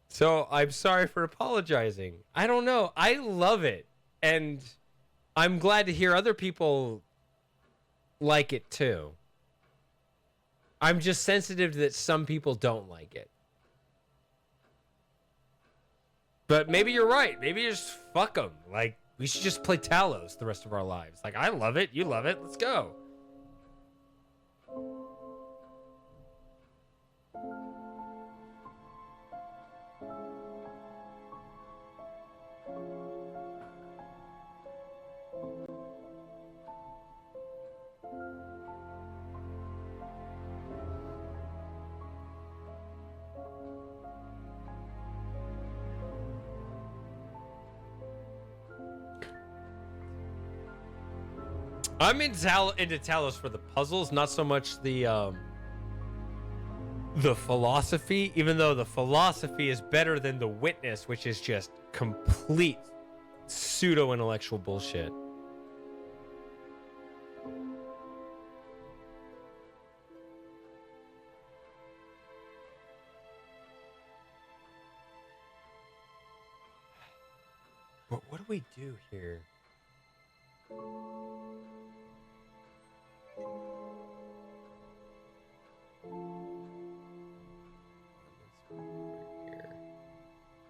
So I'm sorry for apologizing. I don't know. I love it. And I'm glad to hear other people like it too. I'm just sensitive that some people don't like it. But maybe you're right. Maybe just fuck them. Like, we should just play Talos the rest of our lives. Like, I love it. You love it. Let's go. I'm into Talos for the puzzles, not so much the philosophy, even though the philosophy is better than the witness, which is just complete pseudo-intellectual bullshit. What do we do here?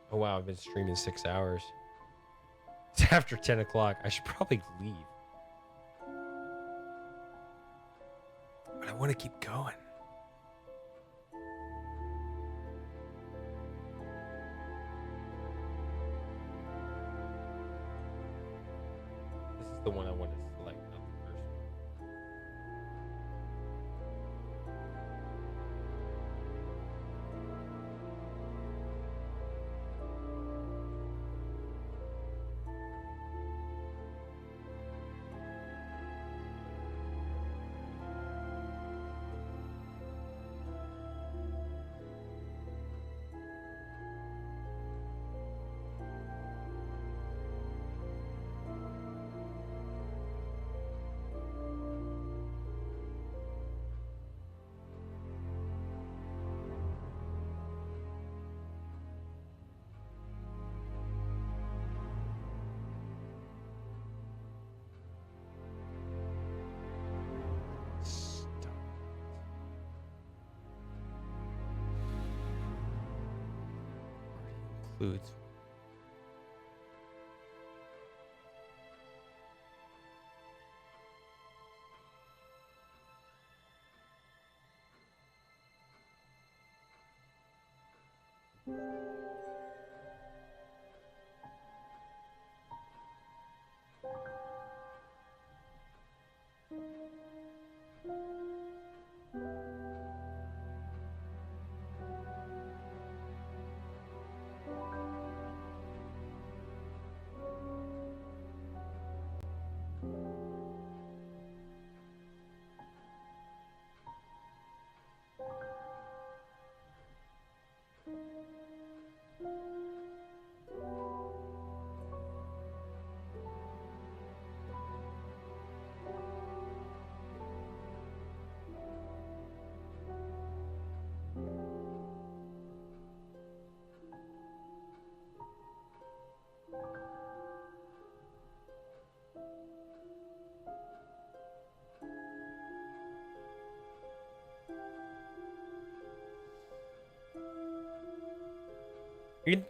Oh wow, I've been streaming 6 hours. It's after 10 o'clock. I should probably leave. But I want to keep going. This is the one I want to select, not the first one. Includes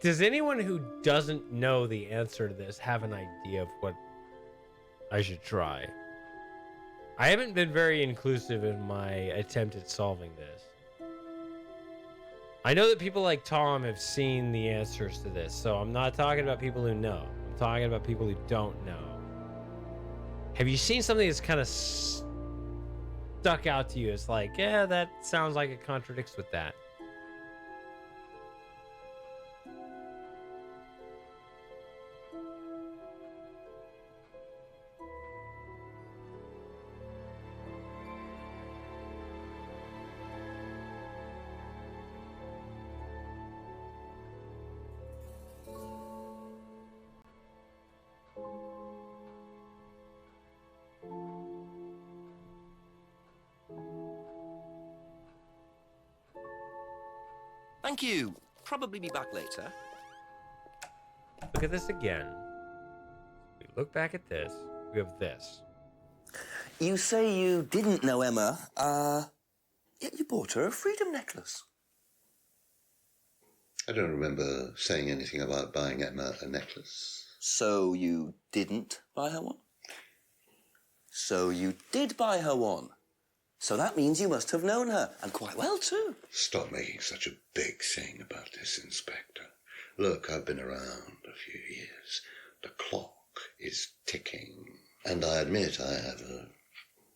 Does anyone who doesn't know the answer to this have an idea of what I should try? I haven't been very inclusive in my attempt at solving this. I know that people like Tom have seen the answers to this, so I'm not talking about people who know. I'm talking about people who don't know. Have you seen something that's kind of stuck out to you? It's like, yeah, that sounds like it contradicts with that. Thank you. Probably be back later. Look at this again. We look back at this. We have this. You say you didn't know Emma, yet you bought her a freedom necklace. I don't remember saying anything about buying Emma a necklace. So you didn't buy her one? So you did buy her one. So that means you must have known her, and quite well too. Stop making such a big thing about this, Inspector. Look, I've been around a few years. The clock is ticking. And I admit I have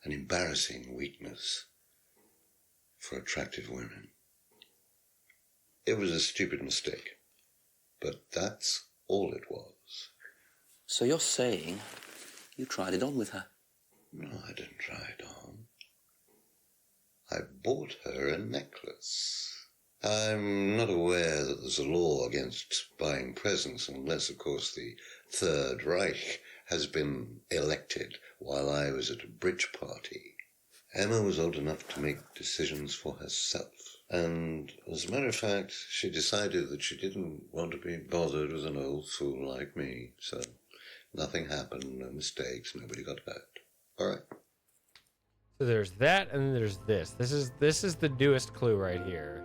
an embarrassing weakness for attractive women. It was a stupid mistake, but that's all it was. So you're saying you tried it on with her? No, I didn't try it on. I bought her a necklace. I'm not aware that there's a law against buying presents unless, of course, the Third Reich has been elected while I was at a bridge party. Emma was old enough to make decisions for herself. And as a matter of fact, she decided that she didn't want to be bothered with an old fool like me. So nothing happened, no mistakes, nobody got hurt. All right. So there's that, and then there's this. This is the newest clue right here.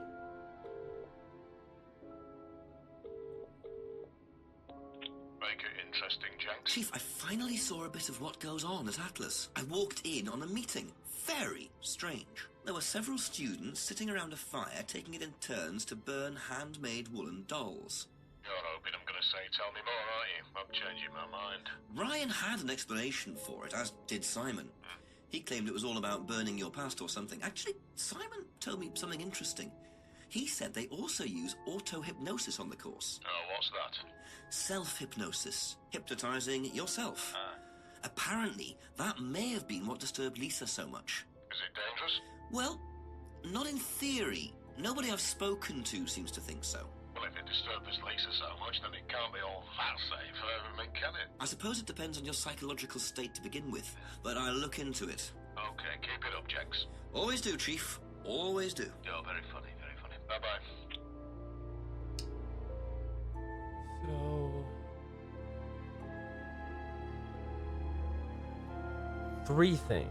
Make it interesting, Jenks. Chief, I finally saw a bit of what goes on at Atlas. I walked in on a meeting. Very strange. There were several students sitting around a fire, taking it in turns to burn handmade woolen dolls. You're hoping I'm going to say tell me more, aren't you? I'm changing my mind. Ryan had an explanation for it, as did Simon. He claimed it was all about burning your past or something. Actually, Simon told me something interesting. He said they also use auto-hypnosis on the course. Oh, what's that? Self-hypnosis. Hypnotizing yourself. Apparently, that may have been what disturbed Lisa so much. Is it dangerous? Well, not in theory. Nobody I've spoken to seems to think so. Well, if it disturbs Lisa so much, then it can't be all that safe, can it? I suppose it depends on your psychological state to begin with, but I'll look into it. Okay, keep it up, Jenks. Always do, Chief. Always do. You're very funny, very funny. Bye-bye. So... 3 things.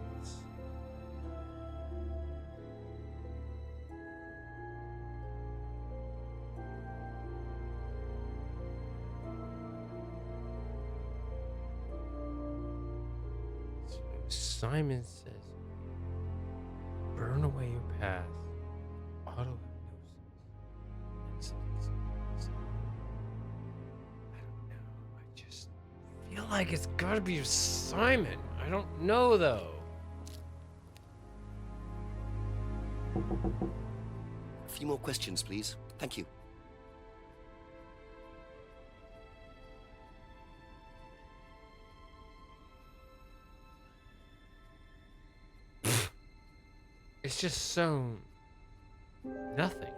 Simon says, burn away your past. Auto-hypnosis. I don't know. I just feel like it's gotta be Simon. I don't know, though. A few more questions, please. Thank you. It's just so... nothing.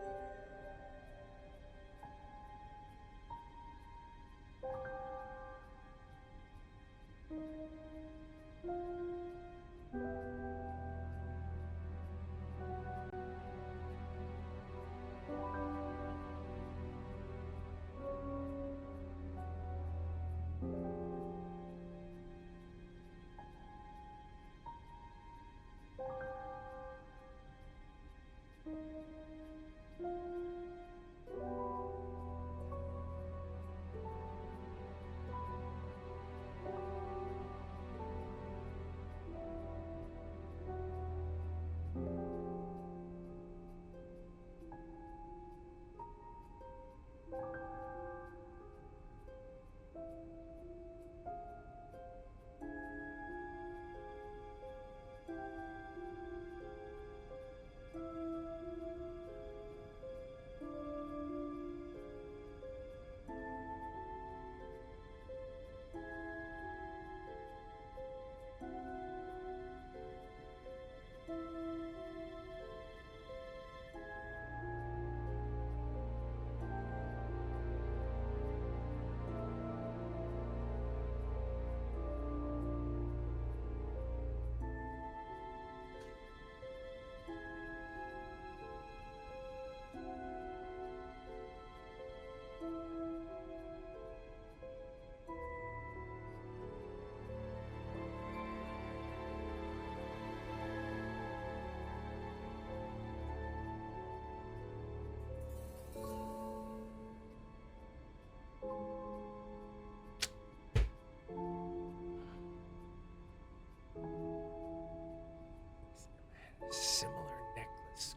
Similar necklace.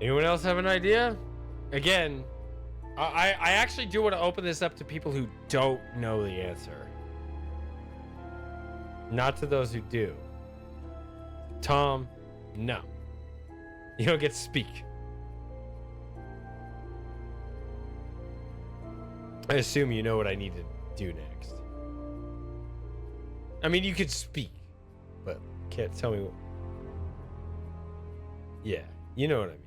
Anyone else have an idea? Again, I actually do want to open this up to people who don't know the answer. Not to those who do. Tom, no. You don't get to speak. I assume you know what I need to do next. I mean, you could speak, but can't tell me what. Yeah, you know what I mean.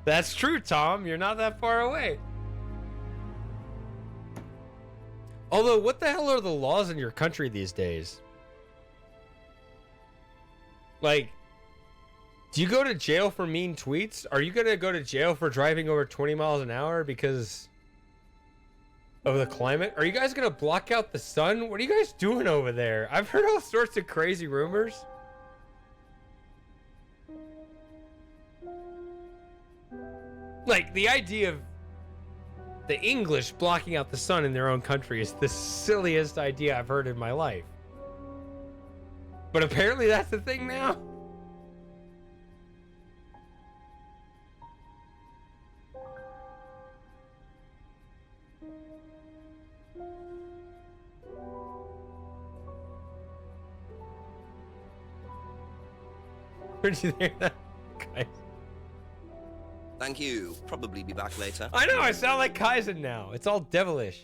That's true, Tom. You're not that far away. Although, what the hell are the laws in your country these days? Like, do you go to jail for mean tweets? Are you going to go to jail for driving over 20 miles an hour because of the climate? Are you guys going to block out the sun? What are you guys doing over there? I've heard all sorts of crazy rumors. Like, the idea of the English blocking out the sun in their own country is the silliest idea I've heard in my life. But apparently that's the thing now. Where'd you hear that, guys? Thank you. Probably be back later. I know, I sound like Kaizen now. It's all devilish.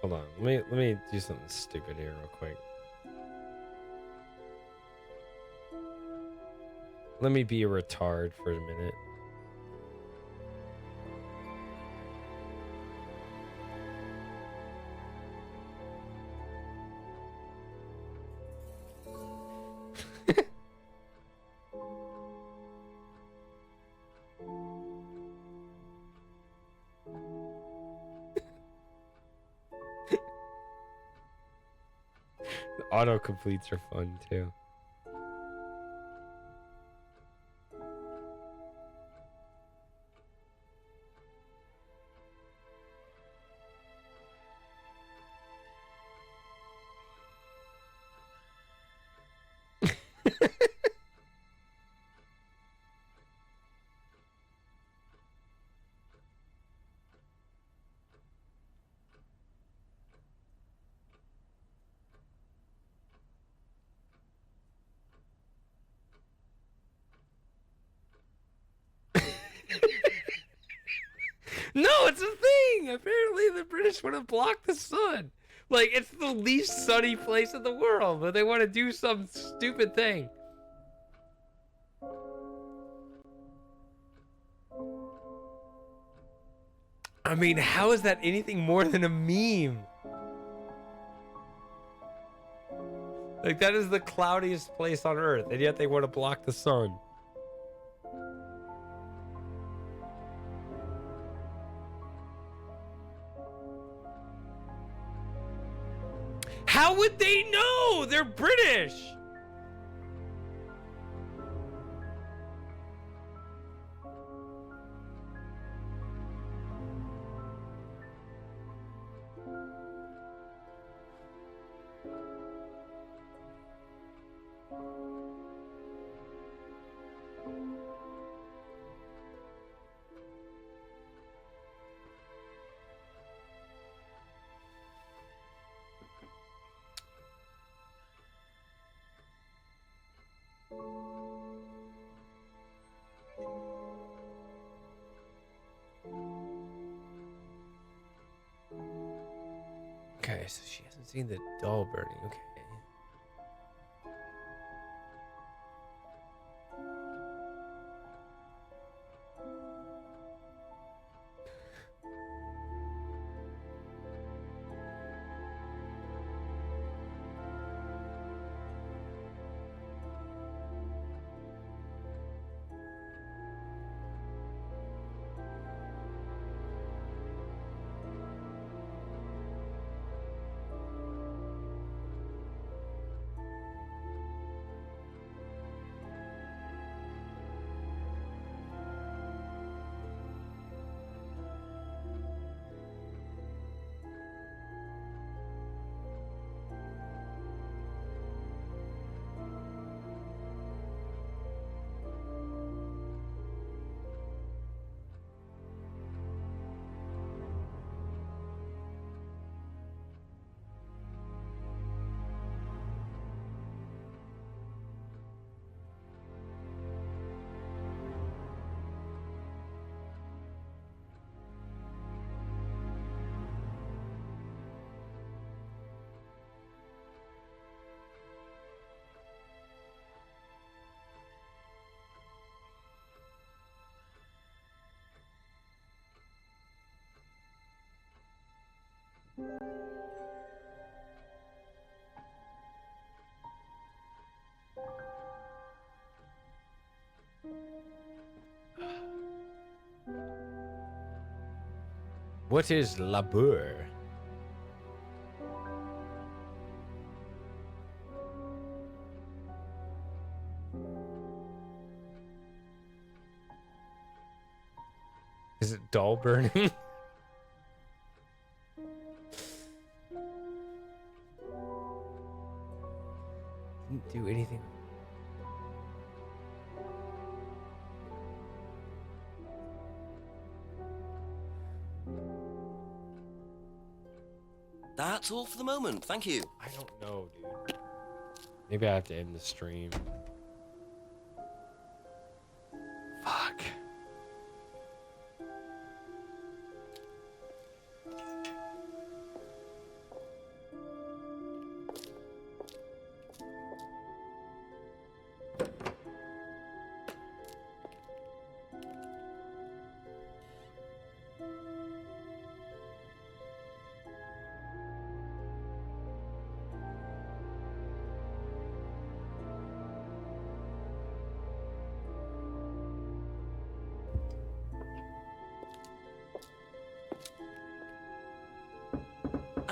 Hold on, let me do something stupid here real quick. Let me be a retard for a minute. The autocompletes are fun too. No, it's a thing. Apparently, the British want to block the sun. Like, it's the least sunny place in the world, but they want to do some stupid thing. I mean, how is that anything more than a meme? Like, that is the cloudiest place on Earth, and yet they want to block the sun. How would they know? They're British. Okay, so she hasn't seen the doll burning. Okay. What is labeur? Is it doll burning? Didn't do anything. That's all for the moment. Thank you. I don't know, dude. Maybe I have to end the stream. Fuck.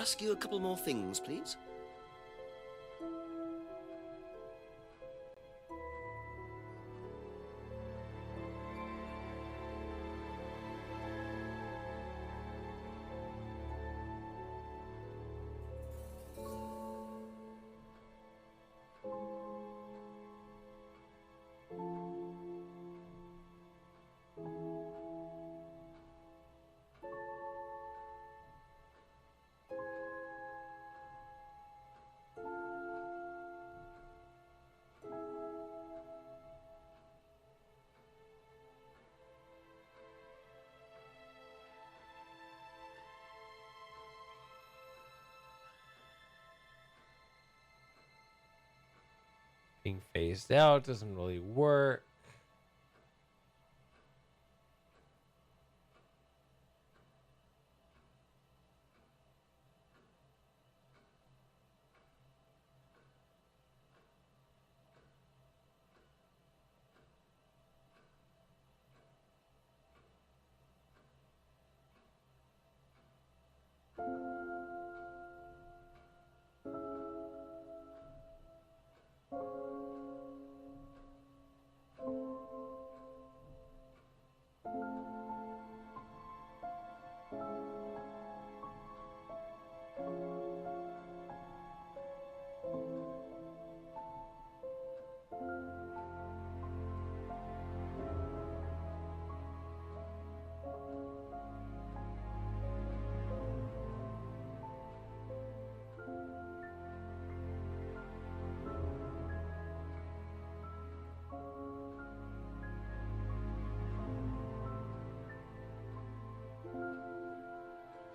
ask you a couple more things, please? Being phased out doesn't really work.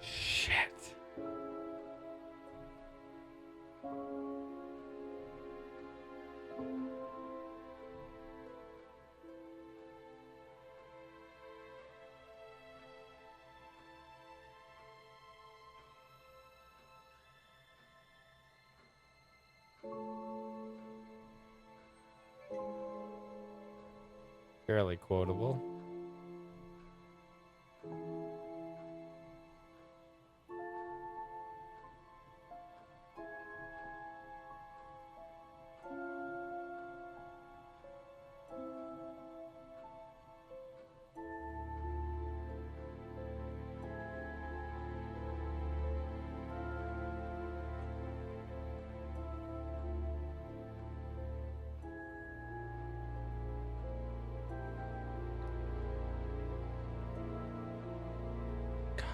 Shit. Fairly quotable.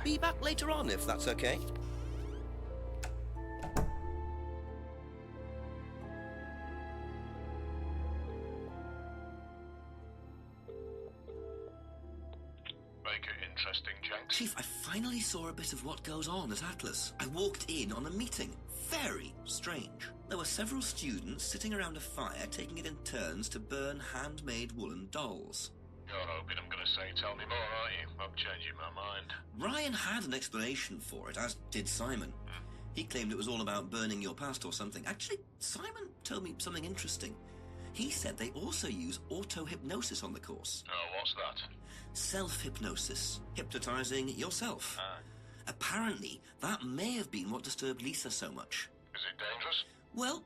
Be back later on, if that's okay. Make it interesting, Jenks. Chief, I finally saw a bit of what goes on at Atlas. I walked in on a meeting. Very strange. There were several students sitting around a fire taking it in turns to burn handmade woolen dolls. You're hoping I'm going to say tell me more, aren't you? I'm changing my mind. Ryan had an explanation for it, as did Simon. He claimed it was all about burning your past or something. Actually, Simon told me something interesting. He said they also use auto-hypnosis on the course. Oh, what's that? Self-hypnosis. Hypnotizing yourself. Apparently, that may have been what disturbed Lisa so much. Is it dangerous? Well,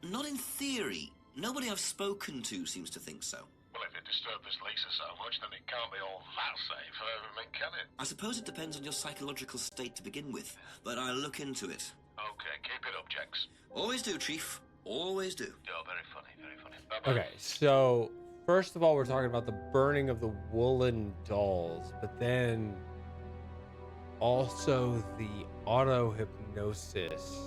not in theory. Nobody I've spoken to seems to think so. Well, if it disturbed this Lisa so much, then it can't be all that safe, I mean, can it? I suppose it depends on your psychological state to begin with, but I'll look into it. Okay, keep it up, Jenks. Always do, Chief. Always do. Oh, very funny, very funny. Bye-bye. Okay, so first of all, we're talking about the burning of the woolen dolls, but then also the auto hypnosis.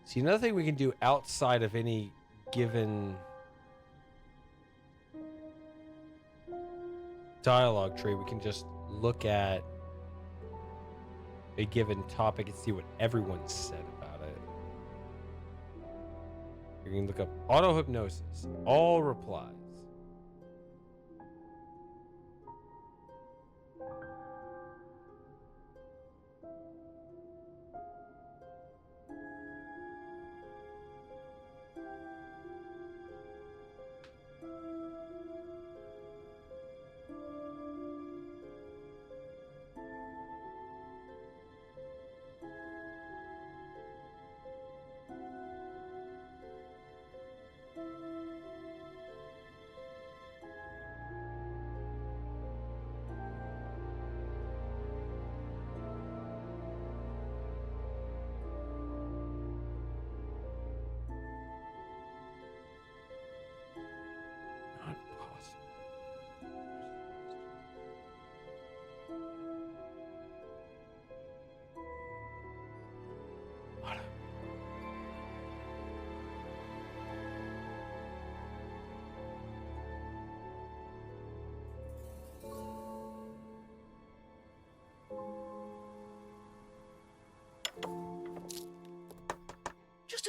See, another thing we can do outside of any given dialogue tree, we can just look at a given topic and see what everyone said about it. You can look up auto hypnosis, all replies.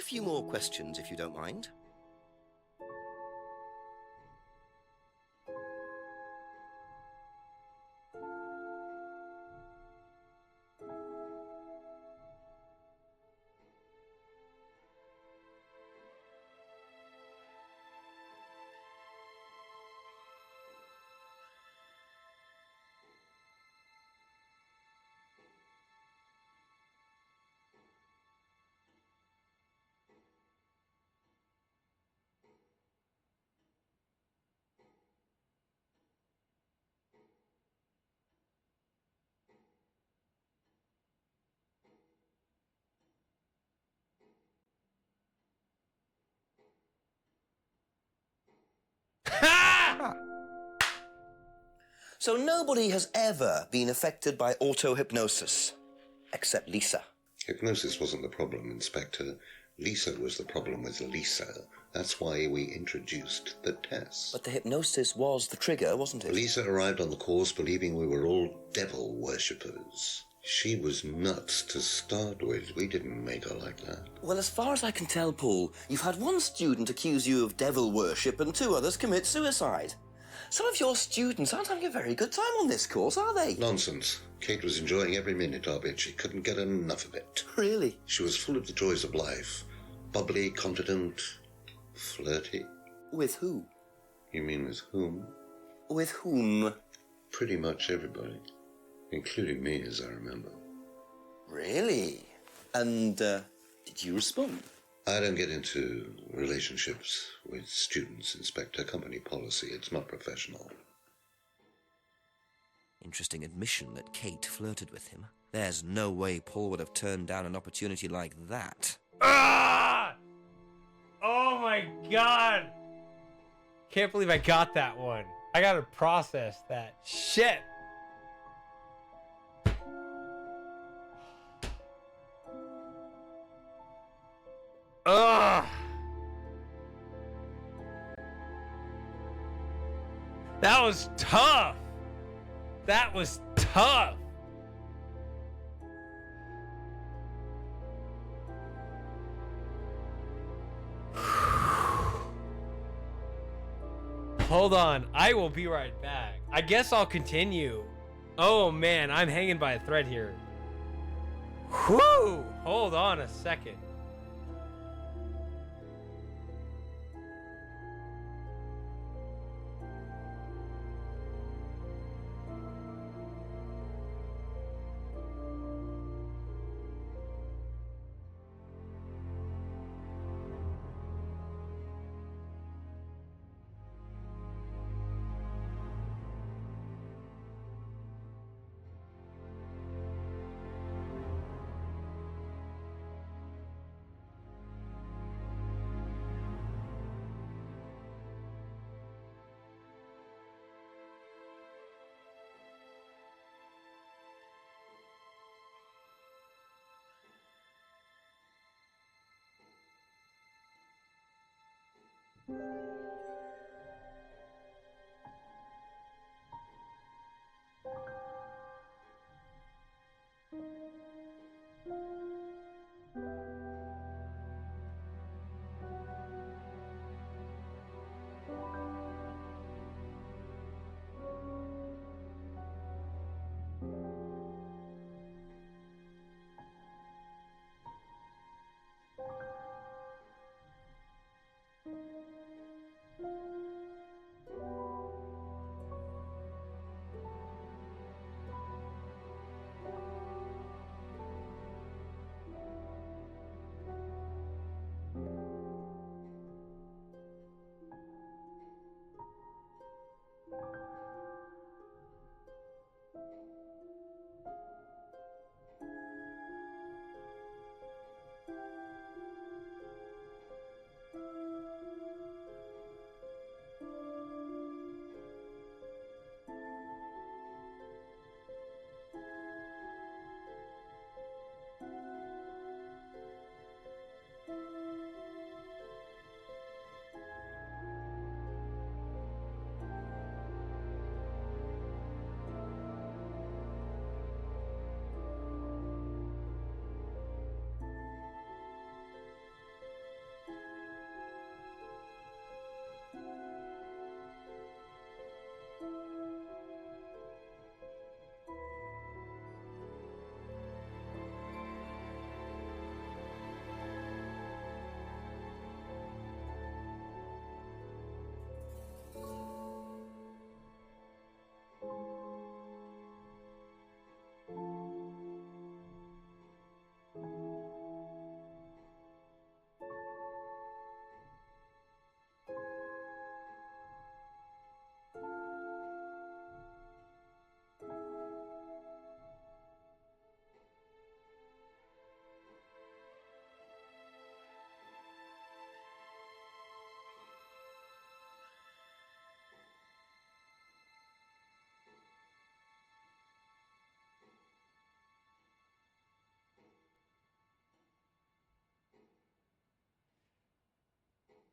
few more questions, if you don't mind. So nobody has ever been affected by auto-hypnosis, except Lisa. Hypnosis wasn't the problem, Inspector. Lisa was the problem with Lisa. That's why we introduced the test. But the hypnosis was the trigger, wasn't it? Lisa arrived on the course believing we were all devil worshippers. She was nuts to start with. We didn't make her like that. Well, as far as I can tell, Paul, you've had one student accuse you of devil worship and 2 others commit suicide. Some of your students aren't having a very good time on this course, are they? Nonsense. Kate was enjoying every minute of it. She couldn't get enough of it. Really? She was full of the joys of life. Bubbly, confident, flirty. With who? You mean with whom? With whom? Pretty much everybody. Including me, as I remember. Really? And, did you respond? I don't get into relationships with students, Inspector. Company policy. It's not professional. Interesting admission that Kate flirted with him. There's no way Paul would have turned down an opportunity like that. Ah! Oh my god! Can't believe I got that one. I gotta process that. Shit! Ugh! That was tough! That was tough! Hold on, I will be right back. I guess I'll continue. Oh man, I'm hanging by a thread here. Whew! Hold on a second.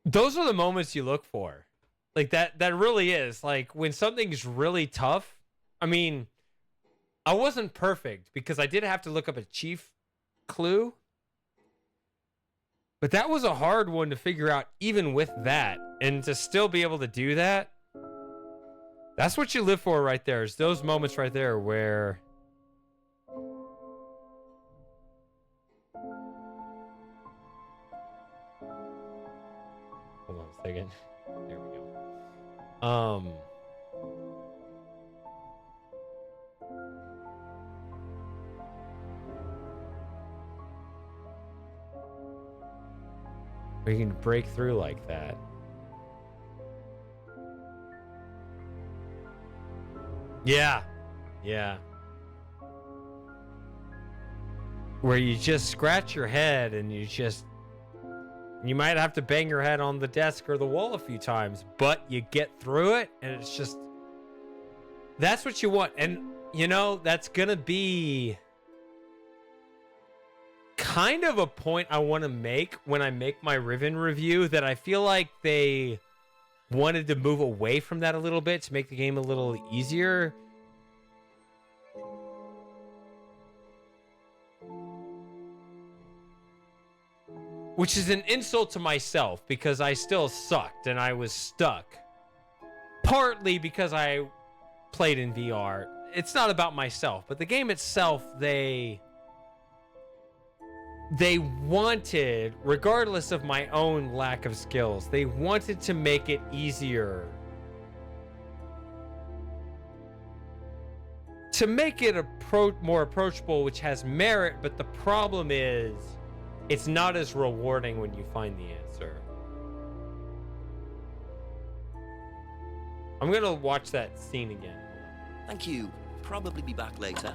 those are the moments you look for. Like that really is. Like when something's really tough. I mean, I wasn't perfect because I did have to look up a chief clue. But that was a hard one to figure out even with that. And to still be able to do that, that's what you live for right there. Is those moments right there where hold on a second. There we go. Where you can break through like that. Yeah. Yeah. Where you just scratch your head and you might have to bang your head on the desk or the wall a few times, but you get through it and it's just, that's what you want. And you know, that's gonna be kind of a point I want to make when I make my Riven review, that I feel like they wanted to move away from that a little bit to make the game a little easier. Which is an insult to myself because I still sucked and I was stuck. Partly because I played in VR. It's not about myself, but the game itself, they wanted, regardless of my own lack of skills, they wanted to make it easier. To make it more approachable, which has merit, but the problem is, it's not as rewarding when you find the answer. I'm gonna watch that scene again. Thank you. Probably be back later.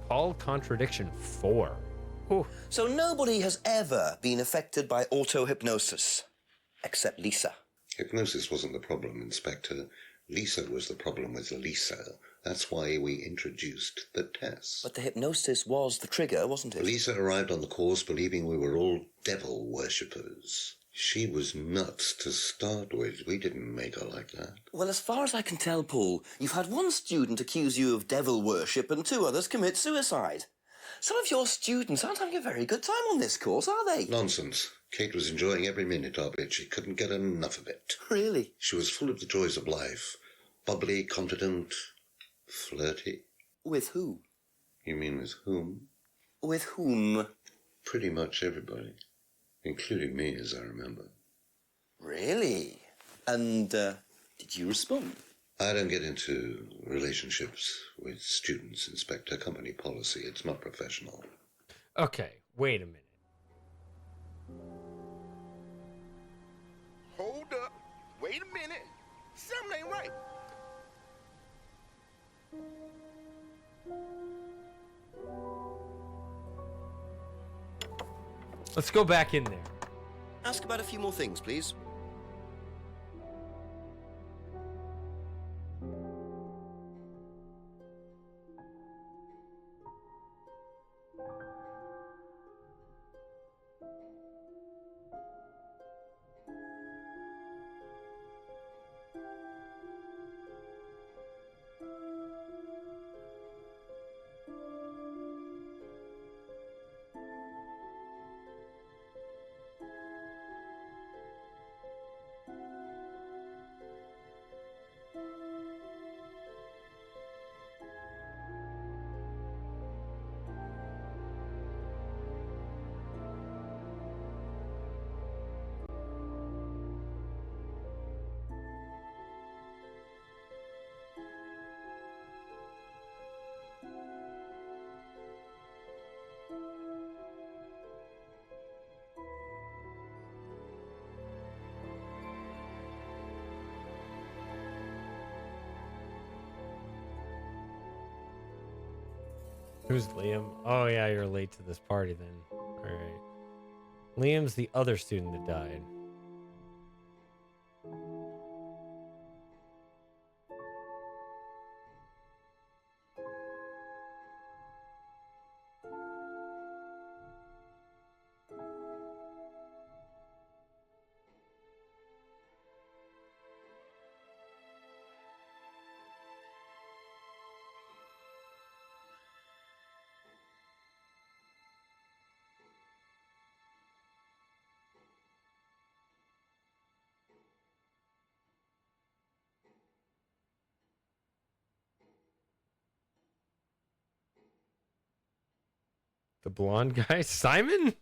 Called Contradiction 4. Ooh. So nobody has ever been affected by auto-hypnosis, except Lisa. Hypnosis wasn't the problem, Inspector. Lisa was the problem with Lisa. That's why we introduced the test. But the hypnosis was the trigger, wasn't it? Lisa arrived on the course believing we were all devil worshippers. She was nuts to start with. We didn't make her like that. Well, as far as I can tell, Paul, you've had one student accuse you of devil worship and 2 others commit suicide. Some of your students aren't having a very good time on this course, are they? Nonsense. Kate was enjoying every minute of it. She couldn't get enough of it. Really? She was full of the joys of life. Bubbly, confident, flirty. With who? You mean with whom? With whom? Pretty much everybody. Including me, as I remember. Really? And, did you respond? I don't get into relationships with students, Inspector. Company policy. It's not professional. Okay, wait a minute. Hold up. Wait a minute. Something ain't right. Let's go back in there. Ask about a few more things, please. Who's Liam? Oh yeah, you're late to this party then. All right. Liam's the other student that died. The blonde guy, Simon?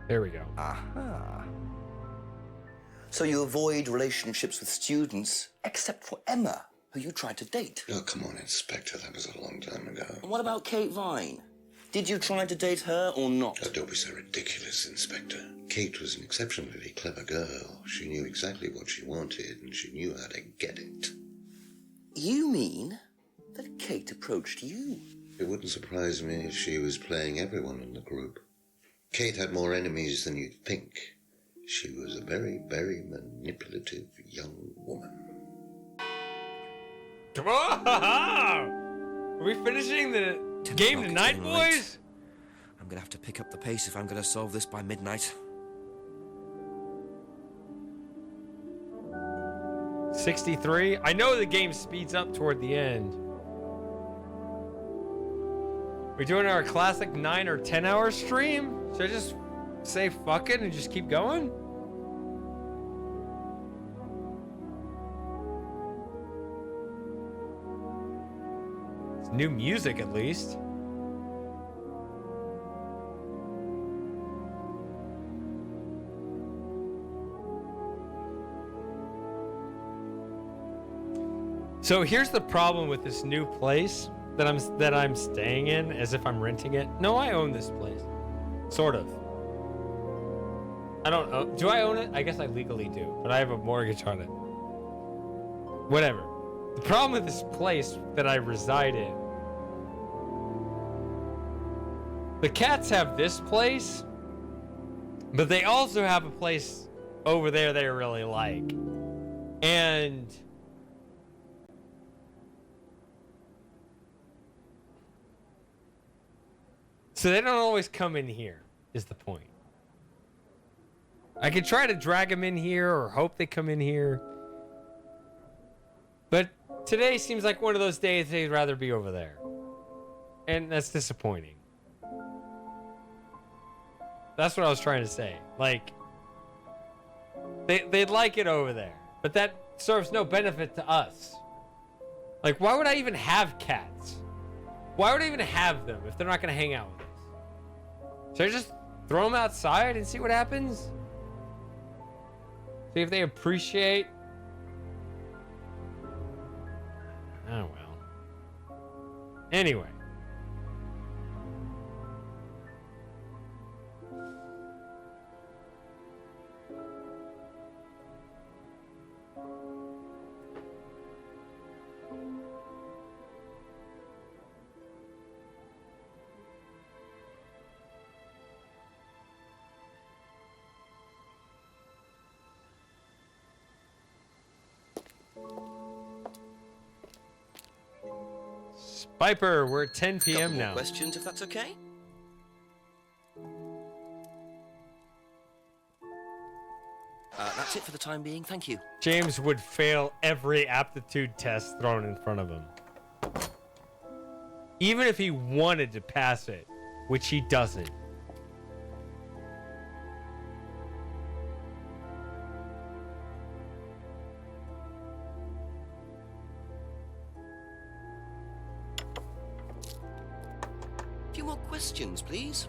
There we go. Aha. So you avoid relationships with students, except for Emma, who you tried to date. Oh, come on, Inspector. That was a long time ago. And what about Kate Vine? Did you try to date her or not? Oh, don't be so ridiculous, Inspector. Kate was an exceptionally clever girl. She knew exactly what she wanted, and she knew how to get it. You mean that Kate approached you? It wouldn't surprise me if she was playing everyone in the group. Kate had more enemies than you'd think. She was a very, very manipulative young woman. Come on! Are we finishing the game tonight, boys? I'm gonna have to pick up the pace if I'm gonna solve this by midnight. 63. I know the game speeds up toward the end. We're doing our classic 9 or 10 hour stream? Should I just say fuck it and just keep going? It's new music at least. So here's the problem with this new place that I'm staying in, as if I'm renting it. No, I own this place. Sort of. I don't own. Do I own it? I guess I legally do, but I have a mortgage on it. Whatever. The problem with this place that I reside in, the cats have this place, but they also have a place over there they really like. And so they don't always come in here, is the point. I could try to drag them in here or hope they come in here. But today seems like one of those days they'd rather be over there. And that's disappointing. That's what I was trying to say. Like, they'd like it over there. But that serves no benefit to us. Like, why would I even have cats? Why would I even have them if they're not going to hang out with us? Should I just throw them outside and see what happens? See if they appreciate. Oh, well. Anyway. Spiper, we're at 10 p.m. Couple more now. Questions, if that's okay? That's it for the time being. Thank you. James would fail every aptitude test thrown in front of him. Even if he wanted to pass it, which he doesn't. A few more questions, please.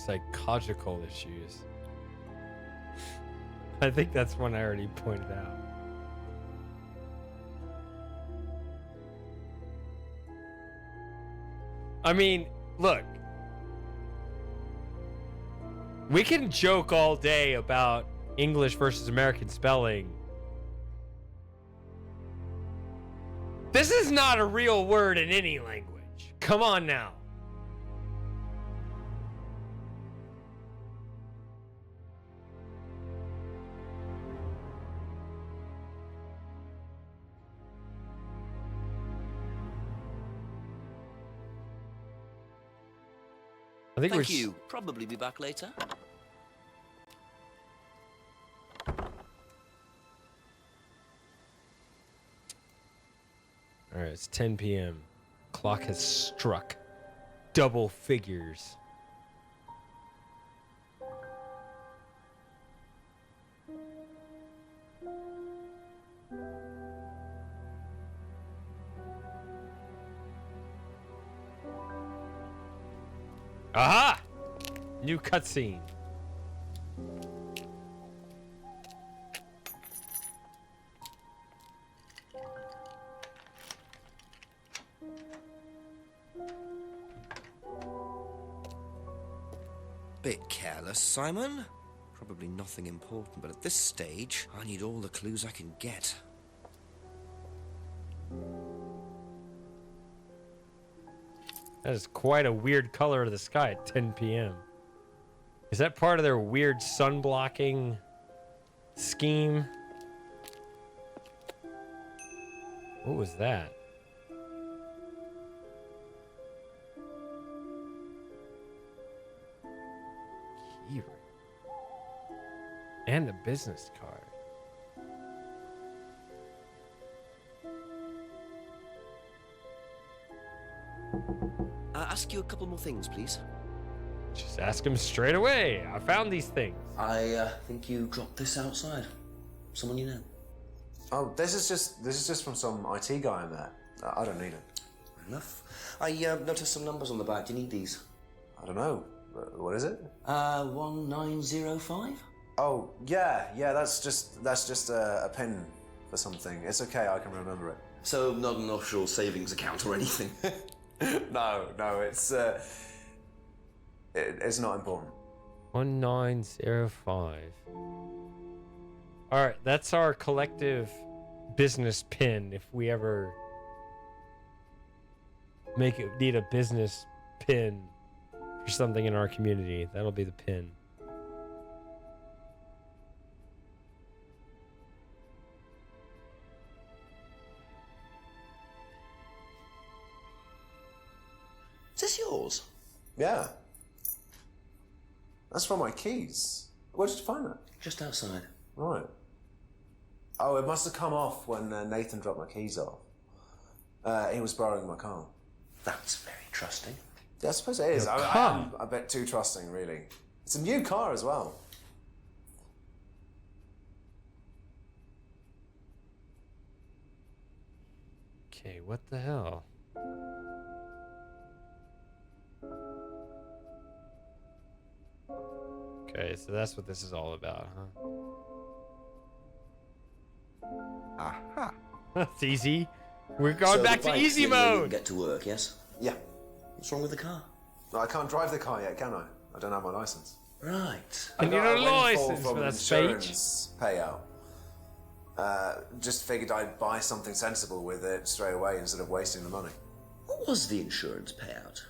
Psychological issues. I think that's one I already pointed out. I mean, look. We can joke all day about English versus American spelling. This is not a real word in any language. Come on now. I think Thank you. Probably be back later. All right, it's 10 p.m. Clock has struck double figures. Aha! New cutscene. Bit careless, Simon. Probably nothing important, but at this stage, I need all the clues I can get. That is quite a weird color of the sky at 10 p.m. Is that part of their weird sun blocking scheme? What was that? Keyring. And a business card. Ask you a couple more things, please. Just ask him straight away. I found these things. I think you dropped this outside. Someone you know. Oh, this is just from some IT guy I met. I don't need it. Fair enough. I noticed some numbers on the back. Do you need these? I don't know. What is it? 1905? Oh, yeah. That's just a pin for something. It's okay. I can remember it. So not an offshore savings account or anything. No. It's not important. 1905. All right, that's our collective business pin. If we ever need a business pin for something in our community, that'll be the pin. Is this yours? Yeah. That's from my keys. Where did you find that? Just outside. Right. Oh, it must have come off when Nathan dropped my keys off. He was borrowing my car. That's very trusting. Yeah, I suppose it is. I am a bit too trusting, really. It's a new car as well. Okay, what the hell? Okay, so that's what this is all about, huh? Aha. That's easy. We're going back to easy You can mode. get to work, yes? Yeah. What's wrong with the car? No, I can't drive the car yet, can I? I don't have my license. Right. And you got need a license for that insurance payout. Just figured I'd buy something sensible with it straight away instead of wasting the money. What was the insurance payout?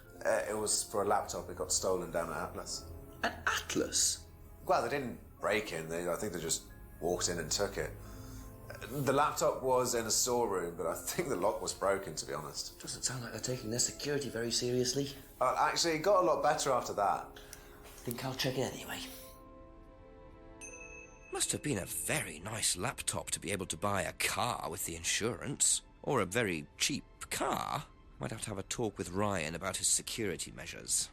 It was for a laptop. It got stolen down at Atlas. At Atlas? Well, they didn't break in. I think they just walked in and took it. The laptop was in a storeroom, but I think the lock was broken, to be honest. Doesn't sound like they're taking their security very seriously. Actually, it got a lot better after that. Think I'll check it anyway. Must have been a very nice laptop to be able to buy a car with the insurance. Or a very cheap car. Might have to have a talk with Ryan about his security measures.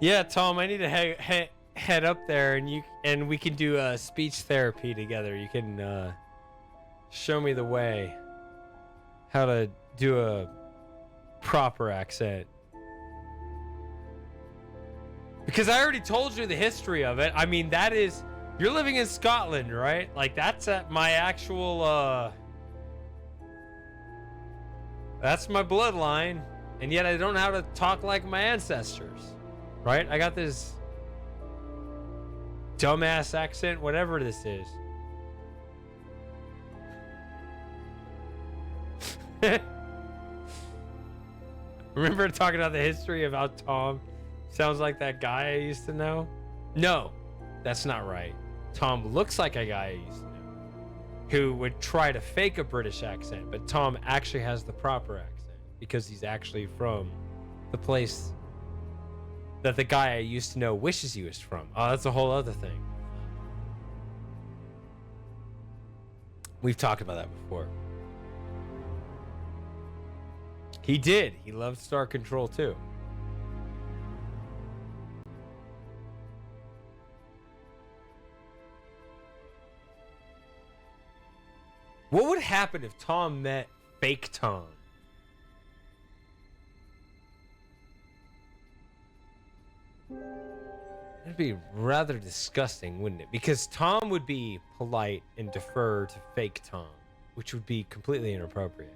Yeah, Tom, I need to head up there, and we can do speech therapy together. You can show me the way, how to do a proper accent. Because I already told you the history of it. I mean, that is, you're living in Scotland, right? Like, that's my actual, that's my bloodline, and yet I don't know how to talk like my ancestors. Right? I got this dumbass accent, whatever this is. Remember talking about the history of how Tom sounds like that guy I used to know? No, that's not right. Tom looks like a guy I used to know who would try to fake a British accent, but Tom actually has the proper accent because he's actually from the place that the guy I used to know wishes he was from. Oh, that's a whole other thing. We've talked about that before. He did. He loved Star Control too. What would happen if Tom met fake Tom? It'd be rather disgusting, wouldn't it? Because Tom would be polite and defer to fake Tom, which would be completely inappropriate.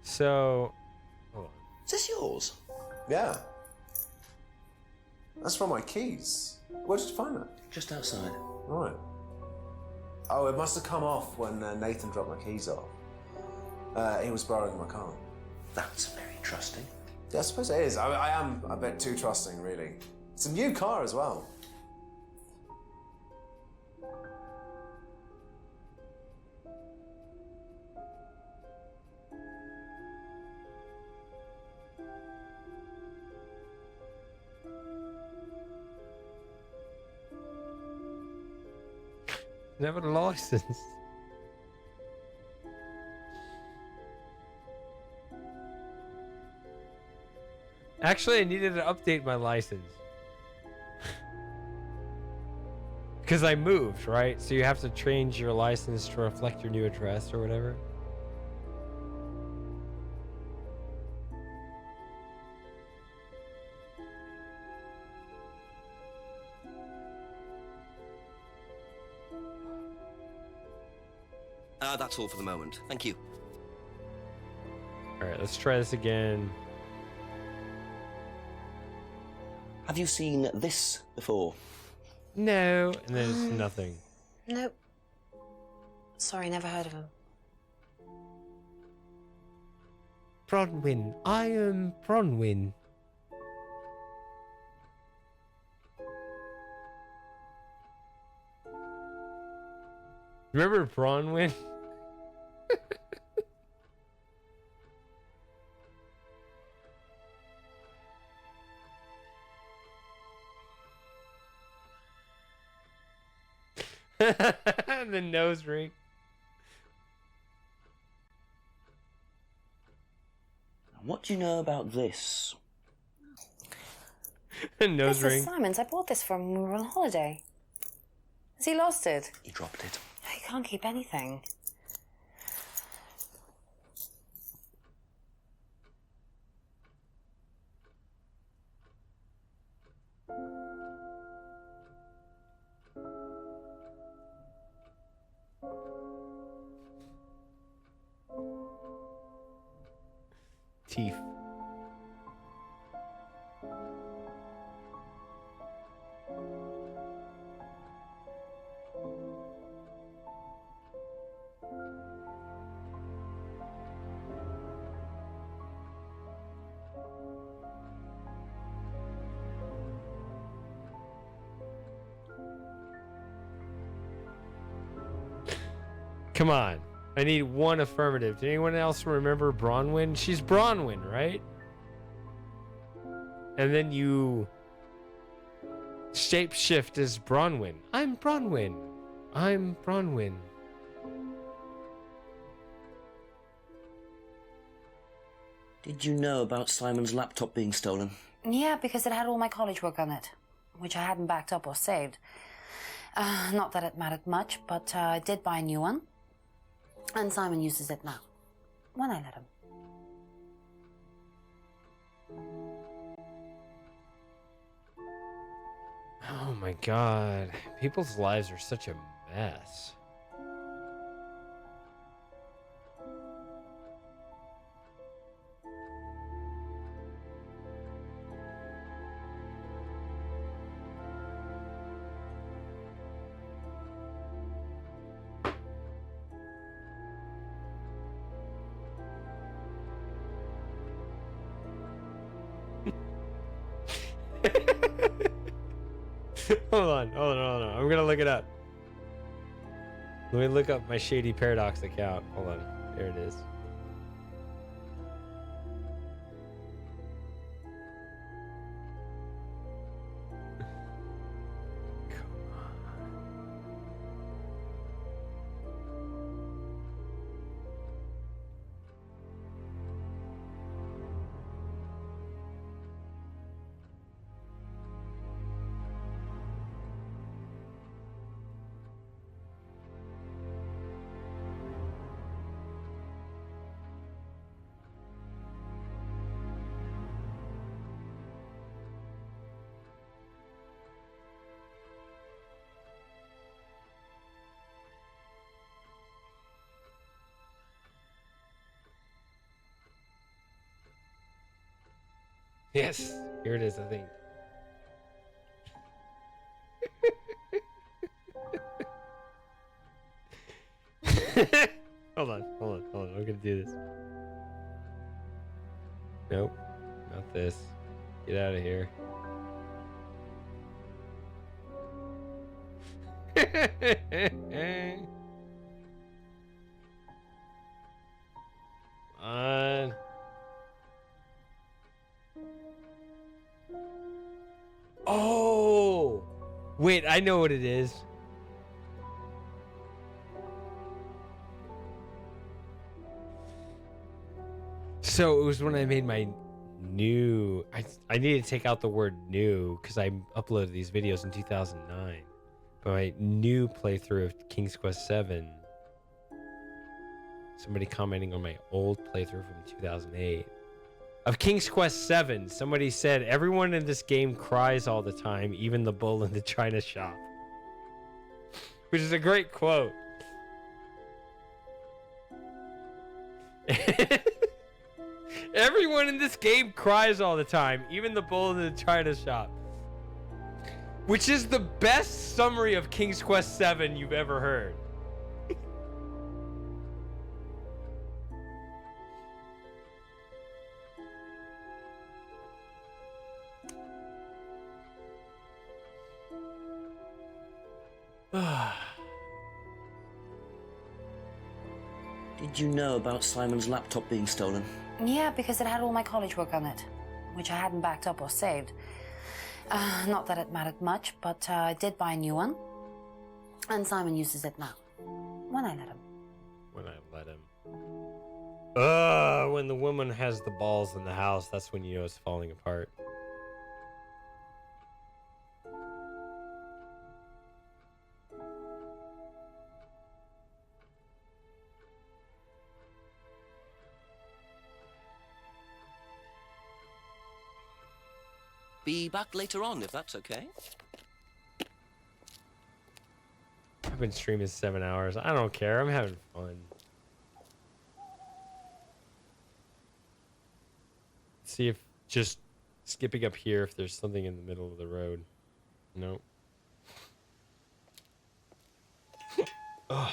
So, hold on. Is this yours? Yeah. That's from my keys. Where did you find that? Just outside. Right. Oh, it must have come off when Nathan dropped my keys off. He was borrowing my car. That's very trusting. Yeah, I suppose it is. I am a bit too trusting, really. It's a new car as well. Never licensed. Actually, I needed to update my license. Because I moved, right? So you have to change your license to reflect your new address or whatever. That's all for the moment. Thank you. Alright, let's try this again. Have you seen this before? No, and there's nothing. Nope. Sorry, never heard of him. Bronwyn. I am Bronwyn. Remember Bronwyn? The nose ring. What do you know about this? Nose This ring. is Simon's. I bought this from when we were on holiday. Has he lost it? He dropped it. He can't keep anything. Teeth. Come on. I need one affirmative. Did anyone else remember Bronwyn? She's Bronwyn, right? And then you shapeshift as Bronwyn. I'm Bronwyn. I'm Bronwyn. Did you know about Simon's laptop being stolen? Yeah, because it had all my college work on it, which I hadn't backed up or saved. Not that it mattered much, but I did buy a new one. And Simon uses it now, when I let him. Oh my god. People's lives are such a mess. Hold on. I'm gonna look it up. Let me look up my Shady Paradox account. Hold on. There it is. Yes, here it is, I think. Hold on. I'm gonna do this. Nope, not this. Get out of here. On. Oh, wait, I know what it is. So it was when I made my new. I need to take out the word new because I uploaded these videos in 2009. But my new playthrough of King's Quest 7. Somebody commenting on my old playthrough from 2008. Of King's Quest 7, somebody said, everyone in this game cries all the time, even the bull in the china shop. Which is a great quote. Everyone in this game cries all the time, even the bull in the china shop. Which is the best summary of King's Quest 7 you've ever heard. Did you know about Simon's laptop being stolen? Yeah, because it had all my college work on it, which I hadn't backed up or saved. Not that it mattered much, but I did buy a new one. And Simon uses it now. When I let him. When the woman has the balls in the house, that's when you know it's falling apart. Be back later on, if that's okay. I've been streaming 7 hours. I don't care. I'm having fun. See if just skipping up here if there's something in the middle of the road. Nope. Ugh.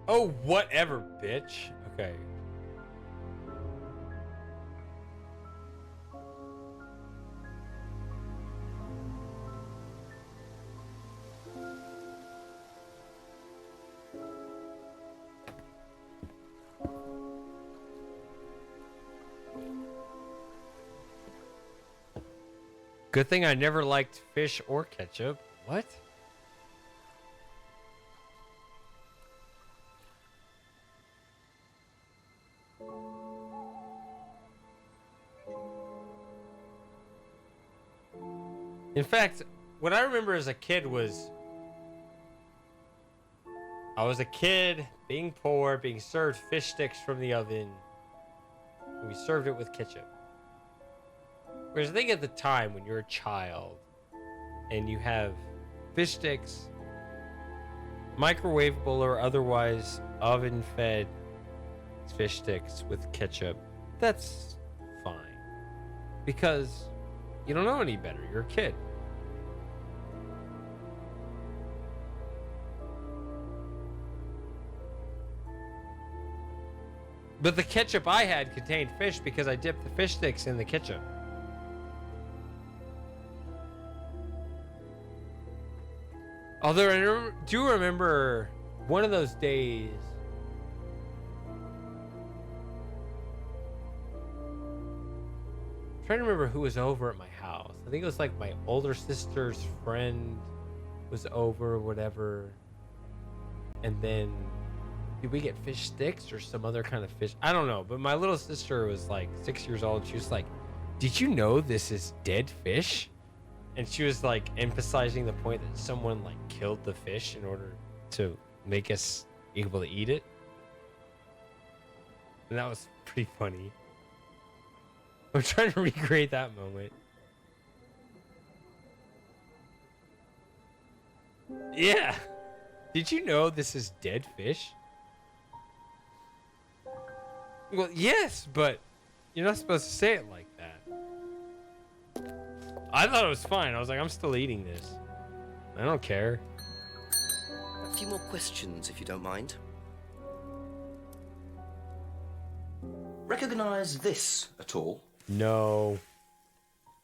Oh, whatever, bitch. Okay. Good thing I never liked fish or ketchup. What? In fact, what I remember as a kid was I was a kid being poor, being served fish sticks from the oven. And we served it with ketchup. Whereas I think at the time when you're a child and you have fish sticks, microwavable or otherwise oven-fed fish sticks with ketchup, that's fine. Because you don't know any better. You're a kid. But the ketchup I had contained fish because I dipped the fish sticks in the ketchup. Although I do remember one of those days. I'm trying to remember who was over at my house. I think it was like my older sister's friend was over or whatever. And then did we get fish sticks or some other kind of fish? I don't know. But my little sister was like 6 years old. She was like, "Did you know this is dead fish?" And she was like emphasizing the point that someone like killed the fish in order to make us able to eat it. And that was pretty funny. I'm trying to recreate that moment. Yeah. Did you know this is dead fish? Well, yes, but you're not supposed to say it like that. I thought it was fine. I was like, I'm still eating this. I don't care. A few more questions, if you don't mind. Recognize this at all? No.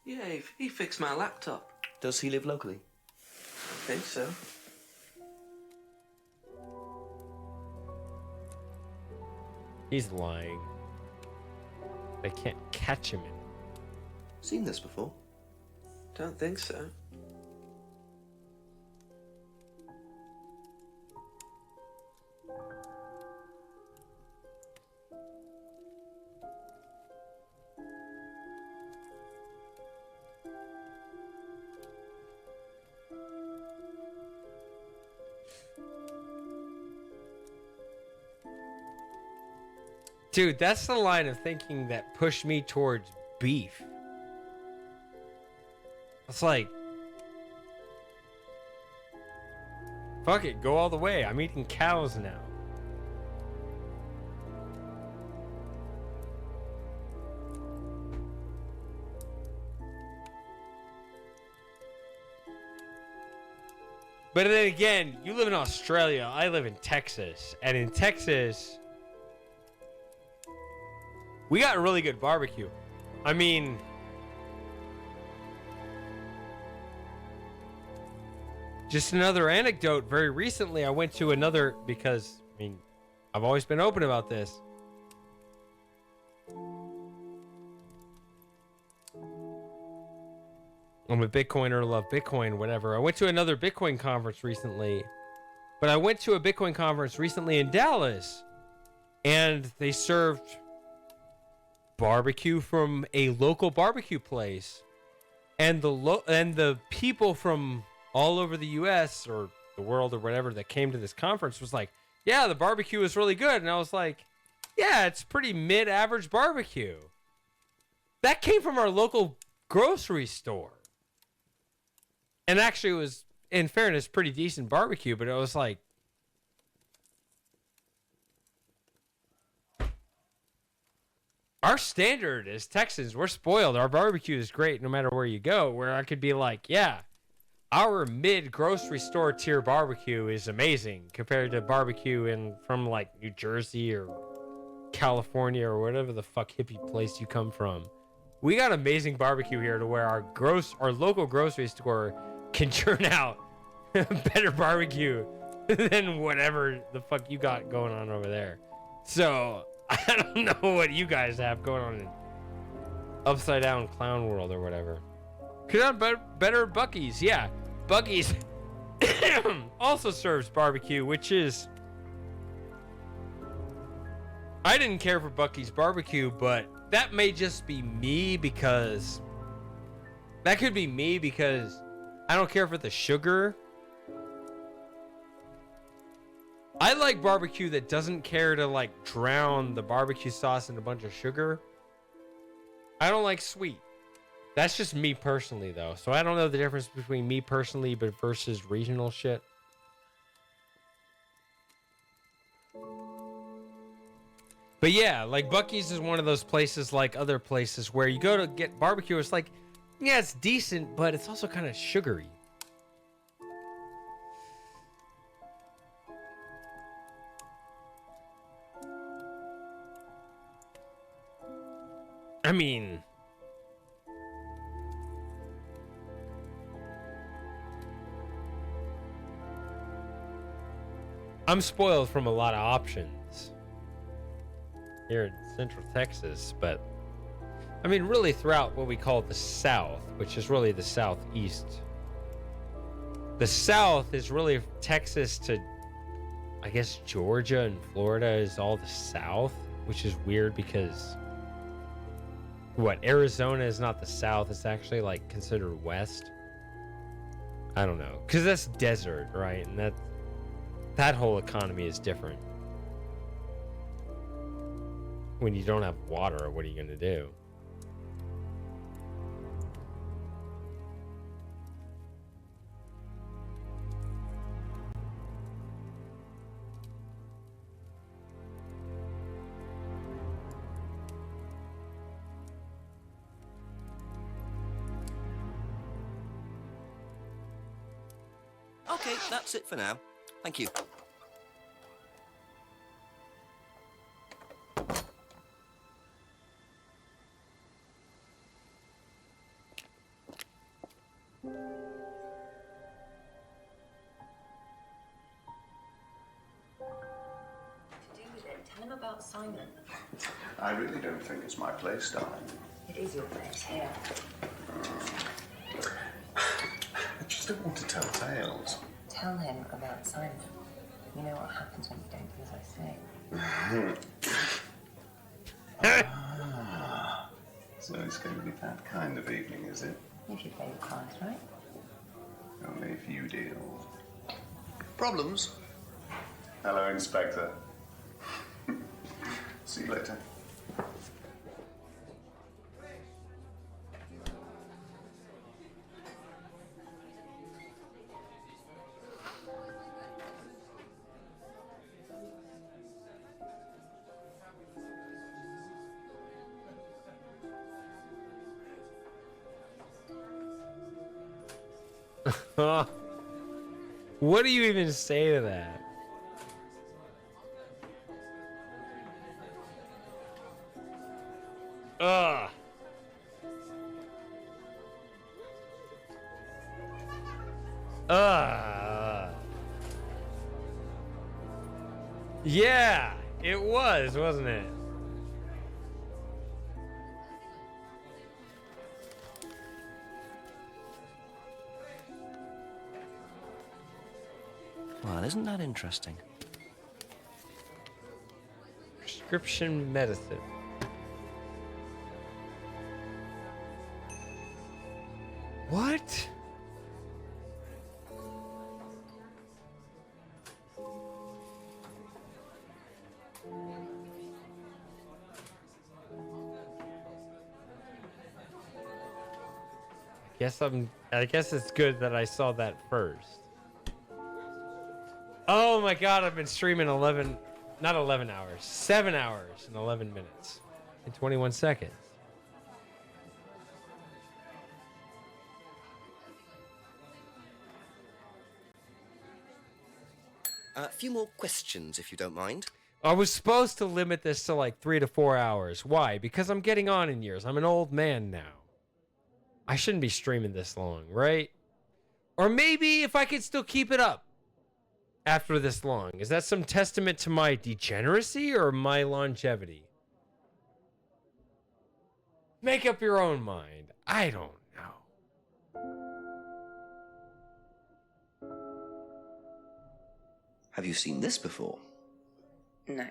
Yeah, he fixed my laptop. Does he live locally? I think so. He's lying. They can't catch him in it. Seen this before? Don't think so. Dude, that's the line of thinking that pushed me towards beef. It's like, fuck it, go all the way. I'm eating cows now. But then again, you live in Australia, I live in Texas. And in Texas, we got really good barbecue. I mean, just another anecdote. Very recently, I went to another, because, I mean, I've always been open about this. I'm a Bitcoiner, love Bitcoin, whatever. I went to another Bitcoin conference recently. But I went to a Bitcoin conference recently in Dallas. And they served barbecue from a local barbecue place. And the people from all over the US or the world or whatever that came to this conference was like, yeah, the barbecue was really good. And I was like, yeah, it's pretty mid-average barbecue. That came from our local grocery store. And actually it was, in fairness, pretty decent barbecue, but it was like, our standard as Texans, we're spoiled. Our barbecue is great no matter where you go. Where I could be like, yeah, our mid-grocery store tier barbecue is amazing compared to barbecue from like New Jersey or California or whatever the fuck hippie place you come from. We got amazing barbecue here to where our local grocery store can churn out better barbecue than whatever the fuck you got going on over there. So I don't know what you guys have going on in upside down clown world or whatever. Could have done better at Bucky's. Yeah, Bucky's also serves barbecue, which is... I didn't care for Bucky's barbecue, but that may just be me because... That could be me because I don't care for the sugar. I like barbecue that doesn't care to like drown the barbecue sauce in a bunch of sugar. I don't like sweet. That's just me personally though. So I don't know the difference between me personally but versus regional shit. But yeah, like Bucky's is one of those places like other places where you go to get barbecue. It's like, yeah, it's decent, but it's also kind of sugary. I mean, I'm spoiled from a lot of options here in Central Texas, but I mean, really throughout what we call the South, which is really the Southeast. The South is really Texas to, I guess, Georgia and Florida is all the South, which is weird because what, Arizona is not the South, it's actually like considered West. I don't know, because that's desert, right? And that whole economy is different. When you don't have water, what are you gonna do? Okay, that's it for now. Thank you. Tell him about Simon. I really don't think it's my place, darling. It is your place here. I just don't want to tell tales. Tell him about Simon. You know what happens when you don't do as I say. So it's going to be that kind of evening, is it? If you play your cards right. Only a few deals. Problems? Hello, Inspector. See you later. What do you even say to that? Ugh. Yeah, it was, wasn't it? Well, isn't that interesting? Prescription medicine. What? I guess it's good that I saw that first. Oh my god, I've been streaming 7 hours and 11 minutes and 21 seconds. A few more questions, if you don't mind. I was supposed to limit this to like 3 to 4 hours. Why? Because I'm getting on in years. I'm an old man now. I shouldn't be streaming this long, right? Or maybe if I could still keep it up after this long. Is that some testament to my degeneracy or my longevity? Make up your own mind. I don't know. Have you seen this before? No.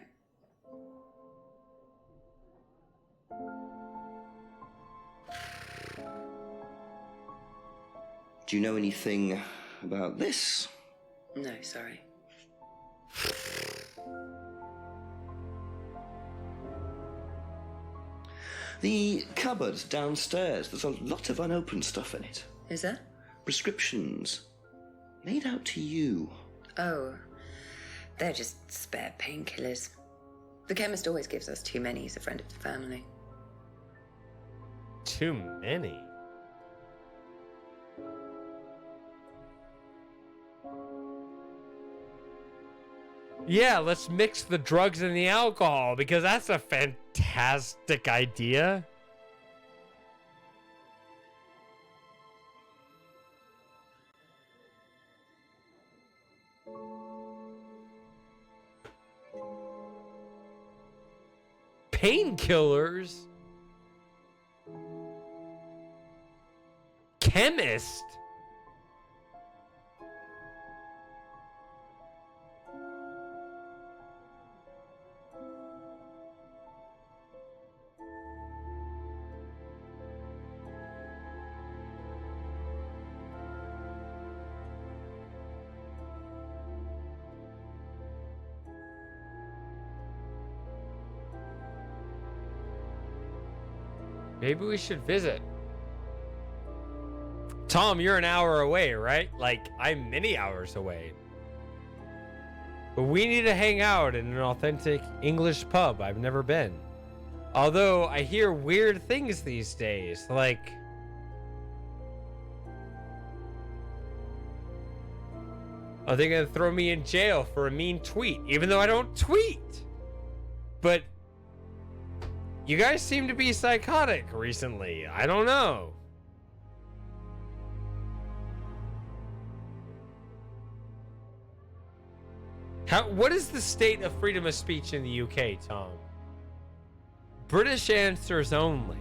Do you know anything about this? No, sorry. The cupboard downstairs. There's a lot of unopened stuff in it. Is there? Prescriptions. Made out to you. Oh, they're just spare painkillers. The chemist always gives us too many. He's a friend of the family. Too many? Yeah, let's mix the drugs and the alcohol because that's a fantastic idea. Painkillers? Chemist? Maybe we should visit. Tom, you're an hour away, right? Like, I'm many hours away. But we need to hang out in an authentic English pub I've never been. Although I hear weird things these days, like... are they gonna throw me in jail for a mean tweet, even though I don't tweet? But... you guys seem to be psychotic recently. I don't know. What is the state of freedom of speech in the UK, Tom? British answers only.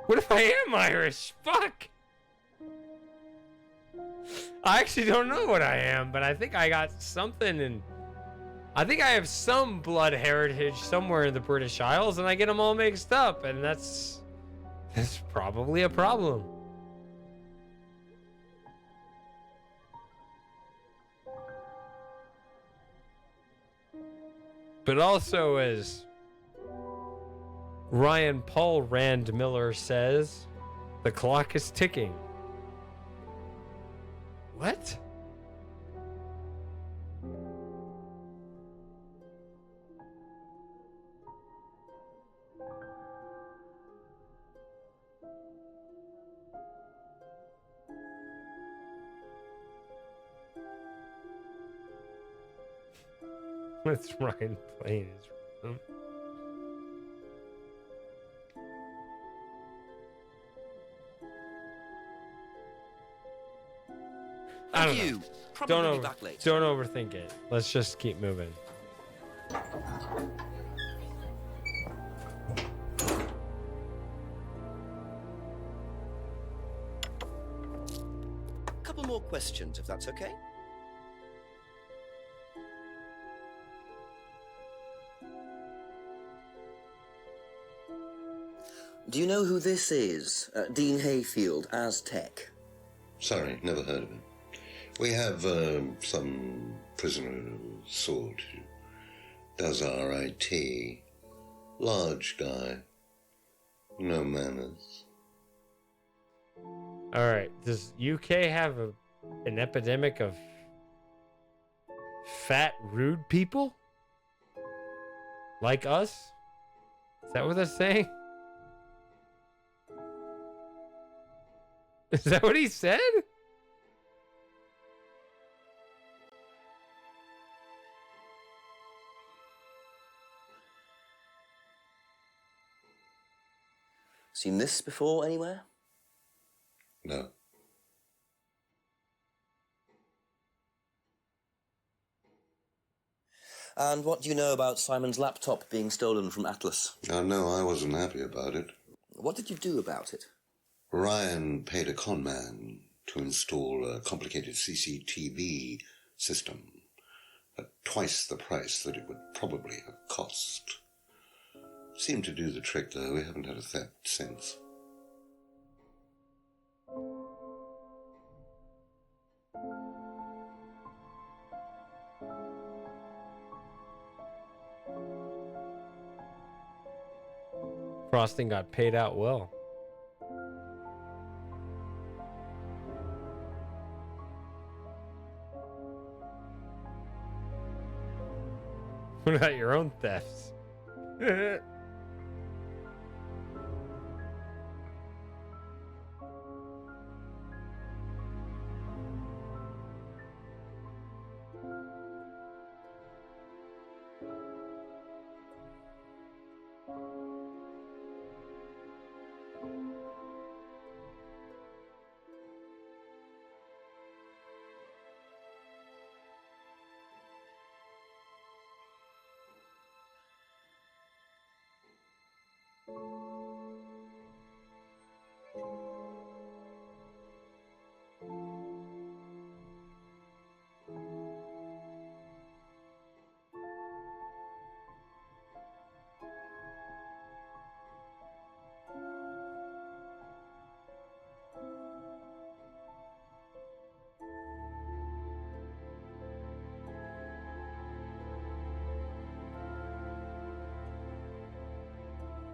What if I am Irish? Fuck! I actually don't know what I am, but I think I got something in... I think I have some blood heritage somewhere in the British Isles, and I get them all mixed up, and that's probably a problem. But also, as Ryan Paul Rand Miller says, the clock is ticking. What? What's Ryan playing his room? I don't know. Don't overthink it. Let's just keep moving. Couple more questions, if that's okay. Do you know who this is? Dean Hayfield, Aztec. Sorry, never heard of him. We have some prisoner of sort who does our IT. Large guy. No manners. Alright, does UK have an epidemic of fat, rude people? Like us? Is that what they're saying? Is that what he said? Seen this before anywhere? No. And what do you know about Simon's laptop being stolen from Atlas? Oh, no, I wasn't happy about it. What did you do about it? Ryan paid a con man to install a complicated CCTV system at twice the price that it would probably have cost. Seemed to do the trick, though. We haven't had a theft since. Frosting got paid out well. What about your own thefts?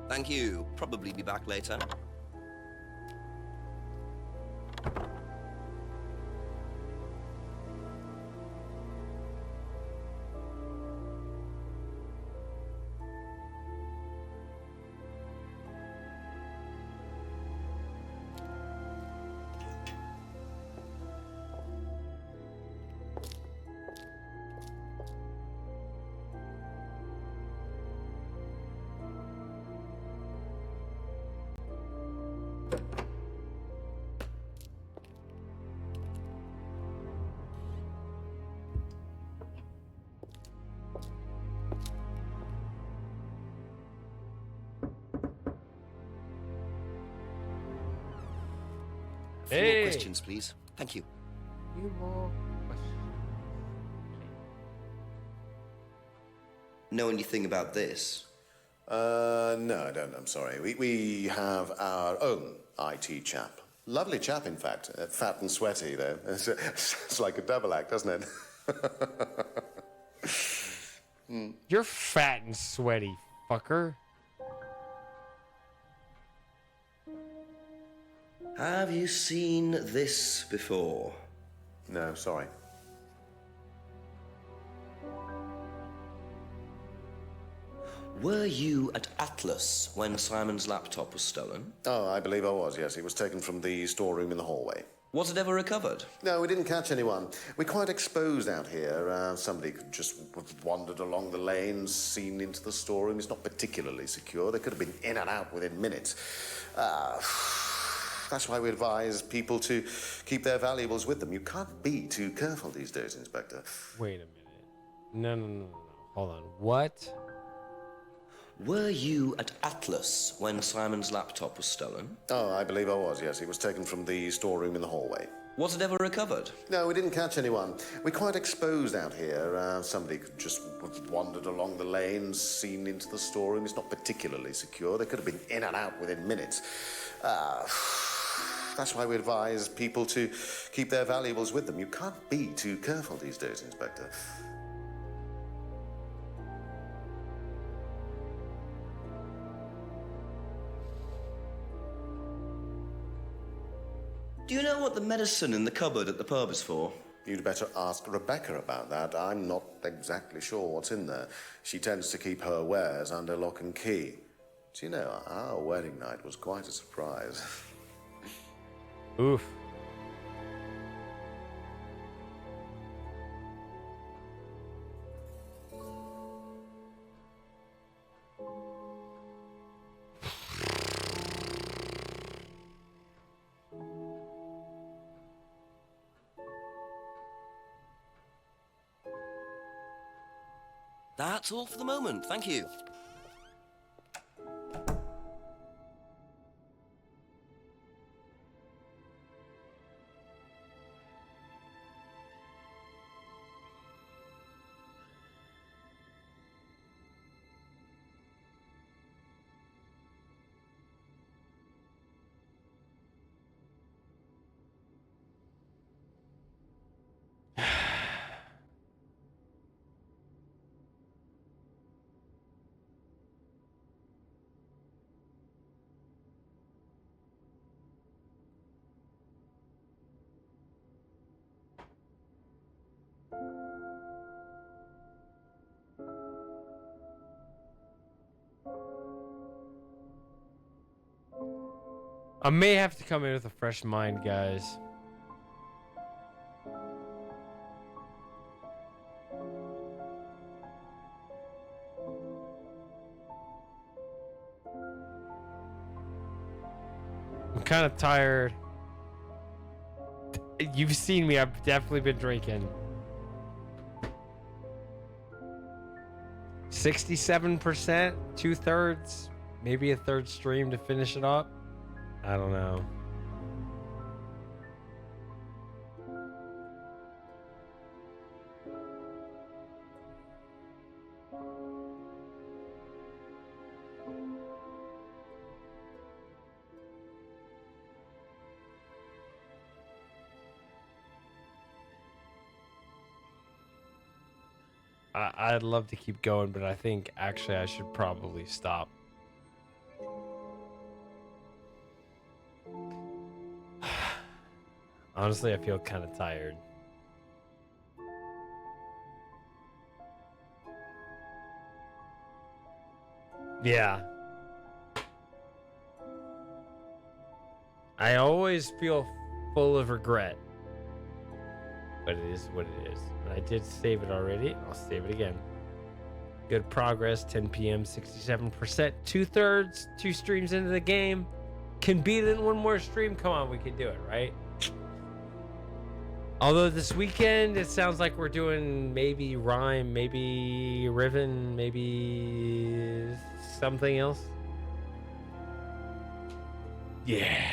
Thank you. Probably be back later. A few more questions, please. Thank you. Few more questions. Know anything about this? No, I don't. I'm sorry. We have our own IT chap. Lovely chap, in fact. Fat and sweaty, though. It's like a double act, doesn't it? You're fat and sweaty, fucker. Have you seen this before? No, sorry. Were you at Atlas when Simon's laptop was stolen? Oh, I believe I was, yes. It was taken from the storeroom in the hallway. Was it ever recovered? No, we didn't catch anyone. We're quite exposed out here. Somebody could just have wandered along the lanes, seen into the storeroom. It's not particularly secure. They could have been in and out within minutes. That's why we advise people to keep their valuables with them. You can't be too careful these days, Inspector. Wait a minute. No. Hold on. What? Were you at Atlas when Simon's laptop was stolen? Oh, I believe I was, yes. It was taken from the storeroom in the hallway. Was it ever recovered? No, we didn't catch anyone. We're quite exposed out here. Somebody could just have wandered along the lanes, seen into the storeroom. It's not particularly secure. They could have been in and out within minutes. That's why we advise people to keep their valuables with them. You can't be too careful these days, Inspector. Do you know what the medicine in the cupboard at the pub is for? You'd better ask Rebecca about that. I'm not exactly sure what's in there. She tends to keep her wares under lock and key. Do you know, our wedding night was quite a surprise. Oof. That's all for the moment. Thank you. I may have to come in with a fresh mind, guys. I'm kind of tired. You've seen me. I've definitely been drinking. 67%, 2/3, maybe a third stream to finish it up. I don't know. I'd love to keep going, but I think actually I should probably stop. Honestly, I feel kind of tired. Yeah. I always feel full of regret. But it is what it is. And I did save it already. I'll save it again. Good progress. 10 p.m. 67%. 2/3. 2 streams into the game. Can beat it in one more stream. Come on, we can do it, right? Although this weekend, it sounds like we're doing maybe Rhyme, maybe Riven, maybe something else. Yeah.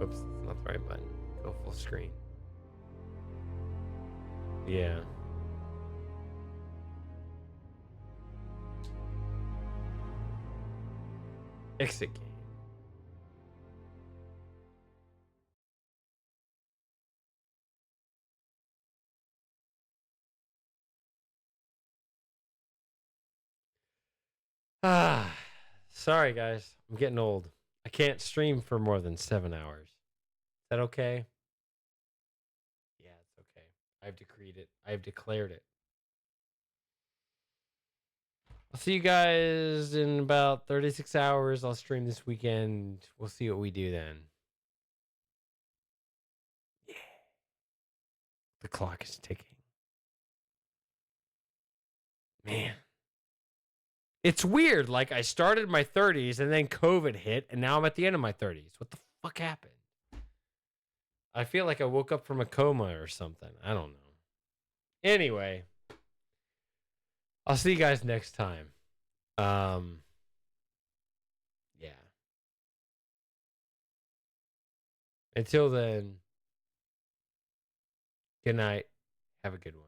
Oops, it's not the right button. Go full screen. Yeah. Exit game. Sorry guys, I'm getting old. I can't stream for more than 7 hours. Is that okay? Yeah, it's okay. I've decreed it. I've declared it. I'll see you guys in about 36 hours. I'll stream this weekend. We'll see what we do then. Yeah. The clock is ticking. Man. It's weird. Like, I started my 30s and then COVID hit, and now I'm at the end of my 30s. What the fuck happened? I feel like I woke up from a coma or something. I don't know. Anyway, I'll see you guys next time. Yeah. Until then, good night. Have a good one.